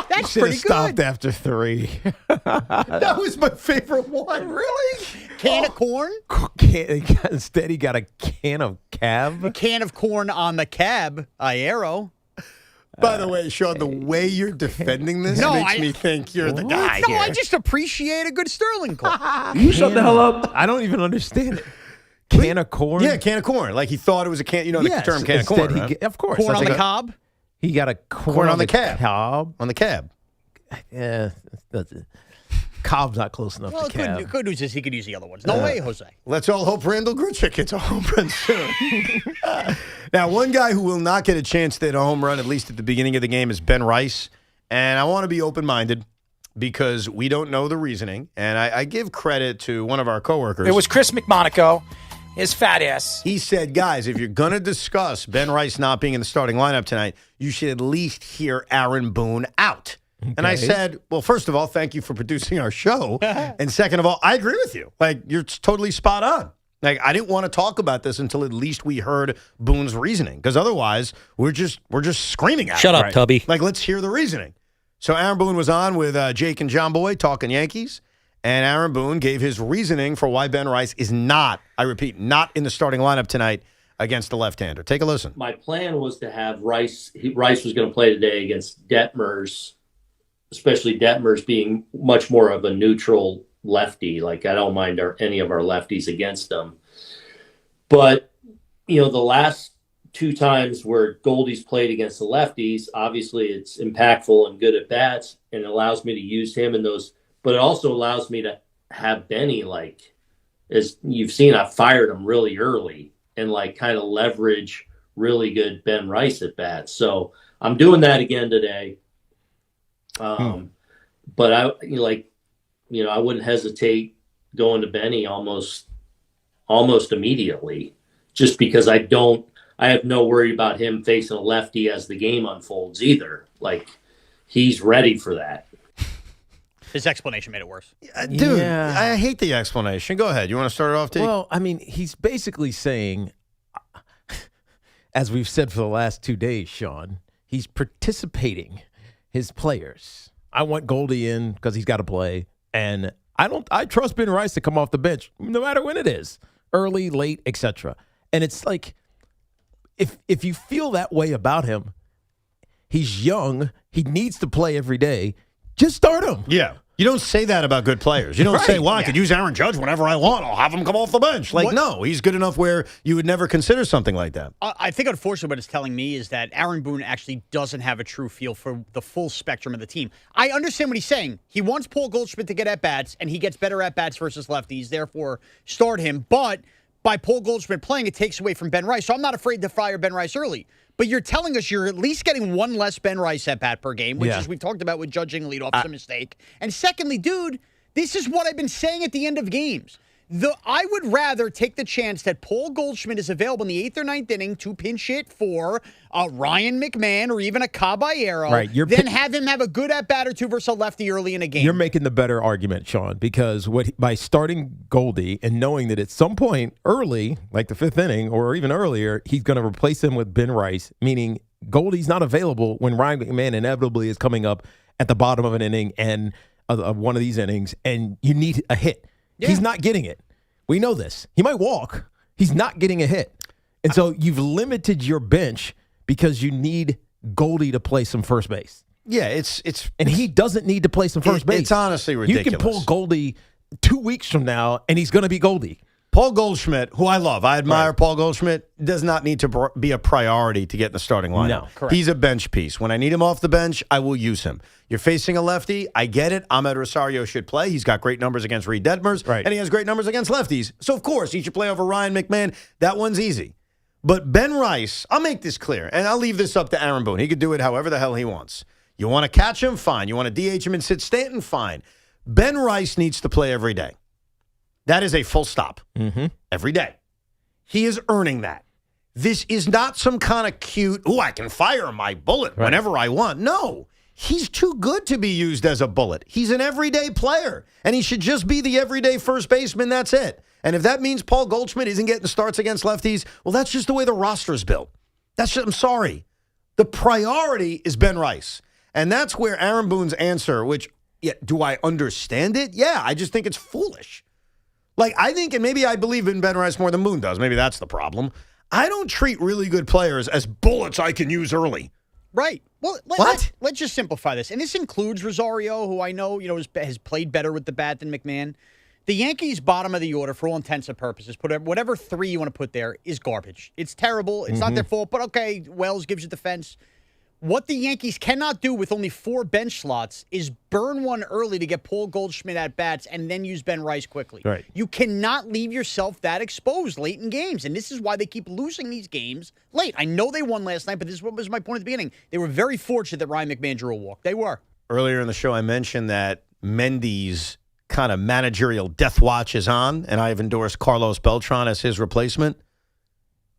That's Should pretty have good. stopped after 3. That was my favorite one. Really? Can of corn? Instead, he got a can of cab. A can of corn on the cab. Ayero. By the way, Sean, the way you're defending this makes me think you're the guy No, here. I just appreciate a good Sterling call. You shut the hell up. I don't even understand it. Can of corn? Yeah, can of corn. Like he thought it was a can. You know the term can of corn, right? Of course. Corn on the That's cob? He got a corn on the cab. Cob. On the cab. Yeah, Cobb's not close enough Well, to cab. good news is he could use the other ones. No way, Jose. Let's all hope Randall Grichuk hits a home run soon. Now, one guy who will not get a chance to hit a home run, at least at the beginning of the game, is Ben Rice. And I want to be open-minded. because we don't know the reasoning. And I give credit to one of our coworkers. It was Chris McMonaco, his fat ass. He said, guys, if you're going to discuss Ben Rice not being in the starting lineup tonight, you should at least hear Aaron Boone out. Okay. And I said, well, first of all, thank you for producing our show. And second of all, I agree with you. Like, you're totally spot on. Like, I didn't want to talk about this until at least we heard Boone's reasoning, because otherwise we're just screaming at him. Shut up, Tubby. Like, let's hear the reasoning. So Aaron Boone was on with Jake and John Boy talking Yankees, and Aaron Boone gave his reasoning for why Ben Rice is not, I repeat, not in the starting lineup tonight against the left-hander. Take a listen. My plan was to have Rice. Rice was going to play today against Detmers, especially Detmers being much more of a neutral lefty. Like, I don't mind any of our lefties against them. But, the last two times where Goldie's played against the lefties, obviously it's impactful and good at bats, and it allows me to use him in those. But it also allows me to have Benny, like, as you've seen, I fired him really early and, like, kind of leverage really good Ben Rice at bats. So I'm doing that again today. But I wouldn't hesitate going to Benny almost immediately, just because I have no worry about him facing a lefty as the game unfolds either. Like, he's ready for that. His explanation made it worse. Dude, I hate the explanation. Go ahead. You want to start it off, Tiki? Well, I mean, he's basically saying, as we've said for the last 2 days, Sean, he's participating his players. I want Goldie in because he's got to play, and I trust Ben Rice to come off the bench no matter when it is, early, late, etc. And it's like, if you feel that way about him, he's young, he needs to play every day, just start him. Yeah. You don't say that about good players. You don't say, well, I could use Aaron Judge whenever I want. I'll have him come off the bench. Like, no, he's good enough where you would never consider something like that. I think, unfortunately, what it's telling me is that Aaron Boone actually doesn't have a true feel for the full spectrum of the team. I understand what he's saying. He wants Paul Goldschmidt to get at-bats, and he gets better at-bats versus lefties, therefore start him. But by Paul Goldschmidt playing, it takes away from Ben Rice. So I'm not afraid to fire Ben Rice early. But you're telling us you're at least getting one less Ben Rice at-bat per game, which, as we've talked about with judging leadoff, is a mistake. And secondly, dude, this is what I've been saying at the end of games. I would rather take the chance that Paul Goldschmidt is available in the 8th or 9th inning to pinch hit for a Ryan McMahon or even a Caballero than have him have a good at-bat or two versus a lefty early in a game. You're making the better argument, Sean, because by starting Goldie and knowing that at some point early, like the 5th inning or even earlier, he's going to replace him with Ben Rice, meaning Goldie's not available when Ryan McMahon inevitably is coming up at the bottom of an inning and of one of these innings, and you need a hit. Yeah. He's not getting it. We know this. He might walk. He's not getting a hit. And so you've limited your bench because you need Goldie to play some first base. Yeah, and he doesn't need to play some first base. It's honestly ridiculous. You can pull Goldie 2 weeks from now, and he's going to be Goldie. Paul Goldschmidt, who I love, I admire Paul Goldschmidt, does not need to be a priority to get in the starting lineup. No, correct. He's a bench piece. When I need him off the bench, I will use him. You're facing a lefty. I get it. Ahmed Rosario should play. He's got great numbers against Reed Detmers, and he has great numbers against lefties. So, of course, he should play over Ryan McMahon. That one's easy. But Ben Rice, I'll make this clear, and I'll leave this up to Aaron Boone. He could do it however the hell he wants. You want to catch him? Fine. You want to DH him and sit Stanton? Fine. Ben Rice needs to play every day. That is a full stop. Every day. He is earning that. This is not some kind of cute, I can fire my bullet whenever I want. No. He's too good to be used as a bullet. He's an everyday player, and he should just be the everyday first baseman. That's it. And if that means Paul Goldschmidt isn't getting starts against lefties, well, that's just the way the roster is built. I'm sorry. The priority is Ben Rice. And that's where Aaron Boone's answer, which, do I understand it? Yeah, I just think it's foolish. Like, I think, and maybe I believe in Ben Rice more than Boone does. Maybe that's the problem. I don't treat really good players as bullets I can use early. Right. Well, let's just simplify this. And this includes Rosario, who I know, has played better with the bat than McMahon. The Yankees' bottom of the order, for all intents and purposes, whatever 3 you want to put there, is garbage. It's terrible. It's not their fault, but okay, Wells gives you defense. What the Yankees cannot do with only 4 bench slots is burn one early to get Paul Goldschmidt at bats and then use Ben Rice quickly. Right. You cannot leave yourself that exposed late in games, and this is why they keep losing these games late. I know they won last night, but this was my point at the beginning. They were very fortunate that Ryan McMahon drew a walk. They were. Earlier in the show, I mentioned that Mendy's kind of managerial death watch is on, and I have endorsed Carlos Beltran as his replacement.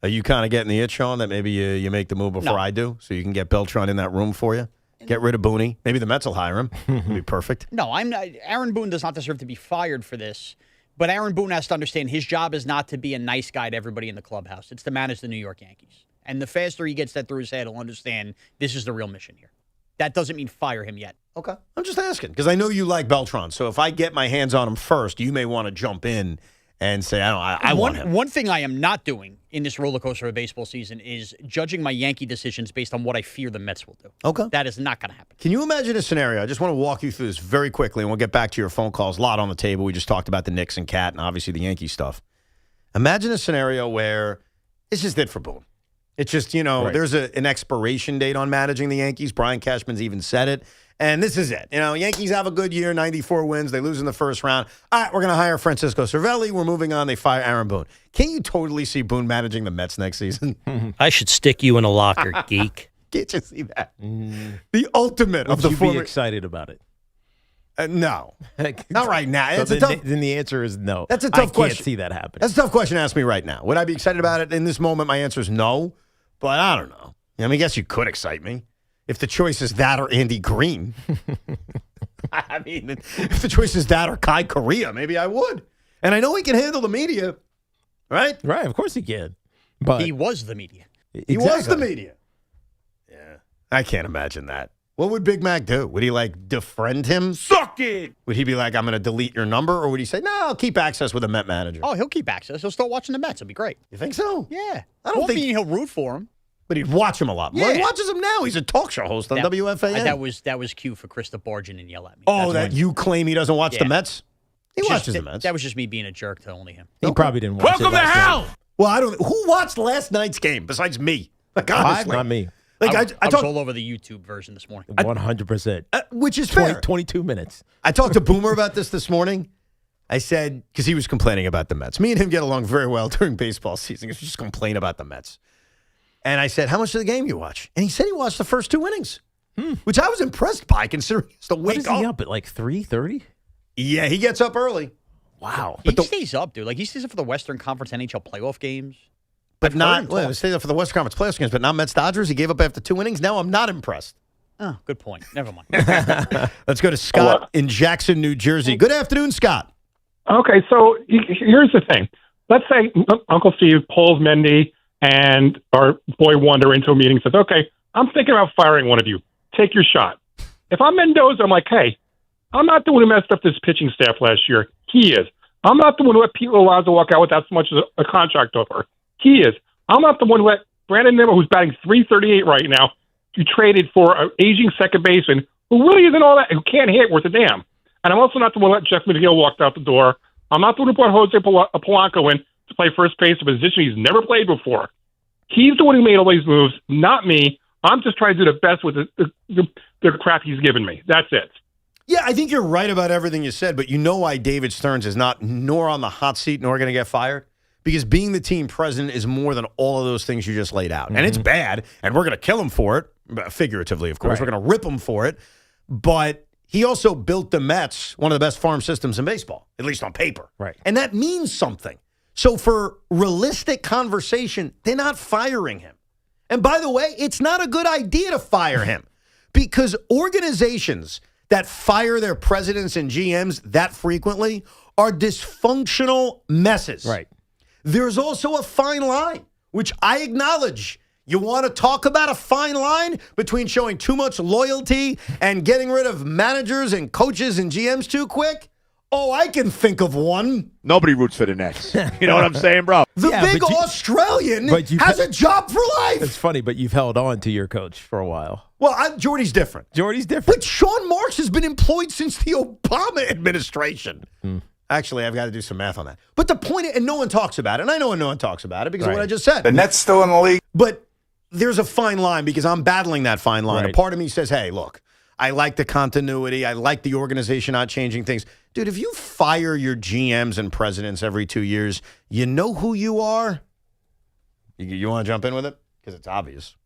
Are you kind of getting the itch on that maybe you make the move before I do, so you can get Beltran in that room for you? Get rid of Booney. Maybe the Mets will hire him. It'd be perfect. No, I'm not. Aaron Boone does not deserve to be fired for this. But Aaron Boone has to understand his job is not to be a nice guy to everybody in the clubhouse. It's to manage the New York Yankees. And the faster he gets that through his head, he'll understand this is the real mission here. That doesn't mean fire him yet. Okay. I'm just asking because I know you like Beltran. So if I get my hands on him first, you may want to jump in and say, I want him. One thing I am not doing in this roller coaster of baseball season is judging my Yankee decisions based on what I fear the Mets will do. Okay. That is not going to happen. Can you imagine a scenario? I just want to walk you through this very quickly, and we'll get back to your phone calls. A lot on the table. We just talked about the Knicks and Cat and obviously the Yankee stuff. Imagine a scenario where it's just it for Boone. It's just, there's an expiration date on managing the Yankees. Brian Cashman's even said it. And this is it. Yankees have a good year, 94 wins. They lose in the first round. All right, we're going to hire Francisco Cervelli. We're moving on. They fire Aaron Boone. Can you totally see Boone managing the Mets next season? I should stick you in a locker, geek. Can't you see that? The ultimate of the Would you be excited about it? No. Not right now. So then the answer is no. That's a tough question. I can't see that happening. That's a tough question to ask me right now. Would I be excited about it in this moment? My answer is no. But I don't know. I guess you could excite me. If the choice is that or Andy Green. I mean, if the choice is that or Kai Correa, maybe I would. And I know he can handle the media, right? Right, of course he can. But he was the media. He was the media. Yeah. I can't imagine that. What would Big Mac do? Would he, defriend him? Suck it! Would he be like, I'm going to delete your number? Or would he say, no, I'll keep access with a Met manager? Oh, he'll keep access. He'll start watching the Mets. It'll be great. You think so? Yeah. I don't think he'll root for him. But he'd watch him a lot more. Yeah. He watches him now. He's a talk show host on WFAN. That was cue for Chris to barge in and yell at me. Oh, you claim he doesn't watch the Mets? He watches the Mets. That was just me being a jerk to only him. He probably didn't watch Welcome to hell! Well, I don't. Who watched last night's game besides me? Honestly. Not me. I was all over the YouTube version this morning. 100%. Which is fair. 22 minutes. I talked to Boomer about this morning. I said, because he was complaining about the Mets. Me and him get along very well during baseball season. He just complain about the Mets. And I said, how much of the game you watch? And he said he watched the first 2 innings, which I was impressed by, considering he has to wake up. He up at 3:30? Yeah, he gets up early. Wow. He stays up, dude. He stays up for the Western Conference NHL playoff games. But he stays up for the Western Conference playoff games, but not Mets-Dodgers. He gave up after 2 innings. Now I'm not impressed. Oh, good point. Never mind. Let's go to Scott in Jackson, New Jersey. Good afternoon, Scott. Okay, so here's the thing. Let's say Uncle Steve pulls Mendy and our boy Wonder into a meeting and says, okay, I'm thinking about firing one of you. Take your shot. If I'm Mendoza, I'm like, hey, I'm not the one who messed up this pitching staff last year. He is. I'm not the one who let Pete Loazza walk out without so much as a contract offer. He is. I'm not the one who let Brandon Nimmo, who's batting .338 right now, you traded for an aging second baseman who really isn't all that, who can't hit worth a damn. And I'm also not the one who let Jeff McNeil walk out the door. I'm not the one who brought Jose Polanco in to play first base, a position he's never played before. He's the one who made all these moves, not me. I'm just trying to do the best with the crap he's given me. That's it. Yeah, I think you're right about everything you said, but you know why David Stearns is not nor on the hot seat nor going to get fired? Because being the team president is more than all of those things you just laid out. And it's bad, and we're going to kill him for it, figuratively, of course. We're going to rip him for it. But he also built the Mets, one of the best farm systems in baseball, at least on paper. Right. And that means something. So for realistic conversation, they're not firing him. And by the way, it's not a good idea to fire him because organizations that fire their presidents and GMs that frequently are dysfunctional messes. Right. There's also a fine line, which I acknowledge. You want to talk about a fine line between showing too much loyalty and getting rid of managers and coaches and GMs too quick? Oh, I can think of one. Nobody roots for the Nets. You know what I'm saying, bro? The big Australian has a job for life. It's funny, but you've held on to your coach for a while. Well, Jordy's different. But Sean Marks has been employed since the Obama administration. Actually, I've got to do some math on that. But the point is, and no one talks about it, and I know no one talks about it because of what I just said. The Nets still in the league. But there's a fine line because I'm battling that fine line. A part of me says, hey, look, I like the continuity. I like the organization not changing things. Dude, if you fire your GMs and presidents every 2 years, you know who you are? You want to jump in with it? Because it's obvious.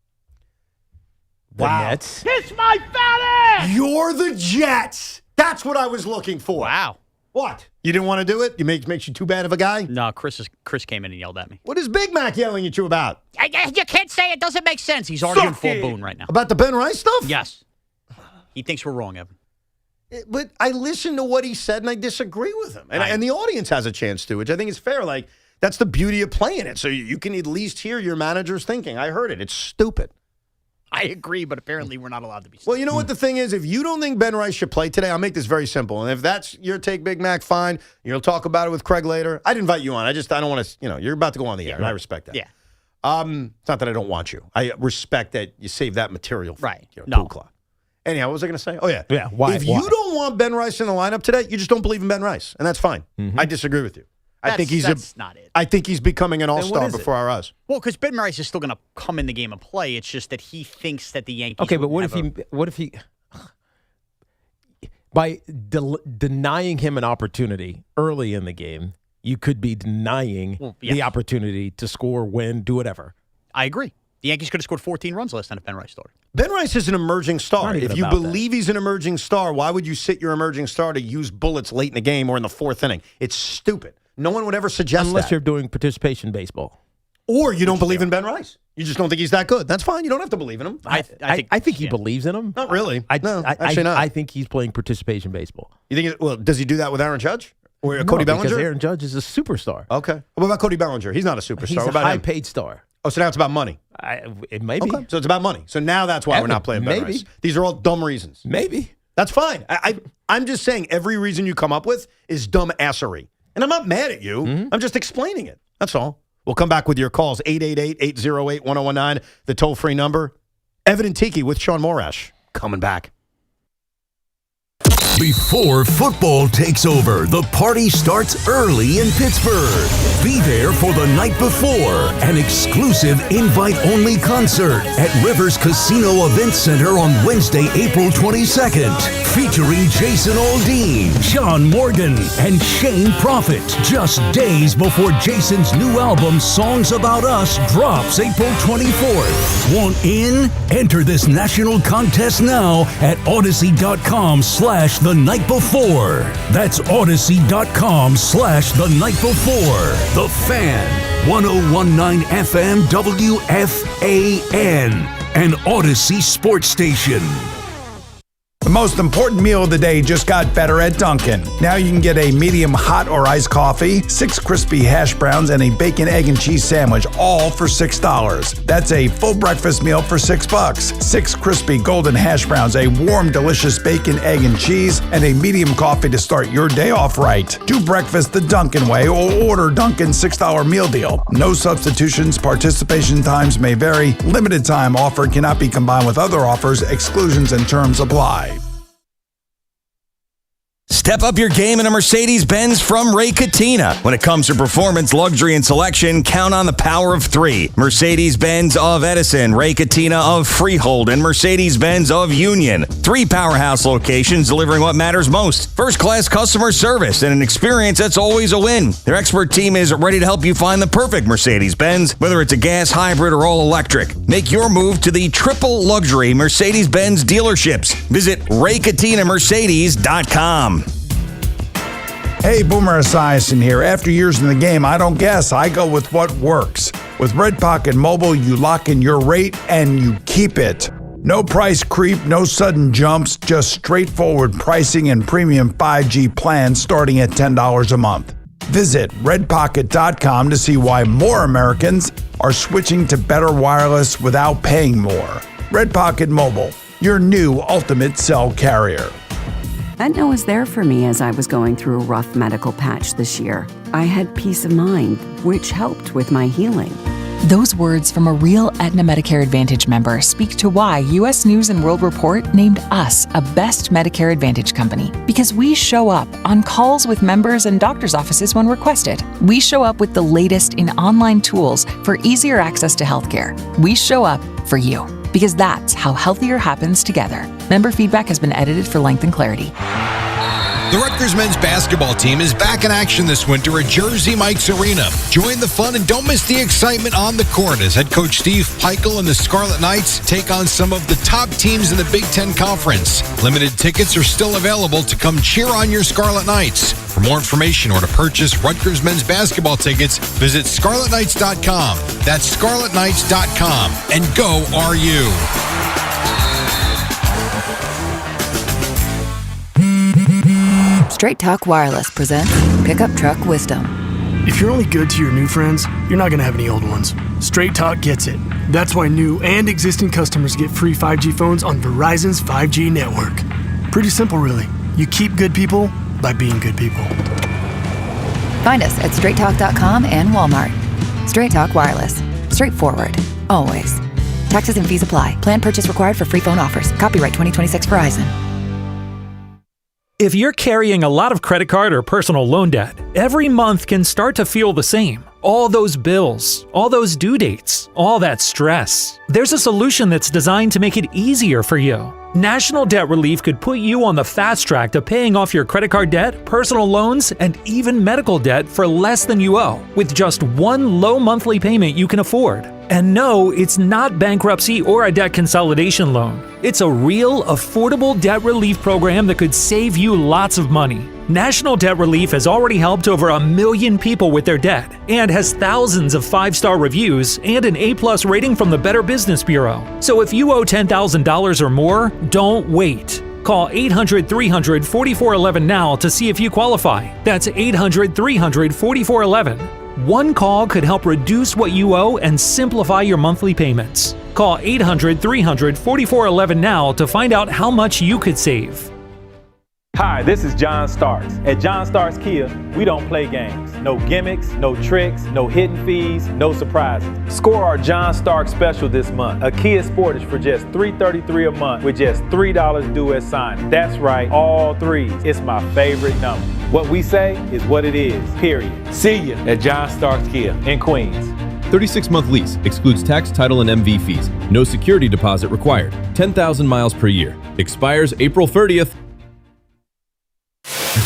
Wow. Nets. Kiss my fat ass! You're the Jets. That's what I was looking for. Wow. What? You didn't want to do it? Makes you too bad of a guy? No, Chris came in and yelled at me. What is Big Mac yelling at you about? You can't say it. Doesn't make sense. He's arguing full Boone right now. About the Ben Rice stuff? Yes. He thinks we're wrong, Evan. But I listened to what he said, and I disagree with him. And the audience has a chance to, which I think is fair. Like, that's the beauty of playing it. So you can at least hear your manager's thinking. I heard it. It's stupid. I agree, but apparently we're not allowed to be stupid. Well, you know what the thing is? If you don't think Ben Rice should play today, I'll make this very simple. And if that's your take, Big Mac, fine. You'll talk about it with Craig later. I'd invite you on. I don't want to, you're about to go on the air, and I respect that. Yeah. It's not that I don't want you. I respect that you save that material for your No. pool clock. Anyhow, what was I going to say? Oh, yeah. Yeah, why? If you don't want Ben Rice in the lineup today, you just don't believe in Ben Rice, and that's fine. Mm-hmm. I disagree with you. That's not it. I think he's becoming an what all-star is it? before our eyes. Well, because Ben Rice is still going to come in the game and play. It's just that he thinks that the Yankees. Okay, but what if he by denying him an opportunity early in the game, you could be denying the opportunity to score, win, do whatever. I agree. The Yankees could have scored 14 runs last time if Ben Rice started. Ben Rice is an emerging star. Not even If you about believe he's an emerging star, why would you sit your emerging star to use bullets late in the game or in the fourth inning? It's stupid. No one would ever suggest Unless that. you're doing participation baseball. Or you don't believe in Ben Rice. You just don't think he's that good. That's fine. You don't have to believe in him. I think he believes in him. Not really. No, actually not. I think he's playing participation baseball. You think? Well, does he do that with Aaron Judge or Cody Bellinger? Because Aaron Judge is a superstar. Okay. What about Cody Bellinger? He's not a superstar. He's what a about him? high-paid star. Oh, so now it's about money. It may be. Okay. So it's about money. So now that's why we're not playing Ben Maybe. Rice. These are all dumb reasons. Maybe. That's fine. I'm just saying every reason you come up with is dumb assery. And I'm not mad at you. Mm-hmm. I'm just explaining it. That's all. We'll come back with your calls. 888-808-1019, the toll-free number. Evan and Tiki with Sean Morash. Coming back. Before football takes over, the party starts early in Pittsburgh. Be there for the night before, an exclusive invite-only concert at Rivers Casino Event Center on Wednesday, April 22nd, featuring Jason Aldean, John Morgan, and Shane Prophet. Just days before Jason's new album, Songs About Us, drops April 24th. Want in? Enter this national contest now at Odyssey.com/the night before. That's Odyssey.com/the night before. The Fan, 1019 FM WFAN, an Odyssey sports station. The most important meal of the day just got better at Dunkin'. Now you can get a medium hot or iced coffee, 6 crispy hash browns, and a bacon, egg, and cheese sandwich, all for $6. That's a full breakfast meal for $6. 6 crispy golden hash browns, a warm, delicious bacon, egg, and cheese, and a medium coffee to start your day off right. Do breakfast the Dunkin' way or order Dunkin's $6 meal deal. No substitutions, participation times may vary. Limited time offer cannot be combined with other offers. Exclusions and terms apply. Step up your game in a Mercedes-Benz from Ray Catena. When it comes to performance, luxury, and selection, count on the power of 3. Mercedes-Benz of Edison, Ray Catena of Freehold, and Mercedes-Benz of Union. 3 powerhouse locations delivering what matters most. First-class customer service and an experience that's always a win. Their expert team is ready to help you find the perfect Mercedes-Benz, whether it's a gas, hybrid, or all-electric. Make your move to the triple luxury Mercedes-Benz dealerships. Visit RayCatenaMercedes.com. Hey, Boomer Esiason here. After years in the game, I don't guess. I go with what works. With Red Pocket Mobile, you lock in your rate and you keep it. No price creep, no sudden jumps, just straightforward pricing and premium 5G plans starting at $10 a month. Visit redpocket.com to see why more Americans are switching to better wireless without paying more. Red Pocket Mobile, your new ultimate cell carrier. Aetna was there for me as I was going through a rough medical patch this year. I had peace of mind, which helped with my healing. Those words from a real Aetna Medicare Advantage member speak to why U.S. News & World Report named us a best Medicare Advantage company. Because we show up on calls with members and doctors' offices when requested. We show up with the latest in online tools for easier access to healthcare. We show up for you. Because that's how healthier happens together. Member feedback has been edited for length and clarity. The Rutgers men's basketball team is back in action this winter at Jersey Mike's Arena. Join the fun and don't miss the excitement on the court as head coach Steve Peichel and the Scarlet Knights take on some of the top teams in the Big Ten Conference. Limited tickets are still available to come cheer on your Scarlet Knights. For more information or to purchase Rutgers men's basketball tickets, visit scarletknights.com. That's scarletknights.com. And go RU. Straight Talk Wireless presents Pickup Truck Wisdom. If you're only good to your new friends, you're not going to have any old ones. Straight Talk gets it. That's why new and existing customers get free 5G phones on Verizon's 5G network. Pretty simple, really. You keep good people by being good people. Find us at straighttalk.com and Walmart. Straight Talk Wireless. Straightforward. Always. Taxes and fees apply. Plan purchase required for free phone offers. Copyright 2026 Verizon. If you're carrying a lot of credit card or personal loan debt, every month can start to feel the same. All those bills, all those due dates, all that stress. There's a solution that's designed to make it easier for you. National Debt Relief could put you on the fast track to paying off your credit card debt, personal loans, and even medical debt for less than you owe, with just one low monthly payment you can afford. And no, it's not bankruptcy or a debt consolidation loan. It's a real, affordable debt relief program that could save you lots of money. National Debt Relief has already helped over 1 million people with their debt and has thousands of 5-star reviews and an A+ rating from the Better Business Bureau. So if you owe $10,000 or more, don't wait. Call 800-300-4411 now to see if you qualify. That's 800-300-4411. One call could help reduce what you owe and simplify your monthly payments. Call 800-300-4411 now to find out how much you could save. Hi, this is John Starks. At John Starks Kia, we don't play games. No gimmicks, no tricks, no hidden fees, no surprises. Score our John Starks special this month. A Kia Sportage for just $333 a month with just $3 due at signing. That's right, all threes. It's my favorite number. What we say is what it is, period. See you at John Starks Kia in Queens. 36-month lease. Excludes tax, title, and MV fees. No security deposit required. 10,000 miles per year. Expires April 30th.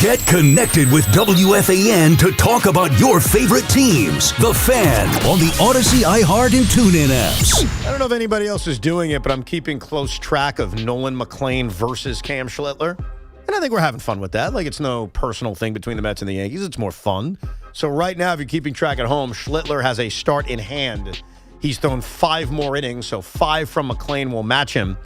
Get connected with WFAN to talk about your favorite teams. The Fan on the Odyssey, iHeart, and TuneIn apps. I don't know if anybody else is doing it, but I'm keeping close track of Nolan McLean versus Cam Schlittler. And I think we're having fun with that. Like, it's no personal thing between the Mets and the Yankees. It's more fun. So right now, if you're keeping track at home, Schlittler has a start in hand. He's thrown 5 more innings, so 5 from McLean will match him.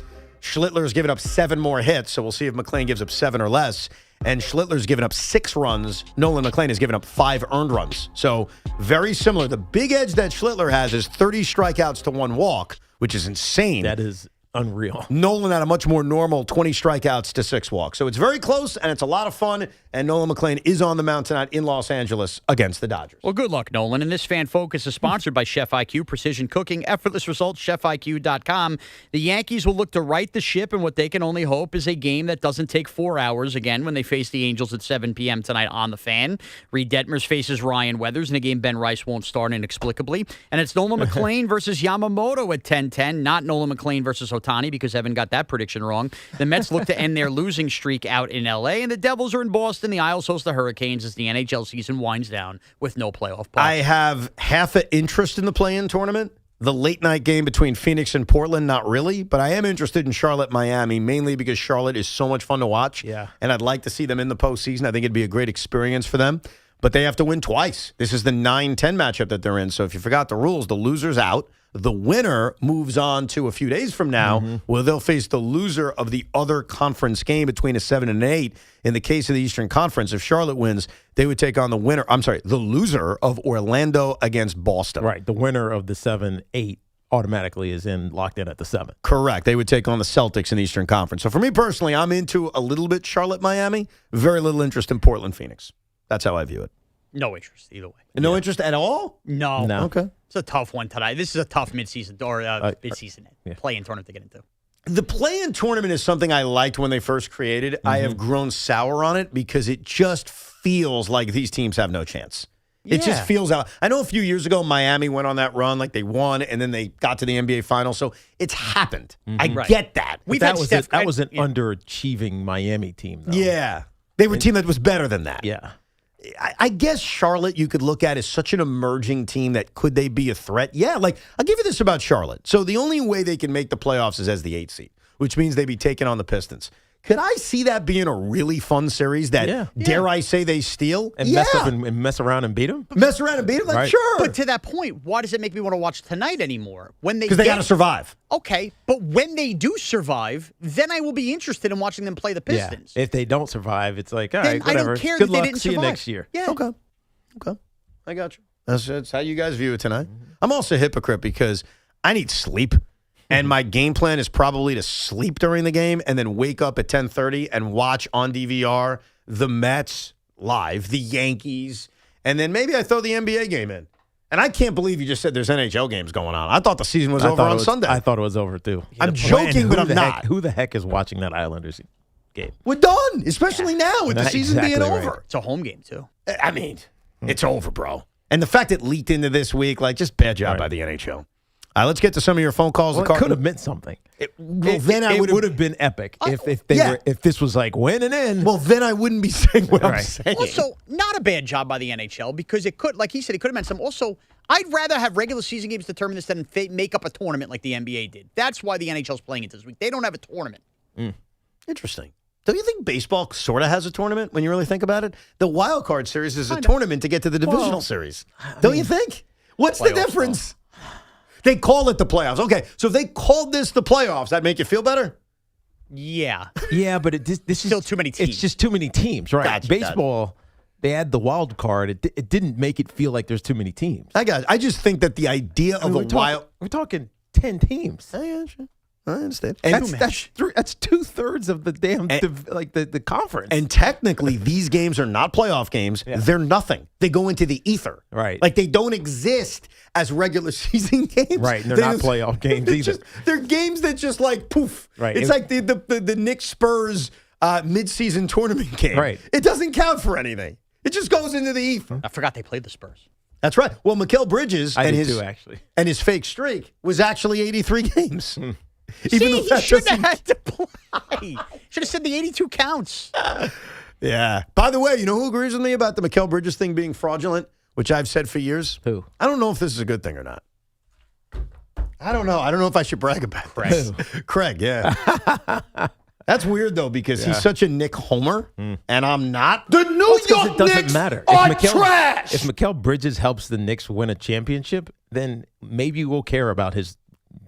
Schlittler's given up 7 more hits, so we'll see if McLean gives up 7 or less. And Schlittler's given up 6 runs. Nolan McLean has given up 5 earned runs. So very similar. The big edge that Schlittler has is 30 strikeouts to 1 walk, which is insane. That is unreal. Nolan had a much more normal 20 strikeouts to 6 walks. So it's very close, and it's a lot of fun. And Nolan McLean is on the mound tonight in Los Angeles against the Dodgers. Well, good luck, Nolan. And this Fan Focus is sponsored by Chef IQ, Precision Cooking, Effortless Results, ChefIQ.com. The Yankees will look to right the ship in what they can only hope is a game that doesn't take 4 hours, again, when they face the Angels at 7 p.m. tonight on the Fan. Reed Detmers faces Ryan Weathers in a game Ben Rice won't start inexplicably. And it's Nolan McLean versus Yamamoto at 10:10, not Nolan McLean versus Ohtani, because Evan got that prediction wrong. The Mets look to end their losing streak out in L.A., and the Devils are in Boston. The Isles host the Hurricanes as the NHL season winds down with no playoff push. I have half an interest in the play-in tournament. The late-night game between Phoenix and Portland, not really, but I am interested in Charlotte-Miami, mainly because Charlotte is so much fun to watch, and I'd like to see them in the postseason. I think it'd be a great experience for them, but they have to win twice. This is the 9-10 matchup that they're in, so if you forgot the rules, the loser's out. The winner moves on to a few days from now, where they'll face the loser of the other conference game between a 7 and an 8. In the case of the Eastern Conference, if Charlotte wins, they would take on the loser of Orlando against Boston. Right, the winner of the 7-8 automatically is locked in at the 7. Correct. They would take on the Celtics in the Eastern Conference. So for me personally, I'm into a little bit Charlotte-Miami, very little interest in Portland-Phoenix. That's how I view it. No interest either way. No interest at all? No. Okay. It's a tough one tonight. This is a tough midseason play-in tournament to get into. The play-in tournament is something I liked when they first created. I have grown sour on it because it just feels like these teams have no chance. It just feels out. I know a few years ago, Miami went on that run, like they won, and then they got to the NBA Finals. So it's happened. I get that. That was an underachieving Miami team, though. Yeah. They were a team that was better than that. Yeah. I guess Charlotte you could look at as such an emerging team that could they be a threat? Yeah, like I'll give you this about Charlotte. So the only way they can make the playoffs is as the 8th seed, which means they'd be taking on the Pistons. Could I see that being a really fun series that, dare I say, they steal? And mess up and mess around and beat them? Mess around and beat them? Like, Right. sure. But to that point, why does it make me want to watch tonight anymore? Because they got to survive. Okay, but when they do survive, then I will be interested in watching them play the Pistons. Yeah. If they don't survive, it's like, all Then right, whatever. I don't care Good that luck. they didn't See survive. you next year. Yeah. Okay. I got you. That's how you guys view it tonight. I'm also a hypocrite because I need sleep. And my game plan is probably to sleep during the game and then wake up at 10:30 and watch on DVR the Mets live, the Yankees, and then maybe I throw the NBA game in. And I can't believe you just said there's NHL games going on. I thought the season was over on Sunday. I thought it was over, too. I'm joking, but I'm not. Who the heck is watching that Islanders game? We're done, especially now with the season being over. It's a home game, too. I mean, it's over, bro. And the fact it leaked into this week, like, just bad job by the NHL. Let's get to some of your phone calls. Well, it could have meant something. It would have been epic if this was like win and in. Well, then I wouldn't be saying what I'm saying. Also, not a bad job by the NHL because it could, like he said, it could have meant some. Also, I'd rather have regular season games determine this than make up a tournament like the NBA did. That's why the NHL's playing it this week. They don't have a tournament. Interesting. Don't you think baseball sort of has a tournament when you really think about it? The wild card series is a tournament to get to the divisional series. Don't you think? What's the difference? They call it the playoffs. Okay, so if they called this the playoffs, that make you feel better? Yeah. Yeah, but this is still too many teams. It's just too many teams, right? Gotcha, Baseball, they had the wild card. It didn't make it feel like there's too many teams. I just think that the idea of a wild... We're talking 10 teams. I understand. And that's 2/3 of the damn the conference. And technically, these games are not playoff games. Yeah. They're nothing. They go into the ether. Right. Like they don't exist as regular season games. Right. And they're not playoff games either. They're games that just like poof. Right. It's like the Knicks Spurs midseason tournament game. Right. It doesn't count for anything. It just goes into the ether. I forgot they played the Spurs. That's right. Well, Mikal Bridges and his fake streak was actually 83 games. Even though he shouldn't have had to play. Should have said the 82 counts. Yeah. By the way, you know who agrees with me about the Mikal Bridges thing being fraudulent, which I've said for years? Who? I don't know if this is a good thing or not. I don't know. I don't know if I should brag about this. Craig, yeah. That's weird, though, because he's such a Nick homer, and I'm not. The New York it doesn't Knicks matter. are trash! If Mikal Bridges helps the Knicks win a championship, then maybe we'll care about his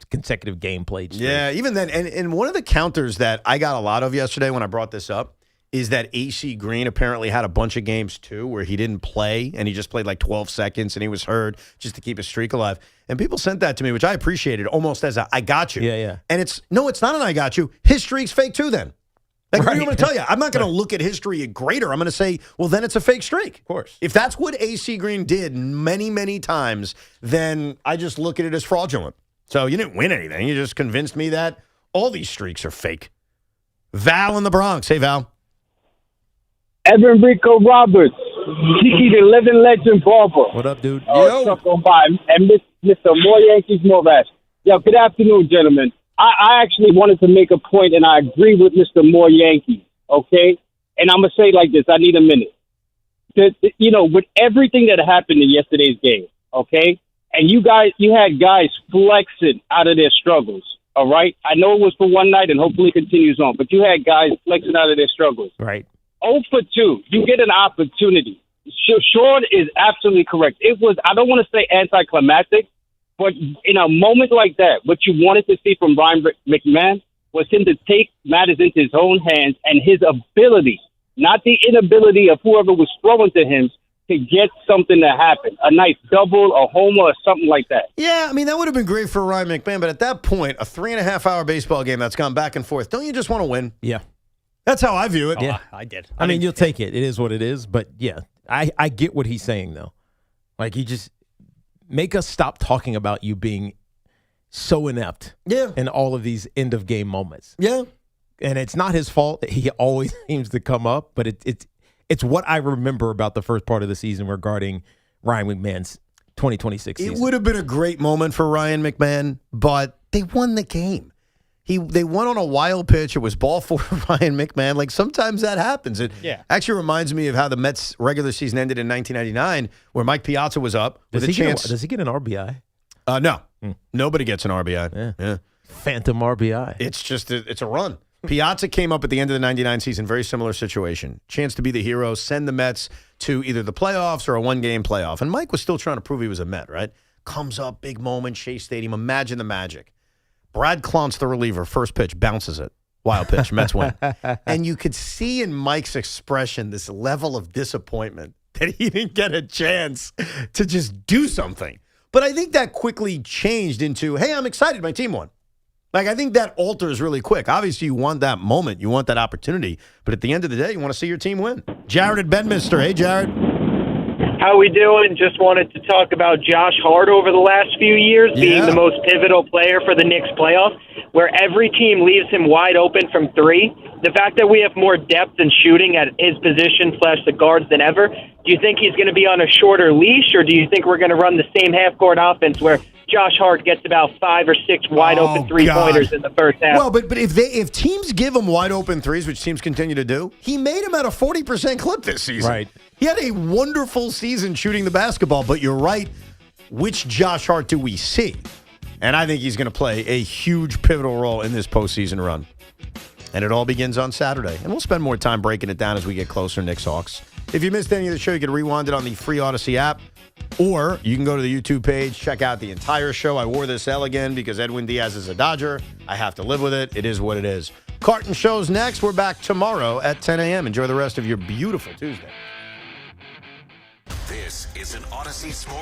consecutive game played. Yeah, even then. And one of the counters that I got a lot of yesterday when I brought this up is that AC Green apparently had a bunch of games, too, where he didn't play, and he just played like 12 seconds, and he was hurt just to keep his streak alive. And people sent that to me, which I appreciated, almost as a I got you. Yeah. And it's not an I got you. His streak's fake, too, then. Like, what am I going to tell you? I'm not going to look at history greater. I'm going to say, well, then it's a fake streak. Of course. If that's what AC Green did many, many times, then I just look at it as fraudulent. So you didn't win anything. You just convinced me that all these streaks are fake. Val in the Bronx. Hey, Val. Evan Rico Roberts, Tiki the living legend barber. What up, dude? Stuck on by. And Mr. More Yankees, more Rash. Yo, good afternoon, gentlemen. I actually wanted to make a point, and I agree with Mr. More Yankees, okay? And I'm going to say it like this. I need a minute. With everything that happened in yesterday's game, okay? And you had guys flexing out of their struggles, all right? I know it was for one night and hopefully it continues on, but you had guys flexing out of their struggles. Right. 0 for 2. You get an opportunity. Sean is absolutely correct. It was, I don't want to say anticlimactic, but in a moment like that, what you wanted to see from Ryan McMahon was him to take matters into his own hands and his ability, not the inability of whoever was throwing to him, to get something to happen. A nice double, a homer, or something like that. Yeah, I mean, that would have been great for Ryan McMahon, but at that point, a 3.5-hour baseball game that's gone back and forth, don't you just want to win? Yeah. That's how I view it. Yeah. I did. I mean, you'll take it. It is what it is. But, yeah, I get what he's saying, though. Like, he just make us stop talking about you being so inept in all of these end-of-game moments. Yeah. And it's not his fault. He always seems to come up, but it's what I remember about the first part of the season regarding Ryan McMahon's 2026 season. It would have been a great moment for Ryan McMahon, but they won the game. They went on a wild pitch. It was ball 4 to Ryan McMahon. Like, sometimes that happens. It actually reminds me of how the Mets regular season ended in 1999, where Mike Piazza was up with a chance. Does he get an RBI? No. Nobody gets an RBI. Yeah. Phantom RBI. It's just it's a run. Piazza came up at the end of the 99 season, very similar situation. Chance to be the hero, send the Mets to either the playoffs or a one-game playoff. And Mike was still trying to prove he was a Met, right? Comes up, big moment, Shea Stadium. Imagine the magic. Brad Klontz, the reliever, first pitch, bounces it. Wild pitch, Mets win. And you could see in Mike's expression this level of disappointment that he didn't get a chance to just do something. But I think that quickly changed into, hey, I'm excited my team won. Like, I think that alters really quick. Obviously, you want that moment. You want that opportunity. But at the end of the day, you want to see your team win. Jared at Bedminster. Hey, Jared. How we doing? Just wanted to talk about Josh Hart over the last few years being the most pivotal player for the Knicks playoffs, where every team leaves him wide open from three. The fact that we have more depth in shooting at his position / the guards than ever, do you think he's going to be on a shorter leash, or do you think we're going to run the same half-court offense where Josh Hart gets about 5 or 6 wide-open three-pointers in the first half? Well, but if teams give him wide-open threes, which teams continue to do, he made him at a 40% clip this season. Right. He had a wonderful season shooting the basketball, but you're right. Which Josh Hart do we see? And I think he's going to play a huge pivotal role in this postseason run. And it all begins on Saturday. And we'll spend more time breaking it down as we get closer, Knicks Hawks. If you missed any of the show, you can rewind it on the free Odyssey app. Or you can go to the YouTube page, check out the entire show. I wore this L again because Edwin Diaz is a Dodger. I have to live with it. It is what it is. Carton Show's next. We're back tomorrow at 10 a.m. Enjoy the rest of your beautiful Tuesday. This is an Odyssey Sports